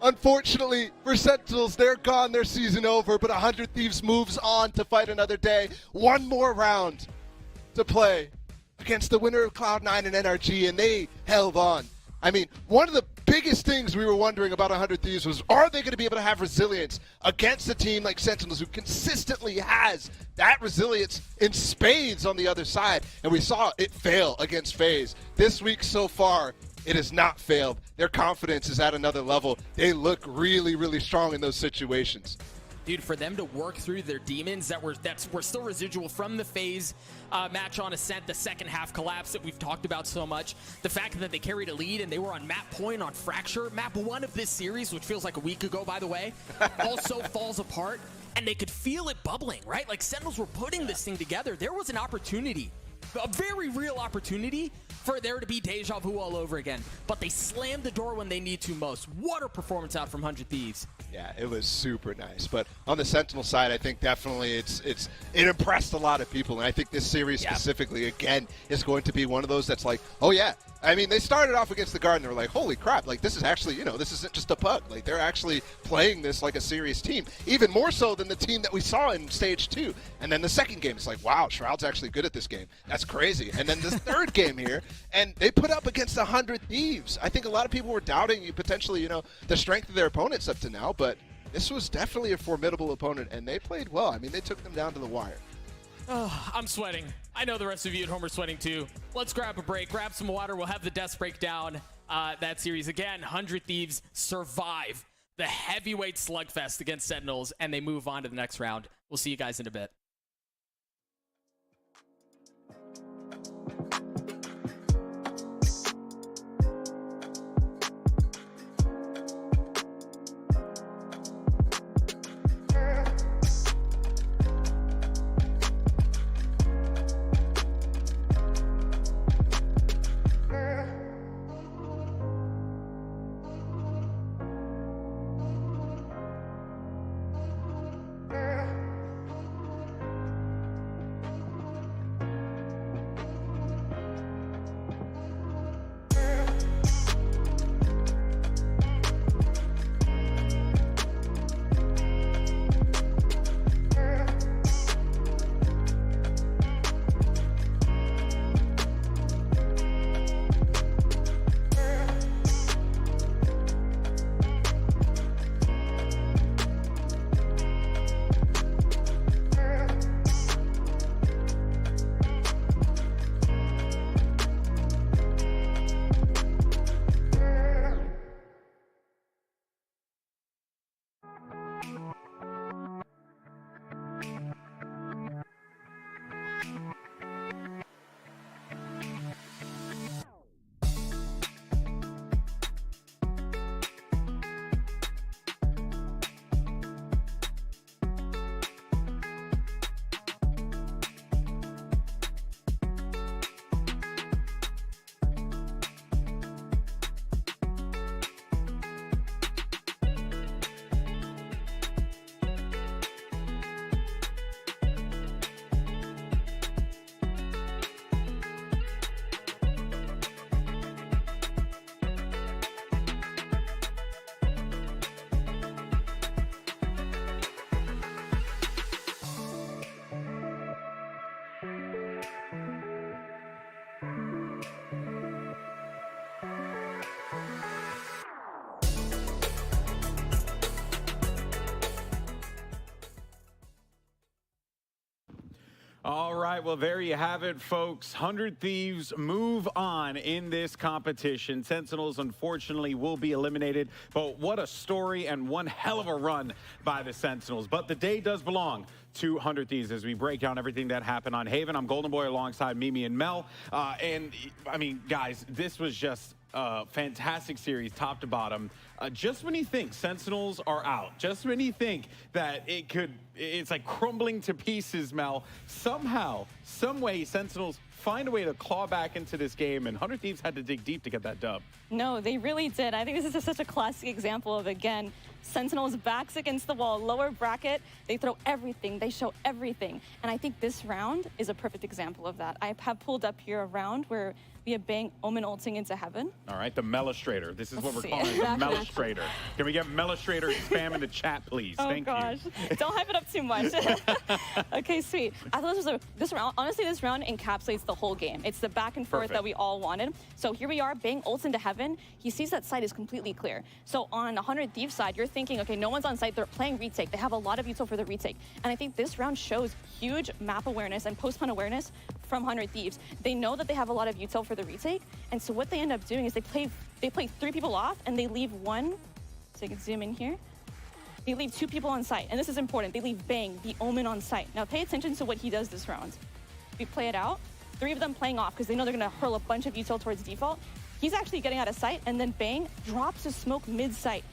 Speaker 2: Unfortunately for Sentinels, they're gone, their season over, but 100 Thieves moves on to fight another day. One more round to play against the winner of Cloud9 and NRG, and they held on. I mean, one of the biggest things we were wondering about 100 Thieves was, are they going to be able to have resilience against a team like Sentinels, who consistently has that resilience in spades on the other side? And we saw it fail against FaZe. This week so far, it has not failed. Their confidence is at another level. They look really, really strong in those situations.
Speaker 4: Dude, for them to work through their demons that were still residual from the FaZe match on Ascent, the second half collapse that we've talked about so much, the fact that they carried a lead and they were on map point on Fracture, map 1 of this series, which feels like a week ago, by the way, also falls apart, and they could feel it bubbling, right? Like, Sentinels were putting this thing together. There was an opportunity, a very real opportunity, for there to be deja vu all over again, but they slammed the door when they need to most. What a performance out from 100 Thieves.
Speaker 2: Yeah, it was super nice. But on the Sentinel side, I think definitely it impressed a lot of people. And I think this series specifically, again, is going to be one of those that's like, oh yeah. I mean, they started off against the Guard and they were like, holy crap, like this is actually, you know, this isn't just a bug. Like they're actually playing this like a serious team, even more so than the team that we saw in stage 2. And then the second game, it's like, wow, Shroud's actually good at this game. That's crazy. And then the third game here, and they put up against 100 Thieves. I think a lot of people were doubting potentially, you know, the strength of their opponents up to now, but this was definitely a formidable opponent, and they played well. I mean, they took them down to the wire.
Speaker 4: Oh, I'm sweating. I know the rest of you at home are sweating too. Let's grab a break, grab some water. We'll have the death breakdown that series again. 100 Thieves survive the heavyweight slugfest against Sentinels, and they move on to the next round. We'll see you guys in a bit.
Speaker 5: All right, well, there you have it, folks. 100 Thieves move on in this competition. Sentinels, unfortunately, will be eliminated, but what a story and one hell of a run by the Sentinels. But the day does belong to 100 Thieves as we break down everything that happened on Haven. I'm Golden Boy alongside Mimi and Mel. And, I mean, guys, this was just a fantastic series, top to bottom. Just when you think Sentinels are out, just when you think that it's like crumbling to pieces, Mel, somehow, some way, Sentinels find a way to claw back into this game, and 100 Thieves had to dig deep to get that dub.
Speaker 6: No, they really did. I think this is just such a classic example of, again, Sentinels' backs against the wall, lower bracket, they throw everything, they show everything. And I think this round is a perfect example of that. I have pulled up here a round where we have Bang Omen ulting into heaven.
Speaker 5: All right, the Melistrator. This is what we're calling it, the Melistrator. Can we get Melistrator spam in the chat, please? Thank you.
Speaker 6: Don't hype it up too much. Okay, sweet. I thought this round, honestly, this round encapsulates the whole game. It's the back and forth that we all wanted. So here we are, Bang ults into heaven. He sees that side is completely clear. So on 100 Thieves side, you're thinking, okay, no one's on site. They're playing retake. They have a lot of util for the retake. And I think this round shows huge map awareness and post-hunt awareness from 100 Thieves. They know that they have a lot of util for the retake. And so what they end up doing is they play 3 people off and they leave one, so you can zoom in here. They leave 2 people on site. And this is important. They leave Bang, the Omen, on site. Now pay attention to what he does this round. We play it out. 3 of them playing off because they know they're going to hurl a bunch of util towards default. He's actually getting out of sight, and then Bang drops a smoke mid-sight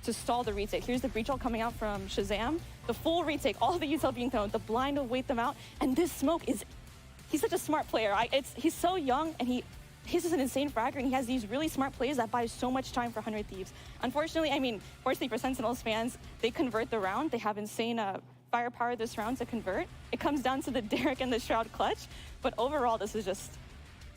Speaker 6: to stall the retake. Here's the breach ult coming out from Shazam. The full retake, all the util being thrown, the blind will wait them out, and this smoke is... He's such a smart player. He's so young, and he's just an insane fragger, and he has these really smart plays that buy so much time for 100 Thieves. Unfortunately, fortunately for Sentinels fans, they convert the round. They have insane firepower this round to convert. It comes down to the Derek and the Shroud clutch, but overall, this is just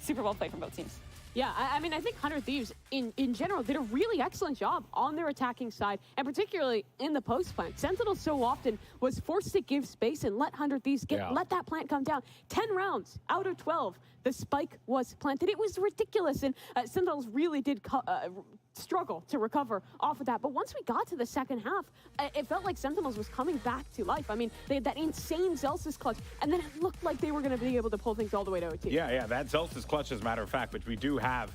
Speaker 6: super well played from both teams.
Speaker 7: Yeah, I mean, I think 100 Thieves, in general, did a really excellent job on their attacking side, and particularly in the post plant. Sentinel so often was forced to give space and let 100 Thieves let that plant come down. 10 rounds out of 12, the spike was planted. It was ridiculous, and Sentinels really did struggle to recover off of that. But once we got to the second half, it felt like Sentinels was coming back to life. I mean, they had that insane Zelsis clutch, and then it looked like they were going to be able to pull things all the way to OT.
Speaker 5: Yeah, that Zelsis clutch, as a matter of fact, which we do have,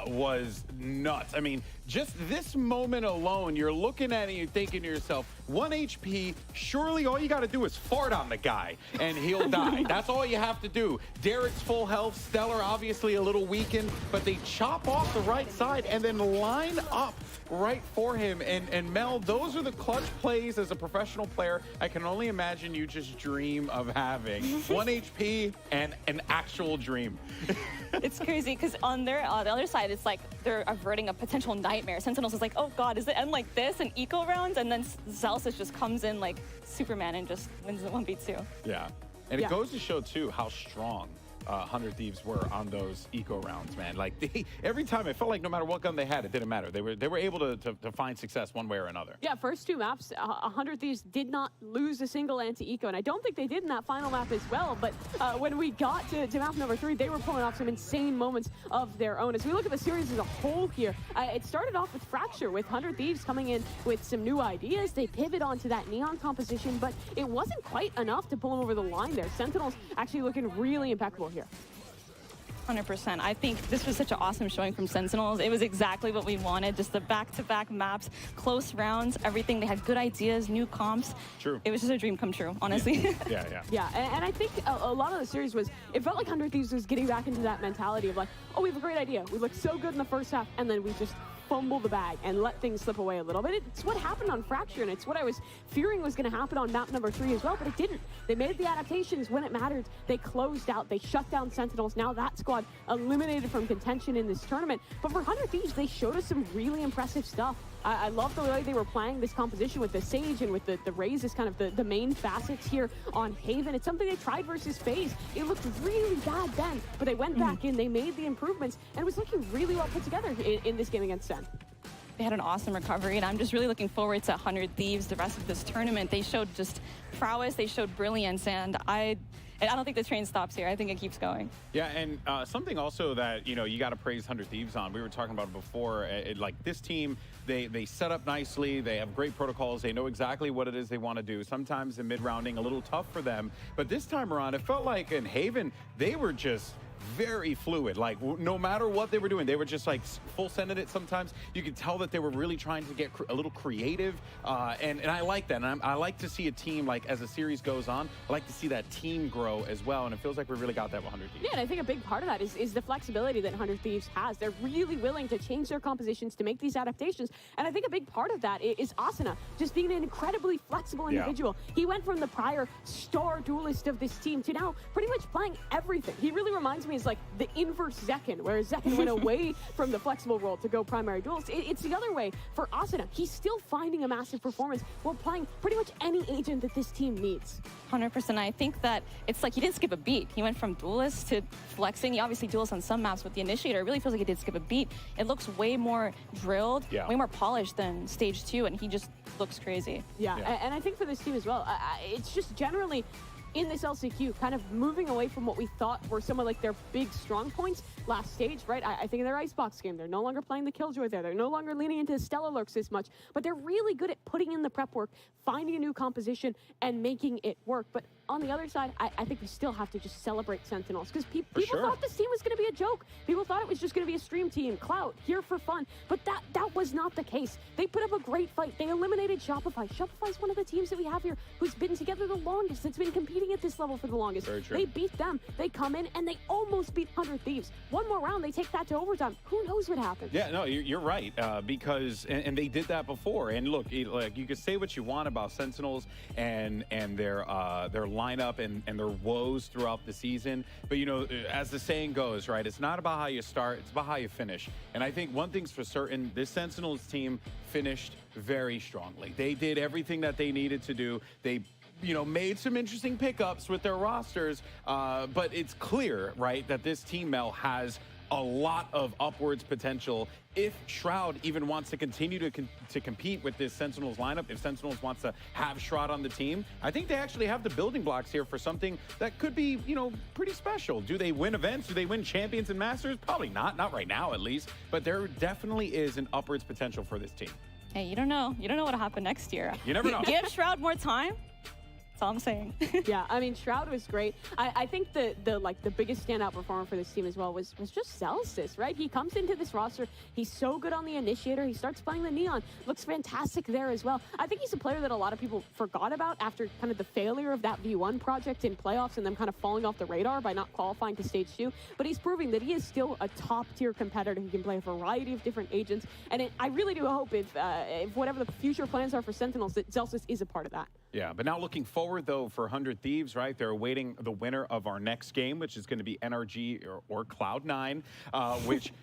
Speaker 5: was nuts. I mean, just this moment alone, you're looking at it and you're thinking to yourself, 1 HP, surely all you got to do is fart on the guy and he'll die. That's all you have to do. Derek's full health, Stellar obviously a little weakened, but they chop off the right side and then line up right for him. And Mel, those are the clutch plays as a professional player I can only imagine you just dream of having. 1 HP and an actual dream.
Speaker 6: It's crazy because on the other side, it's like they're averting a potential nightmare. Sentinels is like, oh god, is it end like this in eco rounds? And then Zelsis just comes in like Superman and just wins the 1v2.
Speaker 5: Yeah, and it goes to show too how strong 100 Thieves were on those eco rounds, man. Like every time it felt like no matter what gun they had, it didn't matter. They were able to find success one way or another.
Speaker 7: Yeah, first 2 maps, 100 Thieves did not lose a single anti-eco, and I don't think they did in that final map as well. But when we got to map number 3, they were pulling off some insane moments of their own. As we look at the series as a whole here, it started off with Fracture, with 100 Thieves coming in with some new ideas. They pivot onto that neon composition, but it wasn't quite enough to pull them over the line there. Sentinels actually looking really impeccable here.
Speaker 6: 100%. I think this was such an awesome showing from Sentinels. It was exactly what we wanted. Just the back-to-back maps, close rounds, everything. They had good ideas, new comps.
Speaker 5: True.
Speaker 6: It was just a dream come true, honestly.
Speaker 7: Yeah, and I think a lot of the series was, it felt like 100 Thieves was getting back into that mentality of like, oh, we have a great idea. We looked so good in the first half, and then we just fumble the bag and let things slip away a little bit. It's what happened on Fracture, and it's what I was fearing was going to happen on map number 3 as well, but it didn't. They made the adaptations when it mattered. They closed out. They shut down Sentinels. Now that squad eliminated from contention in this tournament. But for 100 Thieves, they showed us some really impressive stuff. I love the way they were playing this composition with the Sage and with the Raze as kind of the main facets here on Haven. It's something they tried versus FaZe. It looked really bad then, but they went back in, they made the improvements, and it was looking really well put together in this game against Sen.
Speaker 6: They had an awesome recovery, and I'm just really looking forward to 100 Thieves the rest of this tournament. They showed just prowess, they showed brilliance, and I don't think the train stops here. I think it keeps going.
Speaker 5: Yeah, and something also that, you know, you got to praise 100 Thieves on. We were talking about it before. Like this team, they set up nicely. They have great protocols. They know exactly what it is they want to do. Sometimes in mid-rounding, a little tough for them. But this time around, it felt like in Haven, they were just very fluid. Like no matter what they were doing, they were just like full sending it. Sometimes you could tell that they were really trying to get a little creative, and I like that. And I like to see a team, like as the series goes on, I like to see that team grow as well. And it feels like we really got that with 100 Thieves.
Speaker 7: Yeah, and I think a big part of that is the flexibility that 100 Thieves has. They're really willing to change their compositions to make these adaptations. And I think a big part of that is Asuna just being an incredibly flexible individual. Yeah. He went from the prior star duelist of this team to now pretty much playing everything. He really reminds me is like the inverse Zekken, where Zekken went away from the flexible role to go primary duels. It's the other way for Asuna. He's still finding a massive performance while playing pretty much any agent that this team needs.
Speaker 6: 100%. I think that it's like he didn't skip a beat. He went from duelist to flexing. He obviously duels on some maps with the initiator. It really feels like he did skip a beat. It looks way more drilled, way more polished than stage 2, and he just looks crazy.
Speaker 7: Yeah. And I think for this team as well, it's just generally in this LCQ, kind of moving away from what we thought were some of like their big strong points last stage, right? I think in their Icebox game, they're no longer playing the Killjoy there. They're no longer leaning into the Stella Lurks as much, but they're really good at putting in the prep work, finding a new composition, and making it work. But on the other side, I think we still have to just celebrate Sentinels, because people thought this team was going to be a joke. People thought it was just going to be a stream team, Cloud, here for fun. But that was not the case. They put up a great fight. They eliminated Shopify. Shopify is one of the teams that we have here who's been together the longest, that's been competing at this level for the longest. They beat them. They come in, and they almost beat 100 Thieves. One more round, they take that to overtime. Who knows what happens?
Speaker 5: Yeah, no, you're right, because and they did that before. And look, like you could say what you want about Sentinels and their lineup and their woes throughout the season, but you know, as the saying goes, right, it's not about how you start, it's about how you finish. And I think one thing's for certain, this Sentinels team finished very strongly. They did everything that they needed to do. They made some interesting pickups with their rosters, but it's clear, right, that this team, Mel, has a lot of upwards potential. If Shroud even wants to continue to compete with this Sentinels lineup, if Sentinels wants to have Shroud on the team, I think they actually have the building blocks here for something that could be, pretty special. Do they win events? Do they win Champions and Masters? Probably not right now at least, but there definitely is an upwards potential for this team.
Speaker 6: Hey, you don't know what'll happen next year.
Speaker 5: You never know.
Speaker 6: Give Shroud more time. That's all I'm saying.
Speaker 7: Yeah, I mean, Shroud was great. I think the biggest standout performer for this team as well was just Celsius, right? He comes into this roster, he's so good on the initiator, he starts playing the Neon, looks fantastic there as well. I think he's a player that a lot of people forgot about after kind of the failure of that V1 project in playoffs and them kind of falling off the radar by not qualifying to stage 2, but he's proving that he is still a top tier competitor who can play a variety of different agents, and I really do hope if whatever the future plans are for Sentinels, that Celsius is a part of that.
Speaker 5: Yeah, but now looking forward, though, for 100 Thieves, right? They're awaiting the winner of our next game, which is going to be NRG or Cloud9, which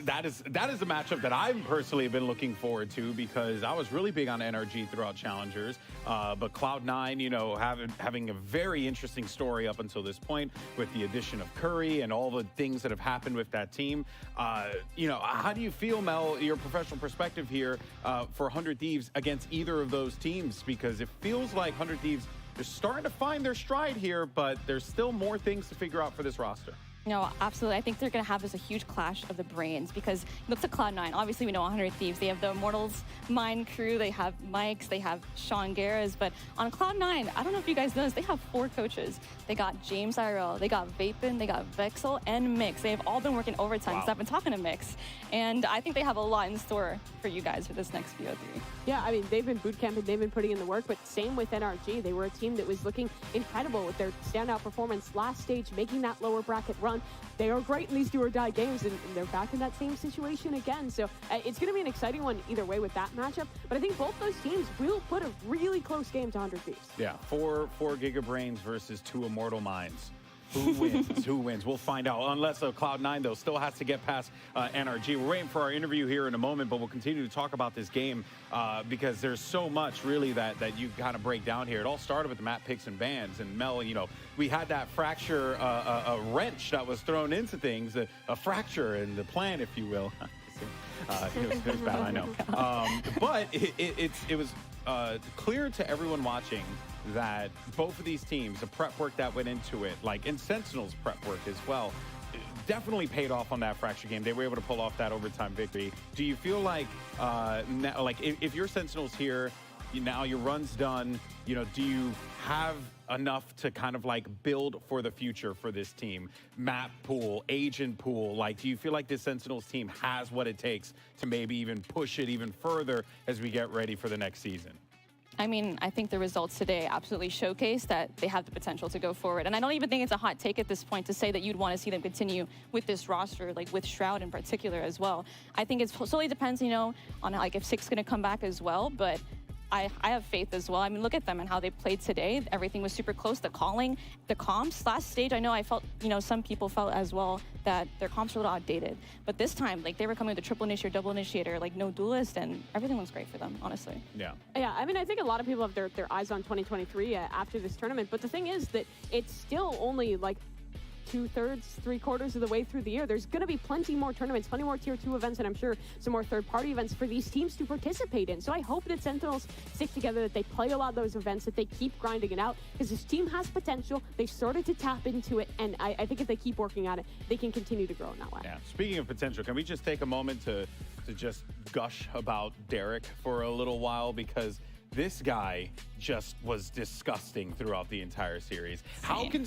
Speaker 5: that is a matchup that I've personally been looking forward to, because I was really big on NRG throughout Challengers. But Cloud9, having a very interesting story up until this point with the addition of Curry and all the things that have happened with that team. How do you feel, Mel, your professional perspective here for 100 Thieves against either of those teams? Because it feels like 100 Thieves, they're starting to find their stride here, but there's still more things to figure out for this roster.
Speaker 6: No, absolutely. I think they're going to have a huge clash of the brains, because look to Cloud9. Obviously, we know 100 Thieves. They have the Immortals Mine crew. They have Mike's. They have Sean Guerras. But on Cloud9, I don't know if you guys know this, they have 4 coaches. They got James Irel. They got Vapin. They got Vexel and Mix. They have all been working overtime because I've been talking to Mix. And I think they have a lot in store for you guys for this next VO3.
Speaker 7: Yeah, I mean, they've been boot camping. They've been putting in the work. But same with NRG. They were a team that was looking incredible with their standout performance last stage, making that lower bracket run. They are great in these do-or-die games, and they're back in that same situation again. So it's going to be an exciting one either way with that matchup. But I think both those teams will put a really close game to 100 Thieves.
Speaker 5: Yeah, 4 Gigabrains versus 2 Immortal Minds. Who wins? Who wins? We'll find out. Unless Cloud9, though, still has to get past NRG. We're waiting for our interview here in a moment, but we'll continue to talk about this game because there's so much, really, that you kind of break down here. It all started with the map picks and bans. And, Mel, we had that fracture, a wrench that was thrown into things, a fracture in the plan, if you will. too. It was bad, I know. But it was clear to everyone watching that both of these teams, the prep work that went into it, like in Sentinel's prep work as well, definitely paid off on that fracture game. They were able to pull off that overtime victory. Do you feel like, if your Sentinels here, now your run's done, do you have enough to kind of like build for the future for this team? Map pool, agent pool, do you feel like this Sentinels team has what it takes to maybe even push it even further as we get ready for the next season?
Speaker 6: I mean, I think the results today absolutely showcase that they have the potential to go forward. And I don't even think it's a hot take at this point to say that you'd want to see them continue with this roster, like with Shroud in particular as well. I think it solely depends, on like if Six is going to come back as well, but I have faith as well. I mean, look at them and how they played today. Everything was super close. The calling, the comps last stage, I know I felt, some people felt as well that their comps were a little outdated. But this time, they were coming with a triple initiator, double initiator, no duelist, and everything was great for them, honestly.
Speaker 5: Yeah.
Speaker 7: Yeah, I mean, I think a lot of people have their eyes on 2023 after this tournament. But the thing is that it's still only 2/3, 3/4 of the way through the year. There's going to be plenty more tournaments, plenty more Tier 2 events, and I'm sure some more third-party events for these teams to participate in. So I hope that Sentinels stick together, that they play a lot of those events, that they keep grinding it out, because this team has potential. They've started to tap into it, and I think if they keep working at it, they can continue to grow in that way.
Speaker 5: Yeah. Speaking of potential, can we just take a moment to just gush about Derek for a little while, because this guy just was disgusting throughout the entire series. How can,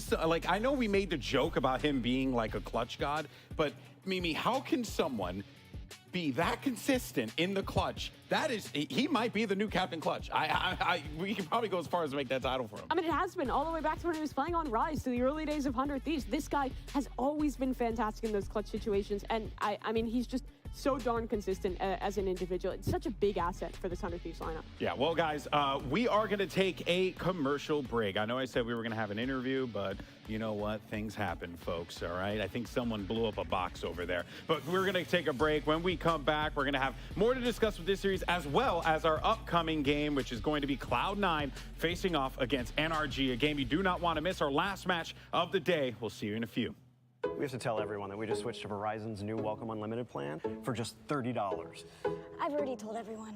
Speaker 5: I know we made the joke about him being like a clutch god, but Mimi, how can someone be that consistent in the clutch? He might be the new Captain Clutch. We can probably go as far as to make that title for him.
Speaker 7: I mean, it has been all the way back to when he was playing on Rise, to the early days of 100 Thieves. This guy has always been fantastic in those clutch situations, and I mean, he's just so darn consistent as an individual. It's such a big asset for this 100 Thieves lineup.
Speaker 5: Yeah, well, guys, we are going to take a commercial break. I know I said we were going to have an interview, but you know what? Things happen, folks, all right? I think someone blew up a box over there. But we're going to take a break. When we come back, we're going to have more to discuss with this series, as well as our upcoming game, which is going to be Cloud9 facing off against NRG, a game you do not want to miss. Our last match of the day. We'll see you in a few.
Speaker 16: We have to tell everyone that we just switched to Verizon's new Welcome Unlimited plan for just $30.
Speaker 14: I've already told everyone.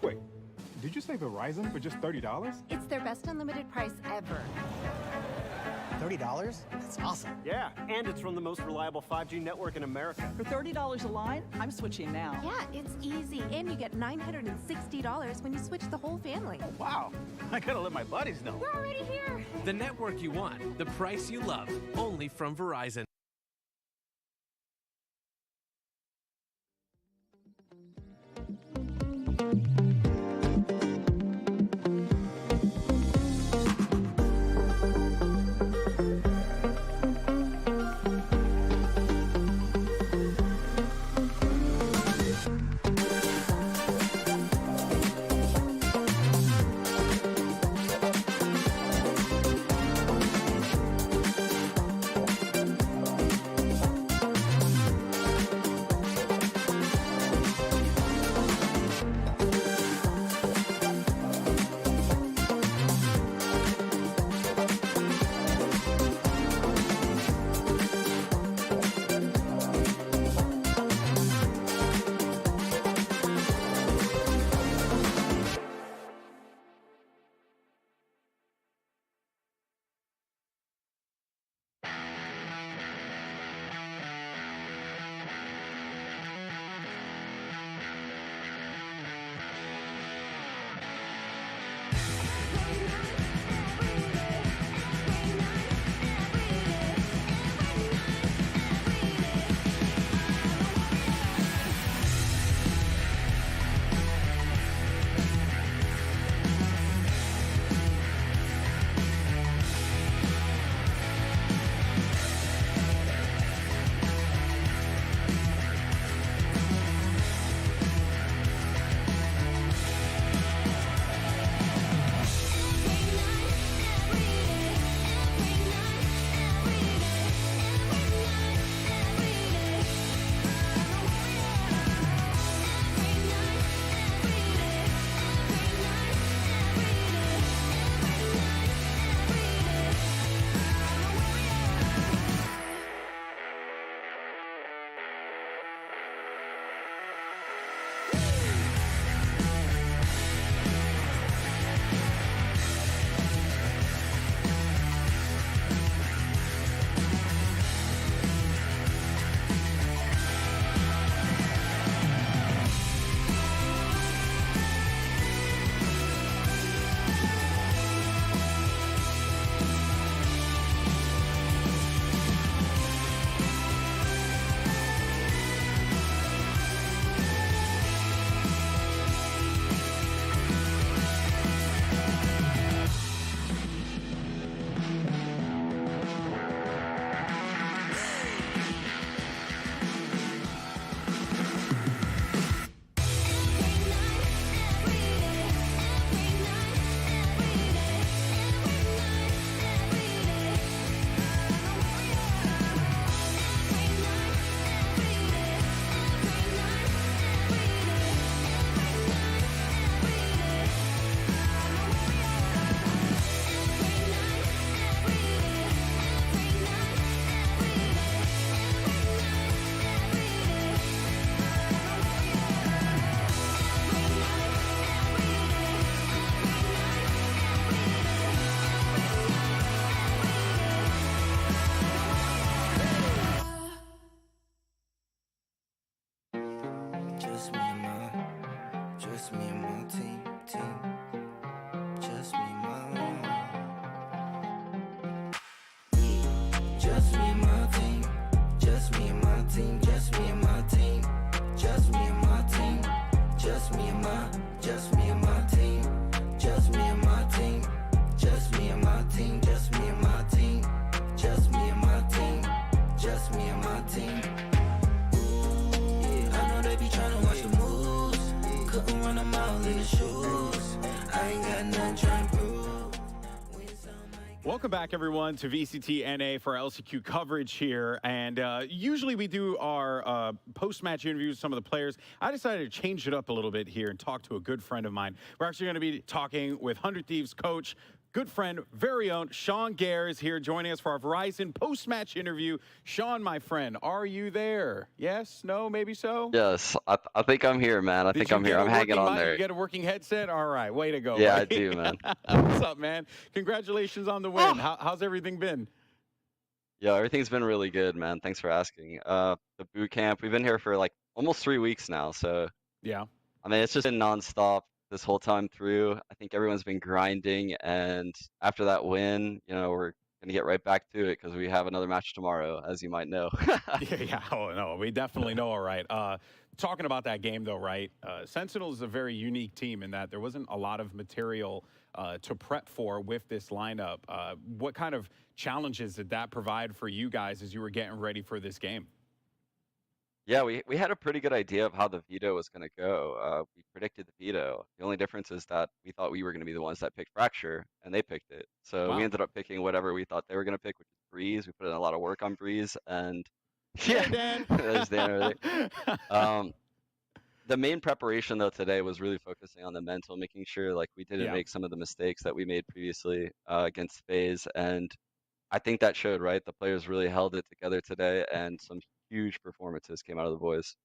Speaker 17: Wait, did you say Verizon for just $30?
Speaker 18: It's their best unlimited price ever.
Speaker 12: $30? That's awesome.
Speaker 16: Yeah, and it's from the most reliable 5G network in America.
Speaker 19: For $30 a line, I'm switching now.
Speaker 18: Yeah, it's easy. And you get $960 when you switch the whole family.
Speaker 16: Oh, wow. I gotta let my buddies know.
Speaker 18: We're already here.
Speaker 20: The network you want, the price you love, only from Verizon.
Speaker 12: Just me and my team. Just me and my Just me and my team. Just me and my team. Just me and my team. Just me and my team. Just me and my team. Just me and my team. Just me and my team. Just me and my team. Just me and my team. Just me and my team. Just me and my team. I know they be trying to watch the moves. Couldn't run them out in the shoes. I ain't got nothing trying to prove.
Speaker 5: Welcome back, everyone, to VCT NA for LCQ coverage here. And usually we do our post-match interviews with some of the players. I decided to change it up a little bit here and talk to a good friend of mine. We're actually going to be talking with 100 Thieves coach, good friend, very own, Sean Gare is here joining us for our Verizon post-match interview. Sean, my friend, are you there? Yes? No? Maybe so?
Speaker 21: Yes, I think I'm here, man. I think I'm here. I'm hanging on there.
Speaker 5: You get a working headset? All right, way to go.
Speaker 21: Yeah,
Speaker 5: buddy.
Speaker 21: I do, man.
Speaker 5: What's up, man? Congratulations on the win. How's everything been?
Speaker 21: Yeah, everything's been really good, man. Thanks for asking. The boot camp, we've been here for like almost 3 weeks now, so
Speaker 5: yeah.
Speaker 21: I mean, it's just been nonstop this whole time through. I think everyone's been grinding, and after that win, you know, we're gonna get right back to it because we have another match tomorrow, as you might know.
Speaker 5: Yeah, oh no, we definitely know. All right. Talking about that game though, right? Sentinel is a very unique team in that there wasn't a lot of material to prep for with this lineup. What kind of challenges did that provide for you guys as you were getting ready for this game?
Speaker 21: Yeah, we had a pretty good idea of how the veto was going to go. We predicted the veto. The only difference is that we thought we were going to be the ones that picked Fracture, and they picked it. So we ended up picking whatever we thought they were going to pick, which is Breeze. We put in a lot of work on Breeze, and yeah,
Speaker 5: Dan.
Speaker 21: there's Dan over there. The main preparation though today was really focusing on the mental, making sure like we didn't make some of the mistakes that we made previously against FaZe, and I think that showed, right? The players really held it together today, and some huge performances came out of the boys.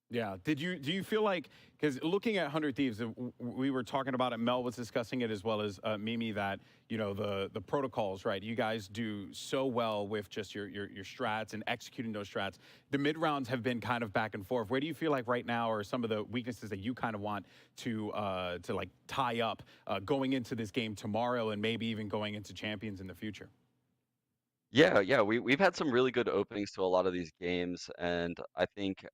Speaker 5: Yeah. Do you feel like, because looking at 100 Thieves, we were talking about it, Mel was discussing it as well as Mimi, that, you know, the protocols, right? You guys do so well with just your strats and executing those strats. The mid rounds have been kind of back and forth. Where do you feel like right now are some of the weaknesses that you kind of want to like tie up going into this game tomorrow and maybe even going into Champions in the future?
Speaker 21: Yeah, we've had some really good openings to a lot of these games, and I think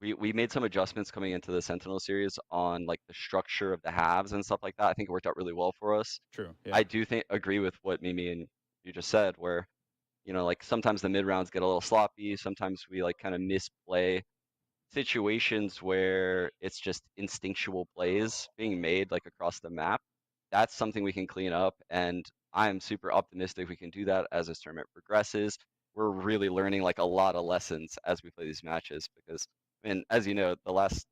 Speaker 21: we made some adjustments coming into the Sentinel series on like the structure of the halves and stuff like that. I think it worked out really well for us.
Speaker 5: True. Yeah.
Speaker 21: I do agree with what Mimi and you just said, where, you know, like sometimes the mid rounds get a little sloppy. Sometimes we like kind of misplay situations where it's just instinctual plays being made like across the map. That's something we can clean up, and I'm super optimistic we can do that as this tournament progresses. We're really learning like a lot of lessons as we play these matches because, I mean, as you know, the last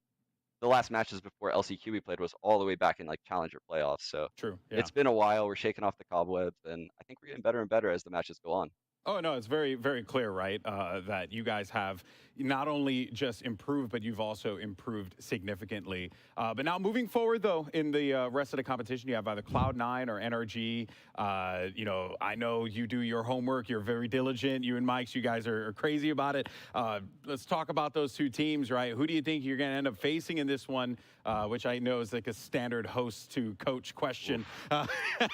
Speaker 21: matches before LCQ we played was all the way back in like Challenger playoffs. So
Speaker 5: true. Yeah.
Speaker 21: It's been a while. We're shaking off the cobwebs, and I think we're getting better and better as the matches go on.
Speaker 5: Oh, no, it's very, very clear, right, that you guys have not only just improved, but you've also improved significantly. But now moving forward, though, in the rest of the competition, you have either Cloud9 or NRG. You know, I know you do your homework. You're very diligent. You and Mike's, you guys are crazy about it. Let's talk about those two teams, right? Who do you think you're going to end up facing in this one, which I know is like a standard host to coach question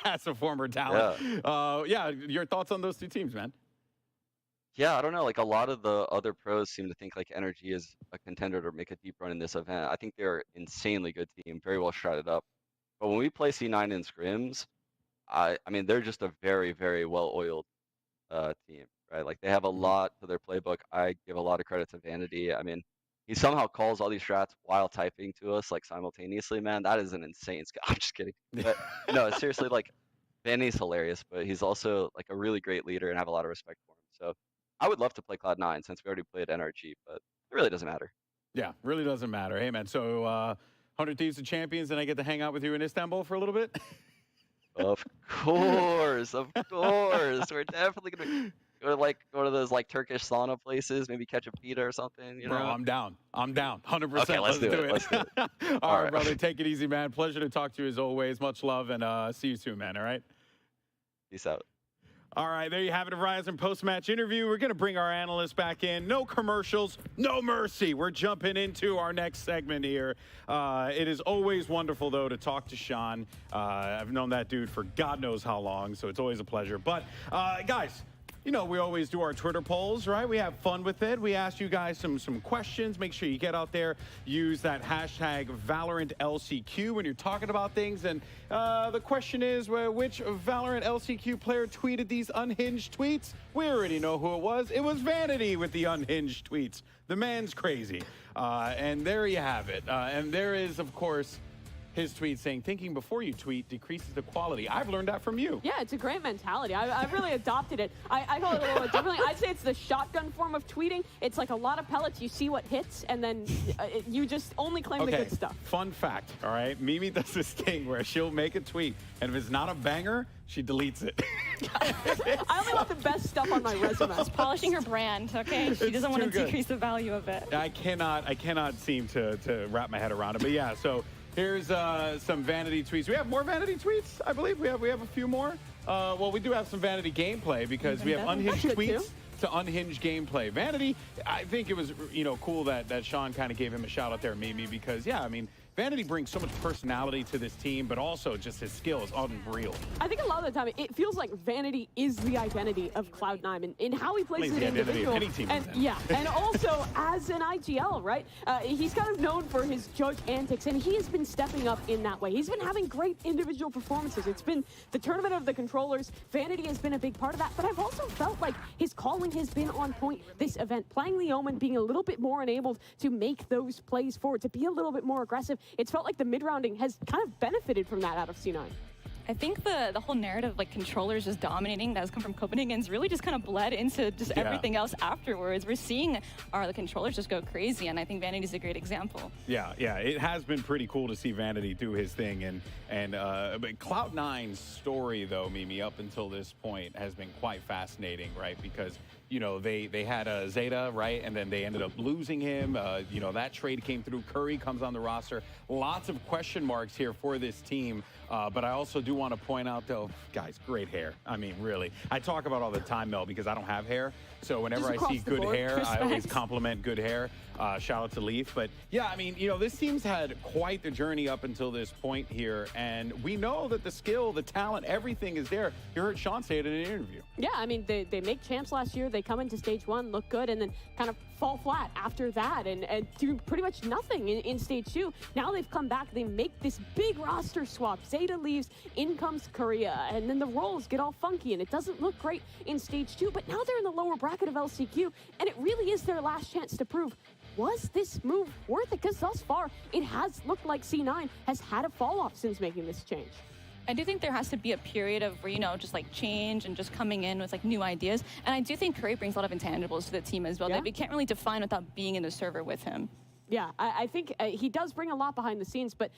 Speaker 5: as a former talent. Yeah, your thoughts on those two teams, man?
Speaker 21: Yeah, I don't know. Like a lot of the other pros seem to think like NRG is a contender to make a deep run in this event. I think they're an insanely good team, very well stratted up. But when we play C9 in scrims, I mean, they're just a very, very well-oiled team, right? Like they have a lot to their playbook. I give a lot of credit to Vanity. I mean, he somehow calls all these strats while typing to us like simultaneously, man. That is an insane skill. I'm just kidding. But no, seriously, like Vanny's hilarious, but he's also like a really great leader and I have a lot of respect for him. So I would love to play Cloud9 since we already played NRG, but it really doesn't matter.
Speaker 5: Yeah, really doesn't matter. Hey, man, so 100 Thieves and Champions, and I get to hang out with you in Istanbul for a little bit?
Speaker 21: Of course, of course. We're definitely going to go to those like Turkish sauna places, maybe catch a pita or something, you know?
Speaker 5: Bro, I'm down. 100%.
Speaker 21: Okay, let's do it. Let's do it.
Speaker 5: All right, brother, take it easy, man. Pleasure to talk to you as always. Much love, and see you soon, man, all right?
Speaker 21: Peace out.
Speaker 5: All right, there you have it, a Verizon post-match interview. We're going to bring our analysts back in. No commercials, no mercy. We're jumping into our next segment here. It is always wonderful, though, to talk to Sean. I've known that dude for God knows how long, so it's always a pleasure. But, guys, you know, we always do our Twitter polls, right? We have fun with it. We ask you guys some questions. Make sure you get out there, use that hashtag ValorantLCQ when you're talking about things. And the question is, which Valorant LCQ player tweeted these unhinged tweets? We already know who it was. It was Vanity with the unhinged tweets. The man's crazy. And there you have it. And there is, of course, his tweet saying, thinking before you tweet decreases the quality. I've learned that from you.
Speaker 7: Yeah, it's a great mentality. I've really adopted it. I call it a little bit differently. I'd say it's the shotgun form of tweeting. It's like a lot of pellets. You see what hits, and then you just only claim the good stuff.
Speaker 5: Fun fact, all right? Mimi does this thing where she'll make a tweet, and if it's not a banger, she deletes it.
Speaker 7: I only want the best stuff on my resume.
Speaker 6: She's polishing her brand, okay? She doesn't want to decrease the value of it.
Speaker 5: I cannot seem to wrap my head around it. But yeah, so here's some Vanity tweets. We have more Vanity tweets, I believe. We have a few more. Well, we do have some Vanity gameplay because we have unhinged tweets to unhinged gameplay. Vanity, I think it was cool that Sean kind of gave him a shout out there, Mimi, because yeah, I mean, Vanity brings so much personality to this team, but also just his skill is unreal.
Speaker 7: I think a lot of the time it feels like Vanity is the identity of Cloud9 and in how he plays as an individual. And also as an IGL, right? He's kind of known for his judge antics, and he has been stepping up in that way. He's been having great individual performances. It's been the tournament of the controllers. Vanity has been a big part of that, but I've also felt like his calling has been on point this event. Playing the Omen, being a little bit more enabled to make those plays forward, to be a little bit more aggressive. It's felt like the mid-rounding has kind of benefited from that out of C9.
Speaker 6: I think the whole narrative, like controllers just dominating, that has come from Copenhagen's really just kind of bled into just everything else afterwards. We're seeing the controllers just go crazy, and I think Vanity's a great example.
Speaker 5: Yeah, it has been pretty cool to see Vanity do his thing, and but Cloud9's story though, Mimi, up until this point has been quite fascinating, right? Because they had Zeta, right? And then they ended up losing him. That trade came through. Curry comes on the roster. Lots of question marks here for this team. But I also do want to point out, though, guys, great hair. I mean, really. I talk about all the time, Mel, because I don't have hair. So whenever I see good hair, I always compliment good hair. Shout out to Leaf. But yeah, I mean, this team's had quite the journey up until this point here. And we know that the skill, the talent, everything is there. You heard Sean say it in an interview.
Speaker 7: Yeah, I mean, they make champs last year. They come into stage 1, look good, and then kind of fall flat after that and do pretty much nothing in stage 2. Now they've come back. They make this big roster swap. Zeta leaves, in comes Korea, and then the roles get all funky, and it doesn't look great in stage 2. But now they're in the lower bracket of LCQ, and it really is their last chance to prove, was this move worth it? Because thus far, it has looked like C9 has had a fall off since making this change.
Speaker 6: I do think there has to be a period of where, just like change and just coming in with like new ideas. And I do think Curry brings a lot of intangibles to the team as well that we can't really define without being in the server with him.
Speaker 7: Yeah, I think he does bring a lot behind the scenes, but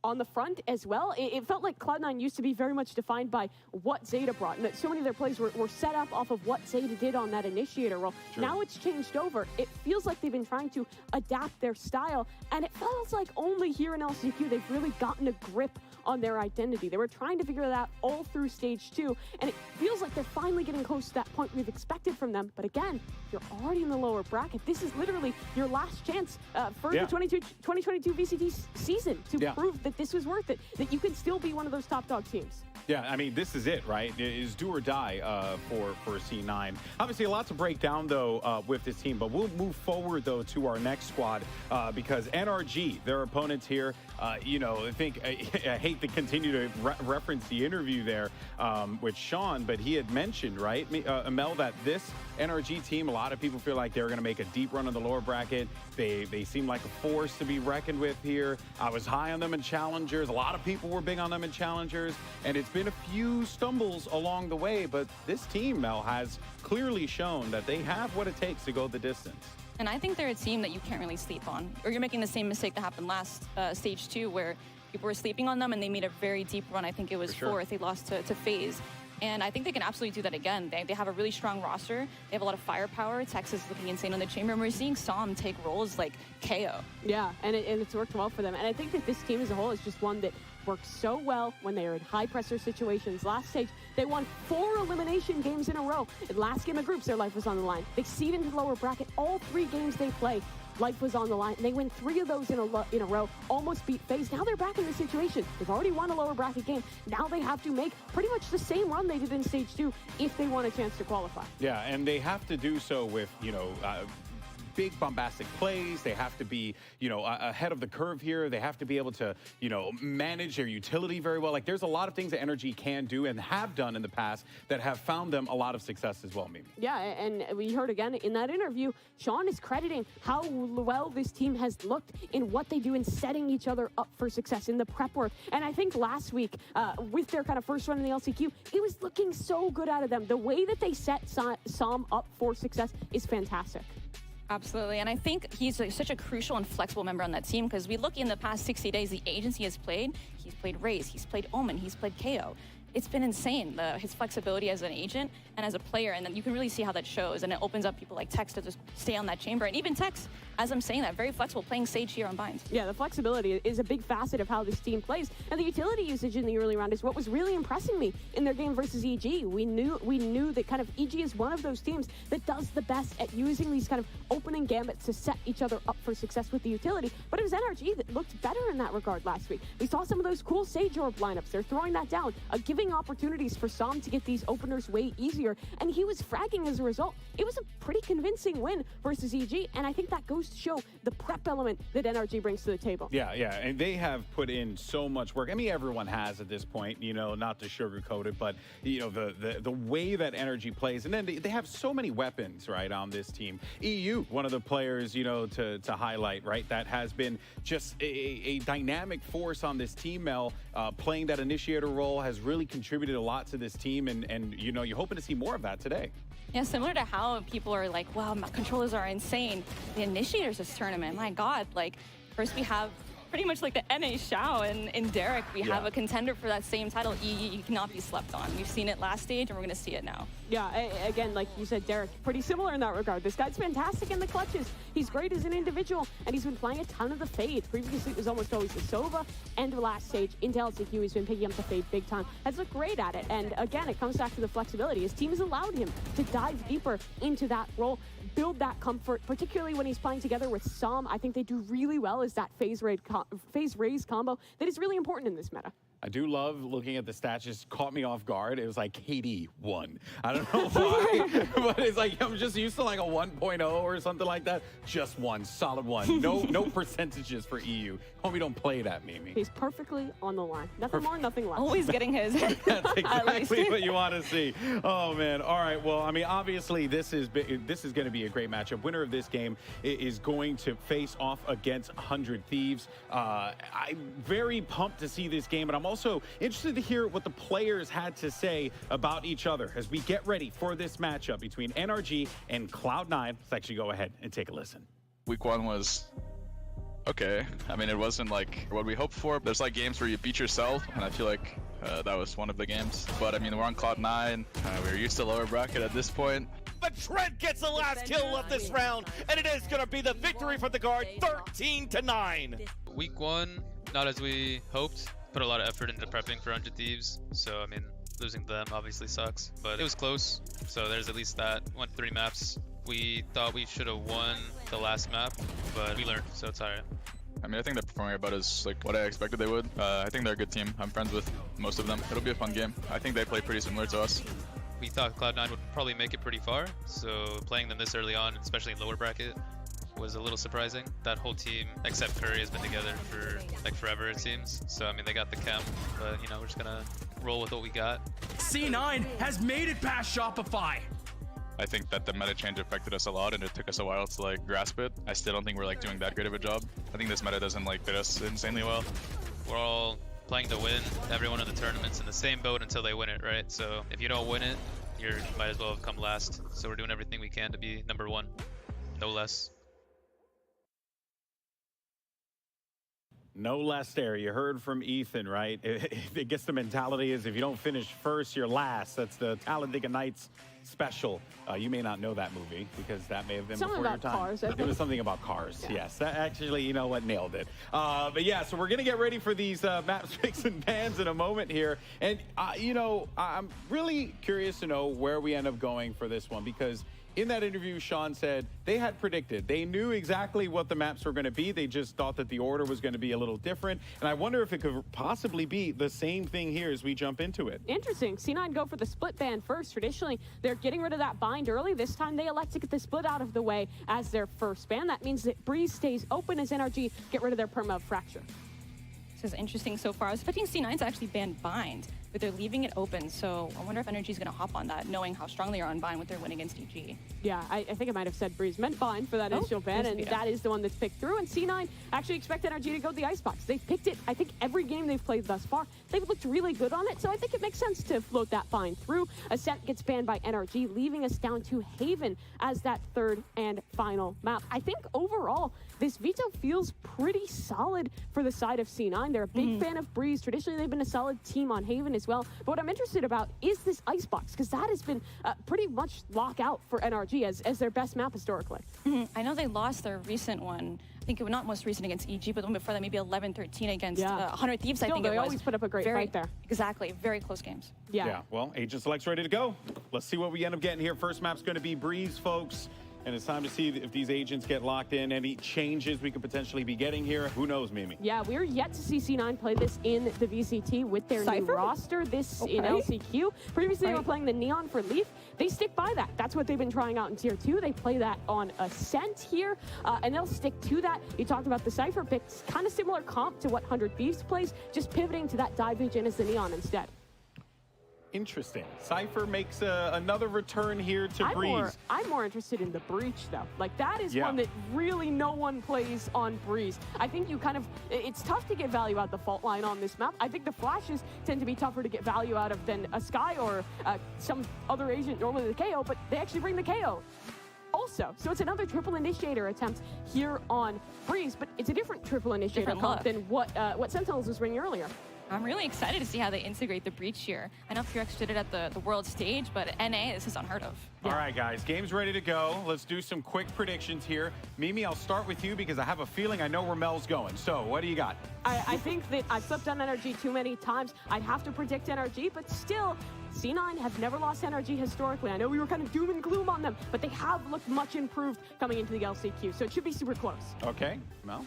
Speaker 7: on the front as well, it felt like Cloud9 used to be very much defined by what Zeta brought, and that so many of their plays were set up off of what Zeta did on that initiator role. Sure. Now it's changed over. It feels like they've been trying to adapt their style, and it feels like only here in LCQ they've really gotten a grip on their identity. They were trying to figure that out all through stage 2, and it feels like they're finally getting close to that point we've expected from them. But again, you're already in the lower bracket. This is literally your last chance for the 2022 VCT season to prove that this was worth it, that you can still be one of those top dog teams.
Speaker 5: Yeah, I mean, this is it, right? It is do or die for C9. Obviously, a lot to break down, though, with this team, but we'll move forward, though, to our next squad because NRG, their opponents here, I think I hate to continue to reference the interview there with Sean, but he had mentioned, right, Mel, that this NRG team, a lot of people feel like they're going to make a deep run in the lower bracket. They seem like a force to be reckoned with here. I was high on them in challengers. A lot of people were big on them in challengers, and it's been a few stumbles along the way, but this team, Mel, has clearly shown that they have what it takes to go the distance.
Speaker 6: And I think they're a team that you can't really sleep on, or you're making the same mistake that happened last stage 2, where people were sleeping on them and they made a very deep run. I think it was fourth. They lost to FaZe. And I think they can absolutely do that again. They have a really strong roster. They have a lot of firepower. Texas is looking insane on the chamber. And we're seeing Som take roles like KO.
Speaker 7: Yeah, and it's worked well for them. And I think that this team as a whole is just one that work so well when they are in high pressure situations. Last stage, they won 4 elimination games in a row. In last game of groups, their life was on the line. They seed into the lower bracket. All 3 games they play, life was on the line. They win 3 of those in a row, almost beat FaZe. Now they're back in the situation. They've already won a lower bracket game. Now they have to make pretty much the same run they did in stage 2 if they want a chance to qualify.
Speaker 5: Yeah, and they have to do so with, you know, big bombastic plays. They have to be, you know, ahead of the curve here. They have to be able to, you know, manage their utility very well. Like, there's a lot of things that NRG can do and have done in the past that have found them a lot of success as well, Mimi.
Speaker 7: Yeah, and we heard again in that interview, Sean is crediting how well this team has looked in what they do in setting each other up for success in the prep work. And I think last week, with their kind of first run in the LCQ, it was looking so good out of them. The way that they set Sam up for success is fantastic.
Speaker 6: Absolutely, and I think he's such a crucial and flexible member on that team, because we look in the past 60 days, the agency has played. He's played Raze, he's played Omen, he's played KO. It's been insane, his flexibility as an agent and as a player, and then you can really see how that shows, and it opens up people like Tex to just stay on that chamber, and even Tex, as I'm saying that, very flexible, playing Sage here on Binds.
Speaker 7: Yeah, the flexibility is a big facet of how this team plays, and the utility usage in the early round is what was really impressing me in their game versus EG. We knew that kind of EG is one of those teams that does the best at using these kind of opening gambits to set each other up for success with the utility, but it was NRG that looked better in that regard last week. We saw some of those cool Sage Orb lineups. They're throwing that down, giving opportunities for Sam to get these openers way easier, and he was fragging as a result. It was a pretty convincing win versus EG, and I think that goes to show the prep element that NRG brings to the table.
Speaker 5: Yeah, and they have put in so much work. I mean, everyone has at this point, you know, not to sugarcoat it, but, you know, the way that NRG plays, and then they have so many weapons, right, on this team. EU, one of the players, you know, to highlight, right, that has been just a dynamic force on this team, Mel, playing that initiator role, has really contributed a lot to this team, and you know, you're hoping to see more of that today.
Speaker 6: Yeah, similar to how people are like, wow, my controllers are insane. The initiators this tournament, my God, like, first we have pretty much like the NA Shao and Derek. We have a contender for that same title. You cannot be slept on. We've seen it last stage, and we're going to see it now.
Speaker 7: Yeah, again, like you said, Derek, pretty similar in that regard. This guy's fantastic in the clutches. He's great as an individual, and he's been playing a ton of the Fade. Previously, it was almost always the Sova, and the last stage, into LCQ, he's been picking up the Fade big time. Has looked great at it, and again, it comes back to the flexibility. His team has allowed him to dive deeper into that role, build that comfort, particularly when he's playing together with Sam. I think they do really well as that phase Raze combo that is really important in this meta.
Speaker 5: I do love looking at the stats. Just caught me off guard. It was like KD 1. I don't know why, but it's like I'm just used to like a 1.0 or something like that. Just 1, solid 1. No percentages for EU. Homie, don't play that, Mimi.
Speaker 7: He's perfectly on the line. Nothing more, nothing less.
Speaker 6: Always getting his.
Speaker 5: That's exactly what you want to see. Oh man. All right. Well, I mean, obviously this is going to be a great matchup. Winner of this game is going to face off against 100 Thieves. I'm very pumped to see this game, and I'm also interested to hear what the players had to say about each other as we get ready for this matchup between NRG and Cloud9. Let's actually go ahead and take a listen.
Speaker 3: Week 1 was okay. I mean, it wasn't like what we hoped for. There's like games where you beat yourself, and I feel like that was one of the games. But I mean, we're on Cloud9. We're used to lower bracket at this point.
Speaker 22: But Trent gets the last kill of this round, and it is going to be the victory for the guard, 13-9.
Speaker 23: Week 1, not as we hoped. Put a lot of effort into prepping for 100 Thieves, so I mean, losing to them obviously sucks, but it was close, so there's at least that. Won 3 maps. We thought we should have won the last map, but we learned, so it's alright.
Speaker 3: I mean, I think they're performing about as like what I expected they would. I think they're a good team. I'm friends with most of them. It'll be a fun game. I think they play pretty similar to us.
Speaker 23: We thought Cloud9 would probably make it pretty far, so playing them this early on, especially in lower bracket, was a little surprising. That whole team, except Curry, has been together for like forever, it seems. So I mean, they got the chem, but you know, we're just gonna roll with what we got.
Speaker 20: C9 has made it past Shopify.
Speaker 3: I think that the meta change affected us a lot, and it took us a while to like grasp it. I still don't think we're like doing that great of a job. I think this meta doesn't like fit us insanely well.
Speaker 23: We're all playing to win. Everyone in the tournament's in the same boat until they win it, right? So if you don't win it, you might as well have come last. So we're doing everything we can to be number 1, no less.
Speaker 5: No less there. You heard from Ethan, right? I guess the mentality is if you don't finish first, you're last. That's the Talladega Nights special. You may not know that movie because that may have been
Speaker 7: Something
Speaker 5: before your
Speaker 7: about
Speaker 5: time.
Speaker 7: cars, I think.
Speaker 5: It was something about cars. Yeah. Yes, that actually, you know what, nailed it. But yeah, so we're gonna get ready for these maps, picks, and bans in a moment here. And you know, I'm really curious to know where we end up going for this one because in that interview, Sean said they had predicted. They knew exactly what the maps were going to be. They just thought that the order was going to be a little different. And I wonder if it could possibly be the same thing here as we jump into it.
Speaker 7: Interesting. C9 go for the split ban first. Traditionally, they're getting rid of that bind early. This time, they elect to get the split out of the way as their first ban. That means that Breeze stays open as NRG get rid of their perma fracture.
Speaker 6: This is interesting so far. I was expecting C9 to actually ban bind, but they're leaving it open. So I wonder if NRG is going to hop on that, knowing how strong they are on bind with their win against EG.
Speaker 7: Yeah, I think I might have said Breeze meant bind for that initial ban, and that is the one that's picked through. And C9 actually expect NRG to go to the Icebox. They've picked it, I think, every game they've played thus far. They've looked really good on it, so I think it makes sense to float that bind through. Ascent gets banned by NRG, leaving us down to Haven as that third and final map. I think overall, this veto feels pretty solid for the side of C9. They're a big fan of Breeze. Traditionally, they've been a solid team on Haven as well. But what I'm interested about is this Icebox, because that has been pretty much lockout for NRG as their best map historically.
Speaker 6: I know they lost their recent one. I think it was not most recent against EG, but the one before that, maybe 11-13 against 100 Thieves, I think it was.
Speaker 7: They always put up a great fight there.
Speaker 6: Exactly. Very close games.
Speaker 5: Yeah, well, Agent Select's ready to go. Let's see what we end up getting here. First map's going to be Breeze, folks. And it's time to see if these agents get locked in. Any changes we could potentially be getting here? Who knows, Mimi?
Speaker 7: Yeah, we're yet to see C9 play this in the VCT with their new roster. This in LCQ. Previously, they were playing the Neon for Leaf. They stick by that. That's what they've been trying out in Tier 2. They play that on Ascent here, and they'll stick to that. You talked about the Cypher picks, kind of similar comp to what 100 Thieves plays, just pivoting to that dive agent as the Neon instead.
Speaker 5: Interesting. Cypher makes another return here to Breeze.
Speaker 7: I'm more interested in the Breach, though. Like, that is one that really no one plays on Breeze. I think you kind of, it's tough to get value out of the fault line on this map. I think the flashes tend to be tougher to get value out of than a Sky or some other agent, normally the KO, but they actually bring the KO. Also, so it's another triple initiator attempt here on Breeze, but it's a different triple initiator comp than what Sentinels was bringing earlier.
Speaker 6: I'm really excited to see how they integrate the Breach here. I know Purex did it at the world stage, but NA, this is unheard of.
Speaker 5: All right, guys, game's ready to go. Let's do some quick predictions here. Mimi, I'll start with you because I have a feeling I know where Mel's going. So, what do you got?
Speaker 7: I think that I've slept on NRG too many times. I'd have to predict NRG, but still, C9 have never lost NRG historically. I know we were kind of doom and gloom on them, but they have looked much improved coming into the LCQ, so it should be super close.
Speaker 5: Okay, Mel?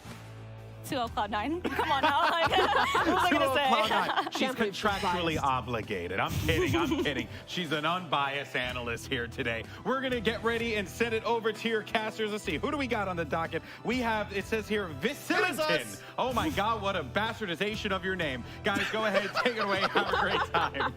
Speaker 6: 2-0 Cloud9. Come on now. Like, what was I going to say?
Speaker 5: Cloud9. She's contractually obligated. I'm kidding. I'm kidding. She's an unbiased analyst here today. We're going to get ready and send it over to your casters. Let's see. Who do we got on the docket? We have, it says here, Viciliton. Oh, my God. What a bastardization of your name. Guys, go ahead. Take it away. Have a great time.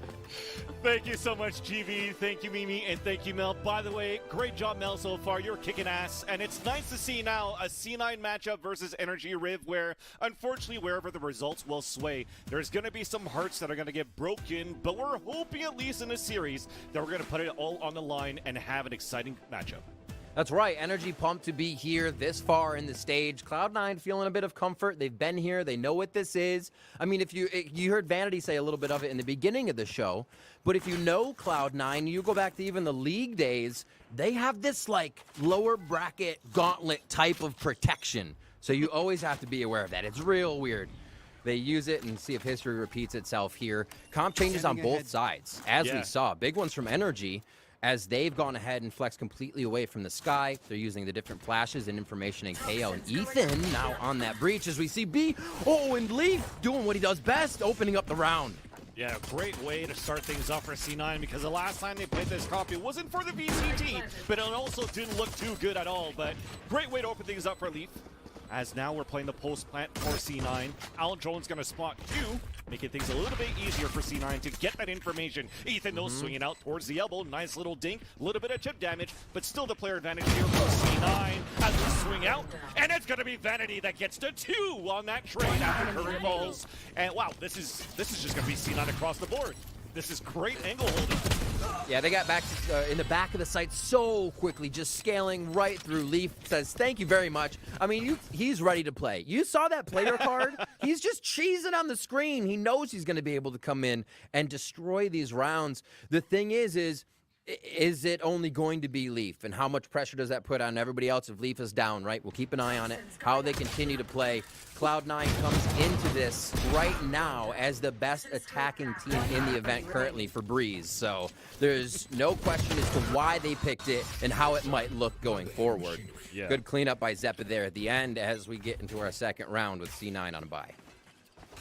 Speaker 22: Thank you so much, GV. Thank you, Mimi, and thank you, Mel. By the way, great job, Mel, so far. You're kicking ass, and it's nice to see now a C9 matchup versus NRG Riv where, unfortunately, wherever the results will sway, there's going to be some hearts that are going to get broken, but we're hoping, at least in this series, that we're going to put it all on the line and have an exciting matchup.
Speaker 8: That's right. Energy pumped to be here this far in the stage. Cloud9 feeling a bit of comfort. They've been here. They know what this is. I mean, if you heard Vanity say a little bit of it in the beginning of the show, but if you know Cloud9, you go back to even the league days, they have this like lower bracket gauntlet type of protection. So you always have to be aware of that. It's real weird. They use it and see if history repeats itself here. Comp changes on both sides, as we saw. Big ones from Energy, as they've gone ahead and flexed completely away from the Sky. They're using the different flashes and information in KO. And Ethan now on that Breach as we see B. Oh, and Leaf doing what he does best, opening up the round.
Speaker 22: Yeah, great way to start things off for C9 because the last time they played this copy wasn't for the VCT, but it also didn't look too good at all. But great way to open things up for Leaf. As now we're playing the post plant for C9. Al Drone's going to spot Q, making things a little bit easier for C9 to get that information. Ethan, though, swinging out towards the elbow. Nice little dink, a little bit of chip damage, but still the player advantage here for C9 as we swing out. And it's going to be Vanity that gets to 2 on that trade after Curry falls. And wow, this is just going to be C9 across the board. This is great angle holding.
Speaker 8: Yeah, they got back in the back of the site so quickly, just scaling right through. Leaf says, thank you very much. I mean, he's ready to play. You saw that player card? He's just cheesing on the screen. He knows he's going to be able to come in and destroy these rounds. The thing is it only going to be Leaf? And how much pressure does that put on everybody else if Leaf is down, right? We'll keep an eye on it, how they continue to play. Cloud9 comes into this right now as the best attacking team in the event currently for Breeze. So there's no question as to why they picked it and how it might look going forward.
Speaker 22: Yeah.
Speaker 8: Good cleanup by Zeppa there at the end as we get into our second round with C9 on a bye.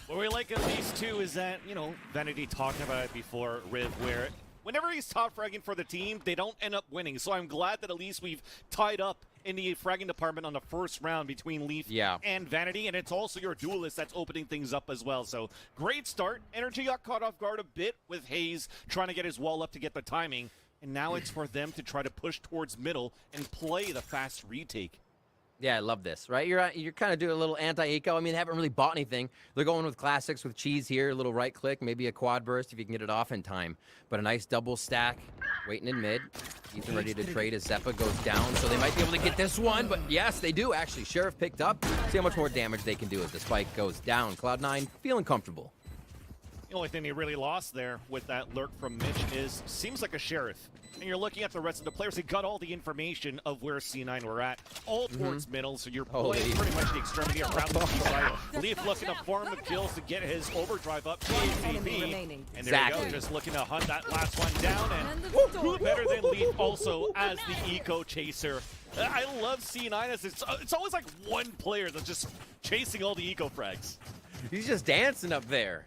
Speaker 22: What we like at least, too, is that, you know, Vanity talked about it before, Riv, where whenever he's top fragging for the team, they don't end up winning. So I'm glad that at least we've tied up in the fragging department on the first round between Leaf and Vanity, and it's also your duelist that's opening things up as well. So great start. NRG got caught off guard a bit with Hayes trying to get his wall up to get the timing, and now it's for them to try to push towards middle and play the fast retake.
Speaker 8: Yeah, I love this, right? You're kind of doing a little anti-eco. I mean, they haven't really bought anything. They're going with classics with cheese here, a little right click, maybe a quad burst if you can get it off in time. But a nice double stack, waiting in mid. Ethan ready to trade as Zeppa goes down, so they might be able to get this one. But yes, they do actually. Sheriff picked up. See how much more damage they can do as the spike goes down. Cloud9 feeling comfortable.
Speaker 22: The only thing he really lost there with that lurk from Mitch is, seems like a Sheriff. And you're looking at the rest of the players. They got all the information of where C9 were at, all towards middle, so you're playing pretty much the extremity around the side. Leaf looking to farm the kills to get his overdrive up to ACB. And there you go, just looking to hunt that last one down. And who better than Leaf also as the eco chaser? I love C9 as it's always like one player that's just chasing all the eco frags.
Speaker 8: He's just dancing up there.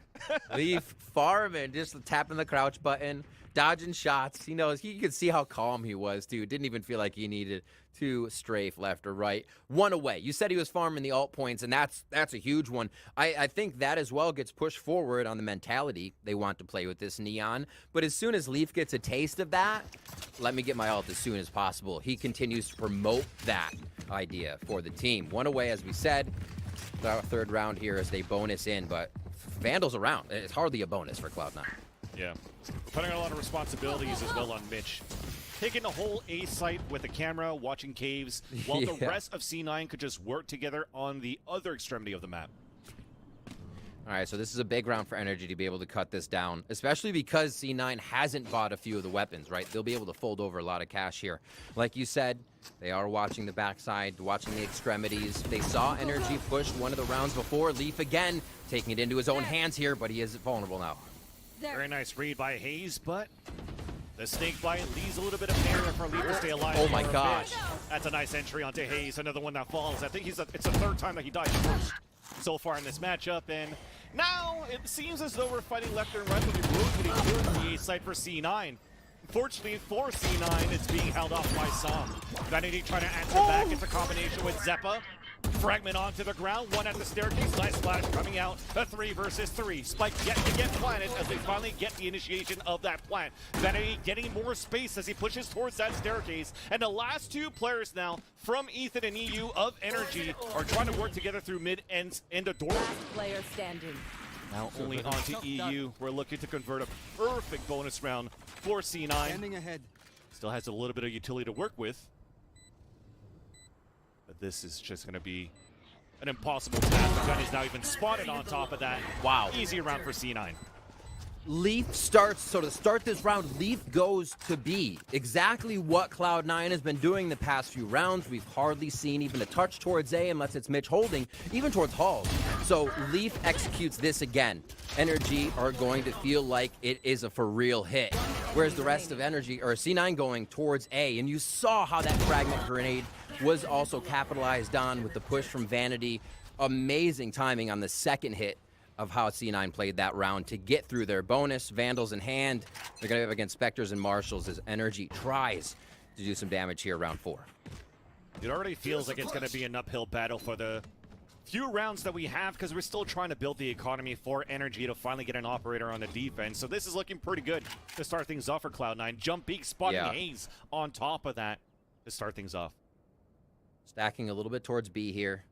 Speaker 8: Leaf farming, just tapping the crouch button, dodging shots. He knows, you could see how calm he was, too. Didn't even feel like he needed to strafe left or right. One away. You said he was farming the alt points, and that's a huge one. I think that as well gets pushed forward on the mentality they want to play with this Neon. But as soon as Leaf gets a taste of that, let me get my ult as soon as possible. He continues to promote that idea for the team. One away, as we said. Our third round here as they bonus in, but Vandal's around. It's hardly a bonus for Cloud9.
Speaker 22: Yeah. Putting a lot of responsibilities as well on Mitch. Taking the whole A site with the camera, watching caves, while the rest of C9 could just work together on the other extremity of the map.
Speaker 8: All right, so this is a big round for NRG to be able to cut this down, especially because C9 hasn't bought a few of the weapons, right? They'll be able to fold over a lot of cash here. Like you said, they are watching the backside, watching the extremities. They saw NRG push one of the rounds before. Leaf again taking it into his own hands here, but he is vulnerable now.
Speaker 22: Very nice read by Hayes, but the snake bite leaves a little bit of area for Leaf to stay alive.
Speaker 8: Oh my gosh.
Speaker 22: That's a nice entry onto Hayes, another one that falls. I think it's the third time that he died first so far in this matchup, and now it seems as though we're fighting left and right, but we're rotating here in the A side for C9. Unfortunately for C9, it's being held off by Som. Vanity trying to answer back. It's a combination with Zeppa. Fragment onto the ground, one at the staircase. Nice flash coming out. A 3 versus 3. Spike yet to get planted as they finally get the initiation of that plant. Vanity getting more space as he pushes towards that staircase. And the last two players now from Ethan and EU of NRG are trying to work together through mid and the door.
Speaker 13: Player standing.
Speaker 22: Now only onto EU. We're looking to convert a perfect bonus round for C9.
Speaker 9: Standing ahead.
Speaker 22: Still has a little bit of utility to work with. But this is just going to be an impossible task. The gun is now even spotted on top of that.
Speaker 8: Wow.
Speaker 22: Easy round for C9.
Speaker 8: Leaf starts, so to start this round, Leaf goes to B. Exactly what Cloud9 has been doing the past few rounds. We've hardly seen even a touch towards A unless it's Mitch holding, even towards Halls. So Leaf executes this again. NRG are going to feel like it is a for real hit. Whereas the rest of NRG, or C9 going towards A, and you saw how that fragment grenade was also capitalized on with the push from Vanity. Amazing timing on the second hit of how C9 played that round to get through their bonus. Vandals in hand. They're going to have against Spectres and Marshals as NRG tries to do some damage here round 4.
Speaker 22: It already feels like it's going to be an uphill battle for the few rounds that we have because we're still trying to build the economy for NRG to finally get an operator on the defense. So this is looking pretty good to start things off for Cloud9. Jump peak, spotting Hayes on top of that to start things off.
Speaker 8: Stacking a little bit towards B here.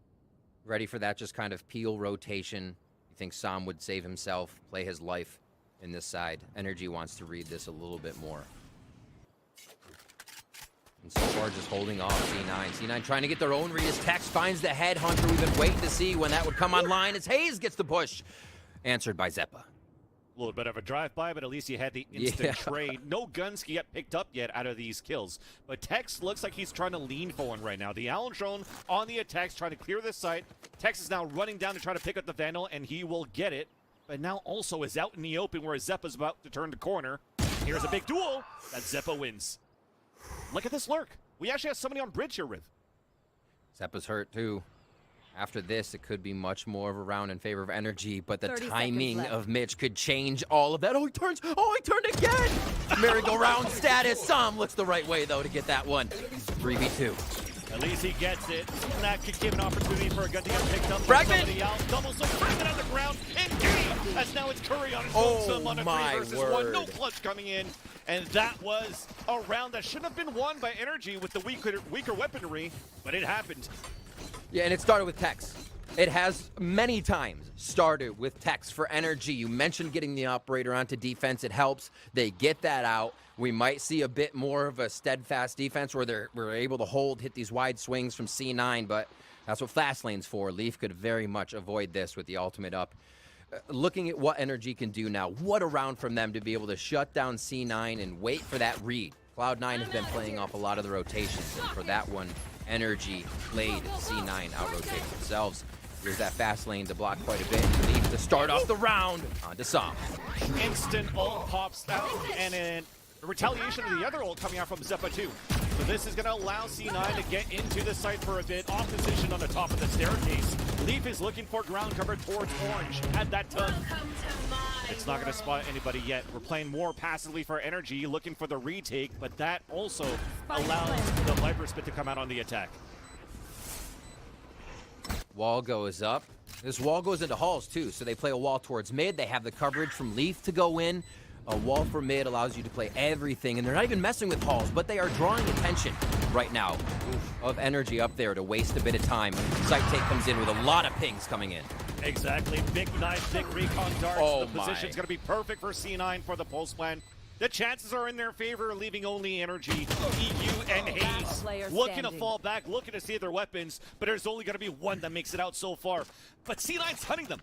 Speaker 8: Ready for that just kind of peel rotation. You think Som would save himself, play his life in this side. NRG wants to read this a little bit more. And so far, just holding off C9. C9 trying to get their own read as Tex finds the headhunter. We've been waiting to see when that would come online as Hayes gets the push. Answered by Zeppa.
Speaker 22: A little bit of a drive-by, but at least you had the instant trade. No guns can get picked up yet out of these kills. But Tex looks like he's trying to lean for one right now. The Allen drone on the attacks, trying to clear this site. Tex is now running down to try to pick up the Vandal, and he will get it. But now also is out in the open where Zeppa's about to turn the corner. Here's a big duel that Zeppa wins. Look at this lurk. We actually have somebody on bridge here, Riv.
Speaker 8: Zeppa's hurt too. After this, it could be much more of a round in favor of NRG, but the timing of Mitch could change all of that. Oh, he turns. Oh, he turned again. Merry-go-round status. Sam looks the right way, though, to get that one. 3v2.
Speaker 22: At least he gets it. And that could give an opportunity for a gun to get picked up.
Speaker 8: Fragment!
Speaker 22: Double so fragment on the ground. Indeed! As now it's Curry on his own. Some on a 3 versus 1. No clutch coming in. And that was a round that shouldn't have been won by NRG with the weaker weaponry, but it happened.
Speaker 8: Yeah, and it started with Tex. It has many times started with Tex for NRG. You mentioned getting the operator onto defense. It helps. They get that out. We might see a bit more of a steadfast defense where we're able to hit these wide swings from C9, but that's what fast lane's for. Leaf could very much avoid this with the ultimate up. Looking at what NRG can do now, what a round from them to be able to shut down C9 and wait for that read. Cloud9 has been playing off a lot of the rotations, and for that one, NRG played C9 out-rotating themselves. Here's that fast lane to block quite a bit. Leaf to start off the round on to Sam.
Speaker 22: Instant ult pops out, and then a retaliation of the other ult coming out from Zeppa too. So this is going to allow C9 to get into the site for a bit. Off position on the top of the staircase. Leaf is looking for ground cover towards Orange at that time. It's not going to spot anybody yet. We're playing more passively for NRG, looking for the retake, but that also allows the Viper Spit to come out on the attack.
Speaker 8: Wall goes up. This wall goes into halls too, so they play a wall towards mid. They have the coverage from Leaf to go in. A wall for mid allows you to play everything, and they're not even messing with halls, but they are drawing attention right now of NRG up there to waste a bit of time. Site take comes in with a lot of pings coming in.
Speaker 22: Exactly. Big knife, big recon darts. The position's going to be perfect for C9 for the pulse plan. The chances are in their favor, leaving only NRG, EU, and Hayes. Looking to fall back, looking to save their weapons, but there's only going to be one that makes it out so far. But C9's hunting them.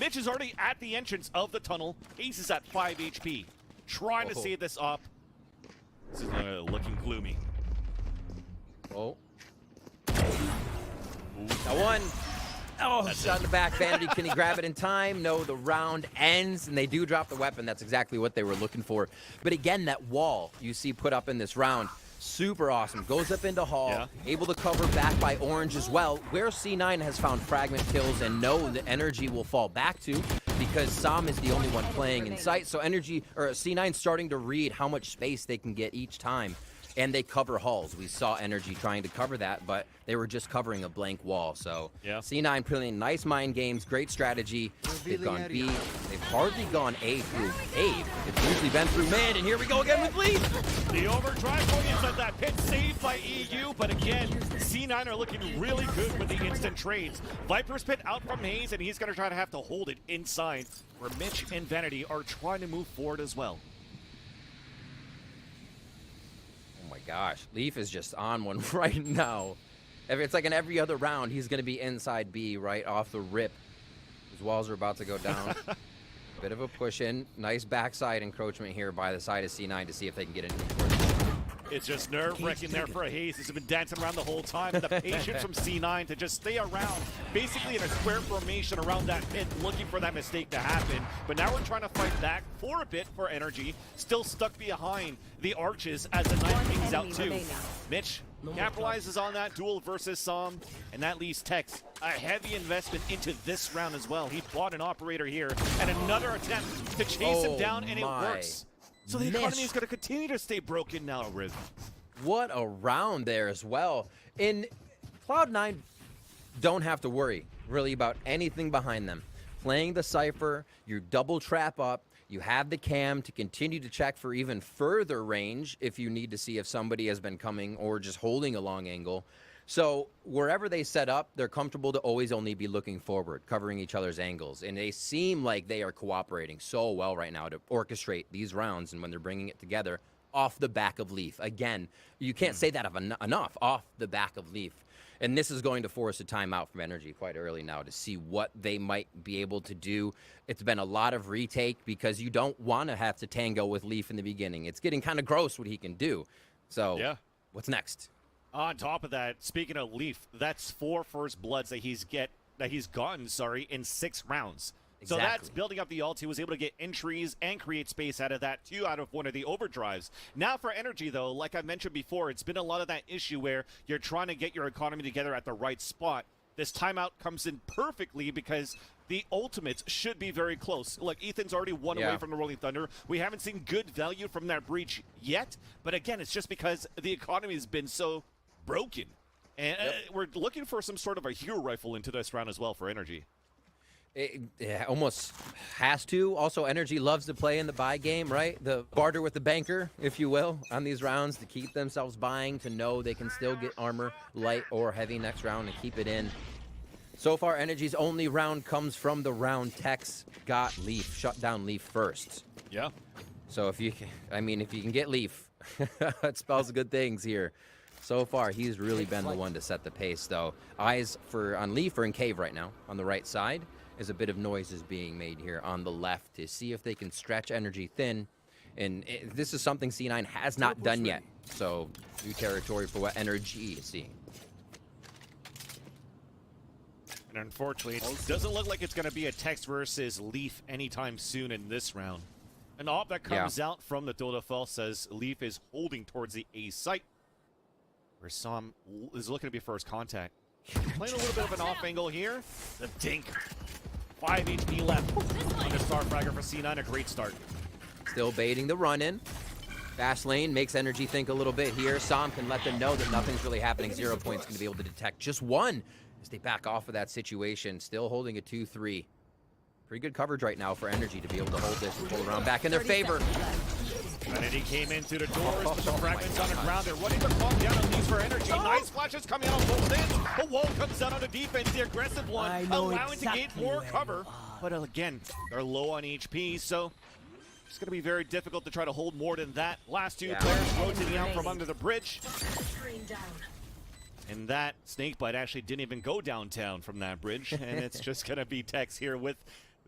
Speaker 22: Mitch is already at the entrance of the tunnel. Hayes is at 5 HP. Trying to save this up. This is looking gloomy.
Speaker 8: Oh. That one. Oh, shot in the back. Vanity, can he grab it in time? No, the round ends, and they do drop the weapon. That's exactly what they were looking for. But again, that wall you see put up in this round, super awesome. Goes up into Hall, able to cover back by Orange as well, where C9 has found fragment kills and know that NRG will fall back to because Sam is the only one playing in sight. So C9 starting to read how much space they can get each time. And they cover halls. We saw NRG trying to cover that, but they were just covering a blank wall. So C9 playing nice mind games, great strategy. They've gone B. They've hardly gone A through A. It's usually been through mid, and here we go again with Leaf.
Speaker 22: The overdrive going inside that pit, saved by EU, but again, C9 are looking really good with the instant trades. Viper's Pit out from Hayes, and he's going to try to have to hold it inside, where Mitch and Vanity are trying to move forward as well.
Speaker 8: Oh my gosh, Leaf is just on one right now. It's like in every other round, he's going to be inside B right off the rip. His walls are about to go down. Bit of a push in. Nice backside encroachment here by the side of C9 to see if they can get anything for it.
Speaker 22: It's just nerve-wracking there for Hayes. He's been dancing around the whole time. The patience from C9 to just stay around, basically in a square formation around that pit, looking for that mistake to happen. But now we're trying to fight back for a bit for NRG. Still stuck behind the arches as the knife pings out too. Mitch capitalizes on that duel versus Sam, and that leaves Tex a heavy investment into this round as well. He bought an operator here, and another attempt to chase him down, and it works. So the economy is going to continue to stay broken now, Riv.
Speaker 8: What a round there as well. In Cloud9, don't have to worry really about anything behind them. Playing the Cypher, you double trap up, you have the cam to continue to check for even further range if you need to see if somebody has been coming or just holding a long angle. So wherever they set up, they're comfortable to always only be looking forward, covering each other's angles. And they seem like they are cooperating so well right now to orchestrate these rounds. And when they're bringing it together, off the back of Leaf. Again, you can't say that enough, off the back of Leaf. And this is going to force a timeout from NRG quite early now to see what they might be able to do. It's been a lot of retake because you don't want to have to tango with Leaf in the beginning. It's getting kind of gross what he can do. So,
Speaker 22: yeah.
Speaker 8: What's next?
Speaker 22: On top of that, speaking of Leaf, that's 4 first bloods that he's gotten, in 6 rounds. So that's building up the ult. He was able to get entries and create space out of that, 2 out of 1 of the overdrives. Now for NRG, though, like I mentioned before, it's been a lot of that issue where you're trying to get your economy together at the right spot. This timeout comes in perfectly because the ultimates should be very close. Look, Ethan's already 1 away from the Rolling Thunder. We haven't seen good value from that breach yet. But again, it's just because the economy has been so broken. And we're looking for some sort of a hero rifle into this round as well for NRG.
Speaker 8: It almost has to. Also, NRG loves to play in the buy game, right? The barter with the banker, if you will, on these rounds to keep themselves buying, to know they can still get armor, light or heavy next round and keep it in. So far, NRG's only round comes from the round Tex got Leaf, shut down Leaf first.
Speaker 22: Yeah.
Speaker 8: So if you can get Leaf, it spells good things here. So far, he's really been the one to set the pace, though. Eyes on Leaf are in cave right now on the right side. As a bit of noise is being made here on the left to see if they can stretch NRG thin. And this is something C9 has not done yet. So, new territory for what NRG is seeing.
Speaker 22: And unfortunately, it doesn't look like it's going to be a Tex versus Leaf anytime soon in this round. An op that comes out from the Dota Fall says Leaf is holding towards the A site, where Sam is looking to be first contact. Playing a little bit of an off angle here. The dink. 5 HP left on the Star Fragger for C9. A great start.
Speaker 8: Still baiting the run-in. Fast lane makes NRG think a little bit here. Sam can let them know that nothing's really happening. 0 points going to be able to detect just 1 as they back off of that situation. Still holding a 2-3. Pretty good coverage right now for NRG to be able to hold this and pull around back in their favor.
Speaker 22: Kennedy came in through the doors, but the fragments on the ground. They're running the clock down on these for NRG. Nice flashes coming out on both ends. The wall comes down on the defense, the aggressive one, allowing to get more cover. But again, they're low on HP, so it's going to be very difficult to try to hold more than that. Last 2 players rotating out from under the bridge. And that snakebite actually didn't even go downtown from that bridge. And it's just going to be Tex here with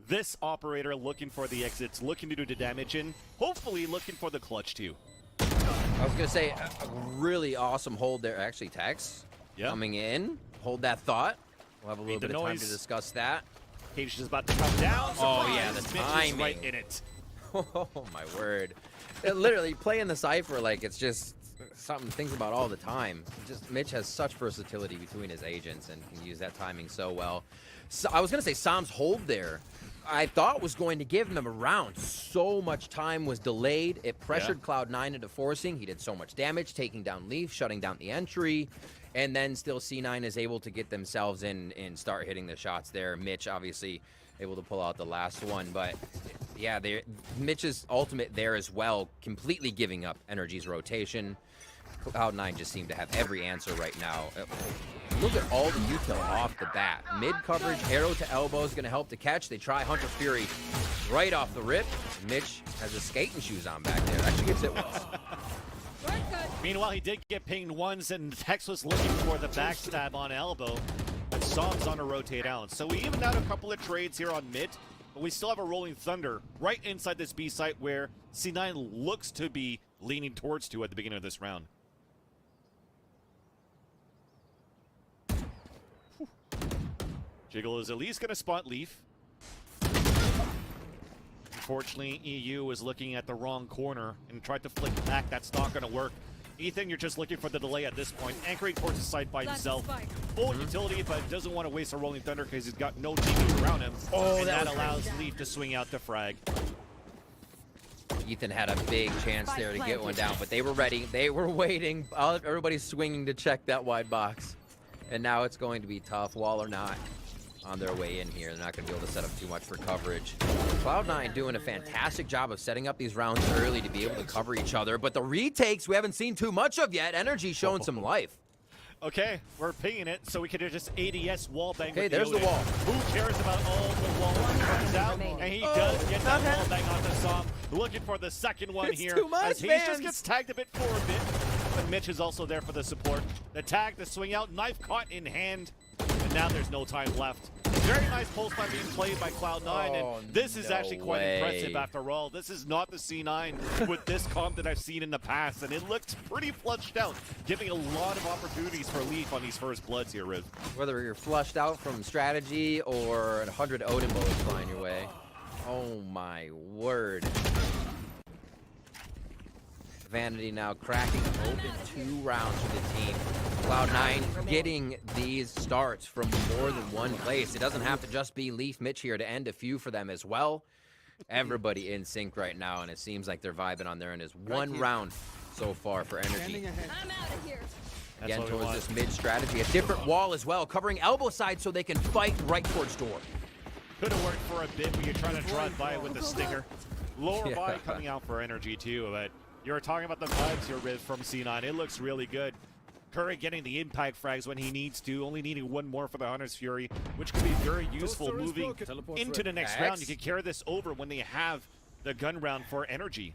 Speaker 22: this operator looking for the exits, looking to do the damage, and hopefully looking for the clutch too.
Speaker 8: I was going to say, a really awesome hold there. Actually, Tex coming in. Hold that thought. We'll have a little bit of time to discuss that.
Speaker 22: Cage is about to come down.
Speaker 8: Oh, yeah, the timing.
Speaker 22: Right in it.
Speaker 8: Oh, my word. Literally, playing the Cypher like it's just something to think about all the time. Just Mitch has such versatility between his agents and can use that timing so well. So, I was going to say Sam's hold there, I thought was going to give him a round. So much time was delayed. It pressured Cloud9 into forcing. He did so much damage, taking down Leaf, shutting down the entry. And then still C9 is able to get themselves in and start hitting the shots there. Mitch obviously able to pull out the last one. But yeah, Mitch's ultimate there as well, completely giving up NRG's rotation. Cloud9 just seemed to have every answer right now. Look at all the util off the bat. Mid coverage, arrow to elbow is going to help to catch. They try Hunter Fury right off the rip. Mitch has his skating shoes on back there. Actually gets hit once.
Speaker 22: Meanwhile, he did get pinged once, and Tex was looking for the backstab on elbow. But Sam's on a rotate out. So we evened out a couple of trades here on mid, but we still have a Rolling Thunder right inside this B site where C9 looks to be leaning towards at the beginning of this round. Jiggle is at least going to spot Leaf. Unfortunately, EU is looking at the wrong corner and tried to flick back. That's not going to work. Ethan, you're just looking for the delay at this point. Anchoring towards the site by himself. Full utility, but doesn't want to waste a Rolling Thunder because he's got no teammates around him. And that allows Leaf to swing out the frag.
Speaker 8: Ethan had a big chance there to get one down, but they were ready. They were waiting. Everybody's swinging to check that wide box. And now it's going to be tough, wall or not. On their way in here, they're not going to be able to set up too much for coverage. Cloud9 doing a fantastic job of setting up these rounds early to be able to cover each other, but the retakes we haven't seen too much of yet. NRG showing some life.
Speaker 22: okay, we're pinging it so we can just ADS wall bang.
Speaker 8: Okay,
Speaker 22: with
Speaker 8: there's the
Speaker 22: Odin.
Speaker 8: wall.
Speaker 22: Who cares about all the wall that comes out? And he does get that wall bang on the Som. Looking for the second one
Speaker 8: It's
Speaker 22: here.
Speaker 8: too much,
Speaker 22: as Hayes
Speaker 8: Vans.
Speaker 22: just gets tagged a bit for a bit. But Mitch is also there for the support. The tag, the swing out, knife caught in hand. And now there's no time left. Very nice pulse time being played by Cloud9, and this is actually quite impressive after all. This is not the C9 with this comp that I've seen in the past, and it looked pretty flushed out, giving a lot of opportunities for Leaf on these first bloods here, Riv.
Speaker 8: Whether you're flushed out from strategy or 100 Odin bullets flying your way. Oh my word. Vanity now cracking open 2 rounds for the team. Cloud9 getting these starts from more than one place. It doesn't have to just be Leaf Mitch here to end a few for them as well. Everybody in sync right now, and it seems like they're vibing on their end. Is 1 round so far for NRG.
Speaker 14: I'm out of here.
Speaker 8: Again, towards this mid strategy. A different wall as well, covering elbow side so they can fight right towards door.
Speaker 22: Could have worked for a bit when you're trying to draw it by with the stinger. Lower by coming out for NRG too, but you were talking about the vibes here, Riv, from C9. It looks really good. Curry getting the impact frags when he needs to, only needing 1 more for the Hunter's Fury, which could be very useful moving into the next round. You can carry this over when they have the gun round for NRG.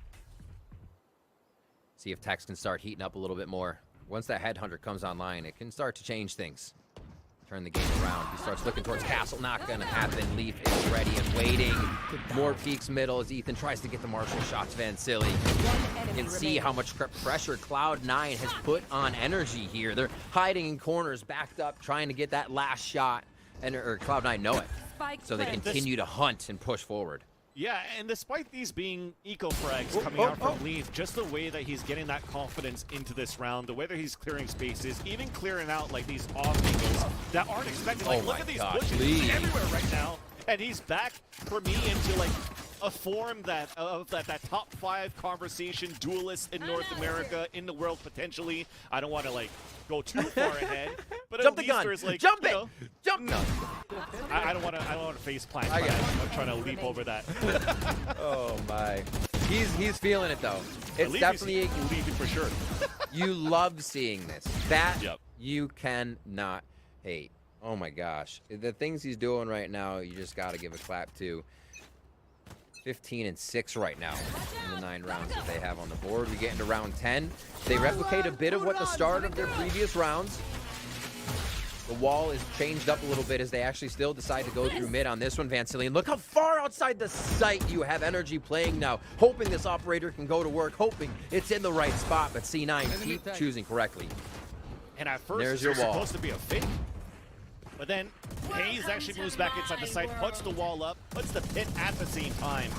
Speaker 8: See if Tex can start heating up a little bit more. Once that Headhunter comes online, it can start to change things. Turn the game around. He starts looking towards Castle. Not going to happen. Leaf is ready and waiting. More peeks middle as Ethan tries to get the Marshall shots. Van Silly. You can see how much pressure Cloud9 has put on NRG here. They're hiding in corners, backed up, trying to get that last shot. Or Cloud9 know it. So they continue to hunt and push forward.
Speaker 22: Yeah, and despite these being eco-frags coming out from Leaf, just the way that he's getting that confidence into this round, the way that he's clearing spaces, even clearing out like these off angles that aren't expected. Like, look at these bushes everywhere right now. And he's back for me into like a form that of that top 5 conversation duelist in North America, in the world potentially. I don't want to like go too far ahead, but
Speaker 8: Jump
Speaker 22: at
Speaker 8: the
Speaker 22: least
Speaker 8: gun.
Speaker 22: there's like
Speaker 8: Jump
Speaker 22: you
Speaker 8: it.
Speaker 22: know,
Speaker 8: Jump.
Speaker 22: no. I don't want to face plant.
Speaker 8: I got it.
Speaker 22: I'm trying to leap over that.
Speaker 8: Oh my. He's feeling it though. It's definitely
Speaker 22: leaving for sure.
Speaker 8: You love seeing this. That you cannot hate. Oh my gosh. The things he's doing right now, you just got to give a clap to. 15 and 6 right now in the 9 rounds that they have on the board. We get into round 10. They replicate a bit of what the start of their previous rounds. The wall is changed up a little bit as they actually still decide to go through mid on this one, Van Cillian. Look how far outside the site you have NRG playing now. Hoping this operator can go to work, hoping it's in the right spot, but C9 keep choosing correctly.
Speaker 22: And at first,
Speaker 8: there's
Speaker 22: it's
Speaker 8: your wall.
Speaker 22: supposed to be a fake. But then Hayes actually moves back inside the site, puts the wall up, puts the pit at the same time.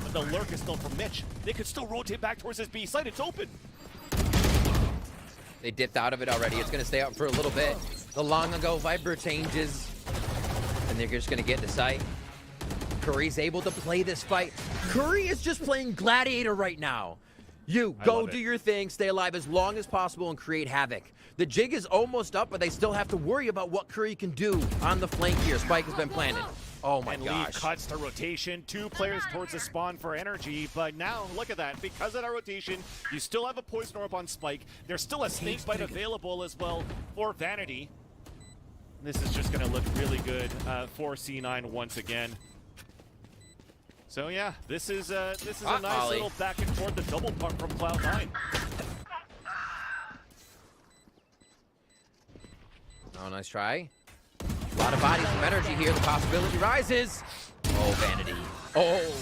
Speaker 22: But the lurk is still from Mitch. They could still rotate back towards his B site. It's open.
Speaker 8: They dipped out of it already. It's going to stay out for a little bit. The long ago Viper changes. And they're just going to get the site. Curry's able to play this fight. Curry is just playing Gladiator right now. You go do your thing, stay alive as long as possible, and create havoc. The jig is almost up, but they still have to worry about what Curry can do on the flank here. Spike has been planted. Oh my gosh.
Speaker 22: Leaf cuts the rotation. 2 players towards the spawn for NRG, but now look at that. Because of that rotation, you still have a poison orb on Spike. There's still a snake bite available as well for Vanity. This is just going to look really good for C9 once again. So yeah, this is a nice little back and forth, the double pump from Cloud9.
Speaker 8: Oh, nice try. A lot of bodies from NRG here. The possibility rises. Oh, Vanity. Oh,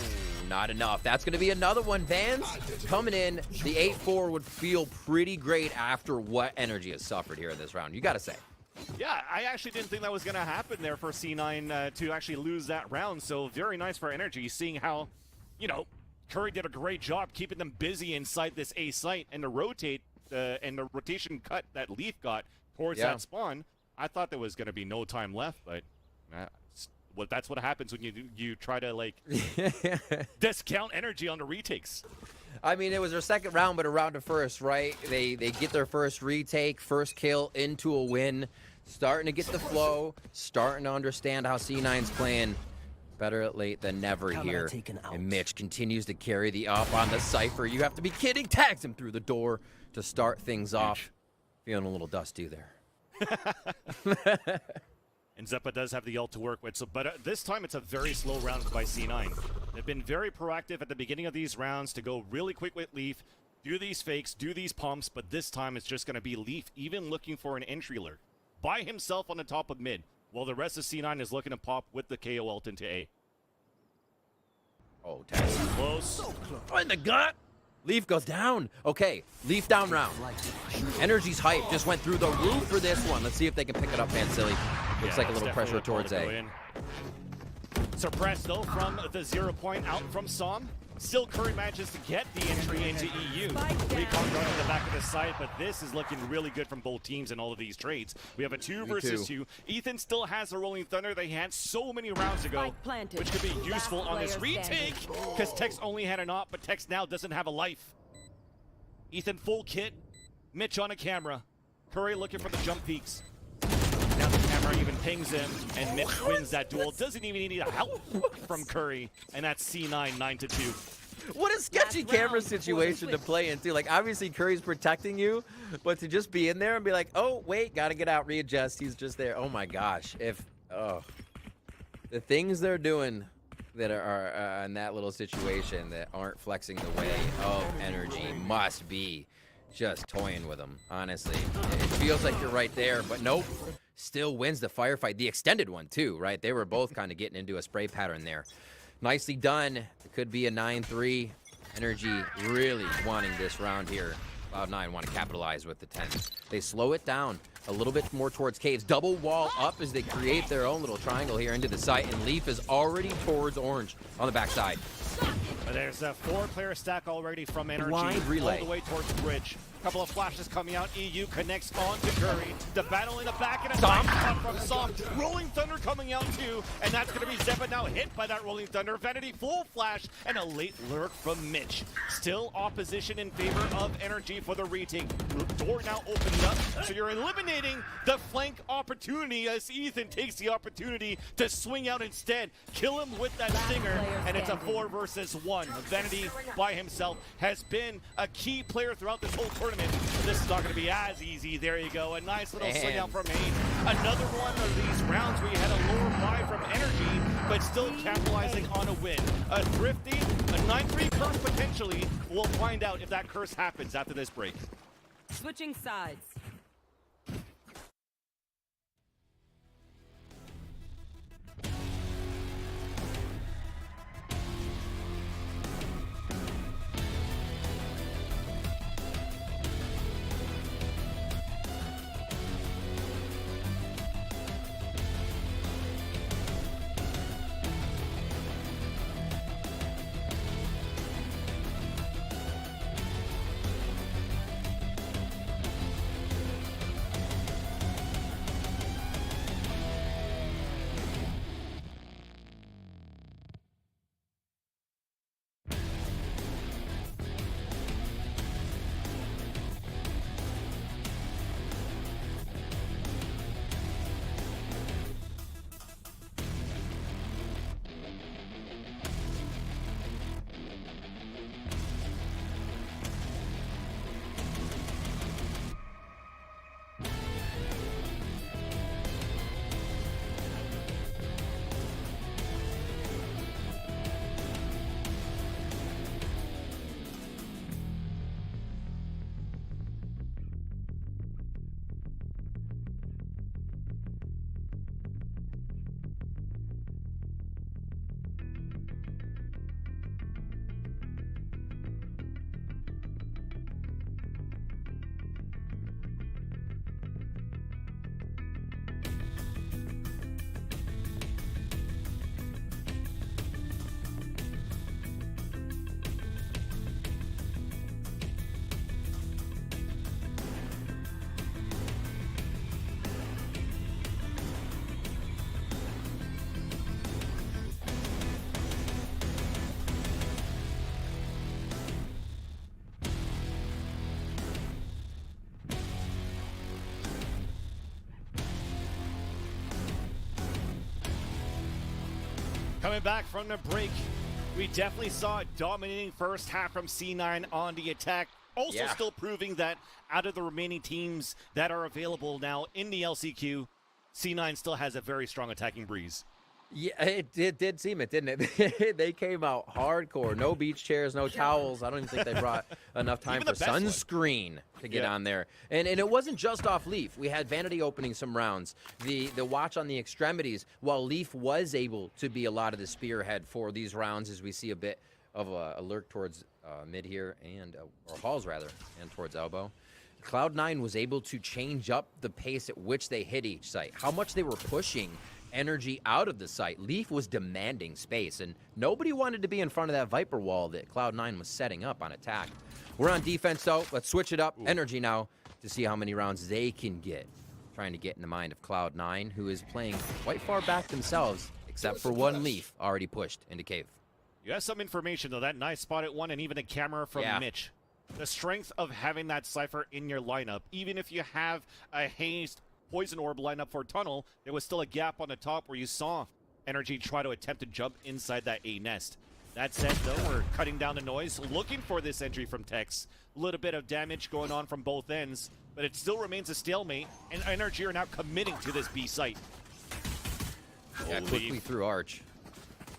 Speaker 8: not enough. That's going to be another one. Vans coming in. The 8-4 would feel pretty great after what NRG has suffered here in this round. You got to say.
Speaker 22: Yeah, I actually didn't think that was going to happen there for C9 to actually lose that round. So very nice for NRG, seeing how, you know, Curry did a great job keeping them busy inside this A site, and the rotate and the rotation cut that Leaf got towards that spawn. I thought there was going to be no time left, but that's what happens when you try to like discount energy on the retakes.
Speaker 8: I mean, it was their second round, but a round of first, right? They get their first retake, first kill into a win, starting to get the flow, starting to understand how C9's playing. Better late than never here. And Mitch continues to carry the up on the Cypher. You have to be kidding. Tags him through the door to start things off. Feeling a little dusty there.
Speaker 22: And Zeppa does have the ult to work with, so but this time it's a very slow round by C9. They've been very proactive at the beginning of these rounds to go really quick with Leaf, do these fakes, do these pumps, but this time it's just going to be Leaf even looking for an entry lurk by himself on the top of mid, while the rest of C9 is looking to pop with the KO ult into A.
Speaker 8: Oh, that's
Speaker 22: close.
Speaker 8: So close. Oh, in the gut. Leaf goes down. Okay, Leaf down round. Energy's hype just went through the roof for this one. Let's see if they can pick it up, Fancilly. Looks like a little pressure towards A.
Speaker 22: Suppressed though from the 0 point out from Som. Still Curry manages to get the entry into EU. Recon going on the back of the site, but this is looking really good from both teams in all of these trades. We have a 2 versus 2. Ethan still has a Rolling Thunder they had so many rounds ago, which could be useful on this retake, because Tex only had an op, but Tex now doesn't have a life. Ethan full kit, Mitch on a camera. Curry looking for the jump peaks. Now the camera even pings him, and Mitch wins that duel. Doesn't even need a help from Curry, and that's C9 9-2.
Speaker 8: What a sketchy camera situation to play into. Like, obviously Curry's protecting you, but to just be in there and be like, oh, wait, gotta get out, readjust. He's just there. Oh my gosh. The things they're doing that are in that little situation that aren't flexing the way of Energy must be just toying with them, honestly. It feels like you're right there, but nope. Still wins the firefight. The extended one, too, right? They were both kind of getting into a spray pattern there. Nicely done. It could be a 9-3. Energy really wanting this round here. Cloud9 want to capitalize with the 10. They slow it down a little bit more towards caves. Double wall up as they create their own little triangle here into the site, and Leaf is already towards orange on the backside.
Speaker 22: There's a 4-player stack already from Energy.
Speaker 8: Blind relay.
Speaker 22: All the way towards the bridge. Couple of flashes coming out. EU connects on to Curry. The battle in the back and a nice shot from Som. Rolling Thunder coming out too, and that's going to be Zeppa now hit by that Rolling Thunder. Vanity full flash and a late lurk from Mitch. Still opposition in favor of Energy for the retake. Door now opening up, so you're eliminating the flank opportunity as Ethan takes the opportunity to swing out instead. Kill him with that stinger, and it's a 4 versus 1. Vanity by himself has been a key player throughout this whole tournament. This is not going to be as easy. There you go. A nice little swing out from A. Another one of these rounds where you had a lower buy from Energy, but still capitalizing on a win. A thrifty, a 9-3 curse potentially. We'll find out if that curse happens after this break.
Speaker 13: Switching sides.
Speaker 22: Coming back from the break, we definitely saw a dominating first half from C9 on the attack. Also still proving that out of the remaining teams that are available now in the LCQ, C9 still has a very strong attacking breeze.
Speaker 8: Yeah, it did seem it, didn't it? They came out hardcore. No beach chairs, no towels. I don't even think they brought enough time for sunscreen to get on there. And it wasn't just off Leaf. We had Vanity opening some rounds. The watch on the extremities, while Leaf was able to be a lot of the spearhead for these rounds, as we see a bit of a lurk towards mid here, or Halls rather, and towards elbow. Cloud9 was able to change up the pace at which they hit each site. How much they were pushing energy out of the site. Leaf was demanding space, and nobody wanted to be in front of that Viper wall that Cloud9 was setting up on attack. We're on defense, though. Let's switch it up. Energy now to see how many rounds they can get. Trying to get in the mind of Cloud9, who is playing quite far back themselves, except for one Leaf already pushed into cave.
Speaker 22: You have some information, though. That nice spot at one, and even a camera from Mitch. The strength of having that Cypher in your lineup, even if you have a hazed Poison Orb lineup for Tunnel, there was still a gap on the top where you saw NRG try to attempt to jump inside that A nest. That said, though, we're cutting down the noise, looking for this entry from Tex. A little bit of damage going on from both ends, but it still remains a stalemate, and NRG are now committing to this B site.
Speaker 8: Yeah, quickly through Arch.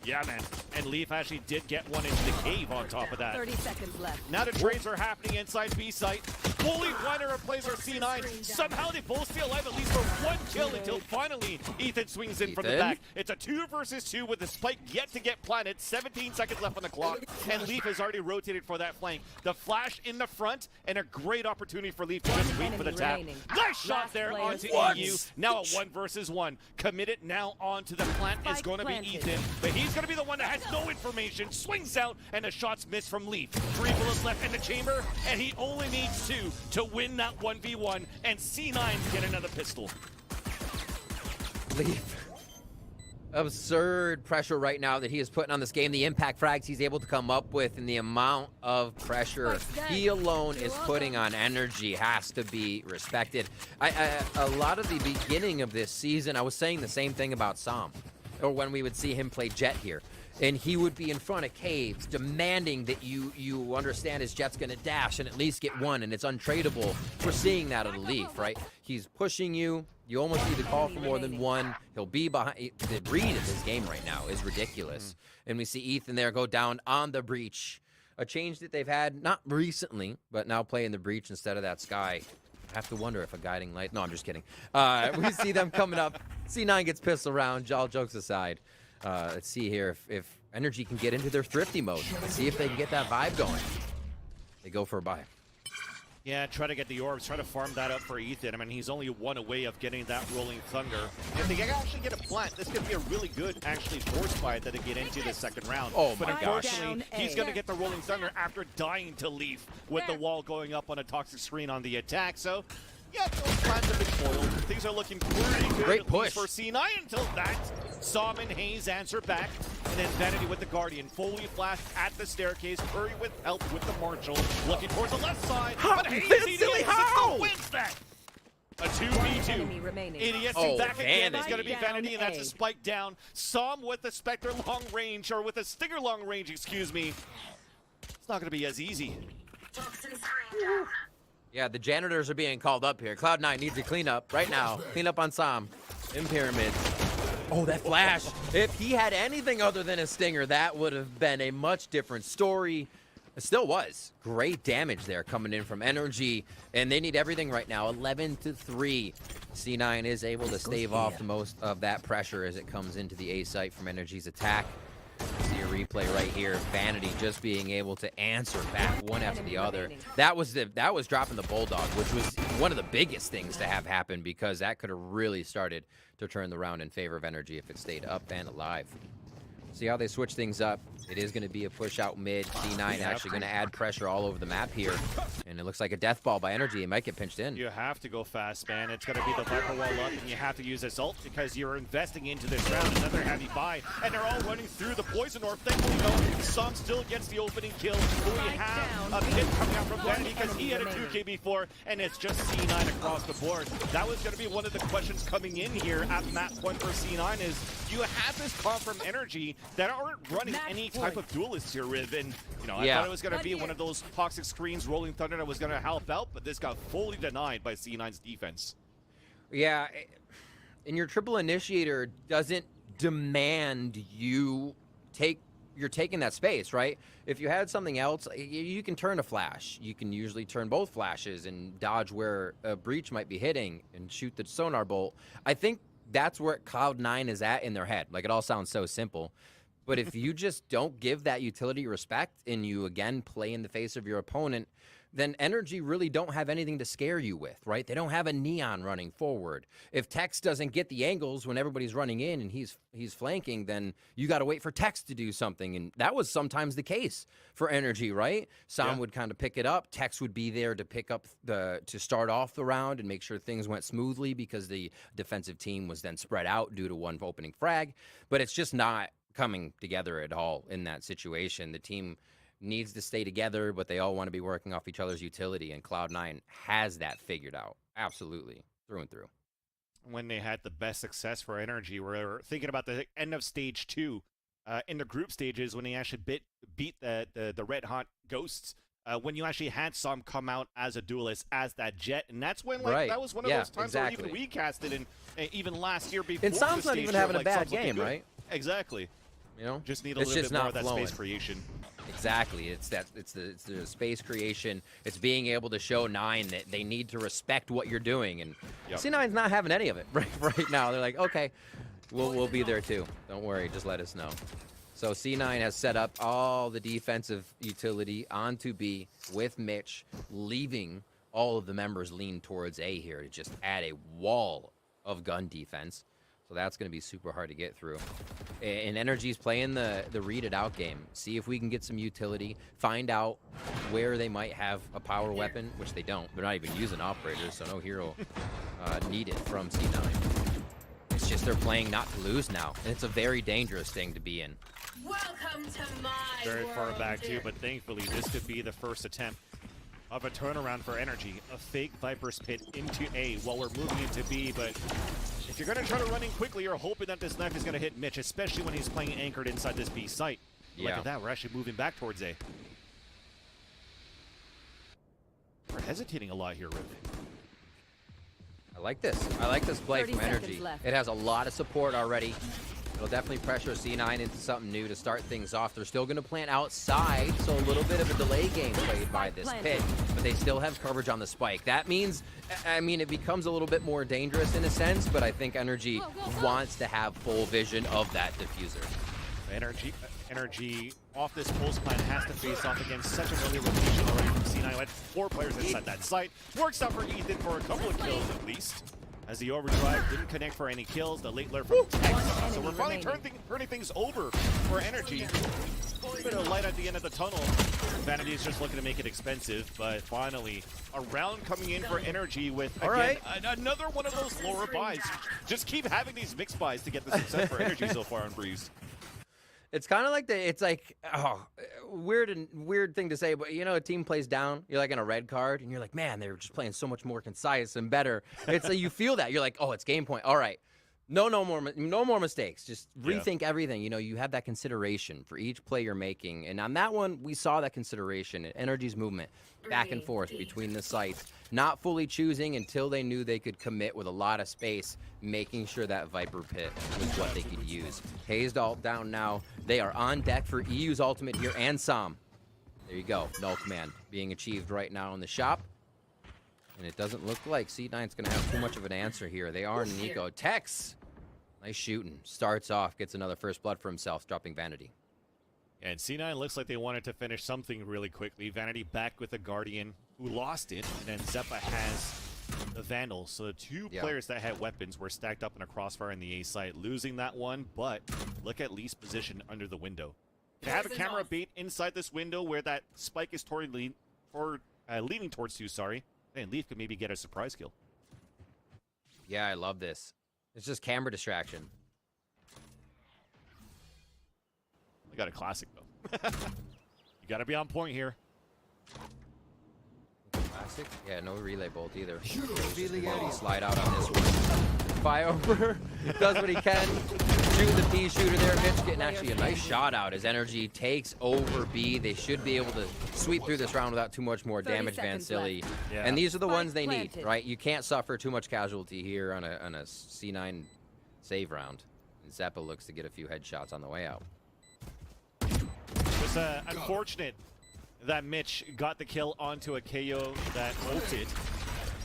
Speaker 22: Yeah, man. And Leaf actually did get one into the cave on top of that.
Speaker 13: 30 seconds left.
Speaker 22: Now the trades are happening inside B site. Fully blinder plays our C9. Somehow they both stay alive at least for one kill until finally Ethan swings in from the back. It's a 2 versus 2 with the spike yet to get planted. 17 seconds left on the clock. And Leaf has already rotated for that flank. The flash in the front and a great opportunity for Leaf to just wait for the tap. Nice shot there onto EU. Now a 1 versus 1. Committed now onto the plant is going to be Ethan. But he's going to be the one that has no information. Swings out and the shots miss from Leaf. 3 bullets left in the chamber and he only needs 2 to win that 1v1 and C9 get another pistol.
Speaker 8: Leaf. Absurd pressure right now that he is putting on this game. The impact frags he's able to come up with and the amount of pressure he alone is putting on Energy has to be respected. A lot of the beginning of this season, I was saying the same thing about Sam, or when we would see him play Jet here. And he would be in front of caves demanding that you understand his Jet's going to dash and at least get one, and it's untradeable. We're seeing that at a Leaf, right? He's pushing you. You almost need to call for more than one. He'll be behind. The read of this game right now is ridiculous. And we see Ethan there go down on the breach. A change that they've had, not recently, but now playing the breach instead of that Sky. I have to wonder if a guiding light... No, I'm just kidding. We see them coming up. C9 gets pistol round, all jokes aside. Let's see here if Energy can get into their thrifty mode. Let's see if they can get that vibe going. They go for a buy.
Speaker 22: Yeah, try to get the orbs, try to farm that up for Ethan. I mean, he's only 1 away of getting that Rolling Thunder. If they actually get a plant, this could be a really good, actually, force fight that they get into the second round.
Speaker 8: Oh
Speaker 22: but
Speaker 8: my gosh.
Speaker 22: unfortunately, he's going to get the Rolling Thunder after dying to Leaf with the wall going up on a toxic screen on the attack. So, yeah, those plans have been foiled. Things are looking pretty good.
Speaker 8: Great push
Speaker 22: for C9 until that. Som and Hayes answer back. And then Vanity with the Guardian. Fully flashed at the staircase. Curry with help with the Marshall. Looking towards the left side. But Hayes still wins that. A 2v2. Idiocy back again is going to be Vanity, and that's a spike down. Som with the Spectre long range, or with a Stinger long range, excuse me. It's not going to be as easy.
Speaker 8: Yeah, the janitors are being called up here. Cloud9 needs to clean up right now. Clean up on Sam in pyramids. Oh, that flash. If he had anything other than a stinger, that would have been a much different story. It still was. Great damage there coming in from NRG, and they need everything right now. 11-3. C9 is able to stave off the most of that pressure as it comes into the A site from NRG's attack. See a replay right here. Vanity just being able to answer back one after the other. That was dropping the Bulldog, which was one of the biggest things to have happen, because that could have really started to turn the round in favor of Energy if it stayed up and alive. See how they switch things up. It is going to be a push out mid. C9 actually going to add pressure all over the map here. And it looks like a death ball by Energy. It might get pinched in.
Speaker 22: You have to go fast, man. It's going to be the Viper wall up, and you have to use this ult because you're investing into this round. Another heavy buy, and they're all running through the Poison Orb. Thankfully, though, Som still gets the opening kill. But we have a pit coming out from Vanity because he had a 2K before, and it's just C9 across the board. That was going to be one of the questions coming in here at map 1 for C9 is, you have this comp from Energy, that aren't running any type of duelists here, Riv. And, you know, I
Speaker 8: Yeah.
Speaker 22: thought it was going to be one of those toxic screens, Rolling Thunder, that was going to help out, but this got fully denied by C9's defense.
Speaker 8: Yeah, and your triple initiator doesn't demand you're taking that space, right? If you had something else, you can turn a flash. You can usually turn both flashes and dodge where a breach might be hitting and shoot the sonar bolt. I think that's where Cloud9 is at in their head. Like, it all sounds so simple. But if you just don't give that utility respect and you, again, play in the face of your opponent, then NRG really don't have anything to scare you with, right? They don't have a Neon running forward. If Tex doesn't get the angles when everybody's running in and he's flanking, then you got to wait for Tex to do something. And that was sometimes the case for NRG, right? Sam would kind of pick it up. Tex would be there to pick up to start off the round and make sure things went smoothly because the defensive team was then spread out due to one opening frag. But it's just not coming together at all in that situation. The team needs to stay together, but they all want to be working off each other's utility, and Cloud9 has that figured out. Absolutely, through and through.
Speaker 22: When they had the best success for NRG, we're thinking about the end of stage 2 in the group stages when they actually beat the Red Hot Ghosts. When you actually had some come out as a duelist, as that Jet, and that's when that was one of those times where even we casted, and even last year before.
Speaker 8: And Sam's not even having a bad
Speaker 22: Sam's
Speaker 8: game, right?
Speaker 22: Exactly.
Speaker 8: You know,
Speaker 22: just need a little bit more of that space creation.
Speaker 8: Exactly. It's the space creation. It's being able to show 9 that they need to respect what you're doing, and C9's not having any of it right now. They're like, okay, we'll be there too. Don't worry, just let us know. So C9 has set up all the defensive utility onto B with Mitch, leaving all of the members lean towards A here to just add a wall of gun defense. So that's going to be super hard to get through. And NRG's playing the read it out game. See if we can get some utility. Find out where they might have a power weapon, which they don't. They're not even using operators, so no hero needed from C9. It's just they're playing not to lose now. And it's a very dangerous thing to be in.
Speaker 13: Welcome to my
Speaker 22: Very far back too, but thankfully this could be the first attempt of a turnaround for NRG. A fake Viper's Pit into A while we're moving into B, but if you're going to try to run in quickly, you're hoping that this knife is going to hit Mitch, especially when he's playing anchored inside this B site. Look at that, we're actually moving back towards A. We're hesitating a lot here, Riv.
Speaker 8: I like this. I like this play from NRG. It has a lot of support already. It'll definitely pressure C9 into something new to start things off. They're still going to plant outside, so a little bit of a delay game played by this pit, but they still have coverage on the spike. That means, I mean, it becomes a little bit more dangerous in a sense, but I think NRG wants to have full vision of that diffuser.
Speaker 22: NRG off this pulse plan has to face off against such an early rotation already from C9, who had 4 players inside that site. Works out for Ethan for a couple of kills at least. As the overdrive didn't connect for any kills, the late lure from Tex. So we're finally turning things over for NRG. A bit of light at the end of the tunnel. Vanity is just looking to make it expensive, but finally a round coming in for NRG with, again, another one of those lower buys. Just keep having these mixed buys to get the success for NRG so far on Breeze.
Speaker 8: It's kind of like weird thing to say, but you know, a team plays down, you're like in a red card, and you're like, man, they're just playing so much more concise and better. It's like you feel that. You're like, oh, it's game point. All right. No more mistakes. Just rethink everything. You know, you have that consideration for each play you're making. And on that one, we saw that consideration and NRG's movement back and forth between the sites, not fully choosing until they knew they could commit with a lot of space, making sure that Viper Pit was what they could use. Hazed ult down now. They are on deck for EU's ultimate here and Sam. There you go. Null command being achieved right now in the shop. And it doesn't look like C9's going to have too much of an answer here. They are in Nico. Tex! Nice shooting. Starts off, gets another first blood for himself, dropping Vanity.
Speaker 22: And C9 looks like they wanted to finish something really quickly. Vanity back with the Guardian, who lost it, and then Zeppa has the Vandal. So the 2 players that had weapons were stacked up in a crossfire in the A site, losing that one, but look at Lee's position under the window. They have a camera bait inside this window where that spike is leaning towards 2, sorry. And Leaf could maybe get a surprise kill.
Speaker 8: Yeah, I love this. It's just camera distraction.
Speaker 22: We got a classic, though. You got to be on point here.
Speaker 8: Classic? Yeah, no relay bolt either. Slide out on this one. Fire over. Does what he can. shooting the P shooter there. Mitch getting actually a nice shot out as Energy takes over B. They should be able to sweep through this round without too much more damage, Vansili.
Speaker 22: Yeah.
Speaker 8: And these are the ones they need, right? You can't suffer too much casualty here on a C9 save round. And Zeppa looks to get a few headshots on the way out.
Speaker 22: It's unfortunate that Mitch got the kill onto a KO that ulted.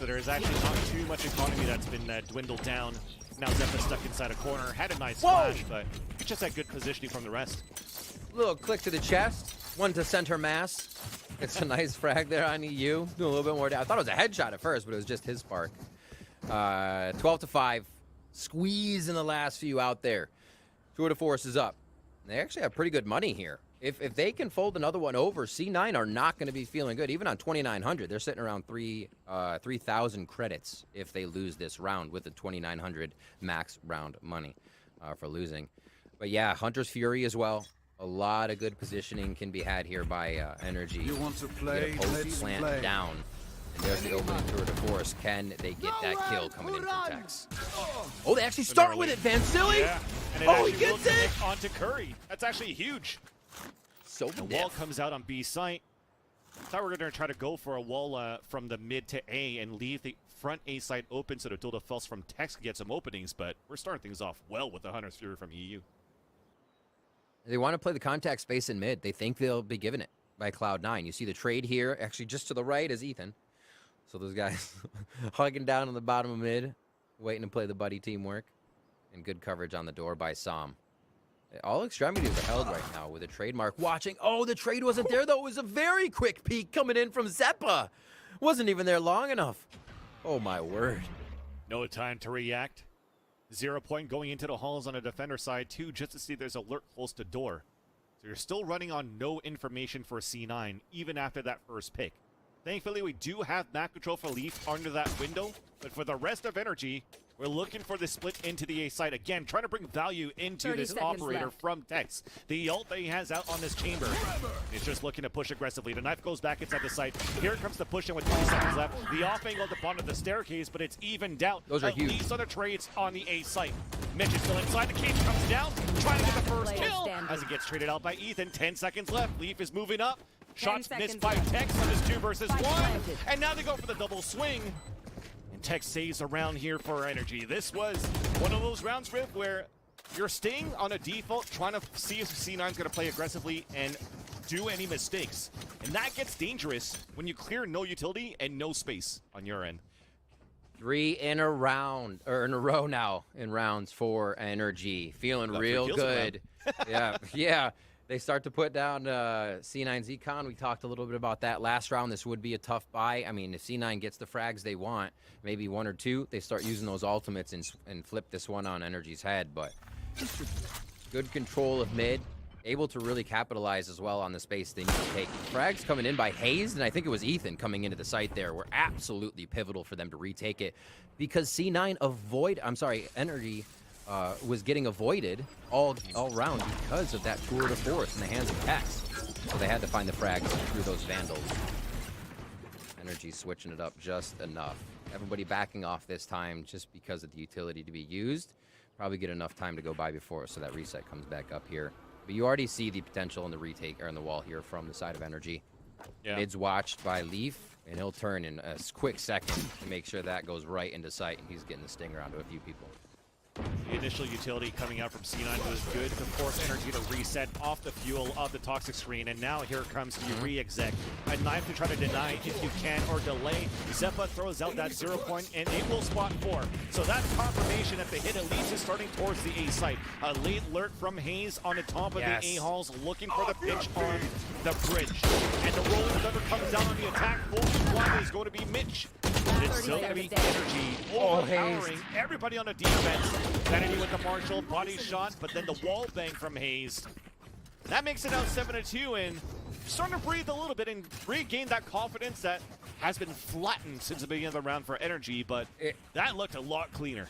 Speaker 22: So there's actually not too much economy that's been dwindled down. Now Zeppa stuck inside a corner, had a nice flash, but just had good positioning from the rest.
Speaker 8: Little click to the chest, one to center mass. It's a nice frag there on EU. Do a little bit more down. I thought it was a headshot at first, but it was just his spark. 12-5. Squeeze in the last few out there. Tour de Force is up. They actually have pretty good money here. If they can fold another one over, C9 are not going to be feeling good. Even on 2,900, they're sitting around 3,000 credits if they lose this round with the 2,900 max round money for losing. But yeah, Hunter's Fury as well. A lot of good positioning can be had here by Energy.
Speaker 15: You want to play?
Speaker 8: Let's plant down. And there's the opening Tour de Force. Can they get that kill coming in from Tex? Oh, they actually start with it, Vansili!
Speaker 22: Yeah, and
Speaker 8: oh, he gets it!
Speaker 22: Onto Curry. That's actually huge.
Speaker 8: So
Speaker 22: the wall comes out on B site. Thought we were going to try to go for a wall from the mid to A and leave the front A site open so the Tilda Fells from Tex can get some openings, but we're starting things off well with the Hunter's Fury from EU.
Speaker 8: They want to play the contact space in mid. They think they'll be given it by Cloud9. You see the trade here. Actually, just to the right is Ethan. So those guys hugging down on the bottom of mid, waiting to play the buddy teamwork. And good coverage on the door by Som. All extremities are held right now with a trademark watching. Oh, the trade wasn't there, though. It was a very quick peek coming in from Zeppa. Wasn't even there long enough. Oh, my word.
Speaker 22: No time to react. 0 point going into the halls on the defender side, too, just to see there's alert close to door. So you're still running on no information for C9, even after that first pick. Thankfully, we do have map control for Leaf under that window, but for the rest of Energy, we're looking for the split into the A site. Again, trying to bring value into this operator from Tex. The ult that he has out on this chamber is just looking to push aggressively. The knife goes back inside the site. Here comes the push in with 3 seconds left. The off angle at the bottom of the staircase, but it's evened out.
Speaker 8: Those are huge.
Speaker 22: At least on the trades on the A site. Mitch is still inside. The cage comes down, trying to get the first kill as he gets traded out by Ethan. 10 seconds left. Leaf is moving up. Shots missed by Tex on his 2 versus 1. And now they go for the double swing. And Tex saves around here for Energy. This was one of those rounds, Riff, where you're staying on a default, trying to see if C9's going to play aggressively and do any mistakes. And that gets dangerous when you clear no utility and no space on your end.
Speaker 8: 3 in a round, or in a row now in rounds for Energy. Feeling real good. Yeah. They start to put down C9's econ. We talked a little bit about that last round. This would be a tough buy. I mean, if C9 gets the frags they want, maybe 1 or 2, they start using those ultimates and flip this one on Energy's head. But good control of mid. Able to really capitalize as well on the space they need to take. Frags coming in by Hayes, and I think it was Ethan coming into the site there, were absolutely pivotal for them to retake it. Because C9 Energy was getting avoided all round because of that tour de force in the hands of Tex. So they had to find the frags through those Vandals. Energy switching it up just enough. Everybody backing off this time just because of the utility to be used. Probably get enough time to go by before, so that reset comes back up here. But you already see the potential in the retake or in the wall here from the side of Energy. Yeah. Mid's watched by Leaf, and he'll turn in a quick second to make sure that goes right into sight, and he's getting the stinger onto a few people.
Speaker 22: The initial utility coming out from C9 was good to force Energy to reset off the fuel of the toxic screen, and now here comes the re-exec. A knife to try to deny if you can or delay. Zeppa throws out that 0 point, and it will spot 4. So that's confirmation that the hit at least is starting towards the A site. A late alert from Hayes on the top of the A halls, looking for the pitch on the bridge. And the rolling thunder comes down on the attack. Full one is going to be Mitch. It's still going to be Energy overpowering everybody on the defense. Kennedy with the Marshall body shot, but then the wall bang from Hayes. That makes it out 7-2, and starting to breathe a little bit and regain that confidence that has been flattened since the beginning of the round for Energy, but that looked a lot cleaner.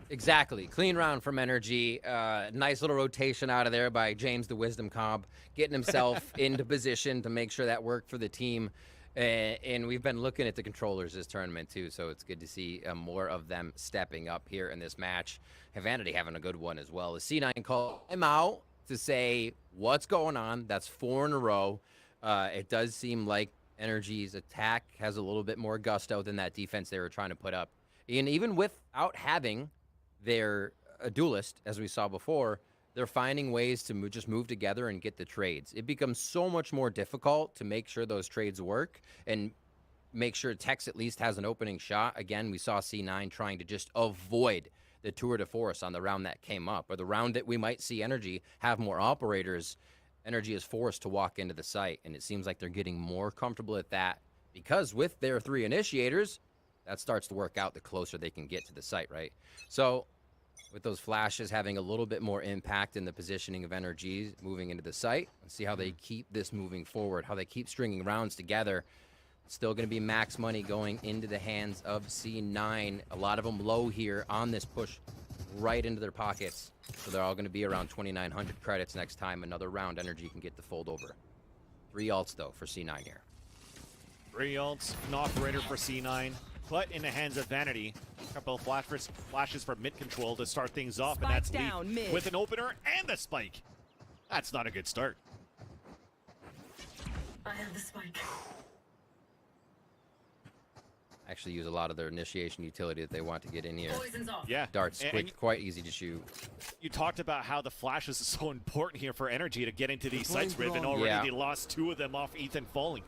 Speaker 8: Exactly. Clean round from Energy. Nice little rotation out of there by James the Wisdom Cobb, getting himself into position to make sure that worked for the team. And we've been looking at the controllers this tournament too, so it's good to see more of them stepping up here in this match. Vanity having a good one as well. The C9 called him out to say what's going on. That's 4 in a row. It does seem like NRG's attack has a little bit more gusto than that defense they were trying to put up. And even without having their duelist, as we saw before, they're finding ways to just move together and get the trades. It becomes so much more difficult to make sure those trades work and make sure Tex at least has an opening shot. Again, we saw C9 trying to just avoid the tour de force on the round that came up, or the round that we might see NRG have more operators. NRG is forced to walk into the site, and it seems like they're getting more comfortable at that because with their 3 initiators, that starts to work out the closer they can get to the site, right? So with those flashes having a little bit more impact in the positioning of NRG moving into the site, let's see how they keep this moving forward, how they keep stringing rounds together. Still going to be max money going into the hands of C9. A lot of them low here on this push right into their pockets. So they're all going to be around 2,900 credits next time another round NRG can get the fold over. 3 ults, though, for C9 here.
Speaker 22: 3 ults, an operator for C9. Put in the hands of Vanity. A couple of flashes for mid control to start things off, and that's Leaf with an opener and a spike. That's not a good start.
Speaker 13: I have the spike.
Speaker 8: Actually use a lot of their initiation utility that they want to get in here.
Speaker 22: Yeah.
Speaker 8: Darts, quick, quite easy to shoot.
Speaker 22: You talked about how the flashes is so important here for NRG to get into these sites, Riv, and already they lost 2 of them off Ethan falling.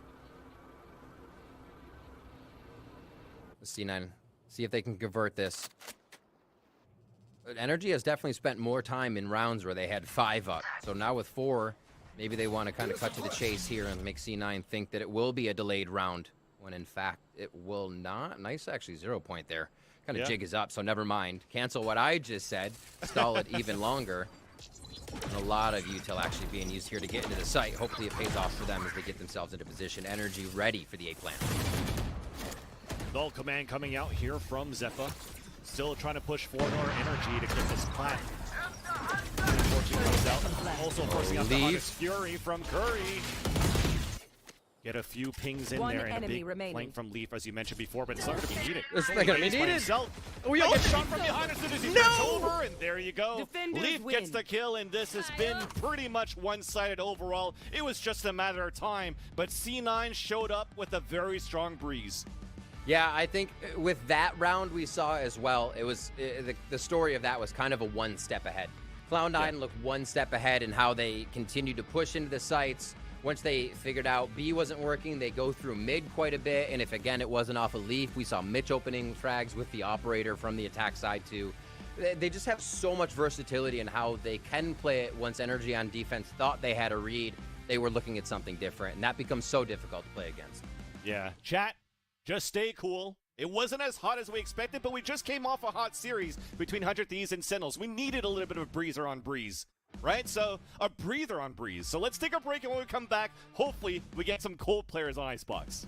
Speaker 8: C9, see if they can convert this. But NRG has definitely spent more time in rounds where they had 5 up. So now with 4, maybe they want to kind of cut to the chase here and make C9 think that it will be a delayed round, when in fact it will not. Nice, actually, 0 point there. Kind of jig is up, so never mind. Cancel what I just said. Stall it even longer. And a lot of util actually being used here to get into the site. Hopefully it pays off for them as they get themselves into position. NRG ready for the A plan.
Speaker 22: Dull command coming out here from Zephyr. Still trying to push forward our energy to get this plant. Unfortunately comes out. Also forcing out the hottest fury from Curry. Get a few pings in there and a big flank from Leaf, as you mentioned before, but it's not going to be needed.
Speaker 8: It's not going to be needed.
Speaker 22: Oh, yeah, gets shot from behind as soon as he gets over, and there you go.
Speaker 18: Defenders
Speaker 22: Leaf gets the kill, and this has been pretty much one-sided overall. It was just a matter of time, but C9 showed up with a very strong breeze.
Speaker 8: Yeah, I think with that round we saw as well, it was the story of that was kind of a 1 step ahead. Cloud9 looked 1 step ahead in how they continued to push into the sites. Once they figured out B wasn't working, they go through mid quite a bit, and if again it wasn't off a Leaf, we saw Mitch opening frags with the operator from the attack side too. They just have so much versatility in how they can play it. Once NRG on defense thought they had a read, they were looking at something different, and that becomes so difficult to play against.
Speaker 22: Yeah, chat, just stay cool. It wasn't as hot as we expected, but we just came off a hot series between 100 Thieves and Sentinels. We needed a little bit of a breather on Breeze, right? So a breather on Breeze. So let's take a break, and when we come back, hopefully we get some cold players on Icebox.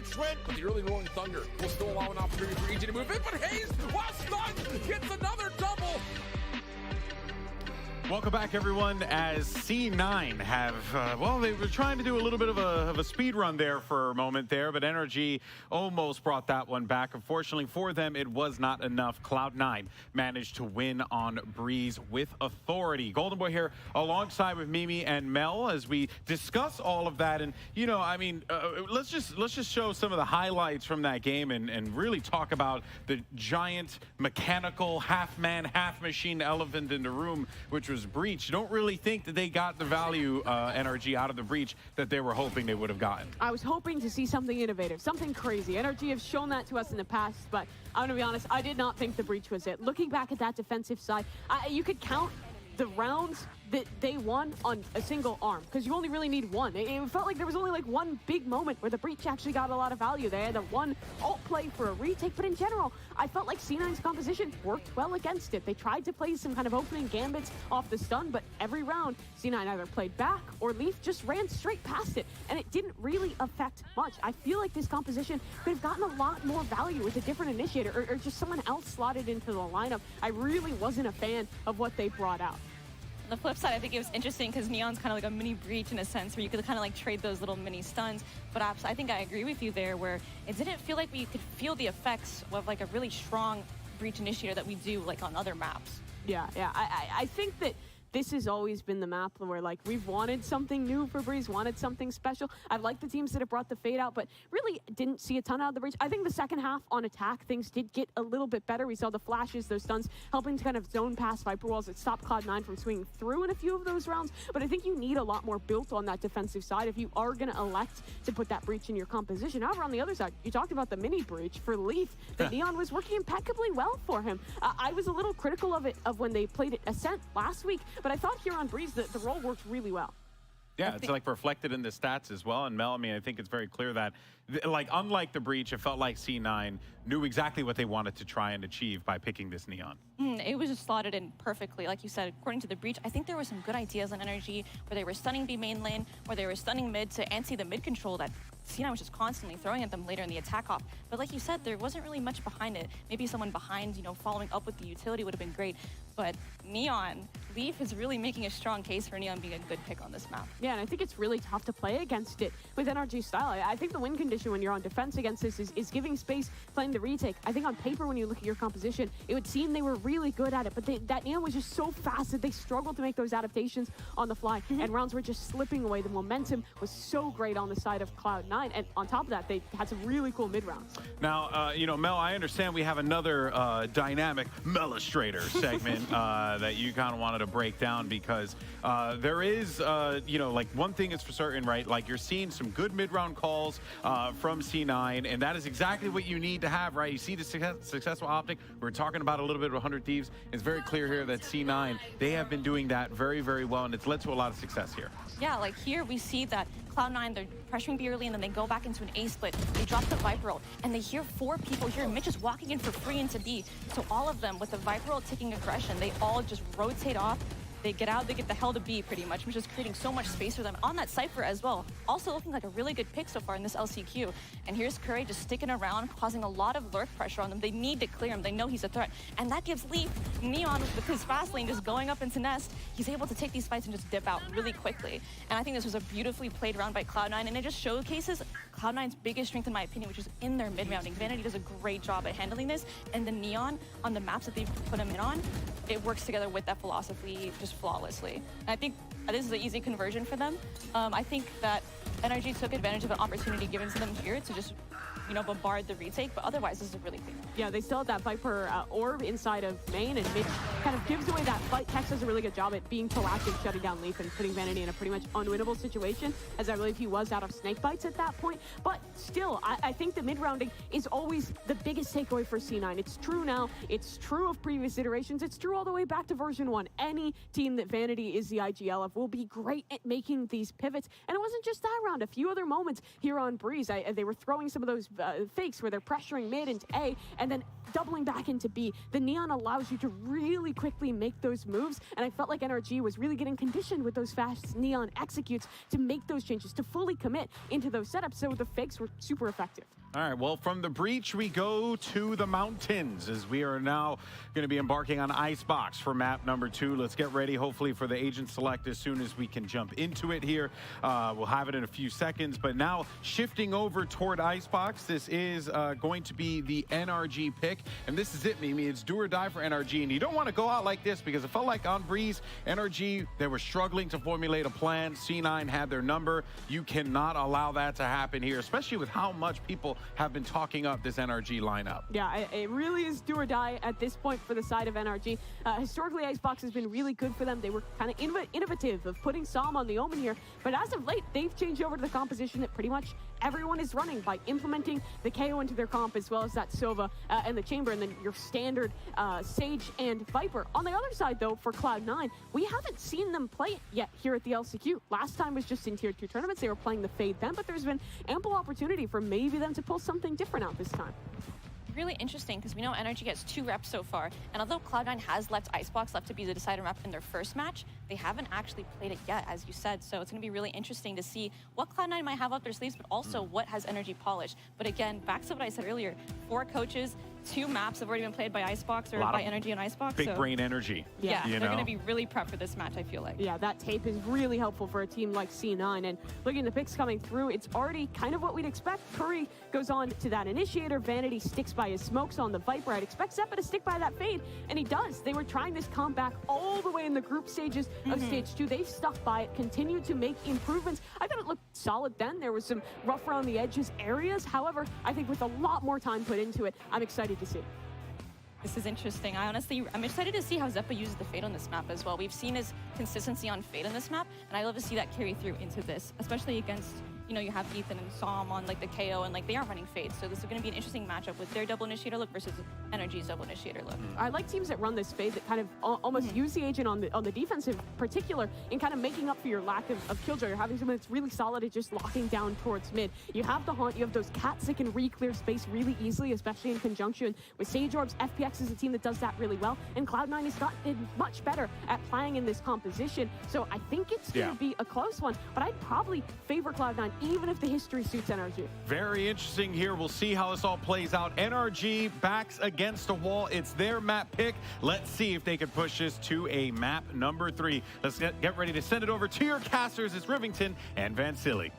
Speaker 9: the Trent, but the early rolling thunder will still allow an opportunity for EG to move in, but Hayes, while stunned, gets another double.
Speaker 5: Welcome back, everyone. As C9 have, well, they were trying to do a little bit of a speed run there for a moment there, but NRG almost brought that one back. Unfortunately for them, it was not enough. Cloud9 managed to win on Breeze with authority. Golden Boy here alongside with Mimi and Mel as we discuss all of that. And, you know, I mean, let's just show some of the highlights from that game and really talk about the giant mechanical half-man, half-machine elephant in the room, which was Breach. Don't really think that they got the value, NRG, out of the Breach that they were hoping they would have gotten.
Speaker 7: I was hoping to see something innovative, something crazy. NRG have shown that to us in the past, but I'm gonna be honest, I did not think the Breach was it. Looking back at that defensive side, you could count the rounds that they won on a single arm, because you only really need one. It felt like there was only like one big moment where the Breach actually got a lot of value. They had the one ult play for a retake, but in general, I felt like C9's composition worked well against it. They tried to play some kind of opening gambits off the stun, but every round, C9 either played back or Leaf just ran straight past it, and it didn't really affect much. I feel like this composition could have gotten a lot more value with a different initiator or just someone else slotted into the lineup. I really wasn't a fan of what they brought out.
Speaker 6: On the flip side, I think it was interesting because Neon's kind of like a mini Breach in a sense where you could kind of like trade those little mini stuns. But I think I agree with you there where it didn't feel like we could feel the effects of like a really strong Breach initiator that we do like on other maps.
Speaker 7: Yeah. I think that this has always been the map where like we've wanted something new for Breeze, wanted something special. I like the teams that have brought the Fade out, but really didn't see a ton out of the Breach. I think the second half on attack, things did get a little bit better. We saw the flashes, those stuns, helping to kind of zone past Viper Walls that stopped Cloud9 from swinging through in a few of those rounds. But I think you need a lot more built on that defensive side if you are going to elect to put that Breach in your composition. However, on the other side, you talked about the mini Breach for Leaf. The Neon was working impeccably well for him. I was a little critical of it when they played it Ascent last week, but I thought here on Breeze the role worked really well.
Speaker 5: Yeah, it's like reflected in the stats as well. And Mel, I mean, I think it's very clear that, like, unlike the Breach, it felt like C9 knew exactly what they wanted to try and achieve by picking this Neon.
Speaker 6: It was just slotted in perfectly. Like you said, according to the Breach, I think there were some good ideas on NRG where they were stunning B main lane, where they were stunning mid to anti the mid control that C9 was just constantly throwing at them later in the attack off. But like you said, there wasn't really much behind it. Maybe someone behind, you know, following up with the utility would have been great. But Neon, Leaf is really making a strong case for Neon being a good pick on this map.
Speaker 7: Yeah, and I think it's really tough to play against it with NRG style. I think the win condition when you're on defense against this is giving space, playing the retake. I think on paper, when you look at your composition, it would seem they were really good at it, but that Neon was just so fast that they struggled to make those adaptations on the fly, and rounds were just slipping away. The momentum was so great on the side of Cloud9, and on top of that, they had some really cool mid rounds.
Speaker 5: Now, you know, Mel, I understand we have another dynamic Melistrator segment that you kind of wanted to break down because there is, you know, like one thing is for certain, right? Like you're seeing some good mid-round calls from C9, and that is exactly what you need to have, right? You see the successful OpTic. We're talking about a little bit of 100 Thieves. It's very clear here that C9, they have been doing that very, very well, and it's led to a lot of success here.
Speaker 6: Yeah, like here we see that Cloud9, they're pressuring B early and then they go back into an A split. They drop the Viper ult and they hear 4 people here. Mitch is walking in for free into B. So all of them with the Viper ult taking aggression, they all just rotate off. They get out, they get the hell to B pretty much, which is creating so much space for them on that Cypher as well. Also looking like a really good pick so far in this LCQ. And here's Curry just sticking around, causing a lot of lurk pressure on them. They need to clear him. They know he's a threat. And that gives Leaf, Neon with his fast lane just going up into Nest. He's able to take these fights and just dip out really quickly. And I think this was a beautifully played round by Cloud9, and it just showcases Cloud9's biggest strength in my opinion, which is in their mid-rounding. Vanity does a great job at handling this, and the Neon on the maps that they've put him in on, it works together with that philosophy just flawlessly. And I think this is an easy conversion for them. I think that NRG took advantage of an opportunity given to them here to just, you know, bombard the retake, but otherwise this is a really clean.
Speaker 7: Yeah, they still have that Viper orb inside of main, and Mitch kind of gives away that fight. Tex does a really good job at being proactive, shutting down Leaf and putting Vanity in a pretty much unwinnable situation, as I believe he was out of snake bites at that point. But still, I think the mid-rounding is always the biggest takeaway for C9. It's true now, it's true of previous iterations, it's true all the way back to version 1. Any team that Vanity is the IGL of will be great at making these pivots. And it wasn't just that around a few other moments here on Breeze. They were throwing some of those fakes where they're pressuring mid into A and then doubling back into B. The Neon allows you to really quickly make those moves, and I felt like NRG was really getting conditioned with those fast Neon executes to make those changes, to fully commit into those setups, so the fakes were super effective.
Speaker 5: All right, well, from the breach, we go to the mountains as we are now going to be embarking on Icebox for map number 2. Let's get ready, hopefully, for the agent select as soon as we can jump into it here. We'll have it in a few seconds, but now shifting over toward Icebox, this is going to be the NRG pick, and this is it, Mimi. It's do or die for NRG, and you don't want to go out like this because it felt like on Breeze, NRG, they were struggling to formulate a plan. C9 had their number. You cannot allow that to happen here, especially with how much people have been talking up this NRG lineup.
Speaker 7: Yeah, it really is do or die at this point for the side of NRG. Historically, Icebox has been really good for them. They were kind of innovative of putting Psalm on the Omen here, but as of late, they've changed over to the composition that pretty much everyone is running by implementing the KO into their comp, as well as that Sova and the Chamber, and then your standard Sage and Viper. On the other side, though, for Cloud9, we haven't seen them play it yet here at the LCQ. Last time was just in Tier 2 tournaments. They were playing the Fade then, but there's been ample opportunity for maybe them to pull something different out this time.
Speaker 6: Really interesting because we know NRG gets 2 reps so far, and although Cloud9 has left Icebox left to be the decider map in their first match, they haven't actually played it yet, as you said, so it's going to be really interesting to see what Cloud9 might have up their sleeves, but also what has NRG polished. But again, back to what I said earlier, 4 coaches, 2 maps have already been played by Icebox or by NRG and Icebox.
Speaker 5: Big brain energy.
Speaker 6: Yeah, they're going to be really prepped for this match, I feel like.
Speaker 7: Yeah, that tape is really helpful for a team like C9, and looking at the picks coming through, it's already kind of what we'd expect. Curry goes on to that Initiator, Vanity sticks by his smokes on the Viper. I'd expect Zeppa to stick by that Fade, and he does. They were trying this comp back all the way in the group stages of Stage 2. They've stuck by it, continued to make improvements. I thought it looked solid then. There was some rough around the edges areas. However, I think with a lot more time put into it, I'm excited to see.
Speaker 6: This is interesting. I'm excited to see how Zeppa uses the Fade on this map as well. We've seen his consistency on Fade on this map, and I love to see that carry through into this, especially against, you know, you have Ethan and Psalm on like the KO, and like they are running Fade, so this is going to be an interesting matchup with their double initiator look versus NRG's double initiator look.
Speaker 7: I like teams that run this Fade that kind of almost use the agent on the defensive particular in kind of making up for your lack of killjoy. You're having someone that's really solid at just locking down towards mid. You have the Haunt, you have those cats that can re-clear space really easily, especially in conjunction with Sage Orbs. FPX is a team that does that really well, and Cloud9 has gotten much better at playing in this composition, so I think it's going to be a close one, but I'd probably favor Cloud9 even if the history suits NRG.
Speaker 5: Very interesting here. We'll see how this all plays out. NRG backs against a wall. It's their map pick. Let's see if they can push this to a map number 3. Let's get ready to send it over to your casters. It's Rivington and Van Silly.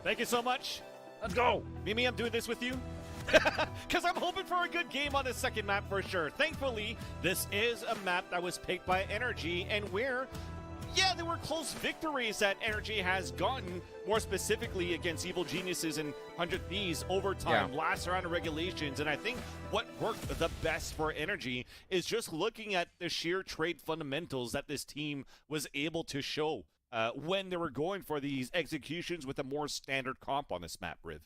Speaker 22: Thank you so much. Let's go. Mimi, I'm doing this with you. Because I'm hoping for a good game on the second map for sure. Thankfully, this is a map that was picked by NRG, and where, yeah, there were close victories that NRG has gotten, more specifically against Evil Geniuses and 100 Thieves overtime, last round of regulations. And I think what worked the best for NRG is just looking at the sheer trade fundamentals that this team was able to show when they were going for these executions with a more standard comp on this map, Riv.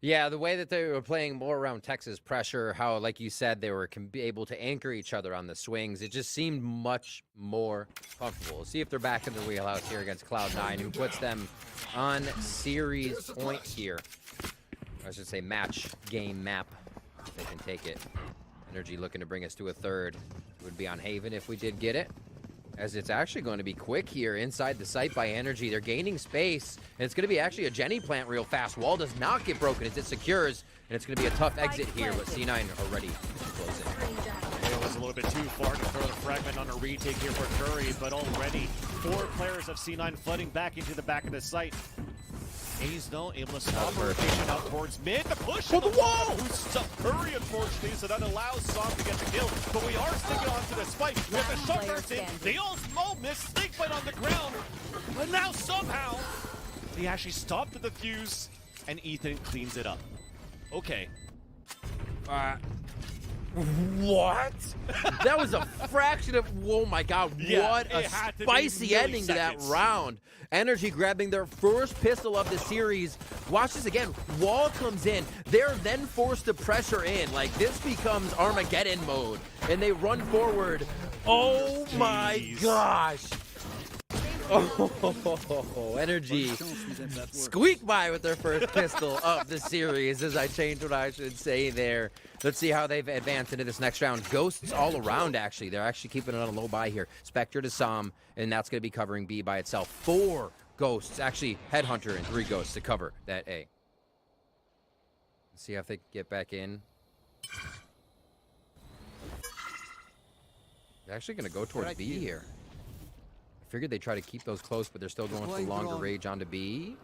Speaker 8: Yeah, the way that they were playing more around Texas pressure, how, like you said, they were able to anchor each other on the swings, it just seemed much more comfortable. We'll see if they're back in their wheelhouse here against Cloud9, who puts them on series point here. I should say match game map, if they can take it. NRG looking to bring us to a third. It would be on Haven if we did get it, as it's actually going to be quick here inside the site by NRG. They're gaining space, and it's going to be actually a Jenny plant real fast. Wall does not get broken as it secures, and it's going to be a tough exit here, but C9 already close it.
Speaker 22: It was a little bit too far to throw the fragment on a retake here for Curry, but already 4 players of C9 flooding back into the back of the site. Hayes, though, able to stop rotation out towards mid. The push on the wall! Boosts up Curry, unfortunately, so that allows Som to get the kill. But we are sticking onto the spike. With the shot burst in, they all miss. Snake fight on the ground. But now somehow, they actually stopped the defuse, and Ethan cleans it up. Okay.
Speaker 8: What? That was a fraction of, oh my god, what a spicy ending to that round. NRG grabbing their first pistol of the series. Watch this again. Wall comes in. They're then forced to pressure in. Like, this becomes Armageddon mode. And they run forward. Oh my gosh. Oh, Energy squeak by with their first pistol of the series, as I changed what I should say there. Let's see how they've advanced into this next round. Ghosts all around, actually. They're actually keeping it on a low buy here. Spectre to Som, and that's going to be covering B by itself. 4 Ghosts, actually Headhunter and 3 Ghosts to cover that A. Let's see if they can get back in. They're actually going to go towards B here. I figured they'd try to keep those close, but they're still going for longer range onto B.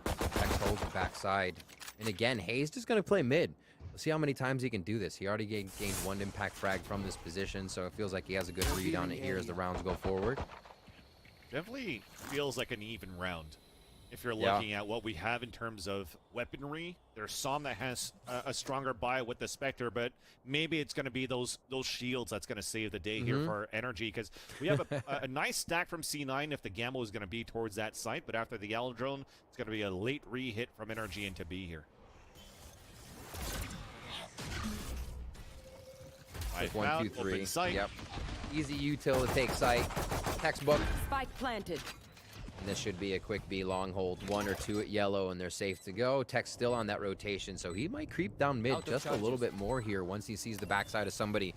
Speaker 8: X holds the backside. And again, Hayes just going to play mid. We'll see how many times he can do this. He already gained 1 impact frag from this position, so it feels like he has a good read on it here as the rounds go forward.
Speaker 22: Definitely feels like an even round. If you're looking at what we have in terms of weaponry, there's some that has a stronger buy with the Spectre, but maybe it's going to be those shields that's going to save the day here for Energy, because we have a nice stack from C9 if the Gamble is going to be towards that site, but after the Yellow Drone, it's going to be a late re-hit from Energy into B here.
Speaker 8: Like 1, 2, 3. Yep. Easy util to take site. Textbook.
Speaker 18: Spike planted.
Speaker 8: And this should be a quick B long hold. 1 or 2 at yellow, and they're safe to go. Tech's still on that rotation, so he might creep down mid just a little bit more here once he sees the backside of somebody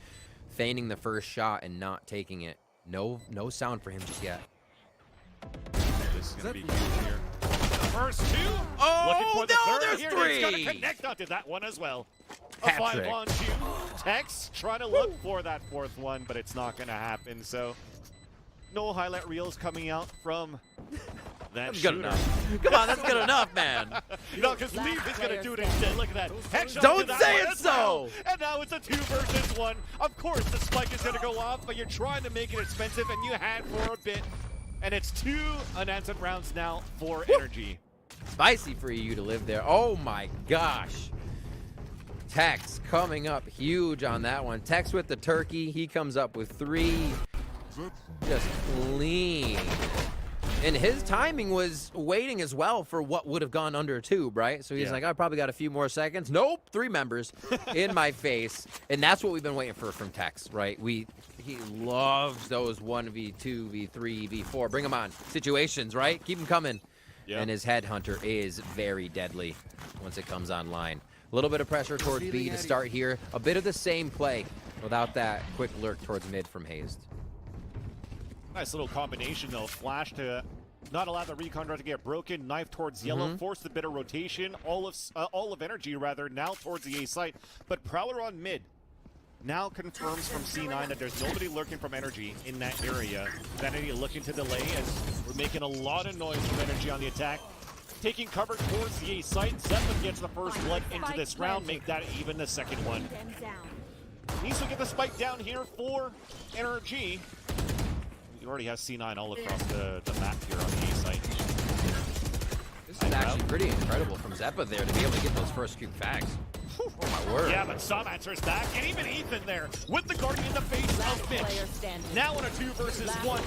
Speaker 8: feigning the first shot and not taking it. No sound for him just yet.
Speaker 22: This is going to be huge here. First 2.
Speaker 8: Oh,
Speaker 22: looking for the third
Speaker 8: there's
Speaker 22: here.
Speaker 8: 3.
Speaker 22: He's going to connect onto that one as well. A
Speaker 8: Hat-trick.
Speaker 22: 5 on 2. Tex trying to look for that 4th one, but it's not going to happen. So no highlight reels coming out from that shooter.
Speaker 8: Good enough. Come on, that's good enough, man.
Speaker 22: No, because Leaf is going to do it instead. Look at that. Headshot
Speaker 8: Don't
Speaker 22: to that
Speaker 8: say
Speaker 22: one
Speaker 8: it
Speaker 22: as well.
Speaker 8: so.
Speaker 22: And now it's a 2 versus 1. Of course, the spike is going to go off, but you're trying to make it expensive, and you had for a bit. And it's 2 unanswered rounds now for Energy.
Speaker 8: Spicy for you to live there. Oh my gosh. Tex coming up huge on that one. Tex with the turkey. He comes up with 3. Just clean. And his timing was waiting as well for what would have gone under a tube, right? So he's like, I probably got a few more seconds. Nope, 3 members in my face. And that's what we've been waiting for from Tex, right? He loves those 1v2, v3, v4. Bring them on. Situations, right? Keep them coming. And his Headhunter is very deadly once it comes online. A little bit of pressure towards B to start here. A bit of the same play without that quick lurk towards mid from Hazed.
Speaker 22: Nice little combination, though. Flash to not allow the recon dart to get broken. Knife towards yellow. Force the bit of rotation. All of Energy, rather, now towards the A site. But Prowler on mid now confirms from C9 that there's nobody lurking from Energy in that area. Vanity looking to delay as we're making a lot of noise from Energy on the attack. Taking cover towards the A site. Zeppelin gets the first blood into this round. Make that even the second one. Needs to get the spike down here for NRG. He already has C9 all across the map here on the A site.
Speaker 8: This is actually pretty incredible from Zeppa there to be able to get those first few fags. Oh my word.
Speaker 22: Yeah, but Som answers back, and even Ethan there with the Guardian in the face of Mitch. Now in a 2 versus 1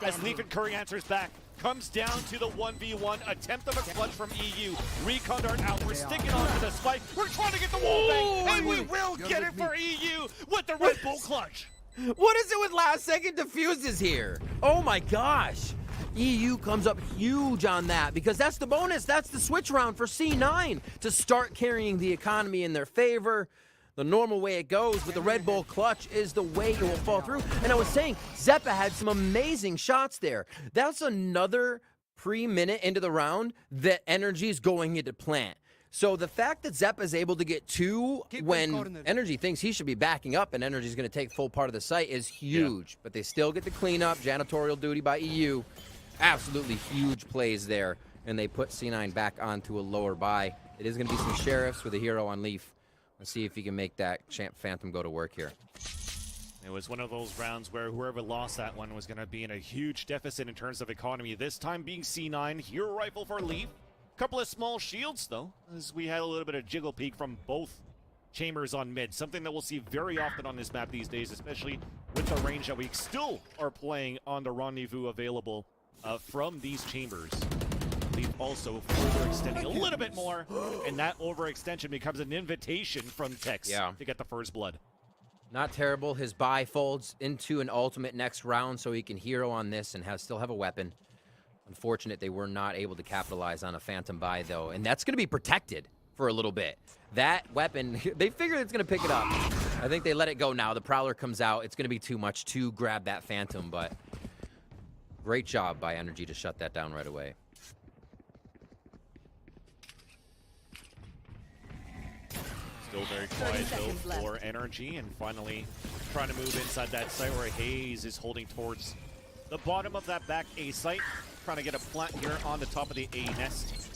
Speaker 22: as Leaf and Curry answers back. Comes down to the 1v1 attempt of a clutch from EU. Recon dart out. We're sticking on to the spike. We're trying to get the wall bang, and we will get it for EU with the Red Bull clutch.
Speaker 8: What is it with last second defuses here? Oh my gosh. EU comes up huge on that because that's the bonus. That's the switch round for C9 to start carrying the economy in their favor. The normal way it goes with the Red Bull clutch is the way it will fall through. And I was saying, Zeppa had some amazing shots there. That's another pre-minute into the round that Energy is going into plant. So the fact that Zeppa is able to get 2 when Energy thinks he should be backing up and Energy is going to take full part of the site is huge. But they still get the cleanup, janitorial duty by EU. Absolutely huge plays there. And they put C9 back onto a lower buy. It is going to be some Sheriffs with a hero on Leaf. Let's see if he can make that Champ Phantom go to work here.
Speaker 22: It was one of those rounds where whoever lost that one was going to be in a huge deficit in terms of economy. This time being C9, hero rifle for Leaf. Couple of small shields, though, as we had a little bit of jiggle peek from both chambers on mid. Something that we'll see very often on this map these days, especially with the range that we still are playing on the rendezvous available from these chambers. Leaf also overextending a little bit more, and that overextension becomes an invitation from Tex to get the first blood.
Speaker 8: Not terrible. His buy folds into an ultimate next round so he can hero on this and still have a weapon. Unfortunate they were not able to capitalize on a phantom buy, though. And that's going to be protected for a little bit. That weapon, they figured it's going to pick it up. I think they let it go now. The Prowler comes out. It's going to be too much to grab that phantom, but great job by NRG to shut that down right away.
Speaker 22: Still very quiet, though, for NRG, and finally trying to move inside that site where Hayes is holding towards the bottom of that back A site, trying to get a plant here on the top of the A nest.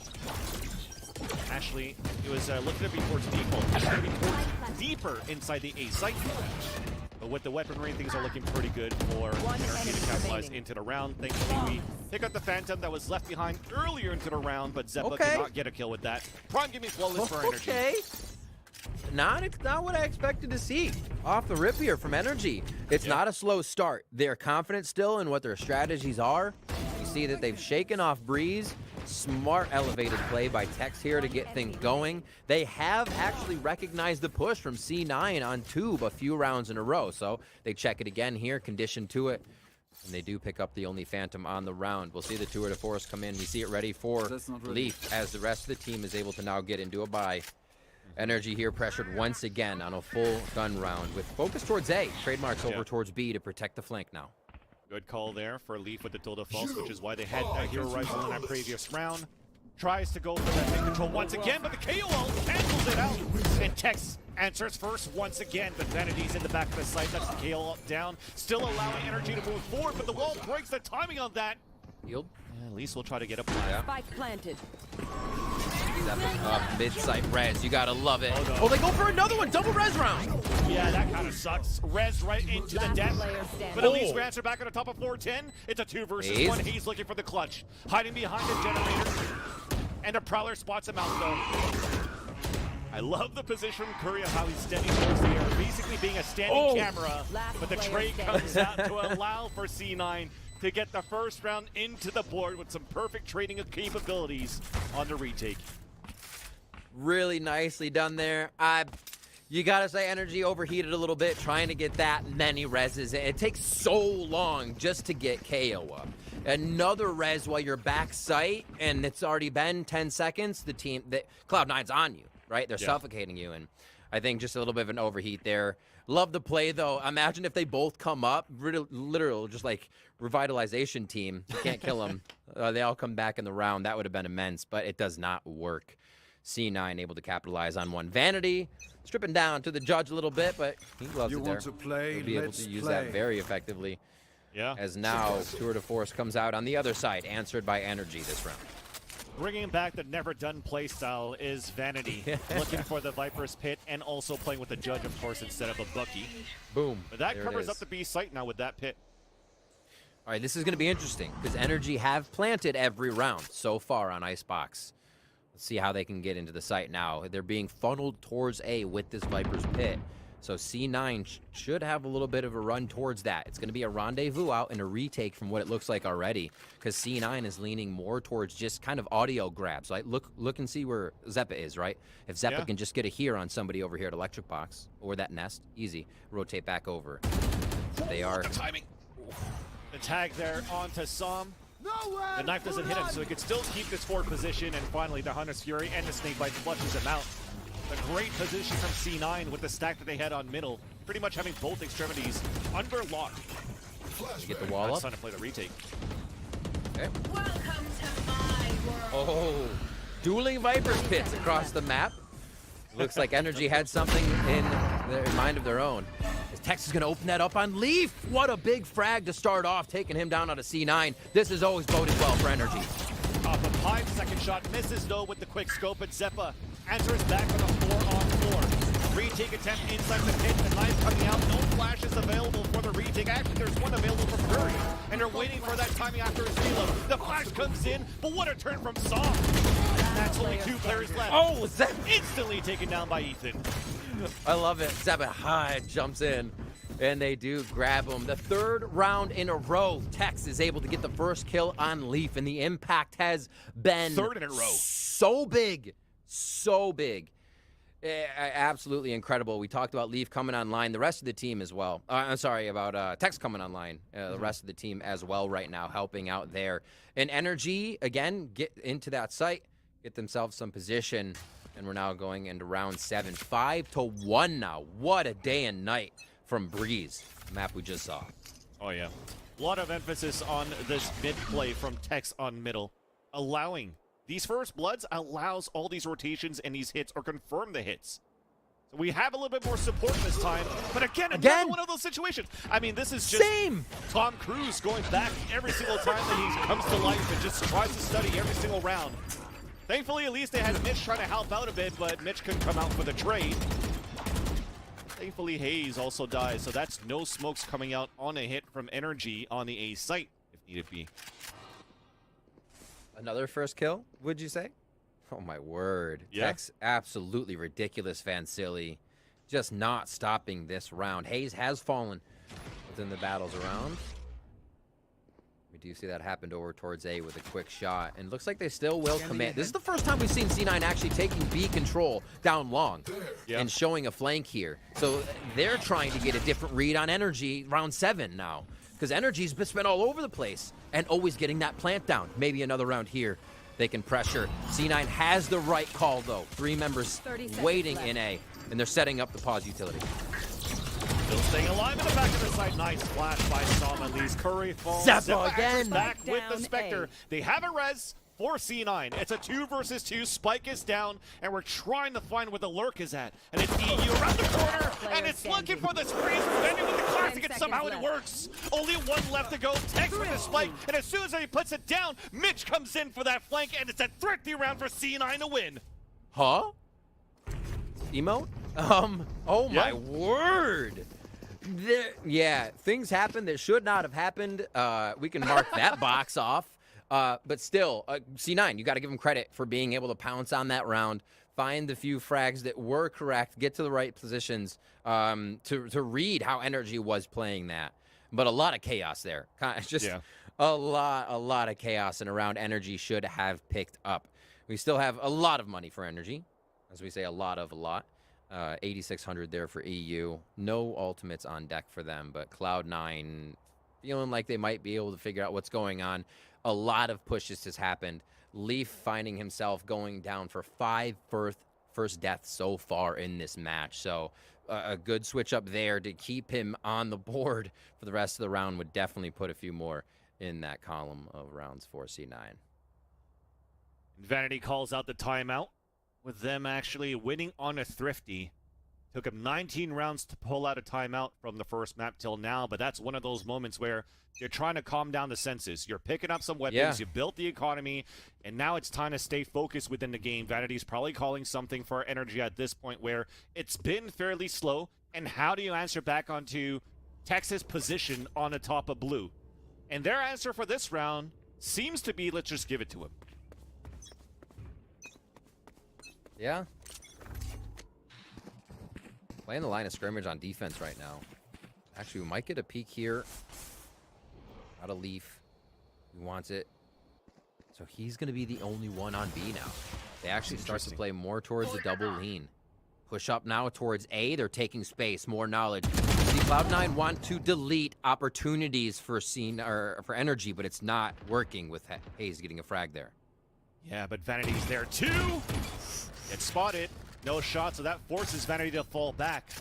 Speaker 22: Ashley, it was looking to be towards default. It's going to be towards deeper inside the A site. But with the weaponry, things are looking pretty good for NRG to capitalize into the round. Thankfully, we pick up the Phantom that was left behind earlier into the round, but Zeppa did not get a kill with that. Prime giving flawless for NRG.
Speaker 8: Okay. Not what I expected to see off the rip here from NRG. It's not a slow start. They're confident still in what their strategies are. You see that they've shaken off Breeze. Smart elevated play by Tex here to get things going. They have actually recognized the push from C9 on Tube a few rounds in a row. So they check it again here, conditioned to it. And they do pick up the only Phantom on the round. We'll see the Tour de Force come in. We see it ready for Leaf as the rest of the team is able to now get into a buy. NRG here pressured once again on a full gun round with focus towards A. Trademarks over towards B to protect the flank now.
Speaker 22: Good call there for Leaf with the tilde false, which is why they had that hero rifle in that previous round. Tries to go for that tank control once again, but the KOL cancels it out. And Tex answers first once again, but Vanity's in the back of the site. That's the KOL down. Still allowing NRG to move forward, but the wall breaks the timing on that.
Speaker 8: Yield.
Speaker 22: Yeah, at least we'll try to get a plan.
Speaker 18: Spike planted.
Speaker 8: Mid-site res, you gotta love it. Oh, they go for another one, double res round.
Speaker 22: Yeah, that kind of sucks. Res right into the death. But at least Rants are back on the top of 410. It's a 2 versus 1. He's looking for the clutch. Hiding behind the generator. And a Prowler spots him out, though. I love the position from Curry of how he's standing towards the air, basically being a standing camera. But the trade comes out to allow for C9 to get the first round into the board with some perfect trading of capabilities on the retake.
Speaker 8: Really nicely done there. You gotta say NRG overheated a little bit trying to get that many reses. It takes so long just to get KO. Another res while you're back site, and it's already been 10 seconds. The team, Cloud9's on you, right? They're suffocating you, and I think just a little bit of an overheat there. Love the play, though. Imagine if they both come up, literal, just like revitalization team. You can't kill them. They all come back in the round. That would have been immense, but it does not work. C9 able to capitalize on one. Vanity stripping down to the judge a little bit, but he loves it there.
Speaker 15: Want to play?
Speaker 8: He'll be able to use that very effectively.
Speaker 22: Yeah.
Speaker 8: As now Tour de Force comes out on the other side, answered by NRG this round.
Speaker 22: Bringing back the never-done playstyle is Vanity, looking for the Viper's Pit and also playing with the Judge, of course, instead of a Bucky.
Speaker 8: Boom.
Speaker 22: But that covers up the B site now with that pit.
Speaker 8: All right, this is going to be interesting because NRG have planted every round so far on Icebox. Let's see how they can get into the site now. They're being funneled towards A with this Viper's Pit. So C9 should have a little bit of a run towards that. It's going to be a rendezvous out and a retake from what it looks like already, because C9 is leaning more towards just kind of audio grabs. Like look and see where Zeppa is, right? If Zeppa can just get a hear on somebody over here at Electric Box or that nest, easy. Rotate back over. They are.
Speaker 22: The timing. The tag there onto Som. The knife doesn't hit him, so he could still keep this forward position, and finally the Hunter's Fury and the Snakebite flushes him out. A great position from C9 with the stack that they had on middle, pretty much having both extremities under lock.
Speaker 8: You get the wall up.
Speaker 22: Time to play the retake.
Speaker 8: Okay.
Speaker 13: Welcome to my world.
Speaker 8: Oh, dueling Viper's Pits across the map. Looks like NRG had something in mind of their own. Tex is going to open that up on Leaf. What a big frag to start off, taking him down out of C9. This has always boded well for NRG.
Speaker 22: Off of Pipe, second shot misses though with the quick scope, and Zeppa answers back on a 4-on-4. Retake attempt inside the pit, the knife coming out, no flashes available for the retake. Actually, there's one available from Curry, and they're waiting for that timing after his reload. The flash comes in, but what a turn from Som. That's only 2 players left.
Speaker 8: Oh, Zeppa
Speaker 22: instantly taken down by Ethan.
Speaker 8: I love it. Zeppa jumps in, and they do grab him. The third round in a row, Tex is able to get the first kill on Leaf, and the impact has been
Speaker 22: third in a row.
Speaker 8: So big. So big. Absolutely incredible. We talked about Leaf coming online, the rest of the team as well. I'm sorry, about Tex coming online, the rest of the team as well right now, helping out there. And NRG, again, get into that site, get themselves some position, and we're now going into round 7. 5-1 now. What a day and night from Breeze, the map we just saw.
Speaker 22: Oh, yeah. A lot of emphasis on this mid play from Tex on middle, allowing these first bloods allows all these rotations and these hits, or confirm the hits. So we have a little bit more support this time, but again, another one of those situations. I mean, this is just Tom Cruise going back every single time that he comes to life and just tries to study every single round. Thankfully, at least they had Mitch trying to help out a bit, but Mitch couldn't come out for the trade. Thankfully, Hayes also dies, so that's no smokes coming out on a hit from NRG on the A site, if need be.
Speaker 8: Another first kill, would you say? Oh, my word.
Speaker 22: Yeah.
Speaker 8: Tex, absolutely ridiculous, Vansili. Just not stopping this round. Hayes has fallen within the battles around. We do see that happened over towards A with a quick shot. And looks like they still will commit. This is the first time we've seen C9 actually taking B control down long and showing a flank here. So they're trying to get a different read on NRG round 7 now. Because NRG's been all over the place and always getting that plant down. Maybe another round here. They can pressure. C9 has the right call, though. 3 members waiting in A, and they're setting up the pause utility.
Speaker 22: Still staying alive in the back of the site. Nice flash by Salma. Lees Curry falls.
Speaker 8: Zeppa again.
Speaker 22: Back with the Spectre. They have a res for C9. It's a 2 versus 2. Spike is down, and we're trying to find where the lurk is at. And it's EU around the corner, and it's looking for this freeze, preventing with the classic, and somehow it works. Only 1 left to go. Tex with the spike, and as soon as he puts it down, Mitch comes in for that flank, and it's a thrifty round for C9 to win.
Speaker 8: Huh? Emote? Oh my word. Yeah, things happen that should not have happened. We can mark that box off. But still, C9, you got to give them credit for being able to pounce on that round, find the few frags that were correct, get to the right positions to read how NRG was playing that. But a lot of chaos there. Just a lot of chaos, and around NRG should have picked up. We still have a lot of money for NRG, as we say, a lot. 8,600 there for EU. No ultimates on deck for them, but Cloud9 feeling like they might be able to figure out what's going on. A lot of pushes has happened. Leaf finding himself going down for 5 first deaths so far in this match. So a good switch up there to keep him on the board for the rest of the round would definitely put a few more in that column of rounds for C9.
Speaker 22: Vanity calls out the timeout, with them actually winning on a thrifty. Took him 19 rounds to pull out a timeout from the first map till now, but that's one of those moments where you're trying to calm down the senses. You're picking up some weapons, you built the economy, and now it's time to stay focused within the game. Vanity's probably calling something for NRG at this point where it's been fairly slow, and how do you answer back onto Texas' position on the top of blue? And their answer for this round seems to be, let's just give it to him.
Speaker 8: Yeah. Playing the line of scrimmage on defense right now. Actually, we might get a peek here. Out of Leaf. He wants it. So he's going to be the only one on B now. They actually start to play more towards the double lean. Push up now towards A. They're taking space. More knowledge. See, Cloud9 want to delete opportunities for NRG, but it's not working with Hayes getting a frag there.
Speaker 22: Yeah, but Vanity's there too. It's spotted. No shot, so that forces Vanity to fall back.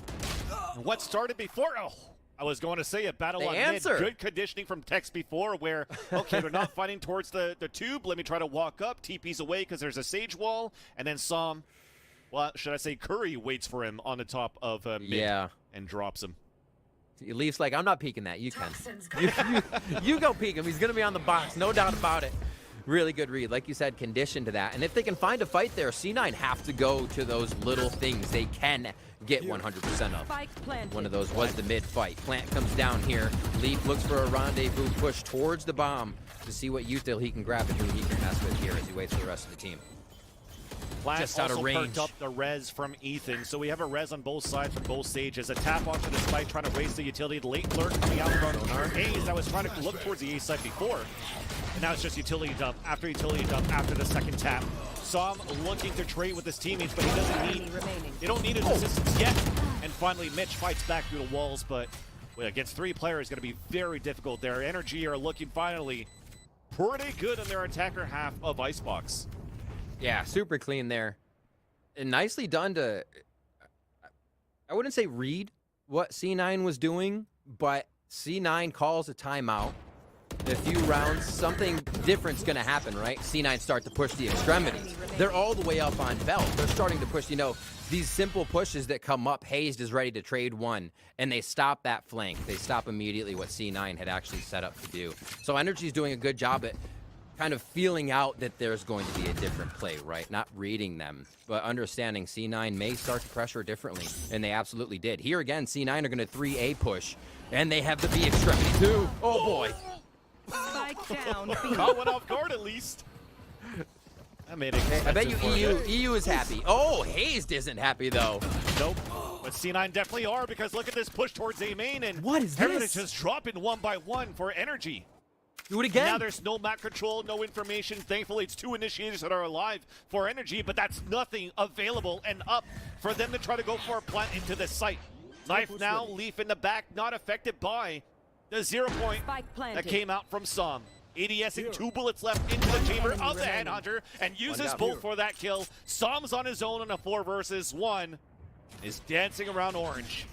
Speaker 22: What started before? Oh, I was going to say a battle on mid. Good conditioning from Tex before where, okay, they're not fighting towards the tube. Let me try to walk up. TP's away because there's a sage wall. And then Som, well, should I say Curry waits for him on the top of mid and drops him.
Speaker 8: Leaf's like, I'm not peeking that. You can. You go peek him. He's going to be on the box. No doubt about it. Really good read. Like you said, conditioned to that. And if they can find a fight there, C9 have to go to those little things they can get 100% of. One of those was the mid fight. Plant comes down here. Leaf looks for a rendezvous push towards the bomb to see what util he can grab and who he can mess with here as he waits for the rest of the team.
Speaker 22: Plant
Speaker 8: just out of range.
Speaker 22: Perked up the res from Ethan, so we have a res on both sides from both stages. A tap onto the spike, trying to raise the utility. The late lurk coming out from Hayes that was trying to look towards the A side before. And now it's just utility dump after the second tap. Som looking to trade with his teammates, but he doesn't need. They don't need his assistance yet. And finally, Mitch fights back through the walls, but against 3 players, going to be very difficult there. NRG are looking finally pretty good in their attacker half of Icebox.
Speaker 8: Yeah, super clean there. And nicely done to, I wouldn't say read what C9 was doing, but C9 calls a timeout. In a few rounds, something different's going to happen, right? C9 start to push the extremities. They're all the way up on Belt. They're starting to push, you know, these simple pushes that come up. Hazed is ready to trade one, and they stop that flank. They stop immediately what C9 had actually set up to do. So NRG's doing a good job at kind of feeling out that there's going to be a different play, right? Not reading them, but understanding C9 may start to pressure differently, and they absolutely did. Here again, C9 are going to 3A push, and they have the B extremity too. Oh boy.
Speaker 19: Spike down.
Speaker 22: Caught one off guard at least. That made it.
Speaker 8: I bet you EU is happy. Oh, Hazed isn't happy though.
Speaker 22: Nope. But C9 definitely are, because look at this push towards A main, and
Speaker 8: what is
Speaker 22: everything's just dropping one by one for NRG.
Speaker 8: Do it again.
Speaker 22: Now there's no map control, no information. Thankfully, it's 2 initiators that are alive for NRG, but that's nothing available and up for them to try to go for a plant into the site. Knife now, Leaf in the back, not affected by the 0 point that came out from Som. ADSing 2 bullets left into the chamber of the Headhunter and uses both for that kill. Som's on his own on a 4 versus 1. Is dancing around orange.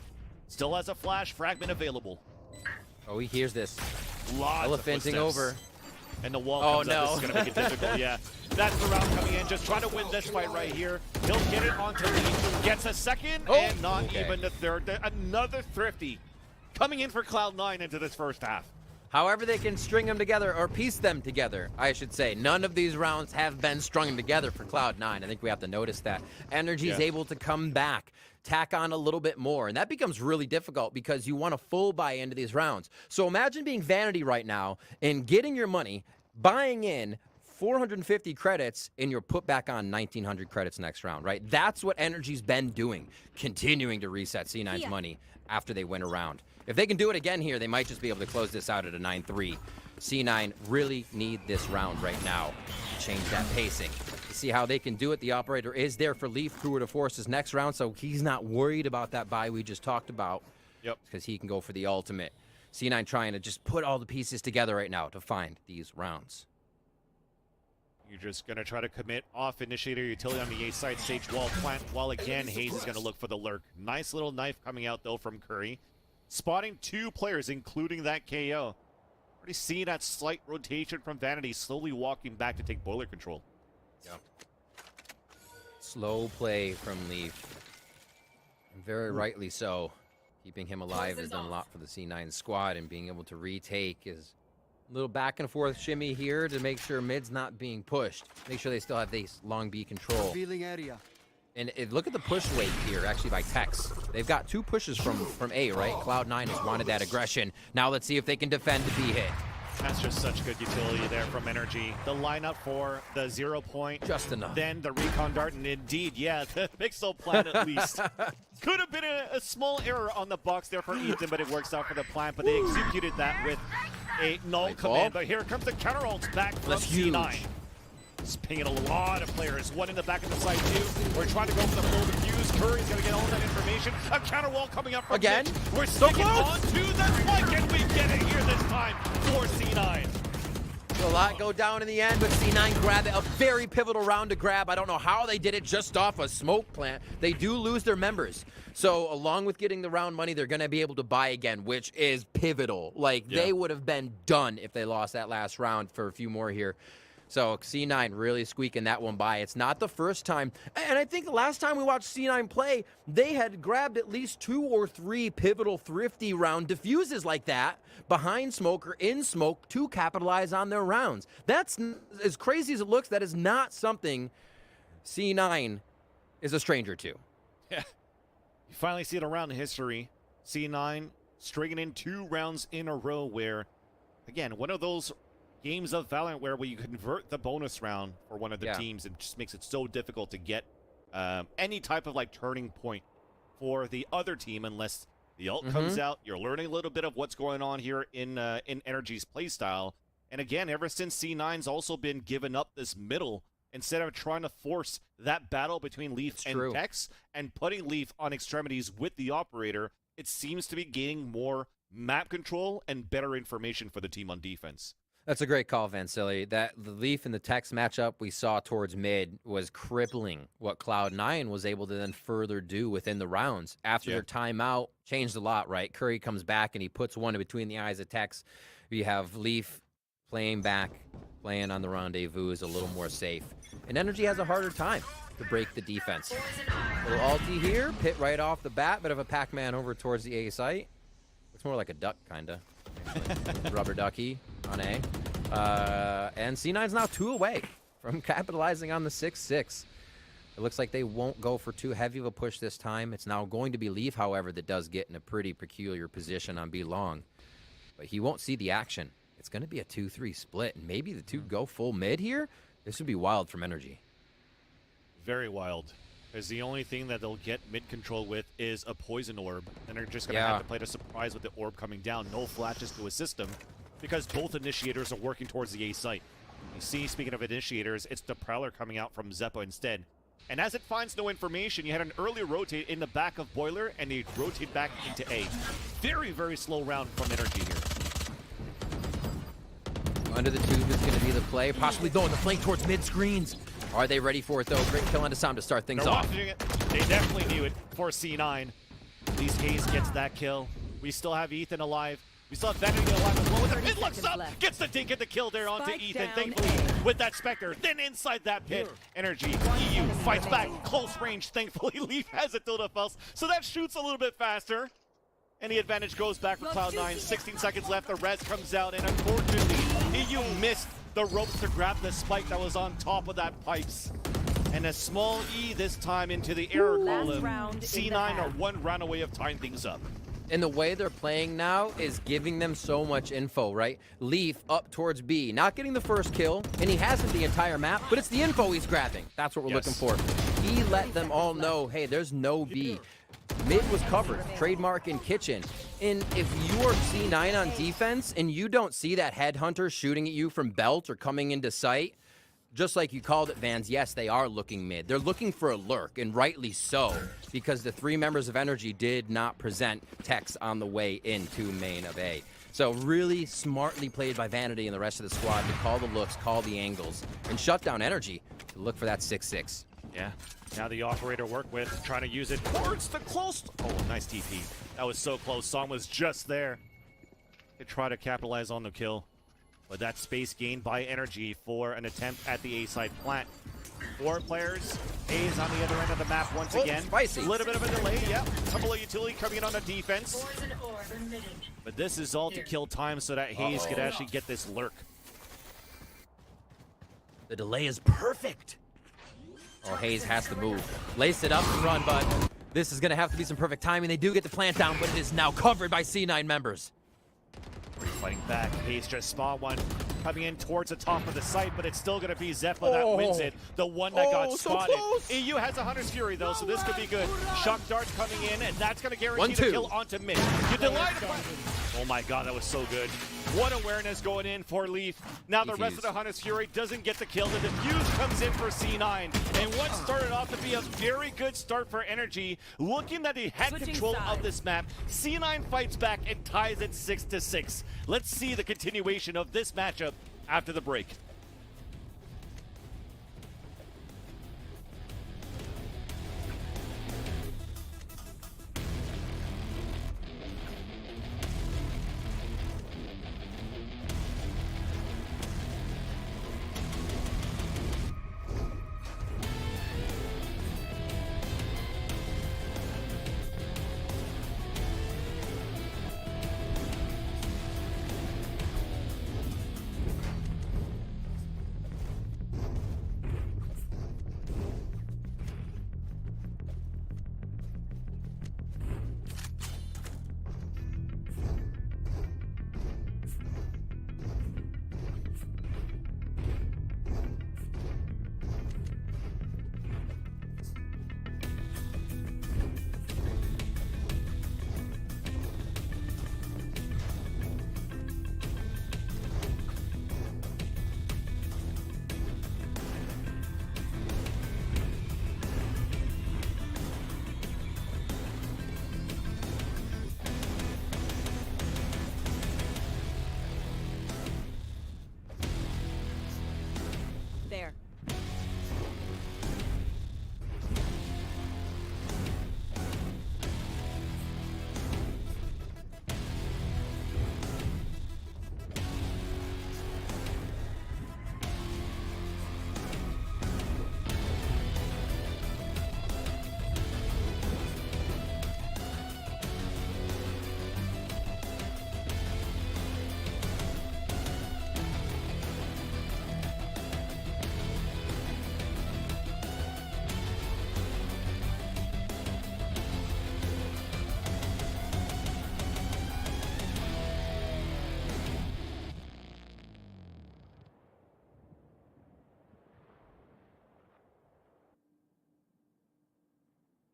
Speaker 22: Still has a flash fragment available.
Speaker 8: Oh, he hears this.
Speaker 22: Lots
Speaker 8: Elephanting over.
Speaker 22: And the wall comes up. This is going to make it difficult, yeah. That's the round coming in. Just trying to win this fight right here. He'll get it onto Lee. Gets a second, and not even the third. Another Thrifty coming in for Cloud9 into this first half.
Speaker 8: However they can string them together, or piece them together, I should say. None of these rounds have been strung together for Cloud9. I think we have to notice that. NRG is able to come back, tack on a little bit more, and that becomes really difficult because you want a full buy into these rounds. So imagine being Vanity right now and getting your money, buying in 450 credits, and you're put back on 1,900 credits next round, right? That's what NRG's been doing, continuing to reset C9's money after they win a round. If they can do it again here, they might just be able to close this out at a 9-3. C9 really need this round right now to change that pacing. To see how they can do it, the operator is there for Leaf, who were to force his next round, so he's not worried about that buy we just talked about.
Speaker 22: Yep.
Speaker 8: Because he can go for the ultimate. C9 trying to just put all the pieces together right now to find these rounds.
Speaker 22: You're just going to try to commit off initiator utility on the A side, stage wall plant, while again Hayes is going to look for the lurk. Nice little knife coming out though from Curry. Spotting 2 players, including that KO. Already seeing that slight rotation from Vanity, slowly walking back to take boiler control.
Speaker 8: Yep. Slow play from Leaf. And very rightly so. Keeping him alive has done a lot for the C9 squad, and being able to retake is a little back and forth shimmy here to make sure mid's not being pushed. Make sure they still have this long B control.
Speaker 1: Feeling area.
Speaker 8: And look at the push weight here, actually, by Tex. They've got 2 pushes from A, right? Cloud9 has wanted that aggression. Now let's see if they can defend the B hit.
Speaker 22: That's just such good utility there from NRG. The lineup for the 0 point.
Speaker 8: Just enough.
Speaker 22: Then the recon dart, and indeed, yeah, the pixel plant at least. Could have been a small error on the box there for Ethan, but it works out for the plant. But they executed that with a null command. But here comes the counter ults back from C9. It's pinging a lot of players. One in the back of the side, too. We're trying to go for the full defuse. Curry's going to get all that information. A counter wall coming up from
Speaker 8: again.
Speaker 22: Mitch. We're sticking on to the spike, and we get it here this time for C9.
Speaker 8: A lot go down in the end, but C9 grab it. A very pivotal round to grab. I don't know how they did it just off a smoke plant. They do lose their members. So along with getting the round money, they're going to be able to buy again, which is pivotal. Like, they would have been done if they lost that last round for a few more here. So C9 really squeaking that one by. It's not the first time. And I think the last time we watched C9 play, they had grabbed at least 2 or 3 pivotal thrifty round diffuses like that behind smoke or in smoke to capitalize on their rounds. That's, as crazy as it looks, that is not something C9 is a stranger to.
Speaker 22: Yeah. You finally see it around history. C9 stringing in 2 rounds in a row where, again, one of those games of Valorant where you convert the bonus round for one of the teams, it just makes it so difficult to get any type of like turning point for the other team unless the ult comes out. You're learning a little bit of what's going on here in NRG's playstyle, And again, ever since C9's also been giving up this middle, instead of trying to force that battle between Leaf and Tex and putting Leaf on extremities with the operator, it seems to be gaining more map control and better information for the team on defense.
Speaker 8: That's a great call, Vansili. That the Leaf and the Tex matchup we saw towards mid was crippling what Cloud9 was able to then further do within the rounds. After their timeout, changed a lot, right? Curry comes back and he puts one in between the eyes of Tex. You have Leaf playing back, playing on the rendezvous is a little more safe. And NRG has a harder time to break the defense. A little ulti here, pit right off the bat, bit of a Pac-Man over towards the A site. Looks more like a duck, kinda. Rubber ducky on A. And C9's now 2 away from capitalizing on the 6-6. It looks like they won't go for too heavy of a push this time. It's now going to be Leaf, however, that does get in a pretty peculiar position on B long. But he won't see the action. It's going to be a 2-3 split, and maybe the two go full mid here. This would be wild from NRG.
Speaker 22: Very wild. Because the only thing that they'll get mid control with is a poison orb. And they're just going to have to play the surprise with the orb coming down. No flashes to assist them because both initiators are working towards the A site. You see, speaking of initiators, it's the Prowler coming out from Zeppo instead. And as it finds no information, you had an early rotate in the back of Boiler, and they rotate back into A. Very, very slow round from NRG here.
Speaker 8: Under the tube is going to be the play, possibly going the flank towards mid screens. Are they ready for it, though? Great kill on Assam to start things off.
Speaker 22: They definitely knew it for C9. At least Hayes gets that kill. We still have Ethan alive. We still have Vanity alive as well. It looks up, gets the dink and the kill there onto Ethan, thankfully, with that Spectre. Then inside that pit, NRG, EU fights back, close range, thankfully. Leaf has it Tilda Fels, so that shoots a little bit faster. And the advantage goes back for Cloud9. 16 seconds left, the res comes out, and unfortunately, EU missed the ropes to grab the spike that was on top of that pipes. And a small E this time into the error column. C9 are 1 round away of tying things up.
Speaker 8: And the way they're playing now is giving them so much info, right? Leaf up towards B, not getting the first kill, and he hasn't the entire map, but it's the info he's grabbing. That's what we're looking for. He let them all know, hey, there's no B. Mid was covered, trademark and kitchen. And if you are C9 on defense and you don't see that headhunter shooting at you from belt or coming into sight, just like you called it, Vans, yes, they are looking mid. They're looking for a lurk, and rightly so, because the 3 members of NRG did not present Tex on the way into main of A. So really smartly played by Vanity and the rest of the squad to call the looks, call the angles, and shut down NRG to look for that 6-6.
Speaker 22: Yeah. Now the operator work with, trying to use it towards the close. Oh, nice TP. That was so close. Song was just there to try to capitalize on the kill. But that space gained by NRG for an attempt at the A-side plant. 4 players. A's on the other end of the map once again.
Speaker 8: Spicy.
Speaker 22: A little bit of a delay, yeah. Couple of utility coming in on the defense. But this is all to kill time so that Hayes could actually get this lurk.
Speaker 8: The delay is perfect. Oh, Hayes has to move. Lace it up and run, but this is going to have to be some perfect timing. They do get the plant down, but it is now covered by C9 members.
Speaker 22: Fighting back. Hayes just spawned one coming in towards the top of the site, but it's still going to be Zeppo that wins it. The one that got spotted. So EU has a Hunter's Fury, though, so this could be good. Shock Dart coming in, and that's going to guarantee the kill onto mid. You delight Oh my god, that was so good. What awareness going in for Leaf. Now the rest of the Hunter's Fury doesn't get the kill. The defuse comes in for C9. And what started off to be a very good start for NRG, looking that he had control of this map, C9 fights back and ties it 6-6. Let's see the continuation of this matchup after the break.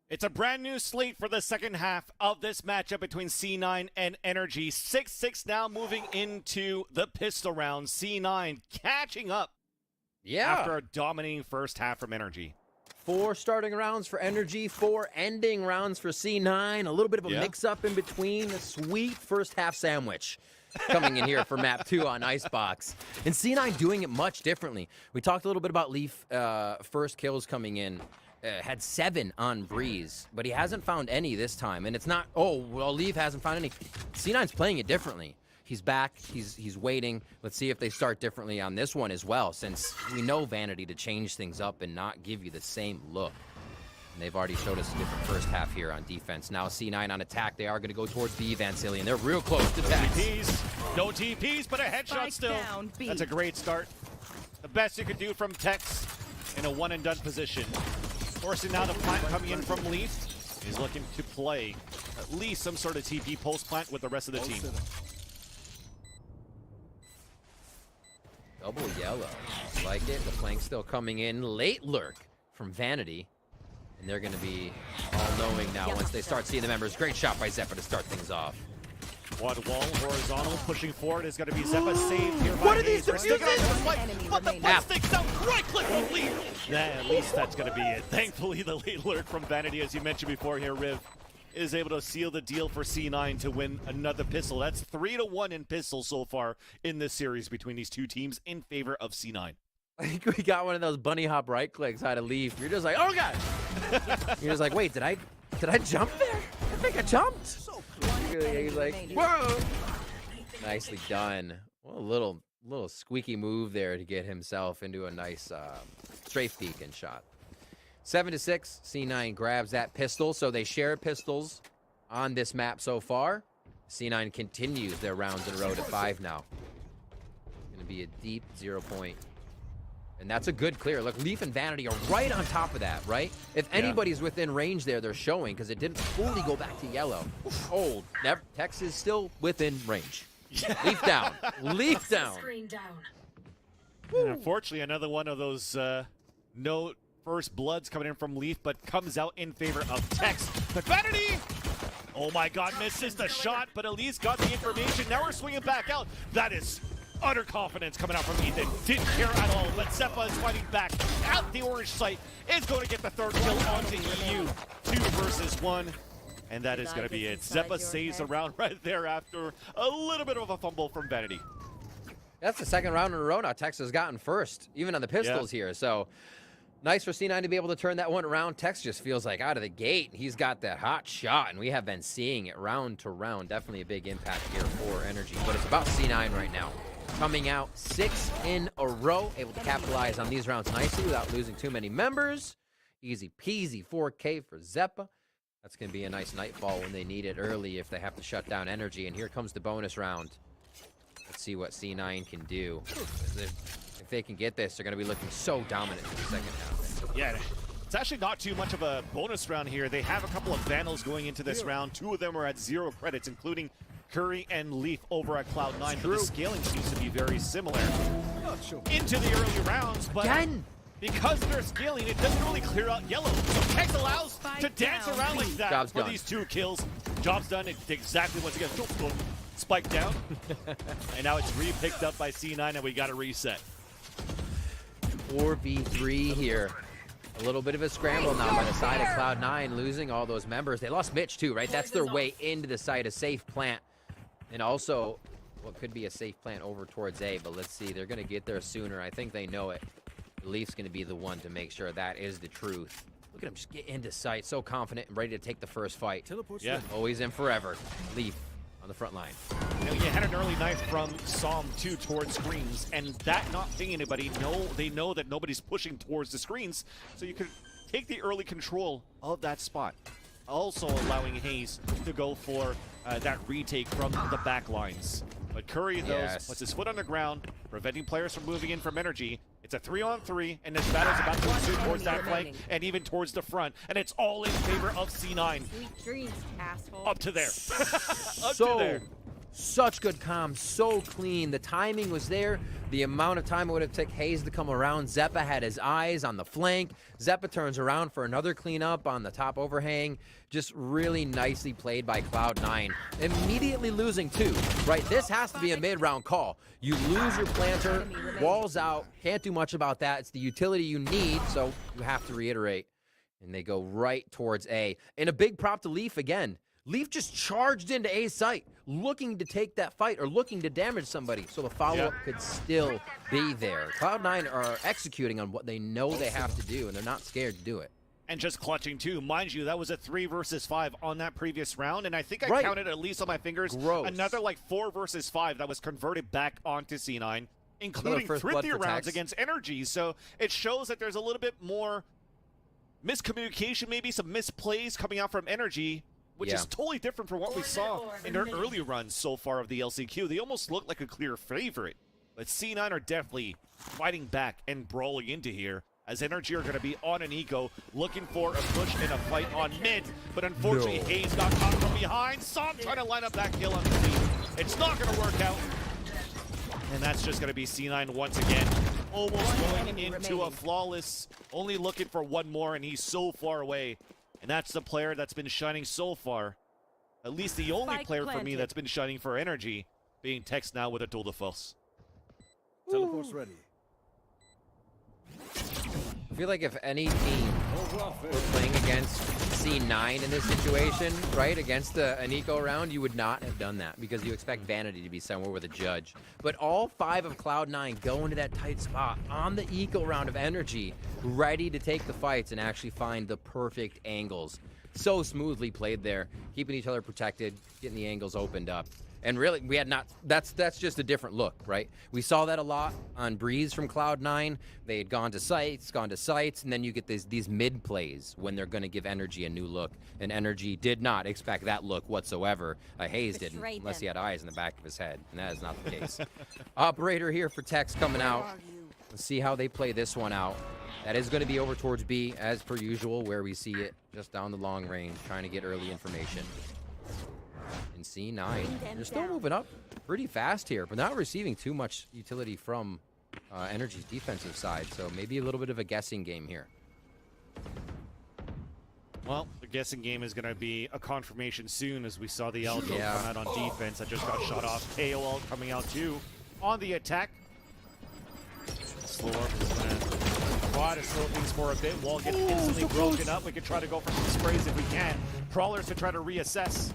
Speaker 22: It's a brand new slate for the second half of this matchup between C9 and NRG. 6-6 now moving into the pistol round. C9 catching up after a dominating first half from NRG.
Speaker 8: 4 starting rounds for NRG, 4 ending rounds for C9. A little bit of a mix-up in between. A sweet first half sandwich coming in here for map 2 on Icebox. And C9 doing it much differently. We talked a little bit about Leaf first kills coming in. Had 7 on Breeze, but he hasn't found any this time. And it's not, oh, well, Leaf hasn't found any. C9's playing it differently. He's back, he's waiting. Let's see if they start differently on this one as well, since we know Vanity to change things up and not give you the same look. And they've already showed us a different first half here on defense. Now C9 on attack. They are going to go towards B, Vancillion. They're real close to Tex.
Speaker 22: No TPs, but a headshot still. That's a great start. The best you could do from Tex in a one-and-done position. Forcing now the plant coming in from Leaf. He's looking to play at least some sort of TP post-plant with the rest of the team.
Speaker 8: Double yellow. Like it. The flank still coming in. Late lurk from Vanity. And they're going to be all-knowing now once they start seeing the members. Great shot by Zeppa to start things off.
Speaker 22: Quad wall, horizontal, pushing forward is going to be Zeppa saved here.
Speaker 8: What are these
Speaker 22: sticking on the fight, but the fight sticks out. Right click from Leaf. Yeah, at least that's going to be it. Thankfully, the late lurk from Vanity, as you mentioned before here, Riv, is able to seal the deal for C9 to win another pistol. That's 3-1 in pistol so far in this series between these two teams in favor of C9.
Speaker 8: I think we got one of those bunny hop right clicks out of Leaf. You're just like, oh god! You're just like, wait, did I jump there? I think I jumped. He's like, whoa! Nicely done. Well, a little squeaky move there to get himself into a nice strafe peeking shot. 7-6, C9 grabs that pistol, so they share pistols on this map so far. C9 continues their rounds in a row to 5 now. Gonna be a deep 0 point. And that's a good clear. Look, Leaf and Vanity are right on top of that, right? If anybody's within range there, they're showing, because it didn't fully go back to yellow. Oh, Tex is still within range. Leaf down. Leaf down.
Speaker 22: And unfortunately, another one of those no first bloods coming in from Leaf, but comes out in favor of Tex. But Vanity! Oh my god, misses the shot, but at least got the information. Now we're swinging back out. That is utter confidence coming out from Ethan. Didn't care at all, but Zeppa is fighting back at the orange site. Is going to get the third kill onto EU. 2 versus 1. And that is going to be it. Zeppa saves the round right there after a little bit of a fumble from Vanity.
Speaker 8: That's the second round in a row now Tex has gotten first, even on the pistols here. So nice for C9 to be able to turn that one around. Tex just feels like out of the gate, he's got that hot shot, and we have been seeing it round to round. Definitely a big impact here for NRG, but it's about C9 right now. Coming out 6 in a row, able to capitalize on these rounds nicely without losing too many members. Easy peasy 4K for Zeppa. That's going to be a nice nightfall when they need it early if they have to shut down NRG. And here comes the bonus round. Let's see what C9 can do. If they can get this, they're going to be looking so dominant in the second half.
Speaker 22: Yeah, it's actually not too much of a bonus round here. They have a couple of Vandals going into this round. 2 of them are at 0 credits, including Curry and Leaf over at Cloud9. But the scaling seems to be very similar into the early rounds. But because they're scaling, it doesn't really clear out yellow. So Tex allows to dance around like that for these 2 kills. Job's done. It's exactly once again. Spike down. And now it's re-picked up by C9, and we got to reset.
Speaker 8: 4v3 here. A little bit of a scramble now by the side of Cloud9, losing all those members. They lost Mitch too, right? That's their way into the site, a safe plant. And also, what could be a safe plant over towards A, but let's see. They're going to get there sooner. I think they know it. Leaf's going to be the one to make sure that is the truth. Look at him just get into sight, so confident and ready to take the first fight.
Speaker 22: Yeah.
Speaker 8: Always and forever. Leaf on the front line.
Speaker 22: You had an early knife from Psalm 2 towards screens, and that not ping anybody. They know that nobody's pushing towards the screens, so you could take the early control of that spot. Also allowing Hayes to go for that retake from the back lines. But Curry, though, puts his foot on the ground, preventing players from moving in from NRG. It's a 3-on-3, and this battle's about to ensue towards that flank and even towards the front. And it's all in favor of C9.
Speaker 18: Sweet dreams, asshole.
Speaker 22: Up to there. Up
Speaker 8: so
Speaker 22: to there.
Speaker 8: Such good comm, so clean. The timing was there. The amount of time it would have taken Hayes to come around. Zeppa had his eyes on the flank. Zeppa turns around for another cleanup on the top overhang. Just really nicely played by Cloud9. Immediately losing 2, right? This has to be a mid-round call. You lose your planter, walls out, can't do much about that. It's the utility you need, so you have to reiterate. And they go right towards A. And a big prop to Leaf again. Leaf just charged into A site, looking to take that fight or looking to damage somebody, so the follow-up could still be there. Cloud9 are executing on what they know they have to do, and they're not scared to do it.
Speaker 22: And just clutching too. Mind you, that was a 3 versus 5 on that previous round, and I think I counted at least on my fingers another like 4 versus 5 that was converted back onto C9, including 3rd-tier rounds against NRG. So it shows that there's a little bit more miscommunication, maybe some misplays coming out from NRG, which is totally different from what we saw in their early runs so far of the LCQ. They almost look like a clear favorite, but C9 are definitely fighting back and brawling into here, as NRG are going to be on an eco, looking for a push and a fight on mid, but unfortunately Hayes got caught from behind. Som trying to line up that kill on the team. It's not going to work out, and that's just going to be C9 once again, almost going into a flawless, only looking for one more, and he's so far away. And that's the player that's been shining so far. At least the only player for me that's been shining for NRG, being Tex now with a tour de force.
Speaker 1: Teleport's ready.
Speaker 8: I feel like if any team were playing against C9 in this situation, right, against an eco round, you would not have done that because you expect Vanity to be somewhere with a judge. But all 5 of Cloud9 go into that tight spot on the eco round of NRG, ready to take the fights and actually find the perfect angles. So smoothly played there, keeping each other protected, getting the angles opened up. And really, we had not, that's just a different look, right? We saw that a lot on Breeze from Cloud9. They had gone to sites, and then you get these mid plays when they're going to give NRG a new look. And NRG did not expect that look whatsoever. Hayes didn't, unless he had eyes in the back of his head, and that is not the case. Operator here for Tex coming out. Let's see how they play this one out. That is going to be over towards B, as per usual, where we see it just down the long range, trying to get early information. And C9, they're still moving up pretty fast here, but not receiving too much utility from NRG's defensive side, so maybe a little bit of a guessing game here.
Speaker 22: Well, the guessing game is going to be a confirmation soon, as we saw the Alto come out on defense. That just got shot off. KOL coming out too on the attack. Slow up is going to try to slow things for a bit. Wall gets instantly broken up. We can try to go for some sprays if we can. Crawlers to try to reassess.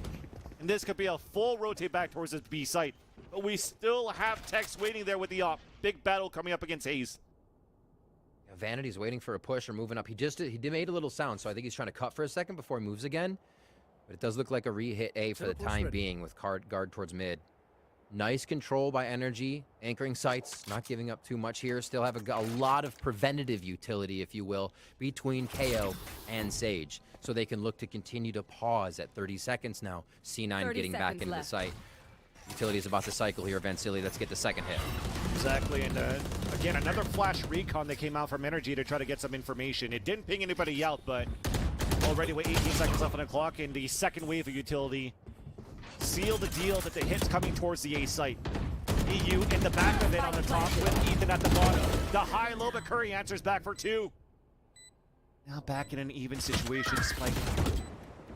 Speaker 22: And this could be a full rotate back towards this B site. But we still have Tex waiting there with the op. Big battle coming up against Hayes.
Speaker 8: Yeah, Vanity's waiting for a push or moving up. He did made a little sound, so I think he's trying to cut for a second before he moves again. But it does look like a re-hit A for the time being with guard towards mid. Nice control by NRG, anchoring sites, not giving up too much here. Still have a lot of preventative utility, if you will, between KO and Sage. So they can look to continue to pause at 30 seconds now. C9 getting back into the site. Utility is about to cycle here, Vansili. Let's get the second hit.
Speaker 22: Exactly, and again, another flash recon that came out from NRG to try to get some information. It didn't ping anybody out, but already with 18 seconds left on the clock, and the second wave of utility seal the deal that the hit's coming towards the A site. EU in the back of it on the top with Ethan at the bottom. The high-low, but Curry answers back for 2. Now back in an even situation, Spike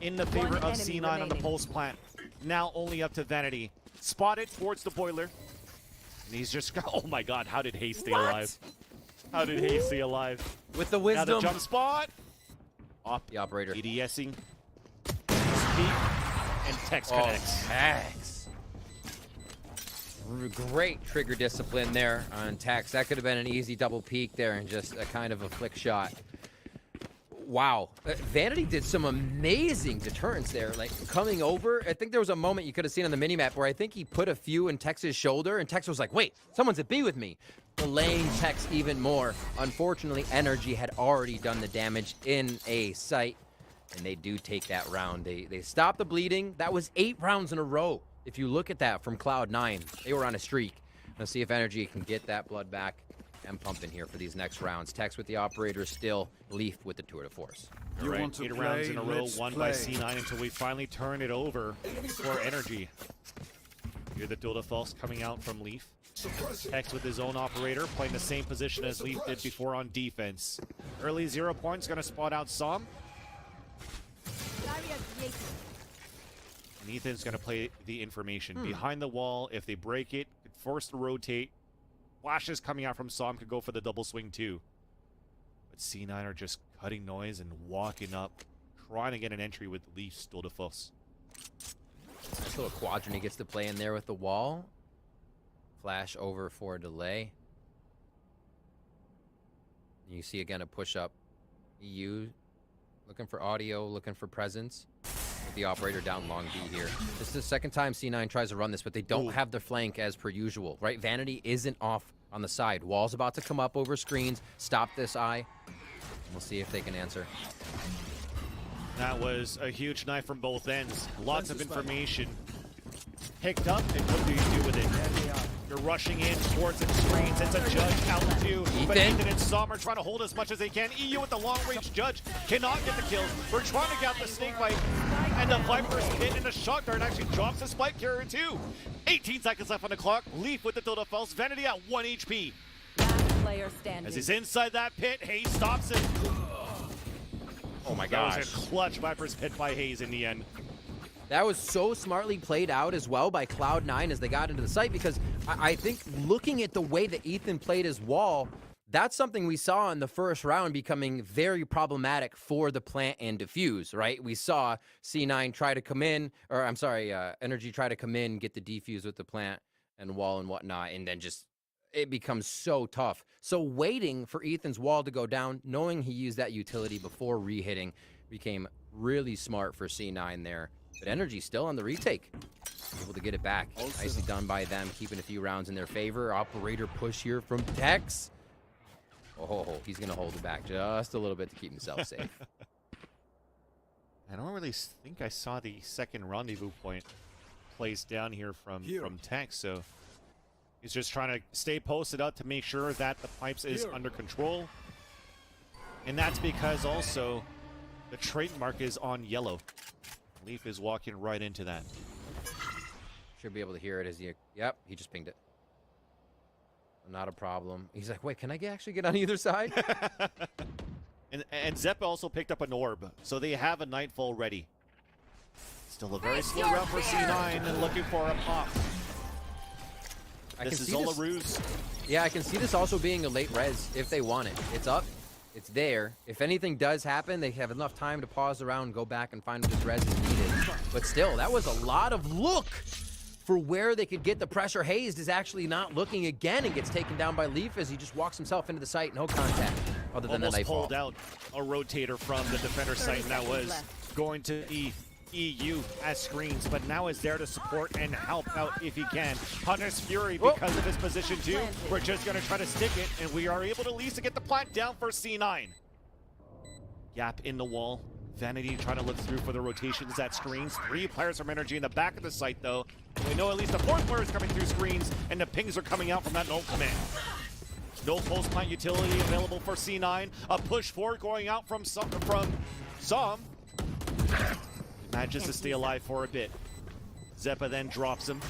Speaker 22: in the favor of C9 on the pulse plant. Now only up to Vanity. Spotted towards the boiler. And he's just, oh my god, how did Hayes stay alive? How did Hayes stay alive?
Speaker 8: With the wisdom.
Speaker 22: Now the jump spot.
Speaker 8: The operator.
Speaker 22: EDSing. Speak. And Tex connects.
Speaker 8: Tex. Great trigger discipline there on Tex. That could have been an easy double peek there and just a kind of a flick shot. Wow. Vanity did some amazing deterrence there. Like, coming over, I think there was a moment you could have seen on the minimap where I think he put a few in Tex's shoulder, and Tex was like, wait, someone's at B with me. Delaying Tex even more. Unfortunately, NRG had already done the damage in a site, and they do take that round. They stop the bleeding. That was 8 rounds in a row. If you look at that from Cloud9, they were on a streak. Let's see if NRG can get that blood back. And pumping here for these next rounds. Tex with the operator still, Leaf with the tour de force.
Speaker 22: You want to 8 rounds in a row, won by C9 until we finally turn it over for NRG. Here the Dota False coming out from Leaf. X with his own operator, playing the same position as Leaf did before on defense. Early 0 points, gonna spot out Som. And Ethan's gonna play the information. Behind the wall, if they break it, forced to rotate. Flashes coming out from Som could go for the double swing too. But C9 are just cutting noise and walking up, trying to get an entry with Leaf's Dota False.
Speaker 8: Nice little quadrant he gets to play in there with the wall. Flash over for a delay. You see again a push up. EU looking for audio, looking for presence. With the operator down long B here. This is the second time C9 tries to run this, but they don't have the flank as per usual, right? Vanity isn't off on the side. Wall's about to come up over screens. Stop this eye. We'll see if they can answer.
Speaker 22: That was a huge knife from both ends. Lots of information picked up, and what do you do with it? You're rushing in towards its screens. It's a Judge out too. But Ethan and Som are trying to hold as much as they can. EU with the long-range Judge cannot get the kills. We're trying to get the snake bite. And the Viper's hit in the shot dart actually drops the spike carrier too. 18 seconds left on the clock. Leaf with the Dota False. Vanity at 1 HP.
Speaker 19: Player standing.
Speaker 22: As he's inside that pit, Hayes stops it.
Speaker 8: Oh my
Speaker 22: gosh. That
Speaker 8: gosh.
Speaker 22: was a clutch Viper's hit by Hayes in the end.
Speaker 8: That was so smartly played out as well by Cloud9 as they got into the site, because I think looking at the way that Ethan played his wall, that's something we saw in the first round becoming very problematic for the plant and defuse, right? We saw C9 try to come in, or I'm sorry, NRG try to come in, get the defuse with the plant and wall and whatnot, and then just it becomes so tough. So waiting for Ethan's wall to go down, knowing he used that utility before re-hitting, became really smart for C9 there. But NRG still on the retake. Able to get it back. Nicely done by them, keeping a few rounds in their favor. Operator push here from Tex. Oh, he's going to hold it back just a little bit to keep himself safe.
Speaker 22: I don't really think I saw the second rendezvous point placed down here from Tex, so he's just trying to stay posted up to make sure that the pipes is under control. And that's because also the trademark is on yellow. Leaf is walking right into that.
Speaker 8: Should be able to hear it as he... Yep, he just pinged it. Not a problem. He's like, wait, can I actually get on either side?
Speaker 22: and Zeppa also picked up an orb, so they have a Nightfall ready. Still a very slow round for C9 and looking for a pop. This is all a ruse.
Speaker 8: Yeah, I can see this also being a late res if they want it. It's up. It's there. If anything does happen, they have enough time to pause the round, go back and find what this res is needed. But still, that was a lot of look for where they could get the pressure. Hayes is actually not looking again and gets taken down by Leaf as he just walks himself into the site. No contact other than the Nightfall.
Speaker 22: Almost pulled out a rotator from the defender site, and that was going to be EU as screens, but now is there to support and help out if he can. Hunter's Fury, because of his position too, we're just going to try to stick it, and we are able to at least get the plant down for C9. Gap in the wall. Vanity trying to look through for the rotations at screens. 3 players from NRG in the back of the site though. We know at least the 4th player is coming through screens, and the pings are coming out from that null command. No post plant utility available for C9. A push forward going out from Som. Manages to stay alive for a bit. Zeppa then drops him.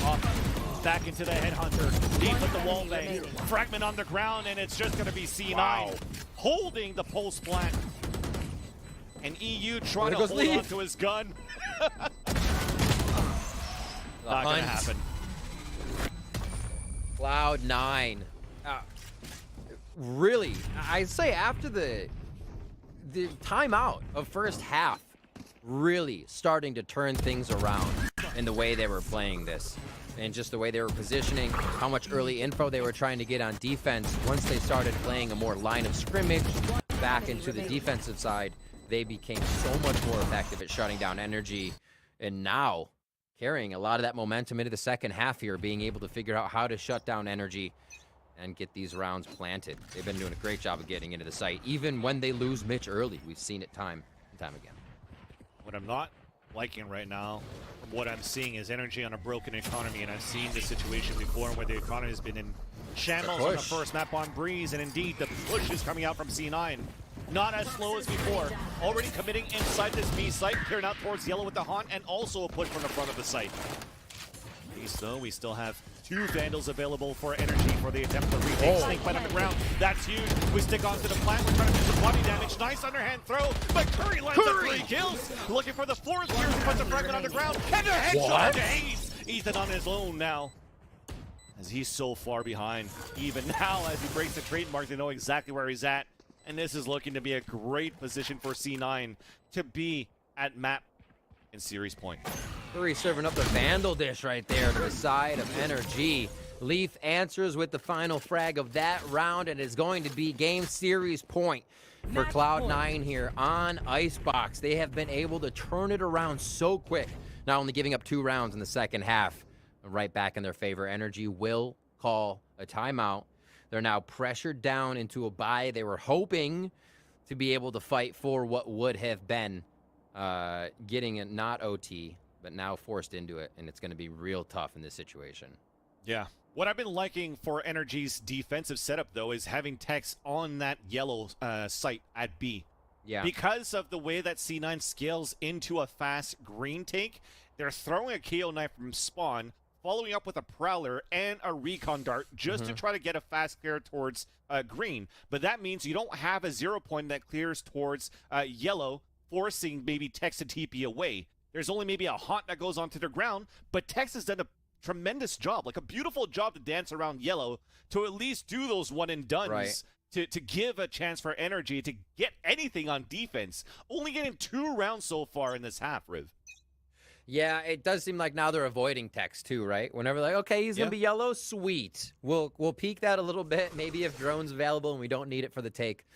Speaker 22: Off, back into the headhunter. Deep with the wall bang. Fragment on the ground, and it's just going to be C9 holding the post plant. And EU trying to hold on to his gun. Not going to happen.
Speaker 8: Cloud9. Really, I'd say after the timeout of first half, really starting to turn things around in the way they were playing this. And just the way they were positioning, how much early info they were trying to get on defense. Once they started playing a more line of scrimmage back into the defensive side, they became so much more effective at shutting down NRG. And now, carrying a lot of that momentum into the second half here, being able to figure out how to shut down NRG and get these rounds planted. They've been doing a great job of getting into the site, even when they lose Mitch early. We've seen it time and time again.
Speaker 22: What I'm not liking right now, from what I'm seeing, is NRG on a broken economy, and I've seen this situation before where the economy has been in shambles on the first map on Breeze, and indeed the push is coming out from C9. Not as slow as before. Already committing inside this B site, clearing out towards yellow with the haunt, and also a push from the front of the site. So we still have 2 Vandals available for Energy for the attempt to retake. Snake bite on the ground. That's huge. We stick onto the plant. We're trying to do some body damage. Nice underhand throw, but Curry lands up 3 kills. Looking for the 4th here. He puts a fragment on the ground. And a headshot to Hayes. Ethan on his own now, as he's so far behind. Even now, as he breaks the trademark, they know exactly where he's at. And this is looking to be a great position for C9 to be at map and series point.
Speaker 8: Curry serving up the Vandal dish right there to the side of NRG. Leaf answers with the final frag of that round, and it's going to be game series point for Cloud9 here on Icebox. They have been able to turn it around so quick, not only giving up 2 rounds in the second half, right back in their favor. NRG will call a timeout. They're now pressured down into a bye. They were hoping to be able to fight for what would have been getting it not OT, but now forced into it, and it's going to be real tough in this situation.
Speaker 22: Yeah. What I've been liking for NRG's defensive setup, though, is having Tex on that yellow site at B.
Speaker 8: Yeah.
Speaker 22: Because of the way that C9 scales into a fast green take, they're throwing a KO knife from spawn, following up with a Prowler and a Recon Dart just to try to get a fast clear towards green. But that means you don't have a 0 point that clears towards yellow, forcing maybe Tex to TP away. There's only maybe a haunt that goes onto the ground, but Tex has done a tremendous job, like a beautiful job to dance around yellow to at least do those one and dones.
Speaker 8: Right.
Speaker 22: To give a chance for NRG to get anything on defense. Only getting 2 rounds so far in this half, Riv.
Speaker 8: Yeah, it does seem like now they're avoiding Tex too, right? Whenever like, okay, he's gonna be yellow, sweet. We'll peek that a little bit. Maybe if drone's available and we don't need it for the take,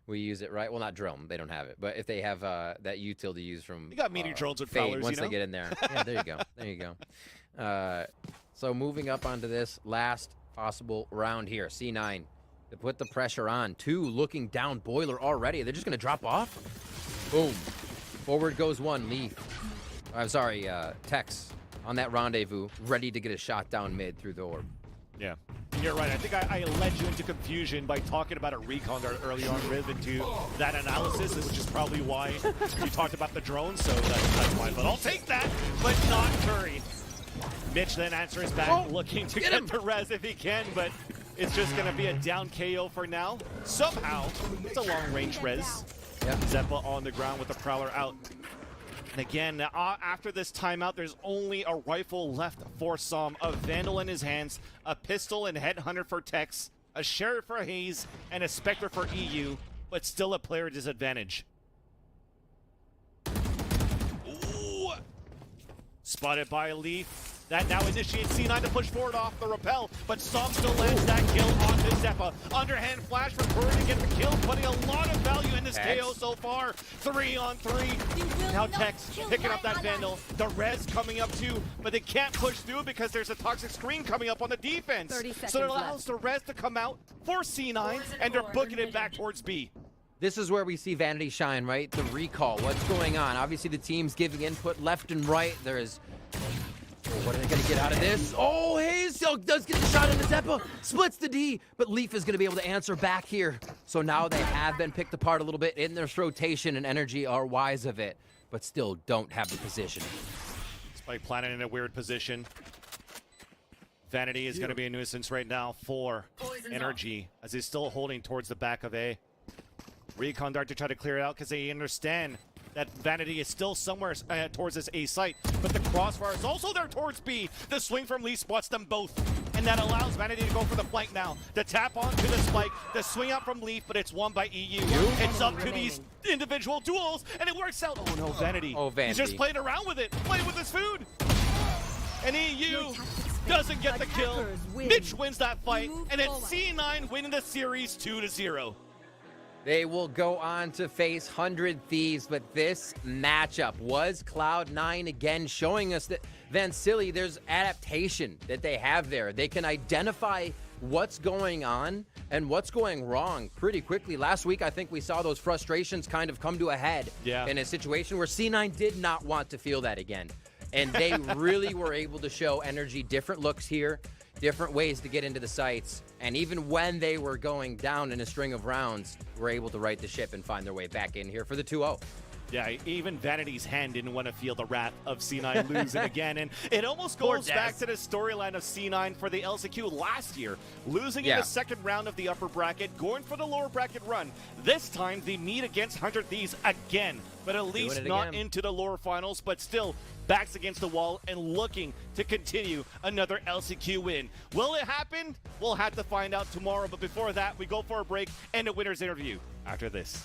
Speaker 8: we use it, right? Well, not drone, they don't have it, but if they have that util to use from
Speaker 22: you got meteor drones with
Speaker 8: Fade,
Speaker 22: Prowlers,
Speaker 8: once
Speaker 22: you know?
Speaker 8: they get in there. Yeah, there you go. There you go. So moving up onto this last possible round here, C9 to put the pressure on. 2 looking down boiler already. They're just gonna drop off. Boom. Forward goes 1. Leaf. I'm sorry, Tex on that rendezvous, ready to get a shot down mid through the orb.
Speaker 22: Yeah, you're right. I think I led you into confusion by talking about a recon dart earlier on, Riv, into that analysis, which is probably why you talked about the drone, so that's why. But I'll take that, but not Curry. Mitch then answers back, looking to get the res if he can, but it's just going to be a down KO for now. Somehow, it's a long-range res.
Speaker 8: Yep.
Speaker 22: Zeppa on the ground with the Prowler out. And again, after this timeout, there's only a rifle left for Som, a Vandal in his hands, a pistol and Headhunter for Tex, a Sheriff for Hayes, and a Spectre for EU, but still a player disadvantage. Ooh. Spotted by Leaf. That now initiates C9 to push forward off the rappel, but Som still lands that kill onto Zeppa. Underhand flash for Curry to get the kill, putting a lot of value in this KO so far. 3 on 3. Now Tex picking up that Vandal. The res coming up too, but they can't push through because there's a toxic screen coming up on the defense. So it allows the res to come out for C9, and they're booking it back towards B.
Speaker 8: This is where we see Vanity shine, right? The recall. What's going on? Obviously, the team's giving input left and right. There is... what are they going to get out of this? Oh, Hayes does get the shot into Zeppa. Splits the D, but Leaf is going to be able to answer back here. So now they have been picked apart a little bit in their rotation, and NRG are wise of it, but still don't have the position.
Speaker 22: Spike planted in a weird position. Vanity is going to be a nuisance right now for NRG, as he's still holding towards the back of A. Recon Dart to try to clear it out because they understand that Vanity is still somewhere towards this A site, but the crossfire is also there towards B. The swing from Lee spots them both, and that allows Vanity to go for the flank now. The tap onto the spike, the swing out from Leaf, but it's won by EU. It's up to these individual duels, and it works out. Oh no, Vanity.
Speaker 8: Oh, Vanity.
Speaker 22: He's just playing around with it, playing with his food. And EU doesn't get the kill. Mitch wins that fight, and it's C9 winning the series 2-0.
Speaker 8: They will go on to face 100 Thieves, but this matchup was Cloud9 again, showing us that Vansili, there's adaptation that they have there. They can identify what's going on and what's going wrong pretty quickly. Last week, I think we saw those frustrations kind of come to a head in a situation where C9 did not want to feel that again. And they really were able to show NRG different looks here, different ways to get into the sites, and even when they were going down in a string of rounds, were able to right the ship and find their way back in here for the 2-0.
Speaker 22: Yeah, even Vanity's hand didn't want to feel the wrath of C9 losing again. And it almost goes back to the storyline of C9 for the LCQ last year. Losing in the second round of the upper bracket, going for the lower bracket run. This time, they meet against 100 Thieves again. But at least not into the lower finals, but still backs against the wall and looking to continue another LCQ win. Will it happen? We'll have to find out tomorrow. But before that, we go for a break and a winner's interview after this.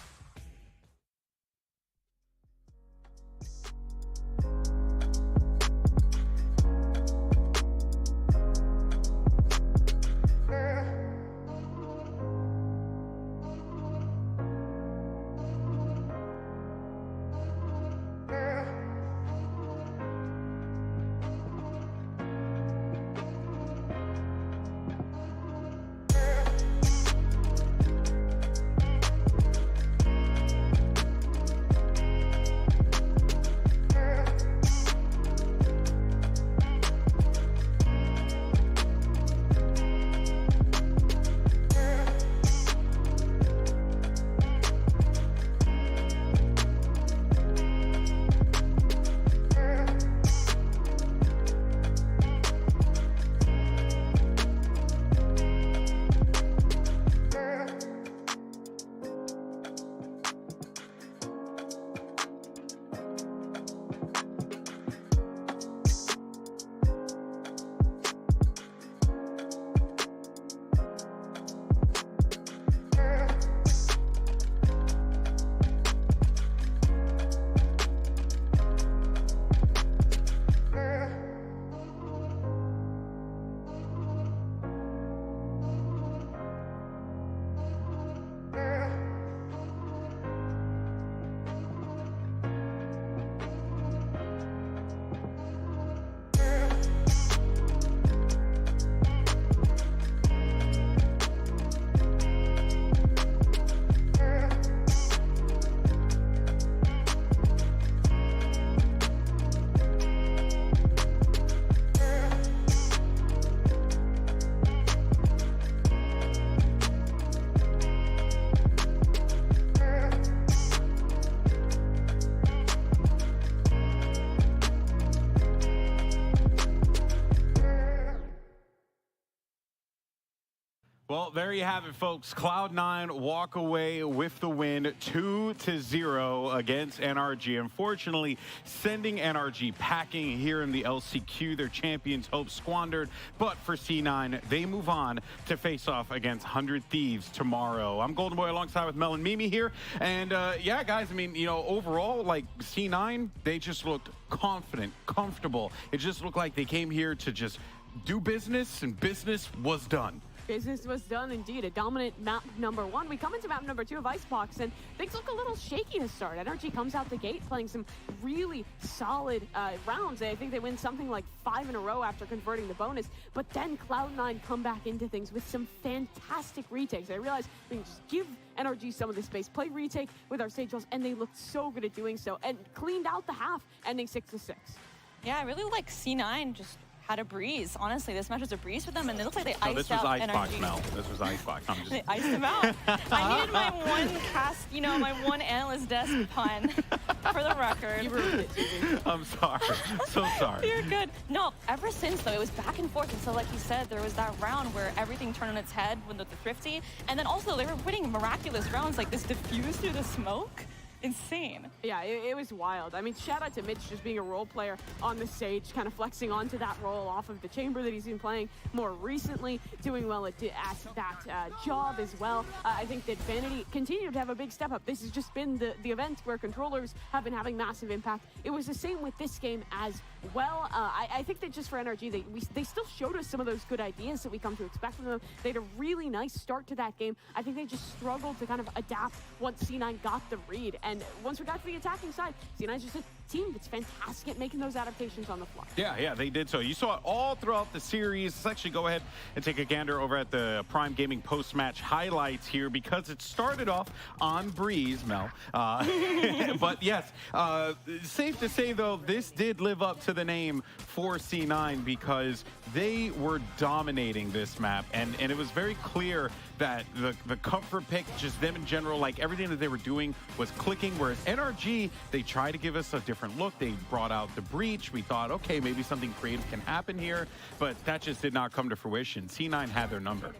Speaker 5: Well, there you have it, folks. Cloud9 walk away with the win, 2-0 against NRG. Unfortunately, sending NRG packing here in the LCQ. Their champions' hopes squandered. But for C9, they move on to face off against 100 Thieves tomorrow. I'm Golden Boy alongside with Mel and Mimi here. And yeah, guys, I mean, you know, overall, like C9, they just looked confident, comfortable. It just looked like they came here to just do business, and business was done.
Speaker 7: Business was done indeed. A dominant map number one. We come into map number two of Icebox, and things look a little shaky to start. NRG comes out the gate playing some really solid rounds. I think they win something like 5 in a row after converting the bonus. But then Cloud9 come back into things with some fantastic retakes. I realized we can just give NRG some of the space, play retake with our Sage Rolls, and they looked so good at doing so, and cleaned out the half, ending 6-6.
Speaker 6: Yeah, I really like C9 just had a breeze. Honestly, this match was a breeze for them, and it looks like they iced out
Speaker 5: this was Icebox,
Speaker 6: NRG.
Speaker 5: Mel. This was Icebox.
Speaker 6: They iced him out. I needed my one cast, you know, my one analyst desk pun for the record.
Speaker 7: You ruined it, Gigi.
Speaker 5: I'm sorry. So sorry.
Speaker 6: You're good. No, ever since, though, it was back and forth. And so, like you said, there was that round where everything turned on its head with the Thrifty. And then also, they were winning miraculous rounds like this diffuse through the smoke. Insane.
Speaker 7: Yeah, it was wild. I mean, shout out to Mitch just being a role player on the Sage, kind of flexing onto that role off of the chamber that he's been playing more recently, doing well at that job as well. I think that Vanity continued to have a big step up. This has just been the event where controllers have been having massive impact. It was the same with this game as well. I think that just for NRG, they still showed us some of those good ideas that we come to expect from them. They had a really nice start to that game. I think they just struggled to kind of adapt once C9 got the read. And once we got to the attacking side, C9's just a team that's fantastic at making those adaptations on the fly.
Speaker 5: Yeah, they did so. You saw it all throughout the series. Let's actually go ahead and take a gander over at the Prime Gaming post-match highlights here, because it started off on breeze, Mel. But yes, safe to say, though, this did live up to the name for C9, because they were dominating this map, and it was very clear that the comfort pick, just them in general, like everything that they were doing was clicking, whereas NRG, they tried to give us a different look. They brought out the breach. We thought, okay, maybe something creative can happen here, but that just did not come to fruition. C9 had their number.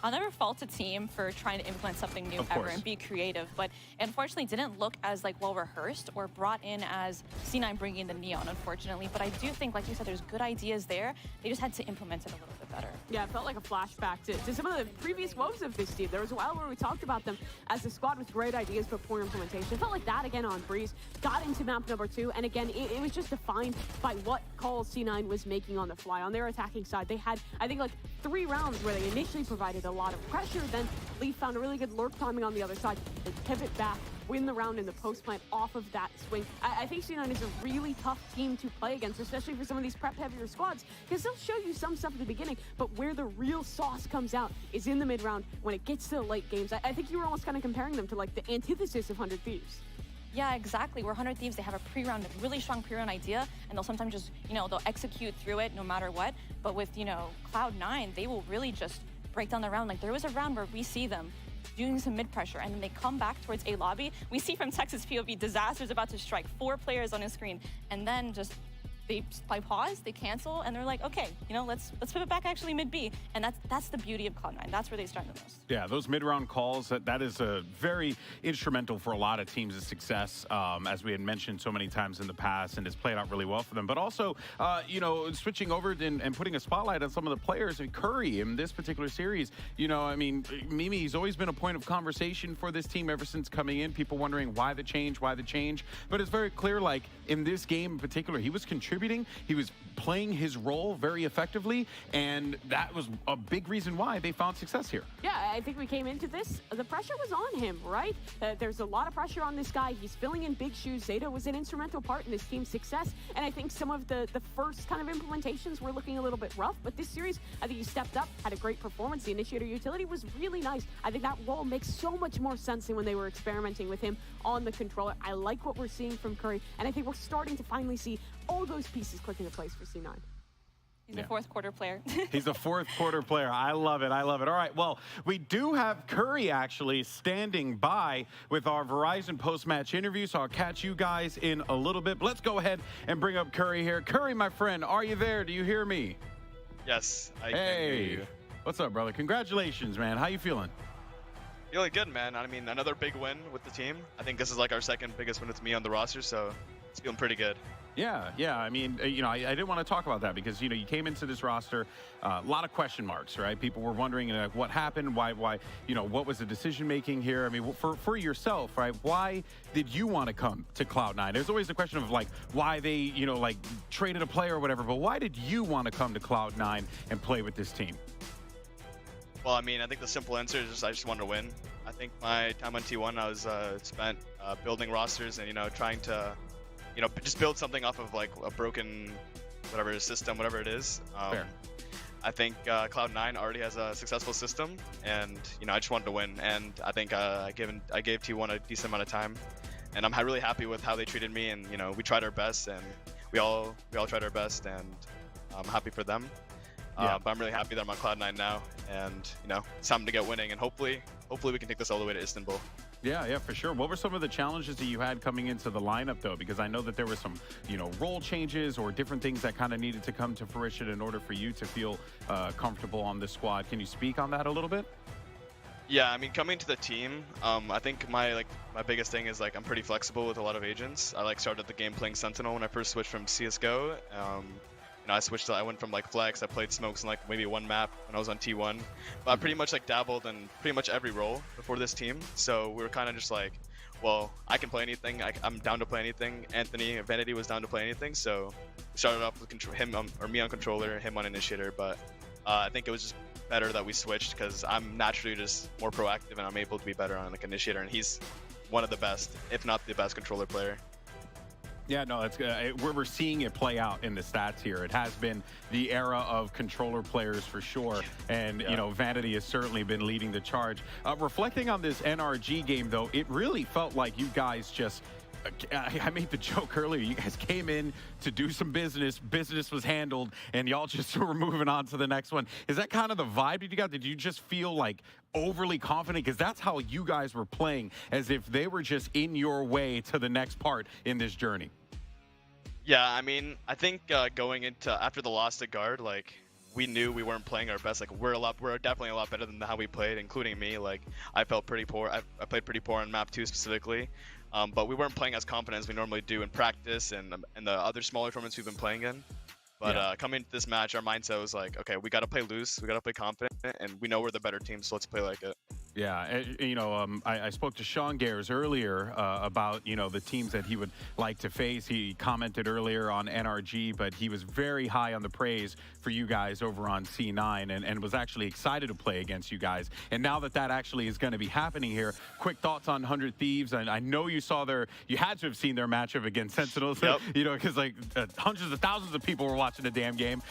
Speaker 6: I'll never fault a team for trying to implement something new ever and be creative, but unfortunately didn't look as like well rehearsed or brought in as C9 bringing the Neon, unfortunately. But I do think, like you said, there's good ideas there. They just had to implement it a little bit better.
Speaker 7: Yeah, it felt like a flashback to some of the previous woes of this team. There was a while where we talked about them as a squad with great ideas but poor implementation. It felt like that again on Breeze. Got into map number 2, and again, it was just defined by what calls C9 was making on the fly. On their attacking side, they had, I think, like 3 rounds where they initially provided a lot of pressure, then Leaf found a really good lurk timing on the other side, and pivot back, win the round in the post plant off of that swing. I think C9 is a really tough team to play against, especially for some of these prep-heavier squads, because they'll show you some stuff at the beginning, but where the real sauce comes out is in the mid-round when it gets to the late games. I think you were almost kind of comparing them to like the antithesis of 100 Thieves.
Speaker 6: Yeah, exactly. We're 100 Thieves. They have a pre-round, a really strong pre-round idea, and they'll sometimes just, they'll execute through it no matter what. But with, Cloud9, they will really just break down the round. Like, there was a round where we see them doing some mid-pressure, and then they come back towards A lobby. We see from Texas POV, Disaster's about to strike 4 players on his screen, and then just they pause, they cancel, and they're like, okay, let's pivot back actually mid B, and that's the beauty of Cloud9. That's where they start the most.
Speaker 5: Yeah, those mid-round calls, that is very instrumental for a lot of teams' success, as we had mentioned so many times in the past, and it's played out really well for them. But also, switching over and putting a spotlight on some of the players, and Curry in this particular series, Mimi, he's always been a point of conversation for this team ever since coming in. People wondering why the change. But it's very clear, like, in this game in particular, he was contributing. He was playing his role very effectively, and that was a big reason why they found success here.
Speaker 7: Yeah, I think we came into this, the pressure was on him, right? There's a lot of pressure on this guy. He's filling in big shoes. Zeta was an instrumental part in this team's success, and I think some of the first kind of implementations were looking a little bit rough, but this series, I think he stepped up, had a great performance. The initiator utility was really nice. I think that role makes so much more sense than when they were experimenting with him on the controller. I like what we're seeing from Curry, and I think we're starting to finally see all those pieces click into place for C9.
Speaker 6: He's a fourth quarter player.
Speaker 5: He's a fourth quarter player. I love it. All right, well, we do have Curry actually standing by with our Verizon post-match interview, so I'll catch you guys in a little bit. But let's go ahead and bring up Curry here. Curry, my friend, are you there? Do you hear me?
Speaker 2: Yes, I can hear you.
Speaker 5: What's up, brother? Congratulations, man. How you feeling?
Speaker 2: Feeling good, man. I mean, another big win with the team. I think this is like our second biggest win with me on the roster, so it's feeling pretty good.
Speaker 5: Yeah. I mean, I didn't want to talk about that because, you came into this roster, a lot of question marks, right? People were wondering what happened, why, what was the decision making here? I mean, for yourself, right? Why did you want to come to Cloud9? There's always the question of like why they, traded a player or whatever, but why did you want to come to Cloud9 and play with this team?
Speaker 2: Well, I mean, I think the simple answer is I just wanted to win. I think my time on T1, I was spent building rosters and, trying to, just build something off of like a broken, whatever system, whatever it is.
Speaker 5: Fair.
Speaker 2: I think Cloud9 already has a successful system, and I just wanted to win. And I think I gave T1 a decent amount of time, and I'm really happy with how they treated me. And we tried our best, and we all tried our best, and I'm happy for them. But I'm really happy that I'm on Cloud9 now, and it's time to get winning, and hopefully we can take this all the way to Istanbul.
Speaker 5: Yeah, for sure. What were some of the challenges that you had coming into the lineup, though? Because I know that there were some, role changes or different things that kind of needed to come to fruition in order for you to feel comfortable on this squad. Can you speak on that a little bit?
Speaker 2: Yeah, I mean, coming to the team, I think my biggest thing is I'm pretty flexible with a lot of agents. I started the game playing Sentinel when I first switched from CS:GO. I went from Flex. I played Smokes in maybe one map when I was on T1. But I pretty much dabbled in pretty much every role before this team. So we were kind of just well, I can play anything. I'm down to play anything. Anthony Vanity was down to play anything. So we started off with me on controller, him on initiator. But I think it was just better that we switched because I'm naturally just more proactive and I'm able to be better on initiator. And he's one of the best, if not the best, controller player.
Speaker 5: Yeah, no, it's we're seeing it play out in the stats here. It has been the era of controller players for sure, and Vanity has certainly been leading the charge. Reflecting on this NRG game, though, it really felt like you guys just I made the joke earlier. You guys came in to do some business. Business was handled, and y'all just were moving on to the next one. Is that kind of the vibe that you got? Did you just feel like overly confident? Because that's how you guys were playing, as if they were just in your way to the next part in this journey.
Speaker 2: Yeah, I mean, I think going into after the loss to guard, like we knew we weren't playing our best. Like we're definitely a lot better than how we played, including me. Like I felt pretty poor. I played pretty poor on map 2 specifically. But we weren't playing as confident as we normally do in practice and the other smaller tournaments we've been playing in. But coming into this match, our mindset was like, okay, we got to play loose, we got to play confident, and we know we're the better team, so let's play like it.
Speaker 5: Yeah, you know, I spoke to Sean Gares earlier about, you know, the teams that he would like to face. He commented earlier on NRG, but he was very high on the praise for you guys over on C9 and was actually excited to play against you guys. And now that that actually is going to be happening here, quick thoughts on 100 Thieves. And I know you had to have seen their matchup against Sentinels,
Speaker 2: yep.
Speaker 5: You know, because like hundreds of thousands of people were watching the damn game.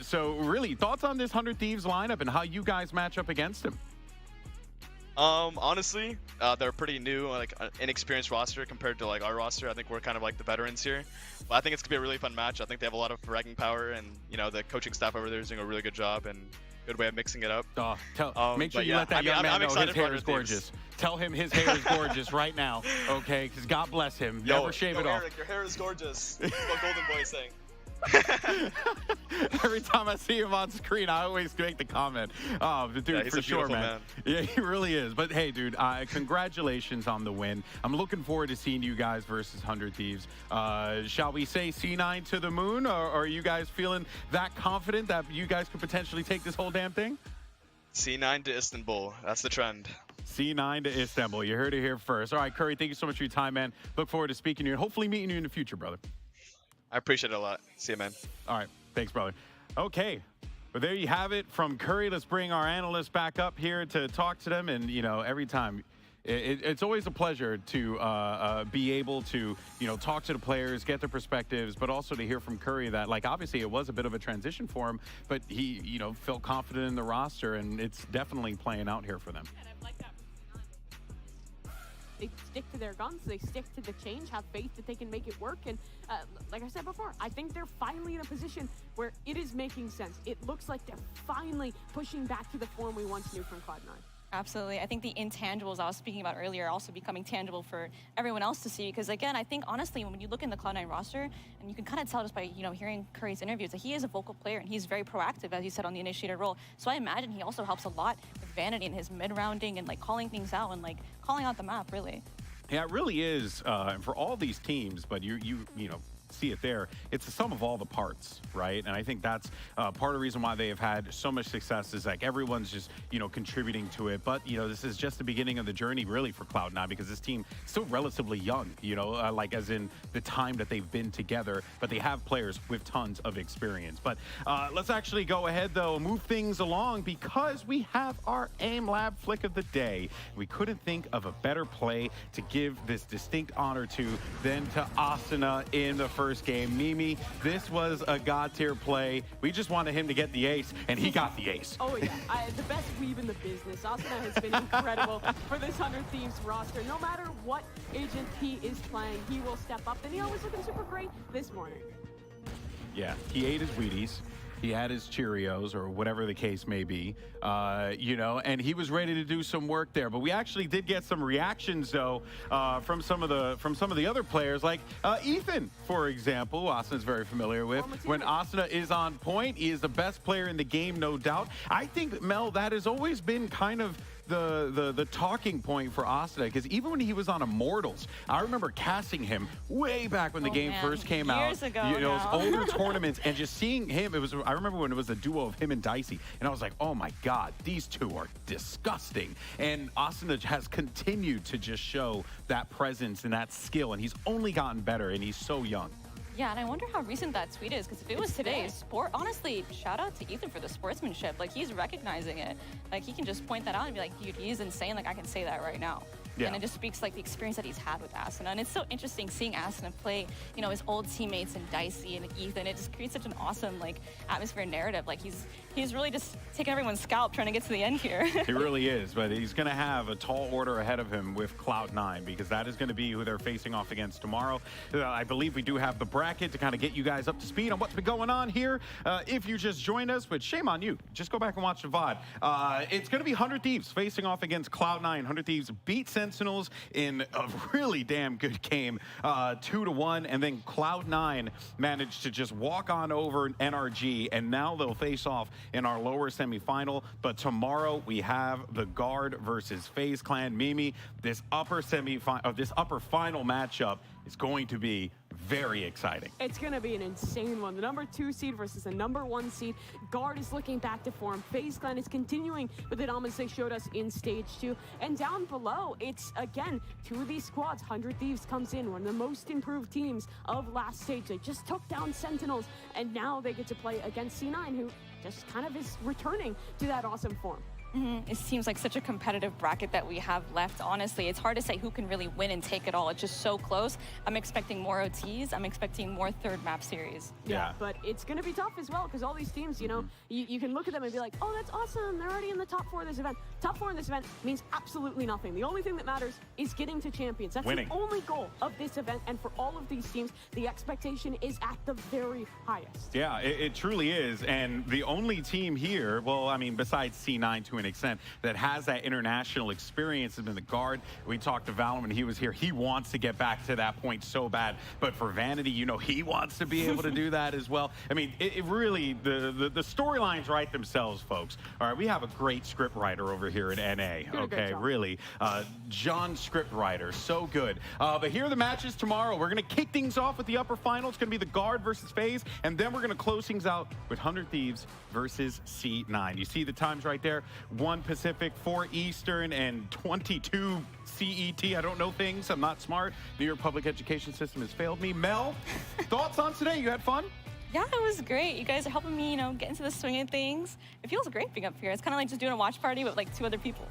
Speaker 5: So really, thoughts on this 100 Thieves lineup and how you guys match up against them?
Speaker 2: Honestly, they're pretty new, like inexperienced roster compared to like our roster. I think we're kind of like the veterans here, but I think it's gonna be a really fun match. I think they have a lot of fragging power, and you know the coaching staff over there is doing a really good job and good way of mixing it up.
Speaker 5: Make sure you let that young man know his hair is gorgeous. Tell him his hair is gorgeous right now, okay? Because God bless him. Never shave it off.
Speaker 2: Eric, your hair is gorgeous. That's what Golden Boy is saying.
Speaker 5: Every time I see him on screen, I always make the comment. Oh, the dude,
Speaker 2: he's
Speaker 5: for
Speaker 2: a
Speaker 5: sure,
Speaker 2: man.
Speaker 5: Yeah, he really is. But hey, dude, congratulations on the win. I'm looking forward to seeing you guys versus 100 Thieves. Shall we say C9 to the moon, or are you guys feeling that confident that you guys could potentially take this whole damn thing?
Speaker 2: C9 to Istanbul. That's the trend.
Speaker 5: C9 to Istanbul. You heard it here first. All right, Curry, thank you so much for your time, man. Look forward to speaking to you and hopefully meeting you in the future, brother.
Speaker 2: I appreciate it a lot. See you, man.
Speaker 5: All right. Thanks, brother. Okay. Well, there you have it from Curry. Let's bring our analysts back up here to talk to them. And, you know, every time, it's always a pleasure to be able to, you know, talk to the players, get their perspectives, but also to hear from Curry that, like, obviously it was a bit of a transition for him, but he, you know, felt confident in the roster, and it's definitely playing out here for them.
Speaker 7: They stick to their guns, they stick to the change, have faith that they can make it work. And like I said before, I think they're finally in a position where it is making sense. It looks like they're finally pushing back to the form we once knew from Cloud9.
Speaker 6: Absolutely. I think the intangibles I was speaking about earlier are also becoming tangible for everyone else to see. Because again, I think honestly, when you look in the Cloud9 roster, and you can kind of tell just by, you know, hearing Curry's interviews, that he is a vocal player and he's very proactive, as you said, on the initiator role. So I imagine he also helps a lot with Vanity and his mid-rounding and like calling things out and like calling out the map, really.
Speaker 5: Yeah, it really is for all these teams, but you know, see it there. It's the sum of all the parts, right? And I think that's part of the reason why they have had so much success is like everyone's just, you know, contributing to it. But, you know, this is just the beginning of the journey really for Cloud9 because this team is still relatively young, you know, like as in the time that they've been together, but they have players with tons of experience. But let's actually go ahead though, move things along because we have our Aim Lab flick of the day. We couldn't think of a better play to give this distinct honor to than to Asuna in the first game. Mimi, this was a god tier play. We just wanted him to get the ace, and he got the ace.
Speaker 7: Oh yeah, the best weave in the business. Asuna has been incredible for this 100 Thieves roster. No matter what agent he is playing, he will step up, and he always looking super great this morning.
Speaker 5: Yeah, he ate his Wheaties. He had his Cheerios or whatever the case may be, you know, and he was ready to do some work there. But we actually did get some reactions though from some of the other players, like Ethan, for example, Asuna's very familiar with. When Asuna is on point, he is the best player in the game, no doubt. I think, Mel, that has always been kind of the talking point for Asuna, because even when he was on Immortals, I remember casting him way back when the game first came out.
Speaker 6: Years ago
Speaker 5: you know,
Speaker 6: now.
Speaker 5: those older tournaments, and just seeing him, I remember when it was a duo of him and Dicey, and I was like, oh my God, these two are disgusting. And Asuna has continued to just show that presence and that skill, and he's only gotten better, and he's so young.
Speaker 6: Yeah, and I wonder how recent that tweet is, because if it was today, honestly, shout out to Ethan for the sportsmanship. Like, he's recognizing it. Like, he can just point that out and be like, dude, he's insane. Like, I can say that right now.
Speaker 5: Yeah.
Speaker 6: And it just speaks like the experience that he's had with Asuna. And it's so interesting seeing Asuna play, you know, his old teammates and Dicey and Ethan. It just creates such an awesome like atmosphere and narrative. Like he's really just taking everyone's scalp trying to get to the end here.
Speaker 5: He really is, but he's going to have a tall order ahead of him with Cloud9 because that is going to be who they're facing off against tomorrow. I believe we do have the bracket to kind of get you guys up to speed on what's been going on here. If you just joined us, but shame on you, just go back and watch the VOD. It's going to be 100 Thieves facing off against Cloud9. 100 Thieves beat Sentinels in a really damn good game, 2-1, and then Cloud9 managed to just walk on over NRG, and now they'll face off in our lower semifinal. But tomorrow we have the Guard versus FaZe Clan. Mimi, this upper final matchup is going to be very exciting.
Speaker 7: It's going to be an insane one. The number 2 seed versus the number 1 seed. Guard is looking back to form. FaZe Clan is continuing with the dominance they showed us in stage 2. And down below, it's again 2 of these squads. 100 Thieves comes in, one of the most improved teams of last stage. They just took down Sentinels, and now they get to play against C9, who just kind of is returning to that awesome form.
Speaker 6: It seems like such a competitive bracket that we have left. Honestly, it's hard to say who can really win and take it all. It's just so close. I'm expecting more OTs. I'm expecting more third map series.
Speaker 7: Yeah, but it's going to be tough as well because all these teams, you know, you can look at them and be like, oh, that's awesome. They're already in the top 4 of this event. Top 4 in this event means absolutely nothing. The only thing that matters is getting to champions. That's
Speaker 5: winning.
Speaker 7: The only goal of this event. And for all of these teams, the expectation is at the very highest.
Speaker 5: Yeah, it truly is. And the only team here, well, I mean, besides C9 to an extent, that has that international experience has been the Guard. We talked to Valorant when he was here. He wants to get back to that point so bad. But for Vanity, you know, he wants to be able to do that as well. I mean, it really, the storylines write themselves, folks. All right, we have a great script writer over here at NA. Okay, really. John, script writer, so good. But here are the matches tomorrow. We're going to kick things off with the upper final. It's going to be the Guard versus FaZe. And then we're going to close things out with 100 Thieves versus C9. You see the times right there. 1 Pacific, 4 Eastern, and 22 CET. I don't know things. I'm not smart. New York public education system has failed me. Mel, thoughts on today? You had fun?
Speaker 6: Yeah, it was great. You guys are helping me, you know, get into the swing of things. It feels great being up here. It's kind of like just doing a watch party with like 2 other people.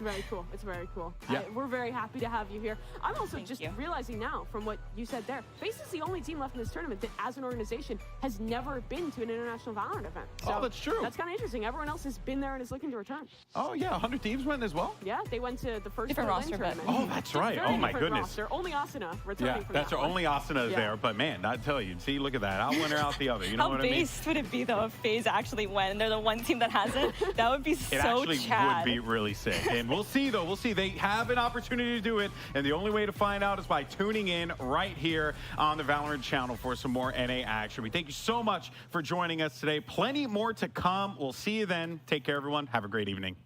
Speaker 7: It's very cool. It's very cool.
Speaker 5: Yeah.
Speaker 7: We're very happy to have you here. I'm also
Speaker 6: Thank
Speaker 7: just
Speaker 6: you.
Speaker 7: realizing now from what you said there, FaZe is the only team left in this tournament that as an organization has never been to an international Valorant event. So
Speaker 5: oh, that's true.
Speaker 7: That's kind of interesting. Everyone else has been there and is looking to return.
Speaker 5: Oh, yeah. 100 Thieves went as well?
Speaker 7: Yeah, they went to the first
Speaker 6: Different
Speaker 7: Berlin
Speaker 6: roster, but-
Speaker 7: tournament.
Speaker 5: Oh, that's right.
Speaker 7: Very
Speaker 5: Oh, my
Speaker 7: different
Speaker 5: goodness.
Speaker 7: roster. Only Asuna returning
Speaker 5: Yeah,
Speaker 7: from
Speaker 5: that's
Speaker 7: that
Speaker 5: our
Speaker 7: one.
Speaker 5: only Asuna is
Speaker 7: Yeah.
Speaker 5: there. But, man, I tell you, see, look at that. Out one or out the other. You know
Speaker 6: How
Speaker 5: what I mean?
Speaker 6: based would it be, though, if FaZe actually went and they're the one team that hasn't? That would be
Speaker 5: It
Speaker 6: so
Speaker 5: actually
Speaker 6: Chad.
Speaker 5: would be really sick. And we'll see, though. We'll see. They have an opportunity to do it, and the only way to find out is by tuning in right here on the Valorant channel for some more NA action. We thank you so much for joining us today. Plenty more to come. We'll see you then. Take care, everyone. Have a great evening.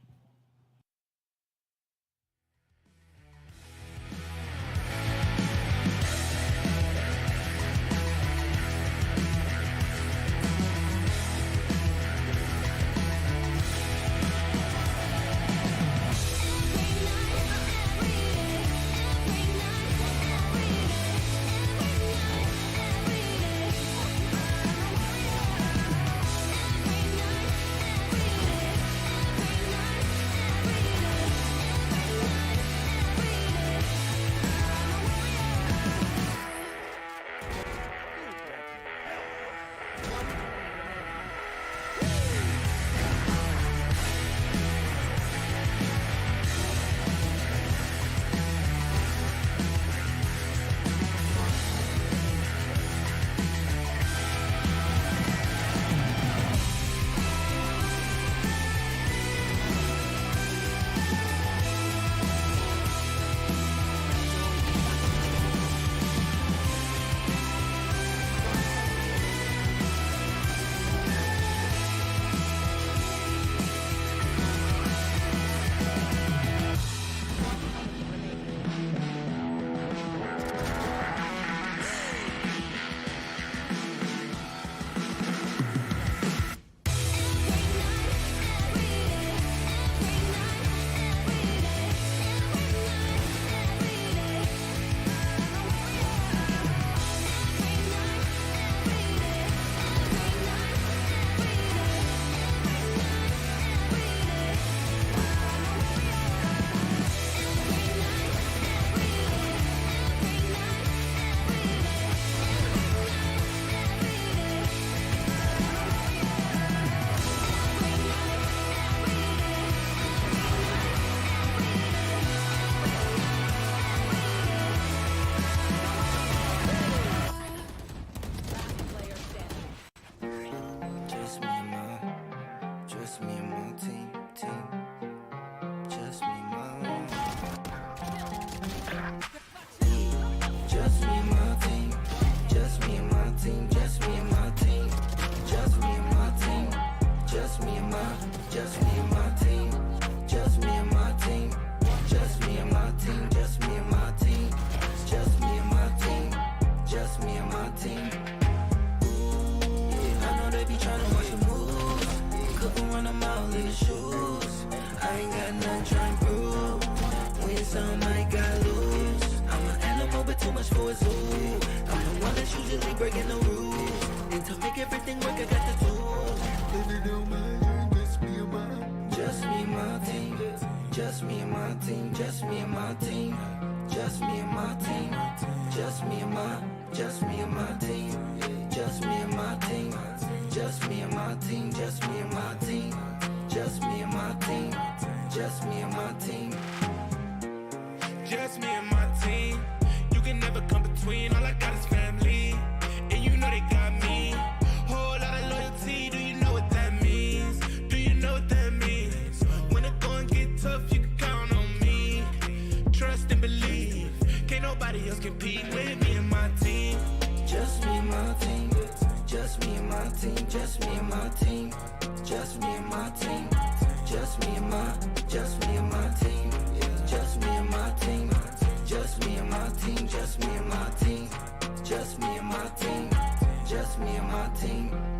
Speaker 12: It's usually breaking the rules. And to make everything work, I got the tools. Just me and my team. Just me and my team. Just me and my team. Just me and my team. Just me and my team. Just me and my team. Just me and my team. Just me and my team. Just me and my team. Just me and my team. Just me and my team.
Speaker 4: Just me and my team. You can never come between. All I got is family, and you know they got me. Whole lot of loyalty. Do you know what that means? Do you know what that means? When it going get tough, you can count on me. Trust and believe. Can't nobody else compete with me and my team.
Speaker 12: Just me and my team. Just me and my team. Just me and my team. Just me and my team. Just me and my team. Just me and my team. Just me and my team. Just me and my team. Just me and my team. Just me and my team.